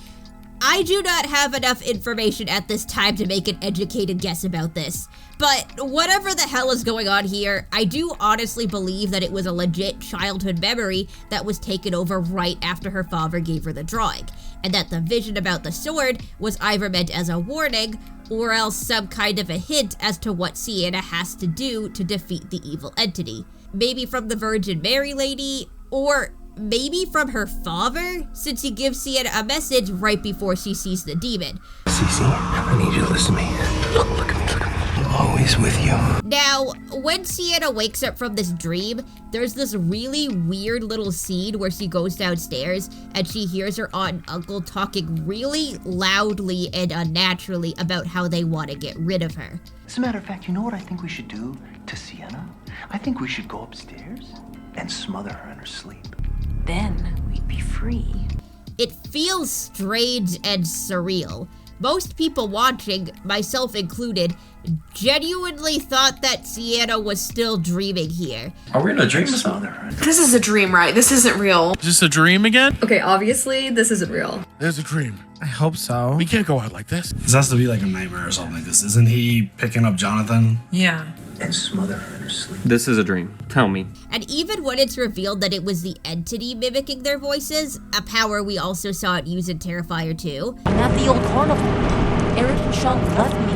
I do not have enough information at this time to make an educated guess about this, but whatever the hell is going on here, I do honestly believe that it was a legit childhood memory that was taken over right after her father gave her the drawing, and that the vision about the sword was either meant as a warning or else some kind of a hint as to what Sienna has to do to defeat the evil entity. Maybe from the Virgin Mary lady, or maybe from her father, since he gives Sienna a message right before she sees the demon. Cece, I need you to listen to me. Look at me, look at me. I'm always with you. Now, when Sienna wakes up from this dream, there's this really weird little scene where she goes downstairs and she hears her aunt and uncle talking really loudly and unnaturally about how they want to get rid of her. As a matter of fact, you know what I think we should do to Sienna? I think we should go upstairs and smother her in her sleep. Then we'd be free. It feels strange and surreal. Most people watching, myself included, genuinely thought that Sienna was still dreaming here. Are we in a dream? This is a dream, right? This isn't real. Is this a dream again? Okay, obviously, this isn't real. There's a dream. I hope so. We can't go out like this. This has to be like a nightmare or something like this. Isn't he picking up Jonathan? Yeah. And smother her in her sleep. This is a dream. Tell me. And even when it's revealed that it was the entity mimicking their voices, a power we also saw it use in Terrifier 2. I'm at the old carnival. Eric and Sean left me.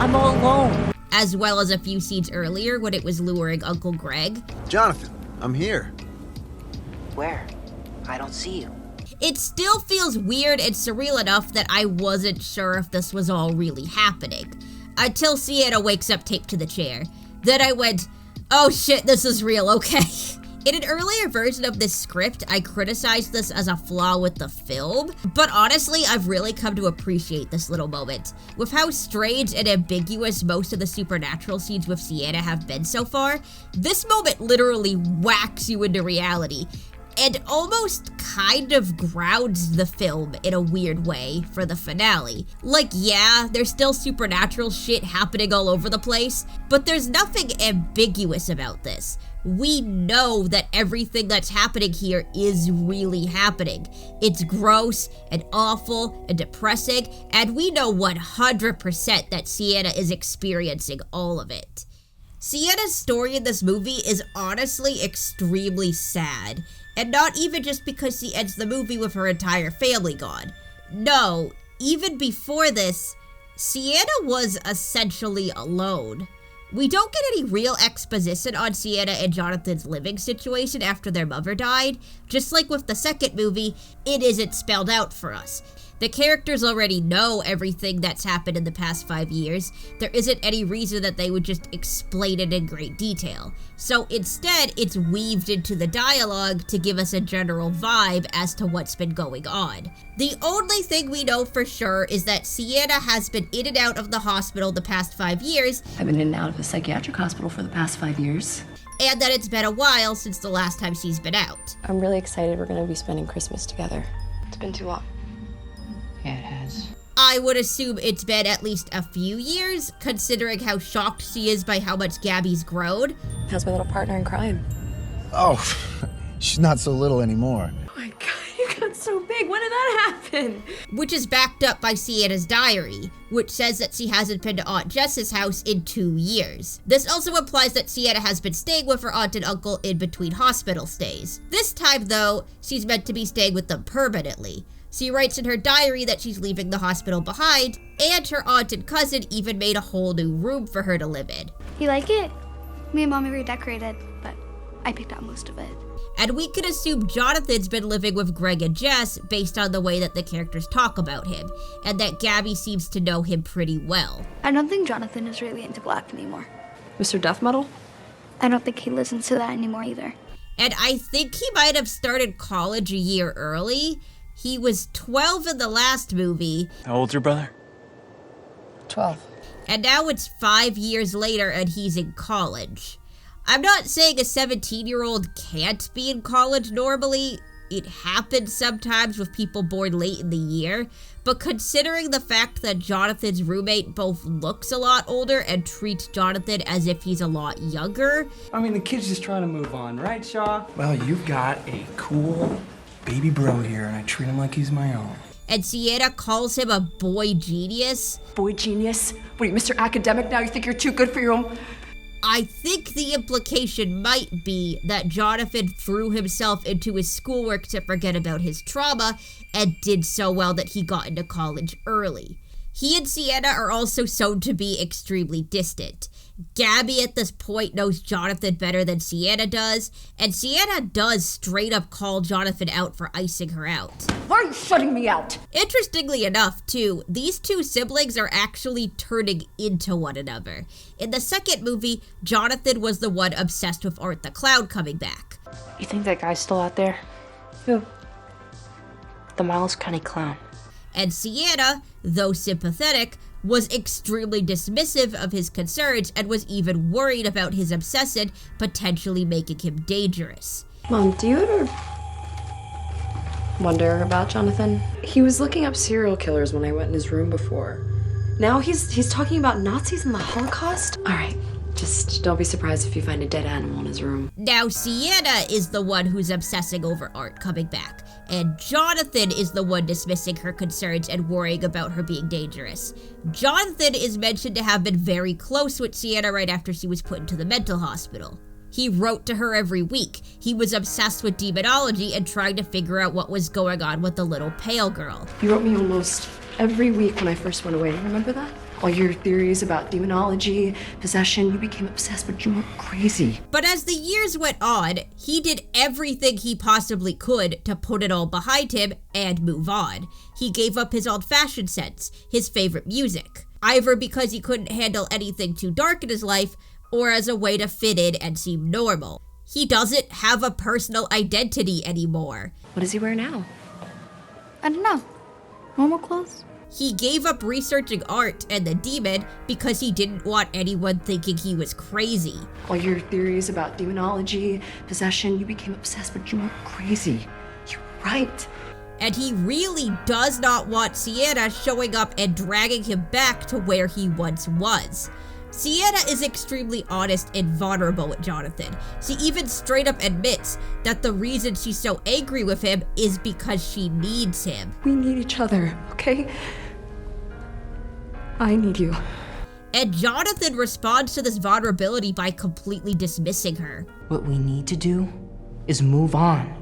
I'm all alone. As well as a few scenes earlier when it was luring Uncle Greg. Jonathan, I'm here. Where? I don't see you. It still feels weird and surreal enough that I wasn't sure if this was all really happening. Until Sienna wakes up taped to the chair. Then I went, oh shit, this is real, okay. In an earlier version of this script, I criticized this as a flaw with the film, but honestly, I've really come to appreciate this little moment. With how strange and ambiguous most of the supernatural scenes with Sienna have been so far, this moment literally whacks you into reality. and almost kind of grounds the film in a weird way for the finale. Like, yeah, there's still supernatural shit happening all over the place, but there's nothing ambiguous about this. We know that everything that's happening here is really happening. It's gross and awful and depressing, and we know 100% that Sienna is experiencing all of it. Sienna's story in this movie is honestly extremely sad, and not even just because she ends the movie with her entire family gone. No, even before this, Sienna was essentially alone. We don't get any real exposition on Sienna and Jonathan's living situation after their mother died. Just like with the second movie, it isn't spelled out for us. The characters already know everything that's happened in the past 5 years. There isn't any reason that they would just explain it in great detail. So instead, it's weaved into the dialogue to give us a general vibe as to what's been going on. The only thing we know for sure is that Sienna has been in and out of the hospital the past 5 years. I've been in and out of a psychiatric hospital for the past 5 years. And that it's been a while since the last time she's been out. I'm really excited we're gonna be spending Christmas together. It's been too long. Yeah, it has. I would assume it's been at least a few years, considering how shocked she is by how much Gabby's grown. How's my little partner in crime? Oh, she's not so little anymore. Oh my god, you got so big. When did that happen? Which is backed up by Sienna's diary, which says that she hasn't been to Aunt Jess's house in 2 years. This also implies that Sienna has been staying with her aunt and uncle in between hospital stays. This time, though, she's meant to be staying with them permanently. She writes in her diary that she's leaving the hospital behind, and her aunt and cousin even made a whole new room for her to live in. You like it? Me and Mommy redecorated, but I picked out most of it. And we can assume Jonathan's been living with Greg and Jess based on the way that the characters talk about him, and that Gabby seems to know him pretty well. I don't think Jonathan is really into black anymore. Mr. Death Metal? I don't think he listens to that anymore either. And I think he might have started college a year early. He was 12 in the last movie. How old's your brother? 12. And now it's 5 years later and he's in college. I'm not saying a 17-year-old can't be in college normally. It happens sometimes with people born late in the year. But considering the fact that Jonathan's roommate both looks a lot older and treats Jonathan as if he's a lot younger. I mean, the kid's just trying to move on, right, Shaw? Well, you've got a cool baby bro here, and I treat him like he's my own. And Sienna calls him a boy genius. Boy genius? What are you, Mr. Academic now? You think you're too good for your own? I think the implication might be that Jonathan threw himself into his schoolwork to forget about his trauma and did so well that he got into college early. He and Sienna are also shown to be extremely distant. Gabby at this point knows Jonathan better than Sienna does, and Sienna does straight up call Jonathan out for icing her out. Why are you shutting me out? Interestingly enough, too, these two siblings are actually turning into one another. In the second movie, Jonathan was the one obsessed with Art the Clown coming back. You think that guy's still out there? Who? The Miles County Clown. And Sienna, though sympathetic, was extremely dismissive of his concerns and was even worried about his obsession potentially making him dangerous. Mom, do you ever wonder about Jonathan? He was looking up serial killers when I went in his room before. Now he's talking about Nazis and the Holocaust? All right, just don't be surprised if you find a dead animal in his room. Now Sienna is the one who's obsessing over Art coming back, and Jonathan is the one dismissing her concerns and worrying about her being dangerous. Jonathan is mentioned to have been very close with Sienna right after she was put into the mental hospital. He wrote to her every week. He was obsessed with demonology and trying to figure out what was going on with the little pale girl. You wrote me almost every week when I first went away. Remember that? All your theories about demonology, possession, you became obsessed, but you were crazy. But as the years went on, he did everything he possibly could to put it all behind him and move on. He gave up his old-fashioned sense, his favorite music, either because he couldn't handle anything too dark in his life, or as a way to fit in and seem normal. He doesn't have a personal identity anymore. What does he wear now? I don't know. Normal clothes? He gave up researching art and the demon because he didn't want anyone thinking he was crazy. All your theories about demonology, possession, you became obsessed, but you weren't crazy. You're right. And he really does not want Sienna showing up and dragging him back to where he once was. Sienna is extremely honest and vulnerable with Jonathan. She even straight up admits that the reason she's so angry with him is because she needs him. We need each other, okay? I need you. And Jonathan responds to this vulnerability by completely dismissing her. What we need to do is move on.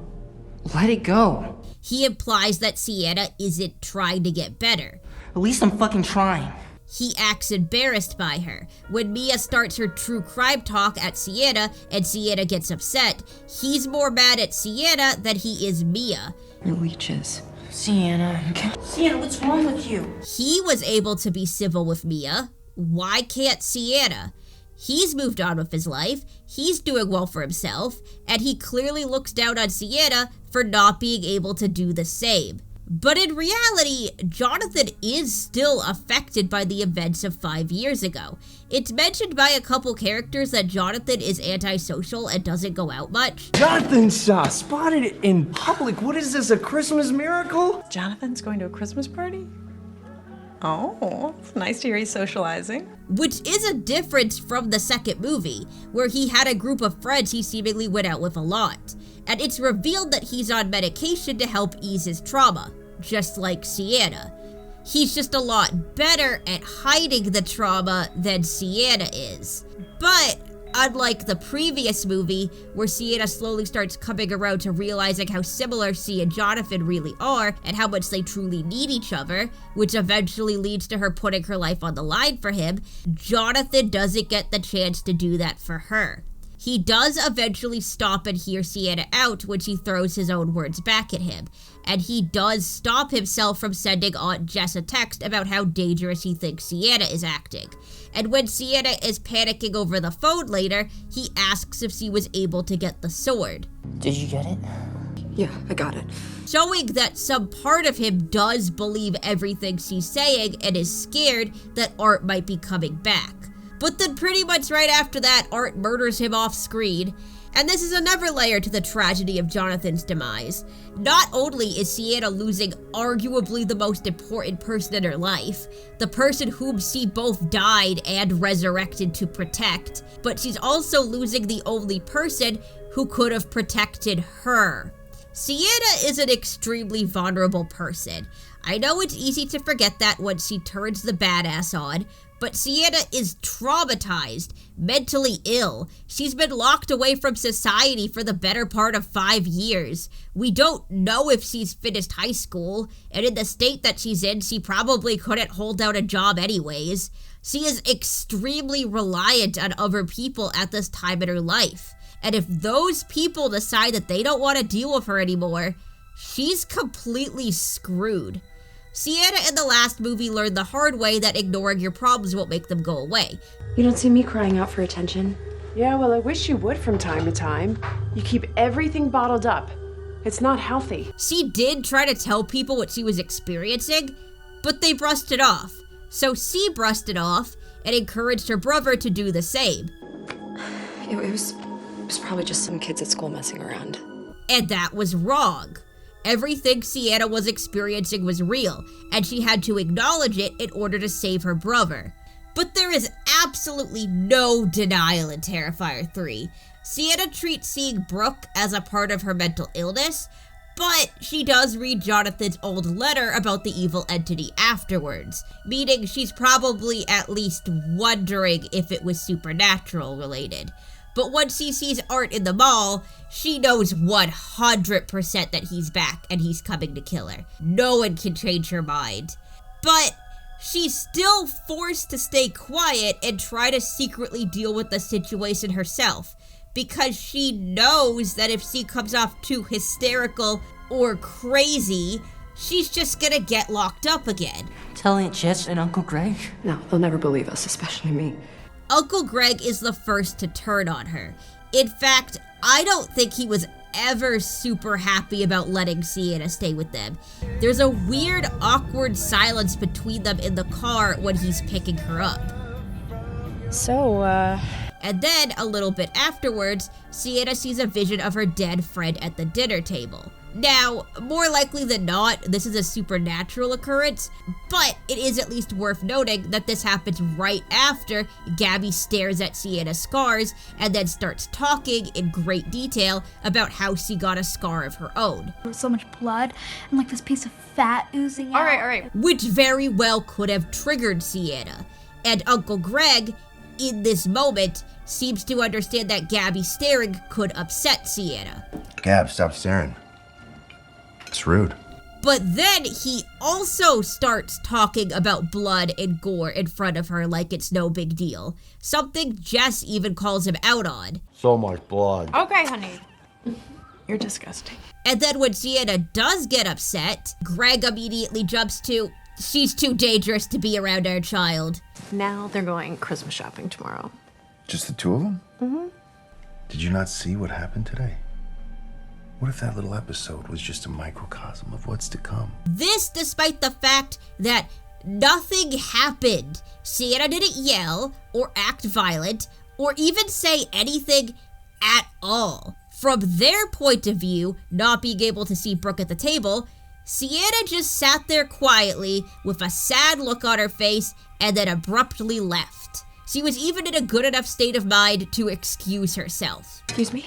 Let it go. He implies that Sienna isn't trying to get better. At least I'm fucking trying. He acts embarrassed by her. When Mia starts her true crime talk at Sienna and Sienna gets upset, he's more mad at Sienna than he is Mia. You're leeches. Sienna, what's wrong with you? He was able to be civil with Mia. Why can't Sienna? He's moved on with his life, he's doing well for himself, and he clearly looks down on Sienna for not being able to do the same. But in reality, Jonathan is still affected by the events of 5 years ago. It's mentioned by a couple characters that Jonathan is antisocial and doesn't go out much. Jonathan Shaw spotted in public. What is this, a Christmas miracle? Jonathan's going to a Christmas party? Oh, it's nice to hear he's socializing. Which is a difference from the second movie, where he had a group of friends he seemingly went out with a lot. And it's revealed that he's on medication to help ease his trauma, just like Sienna. He's just a lot better at hiding the trauma than Sienna is. But unlike the previous movie, where Sienna slowly starts coming around to realizing how similar she and Jonathan really are and how much they truly need each other, which eventually leads to her putting her life on the line for him, Jonathan doesn't get the chance to do that for her. He does eventually stop and hear Sienna out when she throws his own words back at him, and he does stop himself from sending Aunt Jess a text about how dangerous he thinks Sienna is acting. And when Sienna is panicking over the phone later, he asks if she was able to get the sword. Did you get it? Yeah, I got it. Showing that some part of him does believe everything she's saying and is scared that Art might be coming back. But then pretty much right after that, Art murders him off screen. And this is another layer to the tragedy of Jonathan's demise. Not only is Sienna losing arguably the most important person in her life, the person whom she both died and resurrected to protect, but she's also losing the only person who could have protected her. Sienna is an extremely vulnerable person. I know it's easy to forget that once she turns the badass on, but Sienna is traumatized, mentally ill. She's been locked away from society for the better part of 5 years. We don't know if she's finished high school, and in the state that she's in, she probably couldn't hold down a job anyways. She is extremely reliant on other people at this time in her life. And if those people decide that they don't want to deal with her anymore, she's completely screwed. Sienna in the last movie learned the hard way that ignoring your problems won't make them go away. You don't see me crying out for attention. Yeah, well, I wish you would from time to time. You keep everything bottled up. It's not healthy. She did try to tell people what she was experiencing, but they brushed it off. So she brushed it off and encouraged her brother to do the same. It was probably just some kids at school messing around. And that was wrong. Everything Sienna was experiencing was real, and she had to acknowledge it in order to save her brother. But there is absolutely no denial in Terrifier 3. Sienna treats seeing Brooke as a part of her mental illness, but she does read Jonathan's old letter about the evil entity afterwards, meaning she's probably at least wondering if it was supernatural related. But once she sees Art in the mall, she knows 100% that he's back and he's coming to kill her. No one can change her mind. But she's still forced to stay quiet and try to secretly deal with the situation herself, because she knows that if she comes off too hysterical or crazy, she's just gonna get locked up again. Tell Aunt Jess and Uncle Greg? No, they'll never believe us, especially me. Uncle Greg is the first to turn on her. In fact, I don't think he was ever super happy about letting Sienna stay with them. There's a weird, awkward silence between them in the car when he's picking her up. So, And then, a little bit afterwards, Sienna sees a vision of her dead friend at the dinner table. Now, more likely than not, this is a supernatural occurrence, but it is at least worth noting that this happens right after Gabby stares at Sienna's scars and then starts talking in great detail about how she got a scar of her own. There was so much blood and like this piece of fat oozing out. all right. Which very well could have triggered Sienna. And Uncle Greg, in this moment, seems to understand that Gabby staring could upset Sienna. Gab, stop staring. It's rude. But then he also starts talking about blood and gore in front of her like it's no big deal. Something Jess even calls him out on. So much blood. Okay, honey. You're disgusting. And then when Sienna does get upset, Greg immediately jumps to, she's too dangerous to be around our child. Now they're going Christmas shopping tomorrow. Just the two of them? Mm-hmm. Did you not see what happened today? What if that little episode was just a microcosm of what's to come? This despite the fact that nothing happened. Sienna didn't yell or act violent or even say anything at all. From their point of view, not being able to see Brooke at the table, Sienna just sat there quietly with a sad look on her face and then abruptly left. She was even in a good enough state of mind to excuse herself. Excuse me?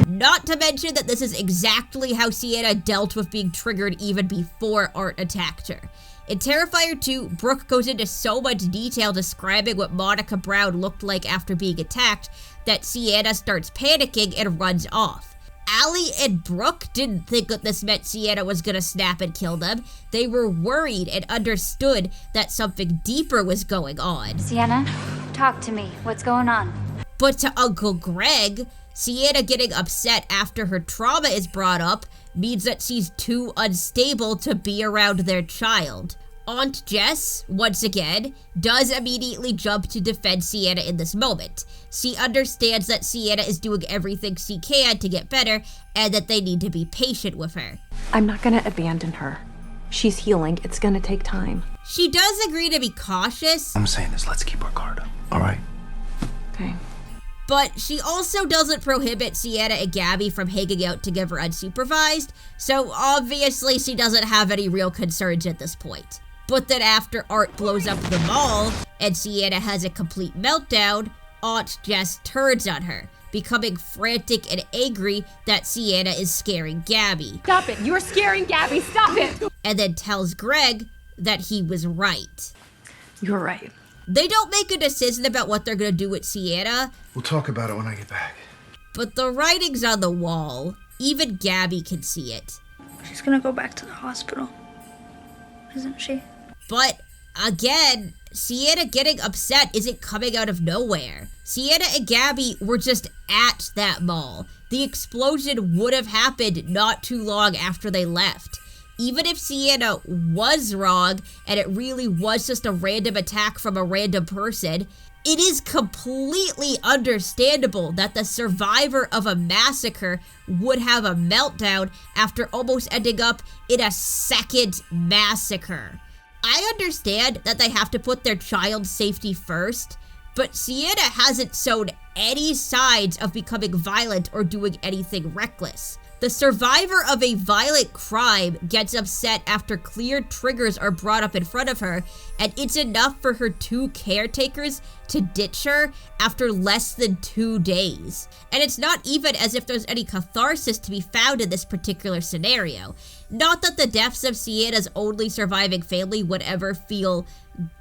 Not to mention that this is exactly how Sienna dealt with being triggered even before Art attacked her. In Terrifier 2, Brooke goes into so much detail describing what Monica Brown looked like after being attacked that Sienna starts panicking and runs off. Allie and Brooke didn't think that this meant Sienna was gonna snap and kill them. They were worried and understood that something deeper was going on. Sienna, talk to me. What's going on? But to Uncle Greg, Sienna getting upset after her trauma is brought up means that she's too unstable to be around their child. Aunt Jess, once again, does immediately jump to defend Sienna in this moment. She understands that Sienna is doing everything she can to get better and that they need to be patient with her. I'm not gonna abandon her. She's healing. It's gonna take time. She does agree to be cautious. I'm saying is let's keep our guard up, all right? Okay. But she also doesn't prohibit Sienna and Gabby from hanging out together unsupervised, so obviously she doesn't have any real concerns at this point. But then after Art blows up the mall and Sienna has a complete meltdown, Aunt Jess turns on her, becoming frantic and angry that Sienna is scaring Gabby. Stop it. You're scaring Gabby. Stop it. And then tells Greg that he was right. You're right. They don't make a decision about what they're gonna do with Sienna. We'll talk about it when I get back. But the writing's on the wall. Even Gabby can see it. She's gonna go back to the hospital, isn't she? But again, Sienna getting upset isn't coming out of nowhere. Sienna and Gabby were just at that mall. The explosion would have happened not too long after they left. Even if Sienna was wrong and it really was just a random attack from a random person, it is completely understandable that the survivor of a massacre would have a meltdown after almost ending up in a second massacre. I understand that they have to put their child's safety first, but Sienna hasn't shown any signs of becoming violent or doing anything reckless. The survivor of a violent crime gets upset after clear triggers are brought up in front of her, and it's enough for her two caretakers to ditch her after less than 2 days. And it's not even as if there's any catharsis to be found in this particular scenario. Not that the deaths of Sienna's only surviving family would ever feel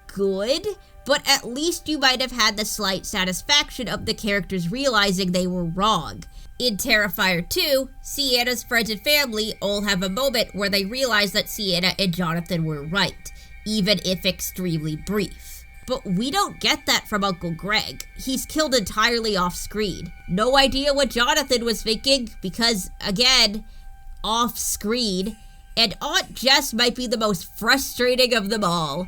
good, but at least you might have had the slight satisfaction of the characters realizing they were wrong. In Terrifier 2, Sienna's friends and family all have a moment where they realize that Sienna and Jonathan were right, even if extremely brief. But we don't get that from Uncle Greg. He's killed entirely off screen. No idea what Jonathan was thinking because, again, off screen. And Aunt Jess might be the most frustrating of them all.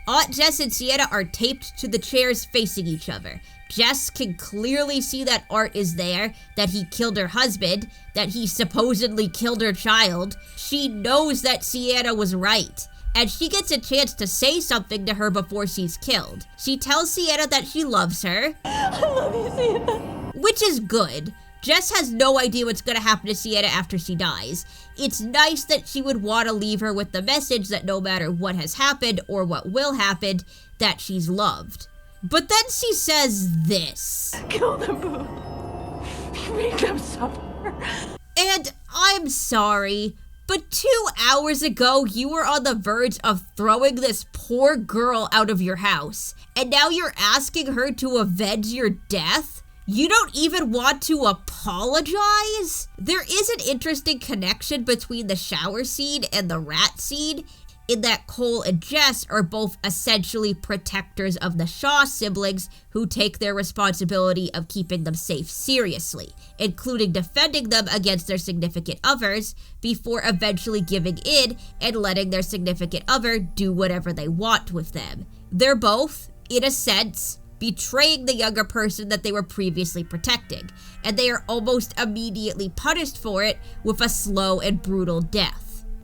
Aunt Jess and Sienna are taped to the chairs facing each other. Jess can clearly see that Art is there, that he killed her husband, that he supposedly killed her child. She knows that Sienna was right, and she gets a chance to say something to her before she's killed. She tells Sienna that she loves her. I love you, Sienna. Which is good. Jess has no idea what's gonna happen to Sienna after she dies. It's nice that she would want to leave her with the message that no matter what has happened or what will happen, that she's loved. But then she says this. Kill them both. Make them suffer. And I'm sorry, but 2 hours ago you were on the verge of throwing this poor girl out of your house, and now you're asking her to avenge your death? You don't even want to apologize? There is an interesting connection between the shower scene and the rat scene, in that Cole and Jess are both essentially protectors of the Shaw siblings who take their responsibility of keeping them safe seriously, including defending them against their significant others before eventually giving in and letting their significant other do whatever they want with them. They're both, in a sense, betraying the younger person that they were previously protecting, and they are almost immediately punished for it with a slow and brutal death.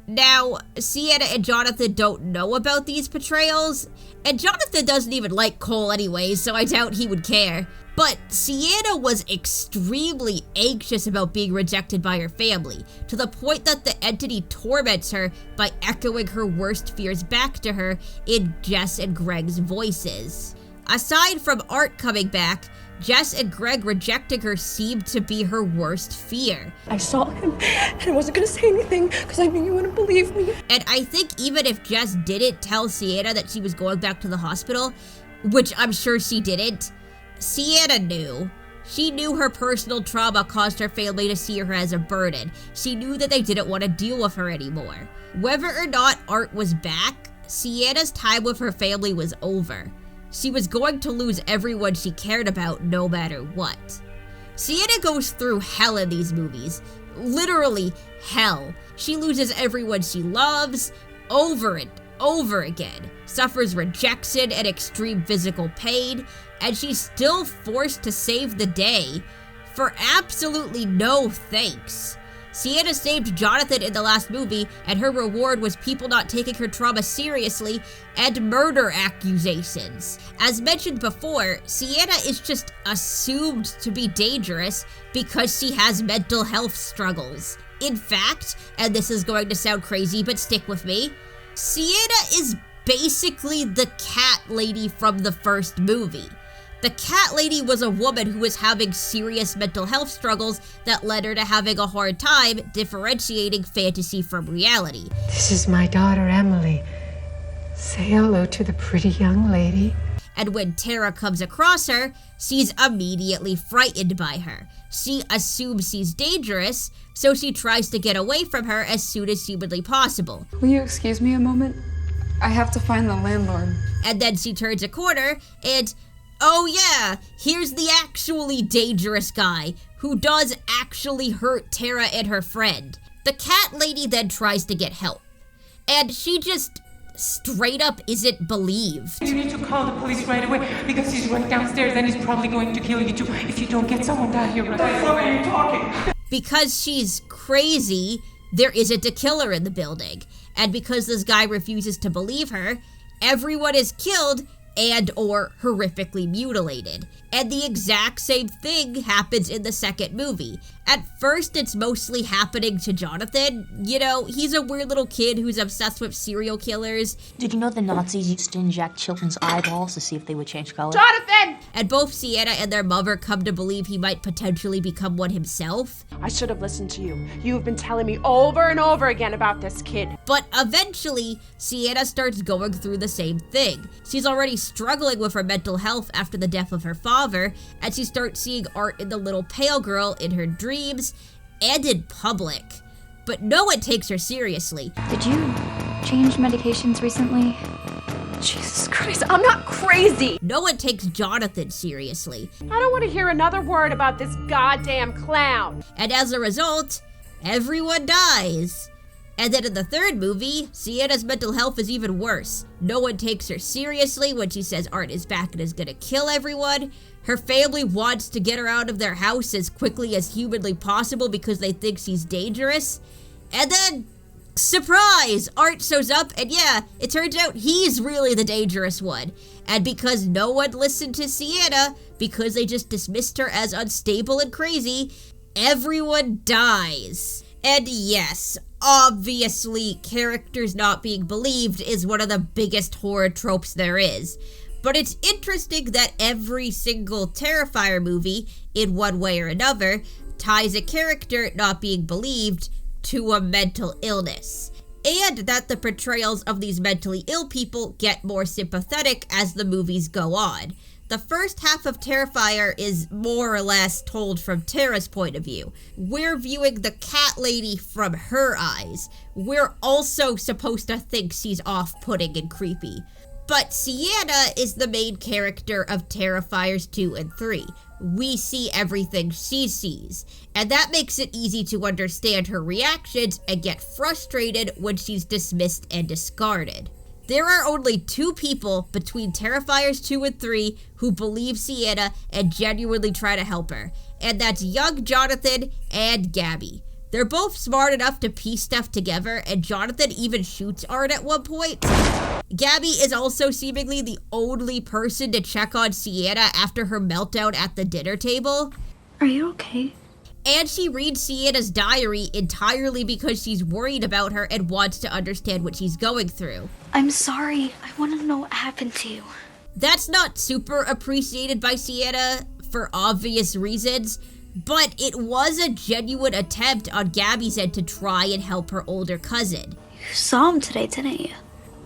Now, Sienna and Jonathan don't know about these portrayals, and Jonathan doesn't even like Cole anyway, so I doubt he would care. But Sienna was extremely anxious about being rejected by her family, to the point that the entity torments her by echoing her worst fears back to her in Jess and Greg's voices. Aside from Art coming back, Jess and Greg rejecting her seemed to be her worst fear. I saw him, and I wasn't gonna say anything because I knew you wouldn't believe me. And I think even if Jess didn't tell Sienna that she was going back to the hospital, which I'm sure she didn't, Sienna knew. She knew her personal trauma caused her family to see her as a burden. She knew that they didn't want to deal with her anymore. Whether or not Art was back, Sienna's time with her family was over. She was going to lose everyone she cared about no matter what. Sienna goes through hell in these movies. Literally hell. She loses everyone she loves over and over again, suffers rejection and extreme physical pain, and she's still forced to save the day for absolutely no thanks. Sienna saved Jonathan in the last movie, and her reward was people not taking her trauma seriously and murder accusations. As mentioned before, Sienna is just assumed to be dangerous because she has mental health struggles. In fact, and this is going to sound crazy, but stick with me, Sienna is basically the cat lady from the first movie. The cat lady was a woman who was having serious mental health struggles that led her to having a hard time differentiating fantasy from reality. This is my daughter, Emily. Say hello to the pretty young lady. And when Tara comes across her, she's immediately frightened by her. She assumes she's dangerous, so she tries to get away from her as soon as humanly possible. Will you excuse me a moment? I have to find the landlord. And then she turns a corner and, oh yeah, here's the actually dangerous guy who does actually hurt Tara and her friend. The cat lady then tries to get help, and she just straight up isn't believed. You need to call the police right away because he's right downstairs and he's probably going to kill you too if you don't get someone down here right away. That's not what you're talking. Because she's crazy, there isn't a killer in the building. And because this guy refuses to believe her, everyone is killed and or horrifically mutilated. And the exact same thing happens in the second movie. At first, it's mostly happening to Jonathan. You know, he's a weird little kid who's obsessed with serial killers. Did you know the Nazis used to inject children's eyeballs to see if they would change color? Jonathan! And both Sienna and their mother come to believe he might potentially become one himself. I should have listened to you. You have been telling me over and over again about this kid. But eventually, Sienna starts going through the same thing. She's already struggling with her mental health after the death of her father, and she starts seeing Art in the little pale girl in her dreams and in public. But no one takes her seriously. Did you change medications recently? Jesus Christ, I'm not crazy! No one takes Jonathan seriously. I don't want to hear another word about this goddamn clown. And as a result, everyone dies. And then in the third movie, Sienna's mental health is even worse. No one takes her seriously when she says Art is back and is gonna kill everyone. Her family wants to get her out of their house as quickly as humanly possible because they think she's dangerous. And then, surprise! Art shows up, and yeah, it turns out he's really the dangerous one. And because no one listened to Sienna, because they just dismissed her as unstable and crazy, everyone dies. And yes, obviously, characters not being believed is one of the biggest horror tropes there is. But it's interesting that every single Terrifier movie, in one way or another, ties a character not being believed to a mental illness. And that the portrayals of these mentally ill people get more sympathetic as the movies go on. The first half of Terrifier is more or less told from Tara's point of view. We're viewing the cat lady from her eyes. We're also supposed to think she's off-putting and creepy. But Sienna is the main character of Terrifiers 2 and 3. We see everything she sees, and that makes it easy to understand her reactions and get frustrated when she's dismissed and discarded. There are only 2 people between Terrifiers 2 and 3 who believe Sienna and genuinely try to help her, and that's young Jonathan and Gabby. They're both smart enough to piece stuff together, and Jonathan even shoots Art at one point. Gabby is also seemingly the only person to check on Sienna after her meltdown at the dinner table. Are you okay? And she reads Sienna's diary entirely because she's worried about her and wants to understand what she's going through. I'm sorry. I want to know what happened to you. That's not super appreciated by Sienna for obvious reasons, but it was a genuine attempt on Gabby's end to try and help her older cousin. You saw him today, didn't you?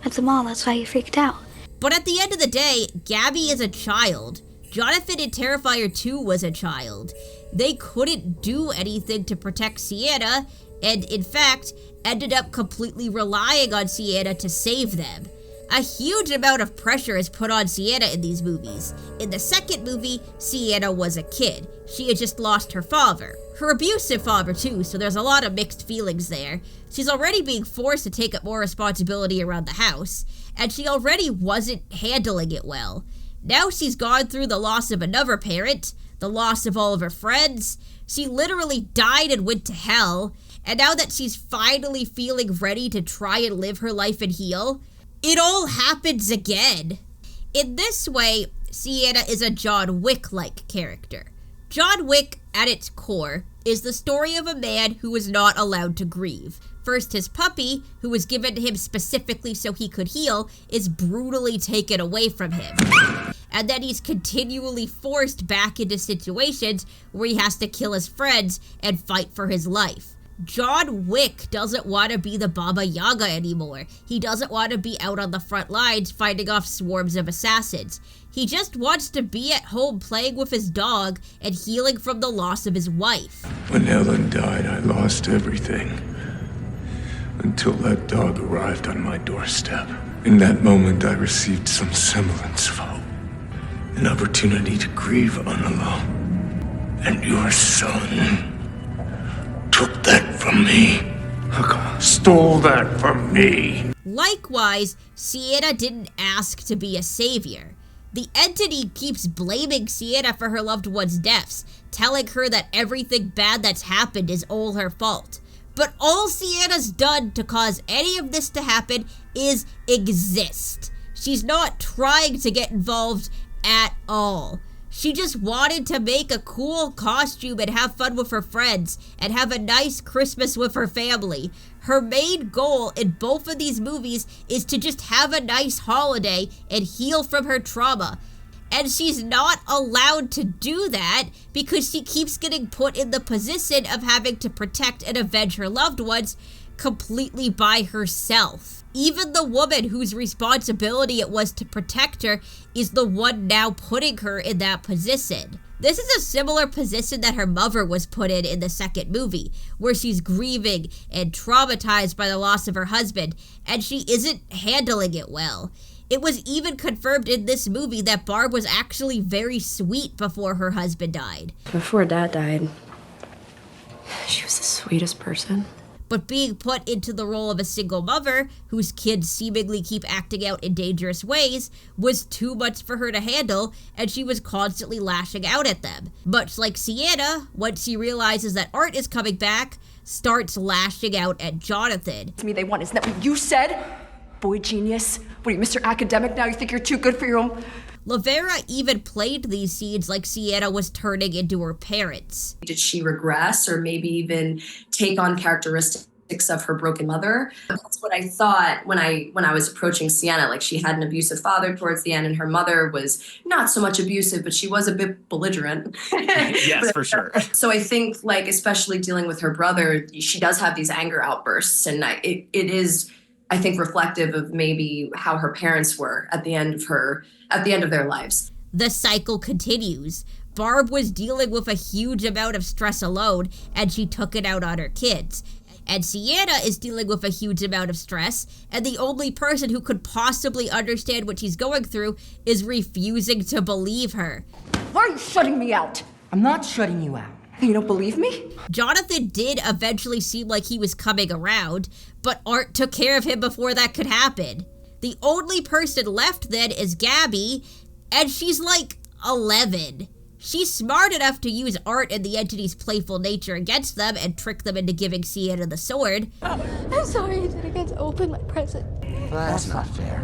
At the mall, that's why you freaked out. But at the end of the day, Gabby is a child. Jonathan in Terrifier 2 was a child. They couldn't do anything to protect Sienna, and in fact, ended up completely relying on Sienna to save them. A huge amount of pressure is put on Sienna in these movies. In the second movie, Sienna was a kid. She had just lost her father. Her abusive father too, so there's a lot of mixed feelings there. She's already being forced to take up more responsibility around the house, and she already wasn't handling it well. Now she's gone through the loss of another parent, the loss of all of her friends. She literally died and went to hell, and now that she's finally feeling ready to try and live her life and heal, it all happens again. In this way, Sienna is a John Wick-like character. John Wick, at its core, is the story of a man who was not allowed to grieve. First, his puppy, who was given to him specifically so he could heal, is brutally taken away from him. And then he's continually forced back into situations where he has to kill his friends and fight for his life. John Wick doesn't want to be the Baba Yaga anymore. He doesn't want to be out on the front lines fighting off swarms of assassins. He just wants to be at home playing with his dog and healing from the loss of his wife. When Ellen died, I lost everything. Until that dog arrived on my doorstep. In that moment, I received some semblance of hope. An opportunity to grieve unalone. And your son took that from me. Stole that from me. Likewise, Sienna didn't ask to be a savior. The entity keeps blaming Sienna for her loved one's deaths, telling her that everything bad that's happened is all her fault. But all Sienna's done to cause any of this to happen is exist. She's not trying to get involved at all. She just wanted to make a cool costume and have fun with her friends and have a nice Christmas with her family. Her main goal in both of these movies is to just have a nice holiday and heal from her trauma. And she's not allowed to do that because she keeps getting put in the position of having to protect and avenge her loved ones completely by herself. Even the woman whose responsibility it was to protect her is the one now putting her in that position. This is a similar position that her mother was put in the second movie, where she's grieving and traumatized by the loss of her husband, and she isn't handling it well. It was even confirmed in this movie that Barb was actually very sweet before her husband died. Before Dad died, she was the sweetest person. But being put into the role of a single mother, whose kids seemingly keep acting out in dangerous ways, was too much for her to handle, and she was constantly lashing out at them. Much like Sienna, once she realizes that Art is coming back, starts lashing out at Jonathan. It's me they want, isn't that what you said? Boy genius. What are you, Mr. Academic now? You think you're too good for your own... Lavera even played these scenes like Sienna was turning into her parents. Did she regress or maybe even take on characteristics of her broken mother? That's what I thought when I was approaching Sienna. Like, she had an abusive father towards the end, and her mother was not so much abusive, but she was a bit belligerent. Yes, for sure. So I think, like, especially dealing with her brother, she does have these anger outbursts, and it is, I think, reflective of maybe how her parents were at the end of their lives. The cycle continues. Barb was dealing with a huge amount of stress alone, and she took it out on her kids. And Sienna is dealing with a huge amount of stress, and the only person who could possibly understand what she's going through is refusing to believe her. Why are you shutting me out? I'm not shutting you out. You don't believe me? Jonathan did eventually seem like he was coming around, but Art took care of him before that could happen. The only person left then is Gabby, and she's like 11. She's smart enough to use Art and the entity's playful nature against them and trick them into giving Sienna the sword. I'm sorry I didn't get to open my present. That's not fair.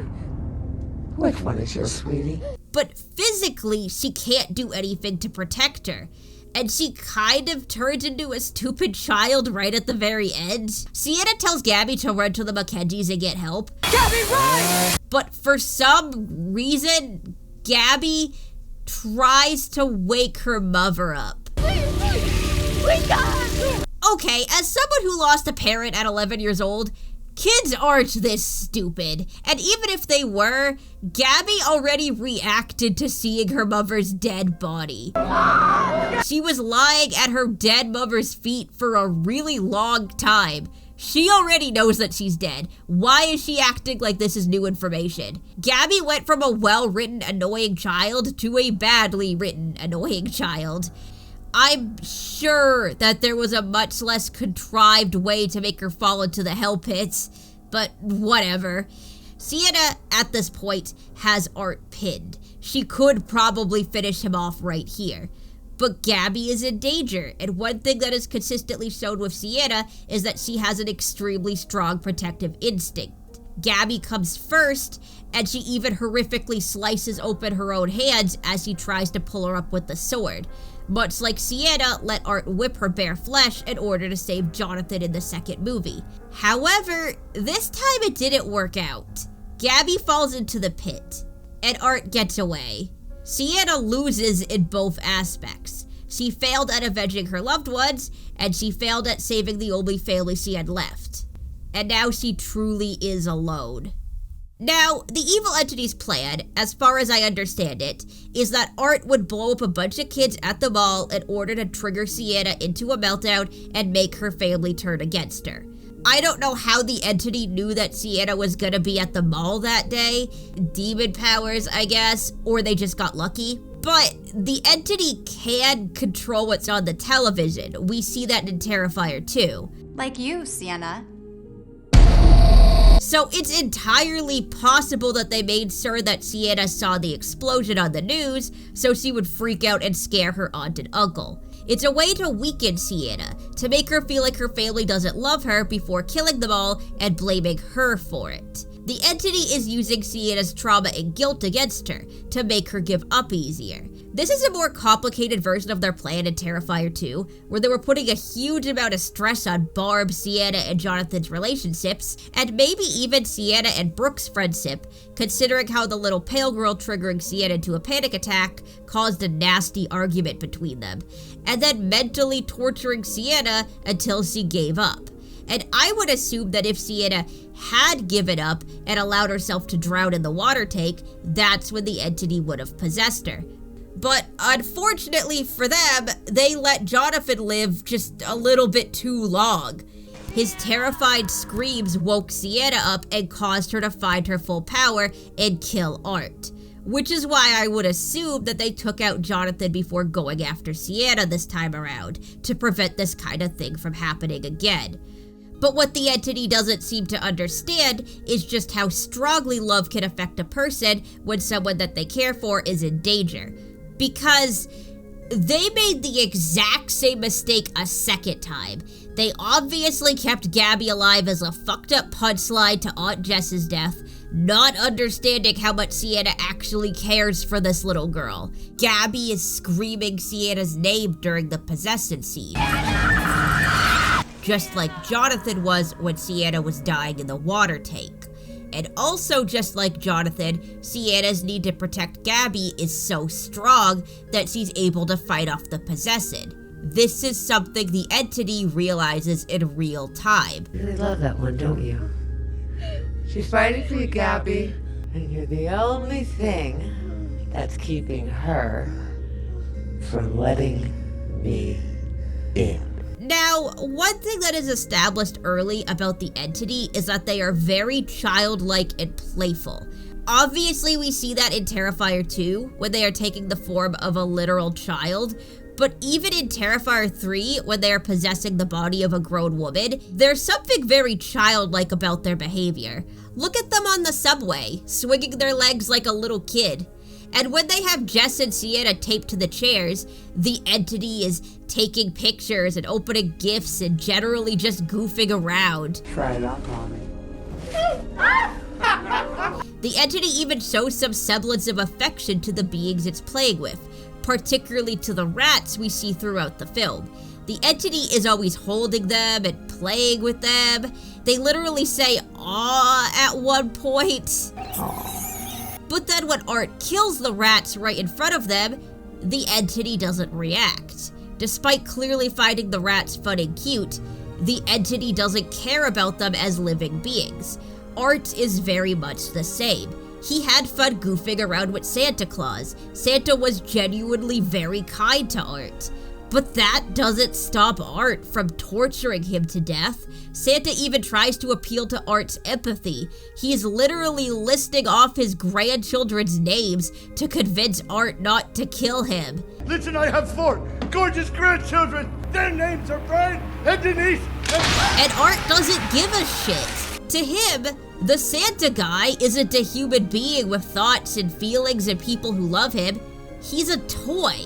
Which one is your sweetie? But physically, she can't do anything to protect her. And she kind of turns into a stupid child right at the very end. Sienna tells Gabby to run to the Mackenzies and get help. Gabby, run! But for some reason, Gabby tries to wake her mother up. Please, wake up! Okay, as someone who lost a parent at 11 years old, kids aren't this stupid. And even if they were, Gabby already reacted to seeing her mother's dead body. She was lying at her dead mother's feet for a really long time. She already knows that she's dead. Why is she acting like this is new information? Gabby went from a well-written, annoying child to a badly written, annoying child. I'm sure that there was a much less contrived way to make her fall into the hell pits, but whatever. Sienna, at this point, has Art pinned. She could probably finish him off right here. But Gabby is in danger, and one thing that is consistently shown with Sienna is that she has an extremely strong protective instinct. Gabby comes first, and she even horrifically slices open her own hands as she tries to pull her up with the sword. Much like Sienna let Art whip her bare flesh in order to save Jonathan in the second movie. However, this time it didn't work out. Gabby falls into the pit, and Art gets away. Sienna loses in both aspects. She failed at avenging her loved ones, and she failed at saving the only family she had left. And now she truly is alone. Now, the evil entity's plan, as far as I understand it, is that Art would blow up a bunch of kids at the mall in order to trigger Sienna into a meltdown and make her family turn against her. I don't know how the entity knew that Sienna was gonna be at the mall that day. Demon powers, I guess, or they just got lucky. But the entity can control what's on the television. We see that in Terrifier too. Like you, Sienna. So it's entirely possible that they made sure that Sienna saw the explosion on the news so she would freak out and scare her aunt and uncle. It's a way to weaken Sienna, to make her feel like her family doesn't love her before killing them all and blaming her for it. The entity is using Sienna's trauma and guilt against her to make her give up easier. This is a more complicated version of their plan in Terrifier 2, where they were putting a huge amount of stress on Barb, Sienna, and Jonathan's relationships, and maybe even Sienna and Brooke's friendship, considering how the little pale girl triggering Sienna to a panic attack caused a nasty argument between them, and then mentally torturing Sienna until she gave up. And I would assume that if Sienna had given up and allowed herself to drown in the water tank, that's when the entity would have possessed her. But unfortunately for them, they let Jonathan live just a little bit too long. His terrified screams woke Sienna up and caused her to find her full power and kill Art. Which is why I would assume that they took out Jonathan before going after Sienna this time around, to prevent this kind of thing from happening again. But what the entity doesn't seem to understand is just how strongly love can affect a person when someone that they care for is in danger. Because they made the exact same mistake a second time. They obviously kept Gabby alive as a fucked up punchline to Aunt Jess's death, not understanding how much Sienna actually cares for this little girl. Gabby is screaming Sienna's name during the possession scene, just like Jonathan was when Sienna was dying in the water tank. And also just like Jonathan, Sienna's need to protect Gabby is so strong that she's able to fight off the possessed. This is something the entity realizes in real time. You really love that one, don't you? She's fighting for you, Gabby, and you're the only thing that's keeping her from letting me in. Now, one thing that is established early about the entity is that they are very childlike and playful. Obviously, we see that in Terrifier 2, when they are taking the form of a literal child, but even in Terrifier 3, when they are possessing the body of a grown woman, there's something very childlike about their behavior. Look at them on the subway, swinging their legs like a little kid. And when they have Jess and Sienna taped to the chairs, the entity is taking pictures and opening gifts and generally just goofing around. Try it out, Mommy. The entity even shows some semblance of affection to the beings it's playing with, particularly to the rats we see throughout the film. The entity is always holding them and playing with them. They literally say "aw" at one point. Aww. But then when Art kills the rats right in front of them, the entity doesn't react. Despite clearly finding the rats fun and cute, the entity doesn't care about them as living beings. Art is very much the same. He had fun goofing around with Santa Claus. Santa was genuinely very kind to Art. But that doesn't stop Art from torturing him to death. Santa even tries to appeal to Art's empathy. He's literally listing off his grandchildren's names to convince Art not to kill him. Listen, I have 4 gorgeous grandchildren. Their names are Brian and Denise. And Art doesn't give a shit. To him, the Santa guy isn't a human being with thoughts and feelings and people who love him. He's a toy.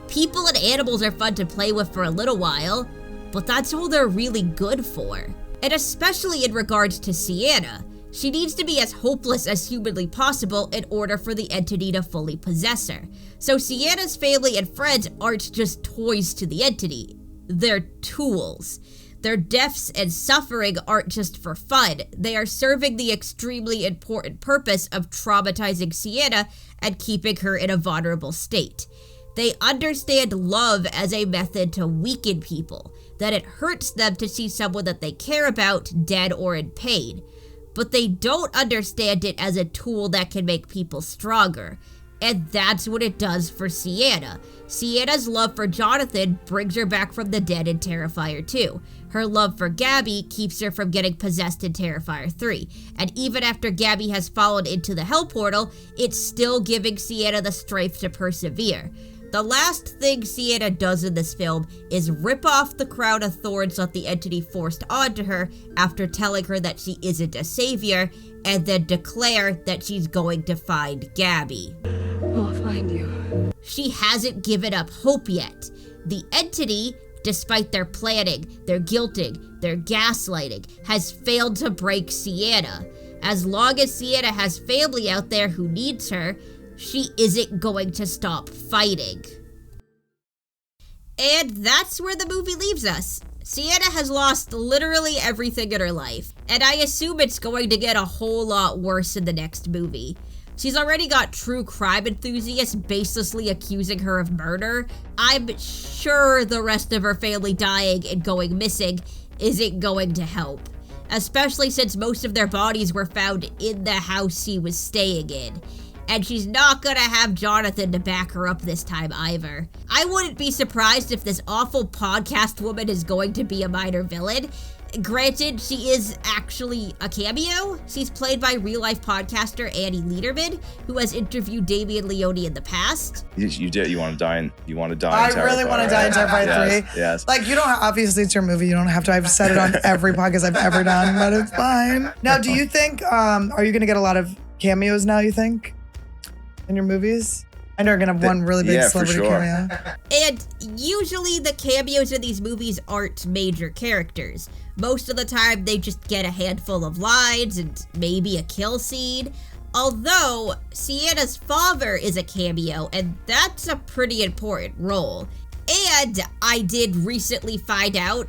People and animals are fun to play with for a little while, but that's all they're really good for. And especially in regards to Sienna, she needs to be as hopeless as humanly possible in order for the entity to fully possess her. So Sienna's family and friends aren't just toys to the entity, they're tools. Their deaths and suffering aren't just for fun, they are serving the extremely important purpose of traumatizing Sienna and keeping her in a vulnerable state. They understand love as a method to weaken people, that it hurts them to see someone that they care about dead or in pain. But they don't understand it as a tool that can make people stronger. And that's what it does for Sienna. Sienna's love for Jonathan brings her back from the dead in Terrifier 2. Her love for Gabby keeps her from getting possessed in Terrifier 3. And even after Gabby has fallen into the hell portal, it's still giving Sienna the strength to persevere. The last thing Sienna does in this film is rip off the crown of thorns that the entity forced onto her after telling her that she isn't a savior, and then declare that she's going to find Gabby. I'll find you. She hasn't given up hope yet. The entity, despite their planning, their guilting, their gaslighting, has failed to break Sienna. As long as Sienna has family out there who needs her, she isn't going to stop fighting. And that's where the movie leaves us. Sienna has lost literally everything in her life, and I assume it's going to get a whole lot worse in the next movie. She's already got true crime enthusiasts baselessly accusing her of murder. I'm sure the rest of her family dying and going missing isn't going to help, especially since most of their bodies were found in the house she was staying in. And she's not gonna have Jonathan to back her up this time either. I wouldn't be surprised if this awful podcast woman is going to be a minor villain. Granted, she is actually a cameo. She's played by real-life podcaster Annie Lederman, who has interviewed Damien Leone in the past. You did. You want to die in I really want to die in Terrifier 3. Yes. Like, you don't, obviously it's your movie. You don't have to. I've said it on every podcast I've ever done, but it's fine. Now, do you think, are you going to get a lot of cameos now, you think, in your movies? I know you're going to have one really big celebrity cameo. And usually the cameos in these movies aren't major characters. Most of the time, they just get a handful of lines and maybe a kill scene. Although, Sienna's father is a cameo, and that's a pretty important role. And I did recently find out,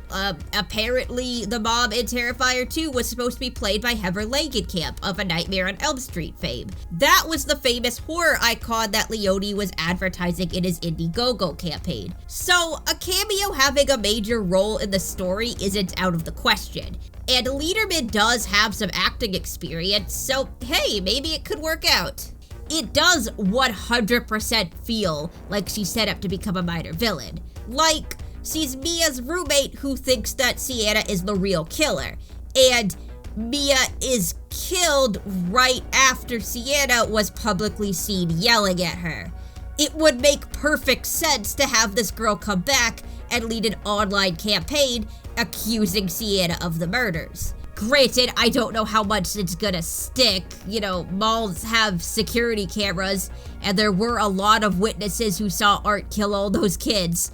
apparently the mom in Terrifier 2 was supposed to be played by Heather Langenkamp of A Nightmare on Elm Street fame. That was the famous horror icon that Leone was advertising in his Indiegogo campaign. So a cameo having a major role in the story isn't out of the question. And Lederman does have some acting experience, so hey, maybe it could work out. It does 100% feel like she's set up to become a minor villain. Like, she's Mia's roommate who thinks that Sienna is the real killer, and Mia is killed right after Sienna was publicly seen yelling at her. It would make perfect sense to have this girl come back and lead an online campaign accusing Sienna of the murders. Granted, I don't know how much it's gonna stick. You know, malls have security cameras, and there were a lot of witnesses who saw Art kill all those kids.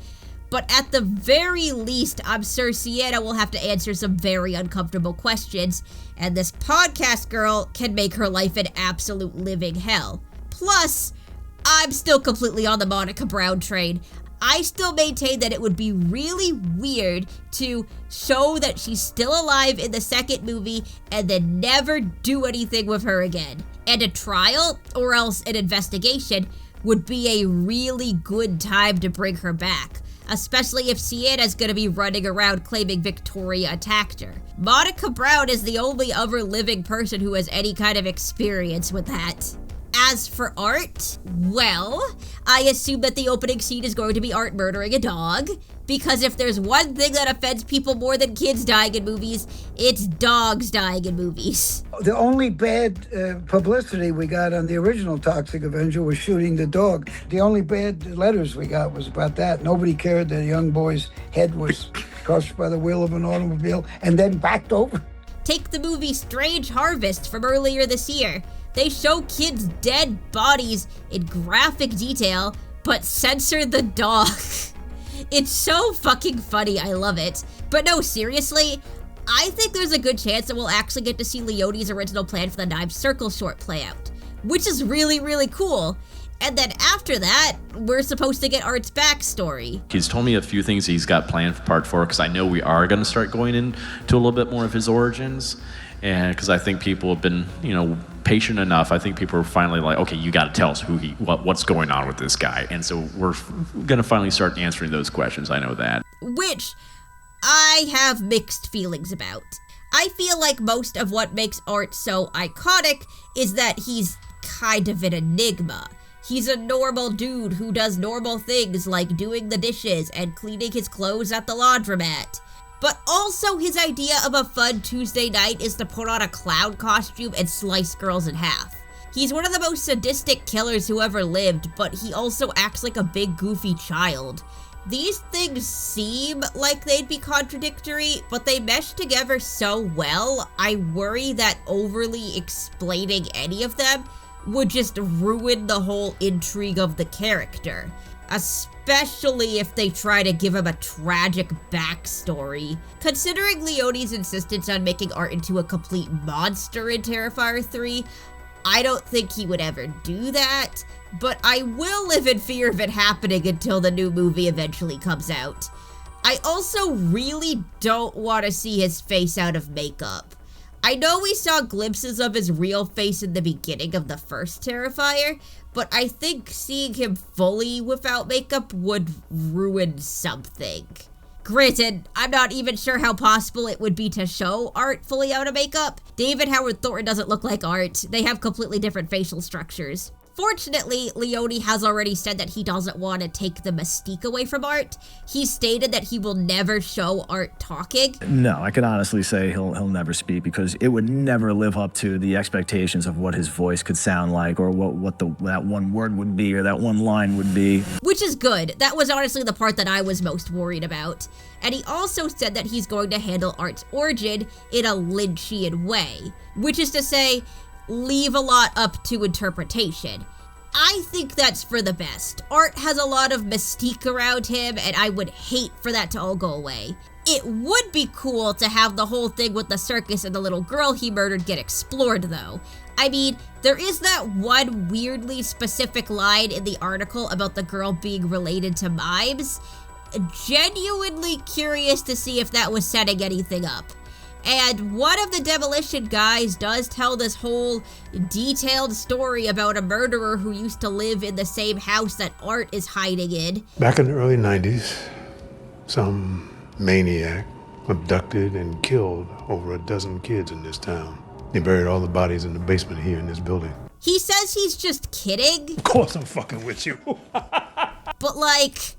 But at the very least, I'm sure Sienna will have to answer some very uncomfortable questions, and this podcast girl can make her life an absolute living hell. Plus, I'm still completely on the Monica Brown train. I still maintain that it would be really weird to show that she's still alive in the second movie and then never do anything with her again. And a trial, or else an investigation, would be a really good time to bring her back, especially if Sienna's gonna be running around claiming Victoria attacked her. Monica Brown is the only other living person who has any kind of experience with that. As for Art, well, I assume that the opening scene is going to be Art murdering a dog, because if there's one thing that offends people more than kids dying in movies, it's dogs dying in movies. The only bad publicity we got on the original Toxic Avenger was shooting the dog. The only bad letters we got was about that. Nobody cared that a young boy's head was crushed by the wheel of an automobile and then backed over. Take the movie Strange Harvest from earlier this year. They show kids' dead bodies in graphic detail, but censor the dog. It's so fucking funny, I love it. But no, seriously, I think there's a good chance that we'll actually get to see Leone's original plan for the Knives Circle short play out, which is really, really cool. And then after that, we're supposed to get Art's backstory. He's told me a few things he's got planned for part 4, because I know we are going to start going into a little bit more of his origins. And because I think people have been, patient enough. I think people are finally like, okay, you got to tell us what's going on with this guy. And so we're going to finally start answering those questions. I know that. Which I have mixed feelings about. I feel like most of what makes Art so iconic is that he's kind of an enigma. He's a normal dude who does normal things like doing the dishes and cleaning his clothes at the laundromat. But also his idea of a fun Tuesday night is to put on a clown costume and slice girls in half. He's one of the most sadistic killers who ever lived, but he also acts like a big goofy child. These things seem like they'd be contradictory, but they mesh together so well, I worry that overly explaining any of them would just ruin the whole intrigue of the character. Especially if they try to give him a tragic backstory. Considering Leone's insistence on making Art into a complete monster in Terrifier 3, I don't think he would ever do that, but I will live in fear of it happening until the new movie eventually comes out. I also really don't want to see his face out of makeup. I know we saw glimpses of his real face in the beginning of the first Terrifier, but I think seeing him fully without makeup would ruin something. Granted, I'm not even sure how possible it would be to show Art fully out of makeup. David Howard Thornton doesn't look like Art. They have completely different facial structures. Fortunately, Leone has already said that he doesn't want to take the mystique away from Art. He stated that he will never show Art talking. No, I can honestly say he'll never speak because it would never live up to the expectations of what his voice could sound like or what that one word would be or that one line would be. Which is good. That was honestly the part that I was most worried about. And he also said that he's going to handle Art's origin in a Lynchian way, which is to say, leave a lot up to interpretation. I think that's for the best. Art has a lot of mystique around him, and I would hate for that to all go away. It would be cool to have the whole thing with the circus and the little girl he murdered get explored, though. I mean, there is that one weirdly specific line in the article about the girl being related to mimes. Genuinely curious to see if that was setting anything up. And one of the demolition guys does tell this whole detailed story about a murderer who used to live in the same house that Art is hiding in. Back in the early 90s, some maniac abducted and killed over a dozen kids in this town. They buried all the bodies in the basement here in this building. He says he's just kidding. Of course I'm fucking with you. But like,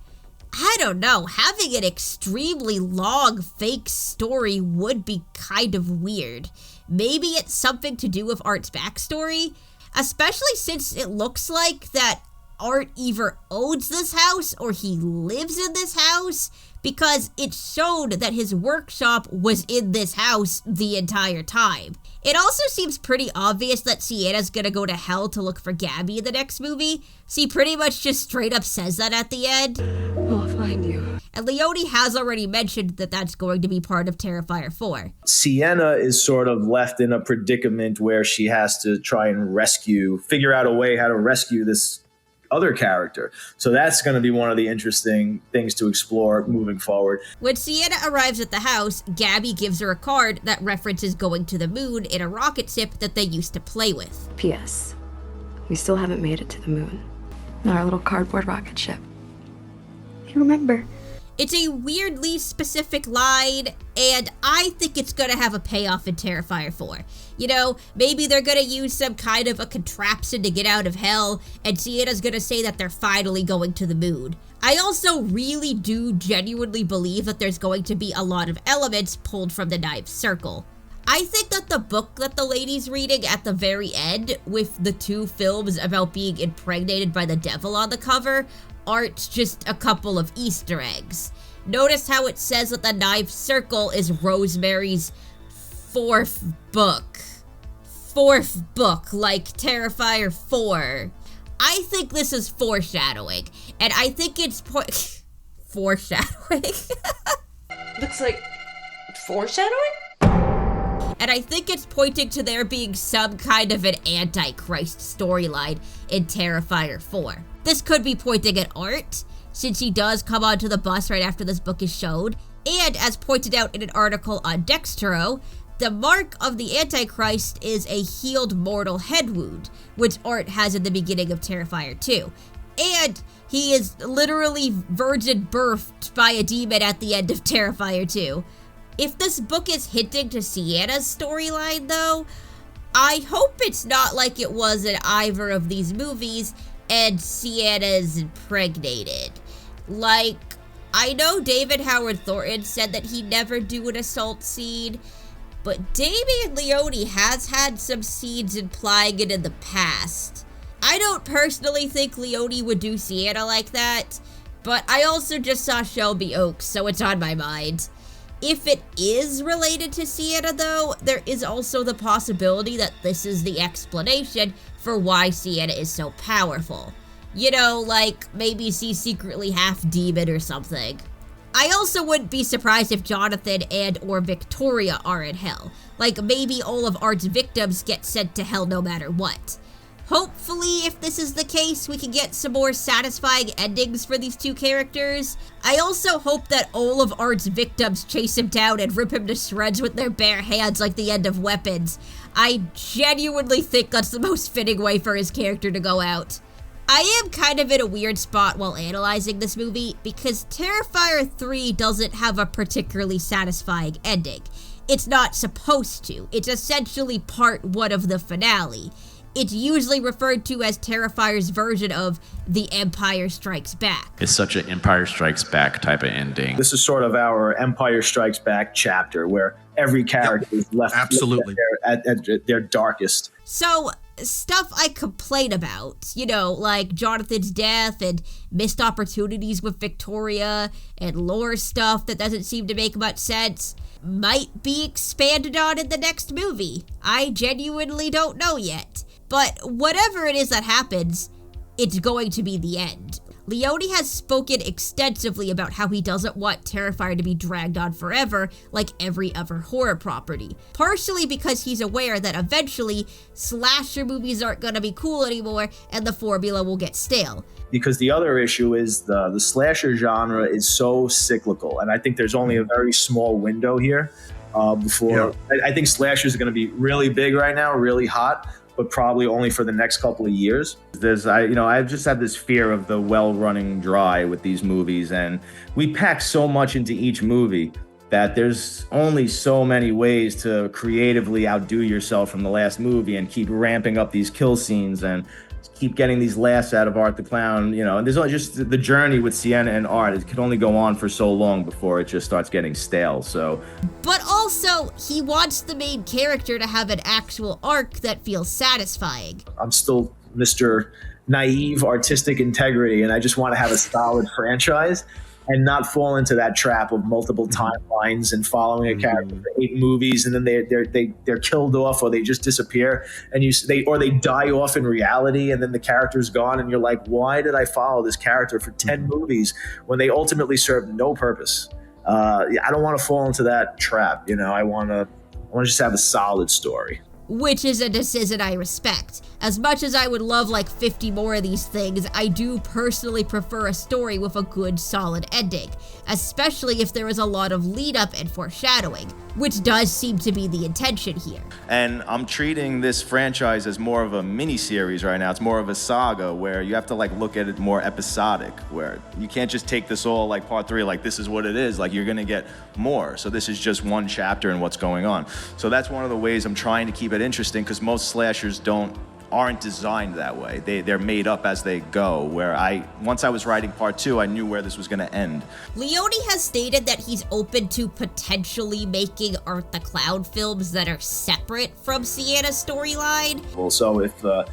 I don't know, having an extremely long fake story would be kind of weird. Maybe it's something to do with Art's backstory, especially since it looks like that Art either owns this house or he lives in this house, because it showed that his workshop was in this house the entire time. It also seems pretty obvious that Sienna's gonna go to hell to look for Gabby in the next movie, so he pretty much just straight up says that at the end. I'll find you. And Leone has already mentioned that that's going to be part of Terrifier 4. Sienna is sort of left in a predicament where she has to try and figure out a way how to rescue this other character. So that's going to be one of the interesting things to explore moving forward. When Sienna arrives at the house, Gabby gives her a card that references going to the moon in a rocket ship that they used to play with. P.S. We still haven't made it to the moon. Not our little cardboard rocket ship. I remember. It's a weirdly specific line, and I think it's gonna have a payoff in Terrifier 4. You know, maybe they're gonna use some kind of a contraption to get out of hell, and Sienna's gonna say that they're finally going to the moon. I also really do genuinely believe that there's going to be a lot of elements pulled from the Knives Circle. I think that the book that the lady's reading at the very end, with the 2 films about being impregnated by the devil on the cover, aren't just a couple of Easter eggs. Notice how it says that the Knives Circle is Rosemary's 4th book. 4th book, like Terrifier 4. I think this is foreshadowing, and I think it's foreshadowing. Looks like foreshadowing? And I think it's pointing to there being some kind of an Antichrist storyline in Terrifier 4. This could be pointing at Art, since he does come onto the bus right after this book is showed, and as pointed out in an article on Dextero, the mark of the Antichrist is a healed mortal head wound, which Art has in the beginning of Terrifier 2. And he is literally virgin birthed by a demon at the end of Terrifier 2. If this book is hinting to Sienna's storyline, though, I hope it's not like it was in either of these movies and Sienna's impregnated. Like, I know David Howard Thornton said that he'd never do an assault scene, but Damien Leone has had some scenes implying it in the past. I don't personally think Leone would do Sienna like that, but I also just saw Shelby Oaks, so it's on my mind. If it is related to Sienna, though, there is also the possibility that this is the explanation for why Sienna is so powerful. You know, like, maybe she's secretly half demon or something. I also wouldn't be surprised if Jonathan and or Victoria are in hell. Like, maybe all of Art's victims get sent to hell no matter what. Hopefully, if this is the case, we can get some more satisfying endings for these 2 characters. I also hope that all of Art's victims chase him down and rip him to shreds with their bare hands like the end of Weapons. I genuinely think that's the most fitting way for his character to go out. I am kind of in a weird spot while analyzing this movie because Terrifier 3 doesn't have a particularly satisfying ending. It's not supposed to. It's essentially part 1 of the finale. It's usually referred to as Terrifier's version of The Empire Strikes Back. It's such an Empire Strikes Back type of ending. This is sort of our Empire Strikes Back chapter where every character is left absolutely at their darkest. So, stuff I complain about, like Jonathan's death and missed opportunities with Victoria and lore stuff that doesn't seem to make much sense, might be expanded on in the next movie. I genuinely don't know yet. But whatever it is that happens, it's going to be the end. Leone has spoken extensively about how he doesn't want Terrifier to be dragged on forever like every other horror property. Partially because he's aware that eventually, slasher movies aren't going to be cool anymore and the formula will get stale. Because the other issue is the slasher genre is so cyclical, and I think there's only a very small window here before. Yeah. I think slashers are going to be really big right now, really hot, but probably only for the next couple of years. I just have this fear of the well running dry with these movies, and we pack so much into each movie that there's only so many ways to creatively outdo yourself from the last movie and keep ramping up these kill scenes and keep getting these laughs out of Art the Clown, and there's only just the journey with Sienna and Art. It can only go on for so long before it just starts getting stale, so. But also, he wants the main character to have an actual arc that feels satisfying. I'm still Mr. Naive artistic integrity, and I just want to have a solid franchise and not fall into that trap of multiple timelines and following a character for 8 movies, and then they're killed off, or they just disappear, and they die off in reality, and then the character's gone, and you're like, why did I follow this character for 10 movies when they ultimately served no purpose? I don't want to fall into that trap. I want to just have a solid story. Which is a decision I respect. As much as I would love like 50 more of these things, I do personally prefer a story with a good, solid ending, especially if there is a lot of lead up and foreshadowing, which does seem to be the intention here. And I'm treating this franchise as more of a mini-series right now. It's more of a saga where you have to look at it more episodic, where you can't just take this all like part 3, like this is what it is, like you're gonna get more. So this is just one chapter in what's going on. So that's one of the ways I'm trying to keep it interesting, because most slashers aren't designed that way. They're made up as they go, where once I was writing part 2, I knew where this was going to end. Leone has stated that he's open to potentially making Art the Clown films that are separate from Sienna's storyline. Well, so if the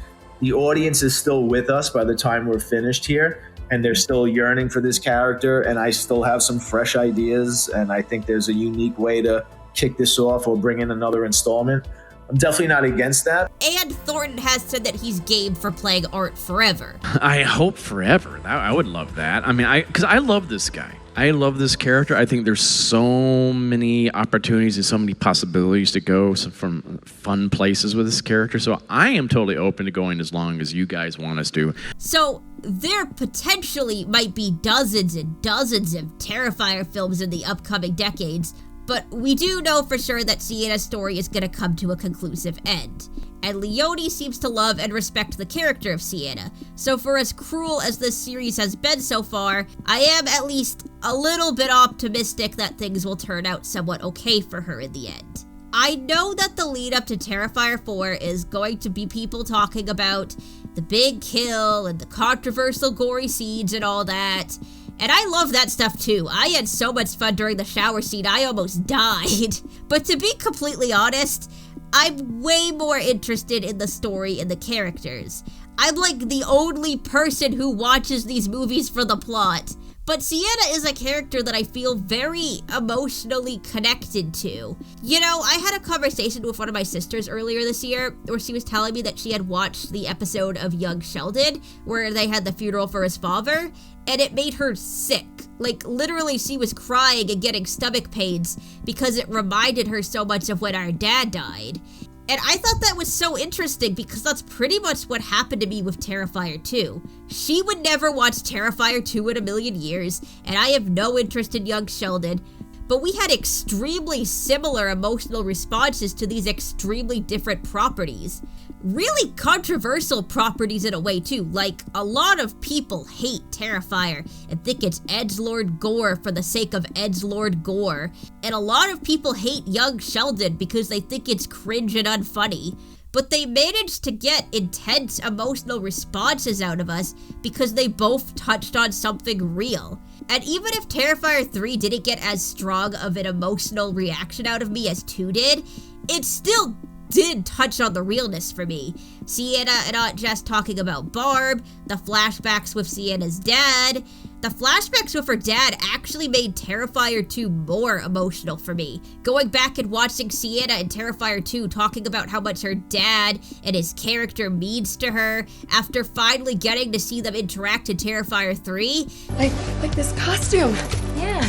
audience is still with us by the time we're finished here, and they're still yearning for this character, and I still have some fresh ideas, and I think there's a unique way to kick this off or bring in another installment, I'm definitely not against that. And Thornton has said that he's game for playing Art forever. I hope forever. I would love that. I mean, because I love this guy. I love this character. I think there's so many opportunities and so many possibilities to go from fun places with this character. So I am totally open to going as long as you guys want us to. So there potentially might be dozens and dozens of Terrifier films in the upcoming decades, but we do know for sure that Sienna's story is going to come to a conclusive end. And Leone seems to love and respect the character of Sienna, so for as cruel as this series has been so far, I am at least a little bit optimistic that things will turn out somewhat okay for her in the end. I know that the lead up to Terrifier 4 is going to be people talking about the big kill and the controversial gory scenes and all that, and I love that stuff too. I had so much fun during the shower scene, I almost died. But to be completely honest, I'm way more interested in the story and the characters. I'm like the only person who watches these movies for the plot. But Sienna is a character that I feel very emotionally connected to. I had a conversation with one of my sisters earlier this year where she was telling me that she had watched the episode of Young Sheldon where they had the funeral for his father, and it made her sick. Like, literally, she was crying and getting stomach pains because it reminded her so much of when our dad died. And I thought that was so interesting because that's pretty much what happened to me with Terrifier 2. She would never watch Terrifier 2 in a million years, and I have no interest in Young Sheldon, but we had extremely similar emotional responses to these extremely different properties. Really controversial properties in a way too, like a lot of people hate Terrifier and think it's edgelord gore for the sake of edgelord gore, and a lot of people hate Young Sheldon because they think it's cringe and unfunny. but they managed to get intense emotional responses out of us because they both touched on something real. And even if Terrifier 3 didn't get as strong of an emotional reaction out of me as 2 did, it still did touch on the realness for me. Sienna and Aunt Jess talking about Barb, the flashbacks with Sienna's dad. The flashbacks with her dad actually made Terrifier 2 more emotional for me. Going back and watching Sienna in Terrifier 2 talking about how much her dad and his character means to her after finally getting to see them interact in Terrifier 3. Like this costume. Yeah.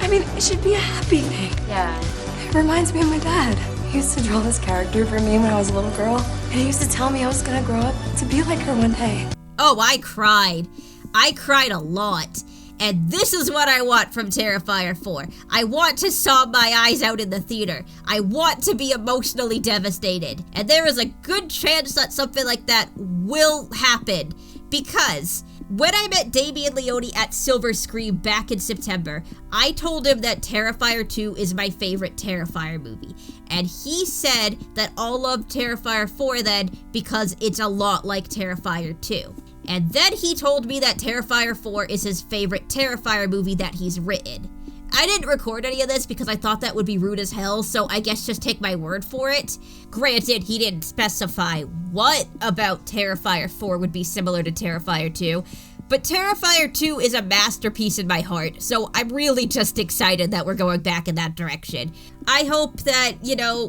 I mean, it should be a happy thing. Yeah. It reminds me of my dad. He used to draw this character for me when I was a little girl, and he used to tell me I was gonna grow up to be like her one day. Oh, I cried. I cried a lot. And this is what I want from Terrifier 4. I want to sob my eyes out in the theater. I want to be emotionally devastated. And there is a good chance that something like that will happen. Because when I met Damien Leone at Silver Scream back in September, I told him that Terrifier 2 is my favorite Terrifier movie. And he said that I'll love Terrifier 4 then because it's a lot like Terrifier 2. And then he told me that Terrifier 4 is his favorite Terrifier movie that he's written. I didn't record any of this because I thought that would be rude as hell, so I guess just take my word for it. Granted, he didn't specify what about Terrifier 4 would be similar to Terrifier 2, but Terrifier 2 is a masterpiece in my heart, so I'm really just excited that we're going back in that direction. I hope that,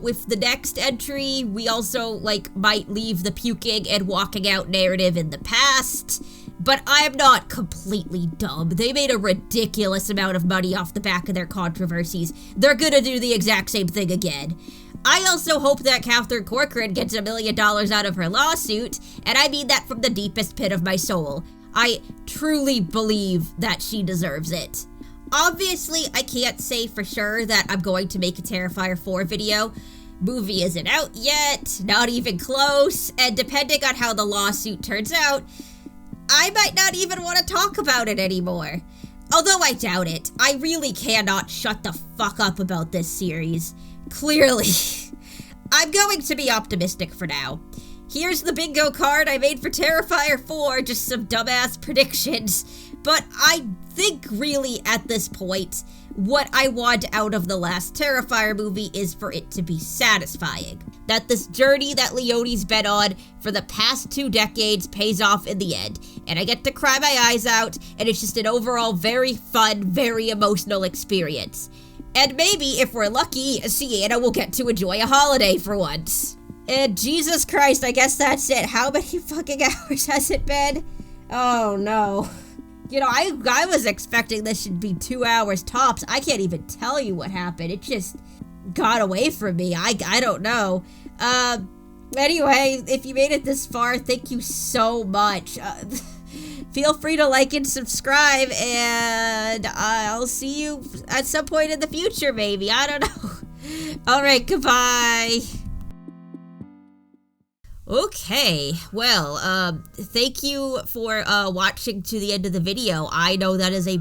with the next entry, we also, might leave the puking and walking out narrative in the past. But I'm not completely dumb. They made a ridiculous amount of money off the back of their controversies. They're gonna do the exact same thing again. I also hope that Catherine Corcoran gets $1 million out of her lawsuit, and I mean that from the deepest pit of my soul. I truly believe that she deserves it. Obviously, I can't say for sure that I'm going to make a Terrifier 4 video. Movie isn't out yet, not even close, and depending on how the lawsuit turns out, I might not even want to talk about it anymore. Although I doubt it, I really cannot shut the fuck up about this series. Clearly. I'm going to be optimistic for now. Here's the bingo card I made for Terrifier 4, just some dumbass predictions. But I think really at this point, what I want out of the last Terrifier movie is for it to be satisfying. That this journey that Leone's been on for the past 2 decades pays off in the end. And I get to cry my eyes out, and it's just an overall very fun, very emotional experience. And maybe, if we're lucky, Sienna will get to enjoy a holiday for once. And Jesus Christ, I guess that's it. How many fucking hours has it been? Oh no. I was expecting this should be 2 hours tops. I can't even tell you what happened. It just got away from me. I don't know. Anyway, if you made it this far, thank you so much. Feel free to like and subscribe, and I'll see you at some point in the future, maybe. I don't know. All right, goodbye. Okay, well, thank you for watching to the end of the video. I know that is a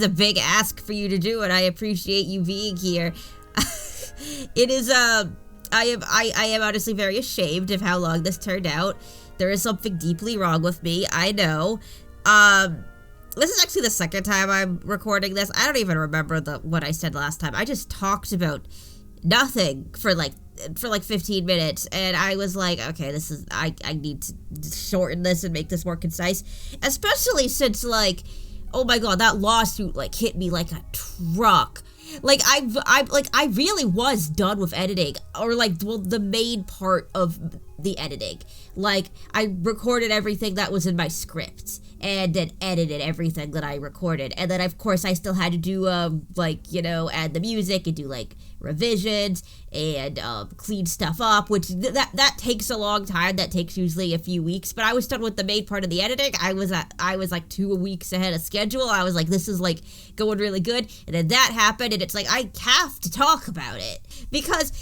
big ask for you to do, and I appreciate you being here. It is I am honestly very ashamed of how long this turned out. There is something deeply wrong with me, I know. This is actually the second time I'm recording this. I don't even remember what I said last time. I just talked about nothing for like 15 minutes, and I was like, okay, I need to shorten this and make this more concise, especially since, oh my god, that lawsuit, hit me like a truck. I really was done with editing, or the main part of the editing. I recorded everything that was in my script, and then edited everything that I recorded, and then of course I still had to do add the music and do revisions and clean stuff up, which that takes a long time. That takes usually a few weeks, but I was done with the main part of the editing. I was 2 weeks ahead of schedule. I was this is going really good, and then that happened, and it's I have to talk about it because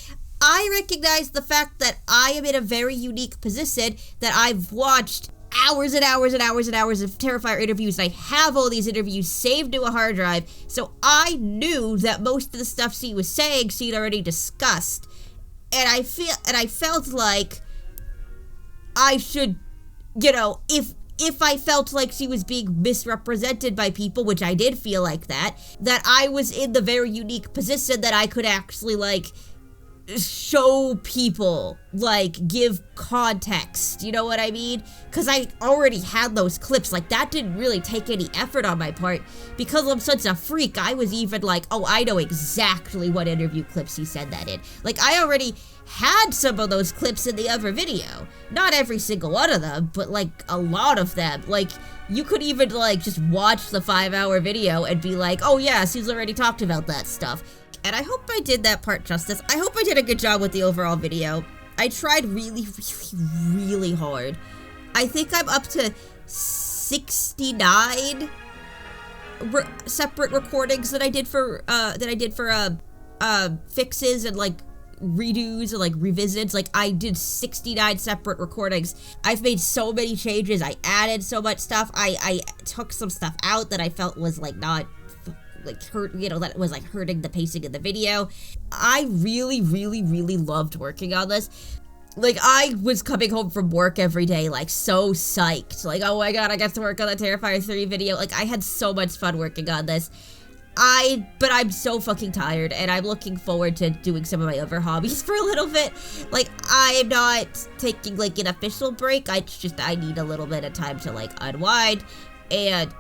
I recognize the fact that I am in a very unique position, that I've watched hours and hours and hours and hours of Terrifier interviews. I have all these interviews saved to a hard drive, so I knew that most of the stuff she was saying she'd already discussed. And I felt like I should, if I felt like she was being misrepresented by people, which I did feel like that I was in the very unique position that I could actually, show people, give context, you know what I mean? Because I already had those clips, that didn't really take any effort on my part. Because I'm such a freak, I was even oh, I know exactly what interview clips he said that in. I already had some of those clips in the other video. Not every single one of them, but, a lot of them. You could even, just watch the 5-hour video and be like, oh yeah, she's already talked about that stuff. And I hope I did that part justice. I hope I did a good job with the overall video. I tried really, really, really hard. I think I'm up to 69 separate recordings that I did for fixes and redos and revisits. I did 69 separate recordings. I've made so many changes. I added so much stuff. I took some stuff out that I felt was not hurt, that was hurting the pacing of the video. I really, really, really loved working on this. I was coming home from work every day, so psyched. Oh my god, I got to work on the Terrifier 3 video. I had so much fun working on this. But I'm so fucking tired, and I'm looking forward to doing some of my other hobbies for a little bit. I'm not taking, an official break. I need a little bit of time to, unwind. And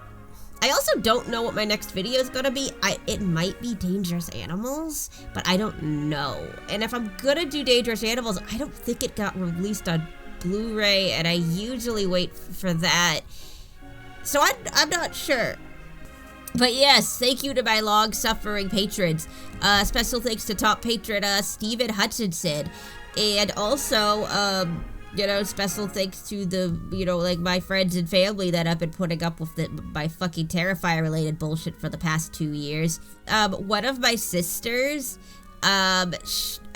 I also don't know what my next video is gonna be. It might be Dangerous Animals, but I don't know. And if I'm gonna do Dangerous Animals, I don't think it got released on Blu-ray, and I usually wait for that. So I'm not sure. But yes, thank you to my long-suffering patrons. Special thanks to top patron Steven Hutchinson. And also, special thanks to the, my friends and family that have been putting up with my fucking Terrifier-related bullshit for the past 2 years. One of my sisters,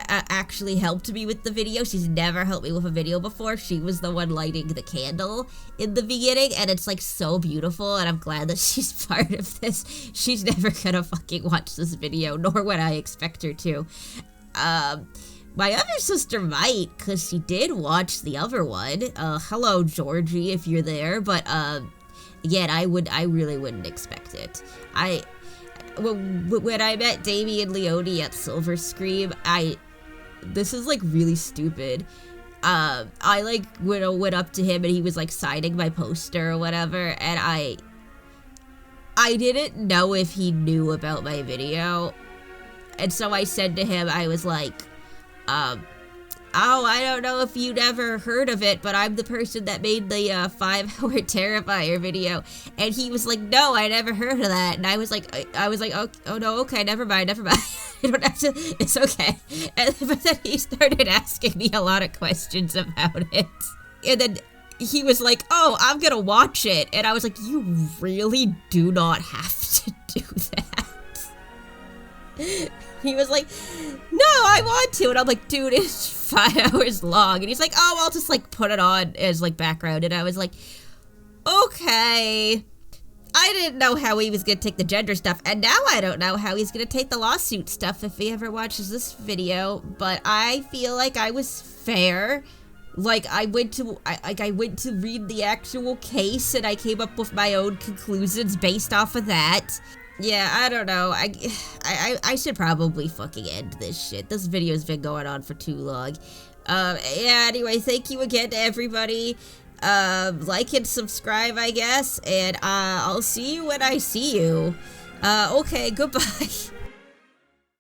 actually helped me with the video. She's never helped me with a video before. She was the one lighting the candle in the beginning, and it's, so beautiful, and I'm glad that she's part of this. She's never gonna fucking watch this video, nor would I expect her to. My other sister might, because she did watch the other one. Hello, Georgie, if you're there. But, again, I really wouldn't expect it. When I met Damian Leone at Silver Scream, this is, really stupid. I, went up to him and he was, signing my poster or whatever, and I didn't know if he knew about my video. And so I said to him, I was oh, I don't know if you'd ever heard of it, but I'm the person that made the 5-hour Terrifier video. And he was like, no, I never heard of that. And I was like, oh no, okay, never mind. You don't have to, it's okay. But then he started asking me a lot of questions about it. And then he was like, oh, I'm gonna watch it. And I was like, you really do not have to do that. He was like, no, I want to. And I'm like, dude, it's 5 hours long. And he's like, oh, I'll just put it on as background. And I was like, okay. I didn't know how he was going to take the gender stuff. And now I don't know how he's going to take the lawsuit stuff if he ever watches this video. But I feel like I was fair. I went to read the actual case and I came up with my own conclusions based off of that. Yeah, I don't know. I should probably fucking end this shit. This video's been going on for too long. Yeah, anyway, thank you again to everybody. Like and subscribe, I guess. And I'll see you when I see you. Okay, goodbye.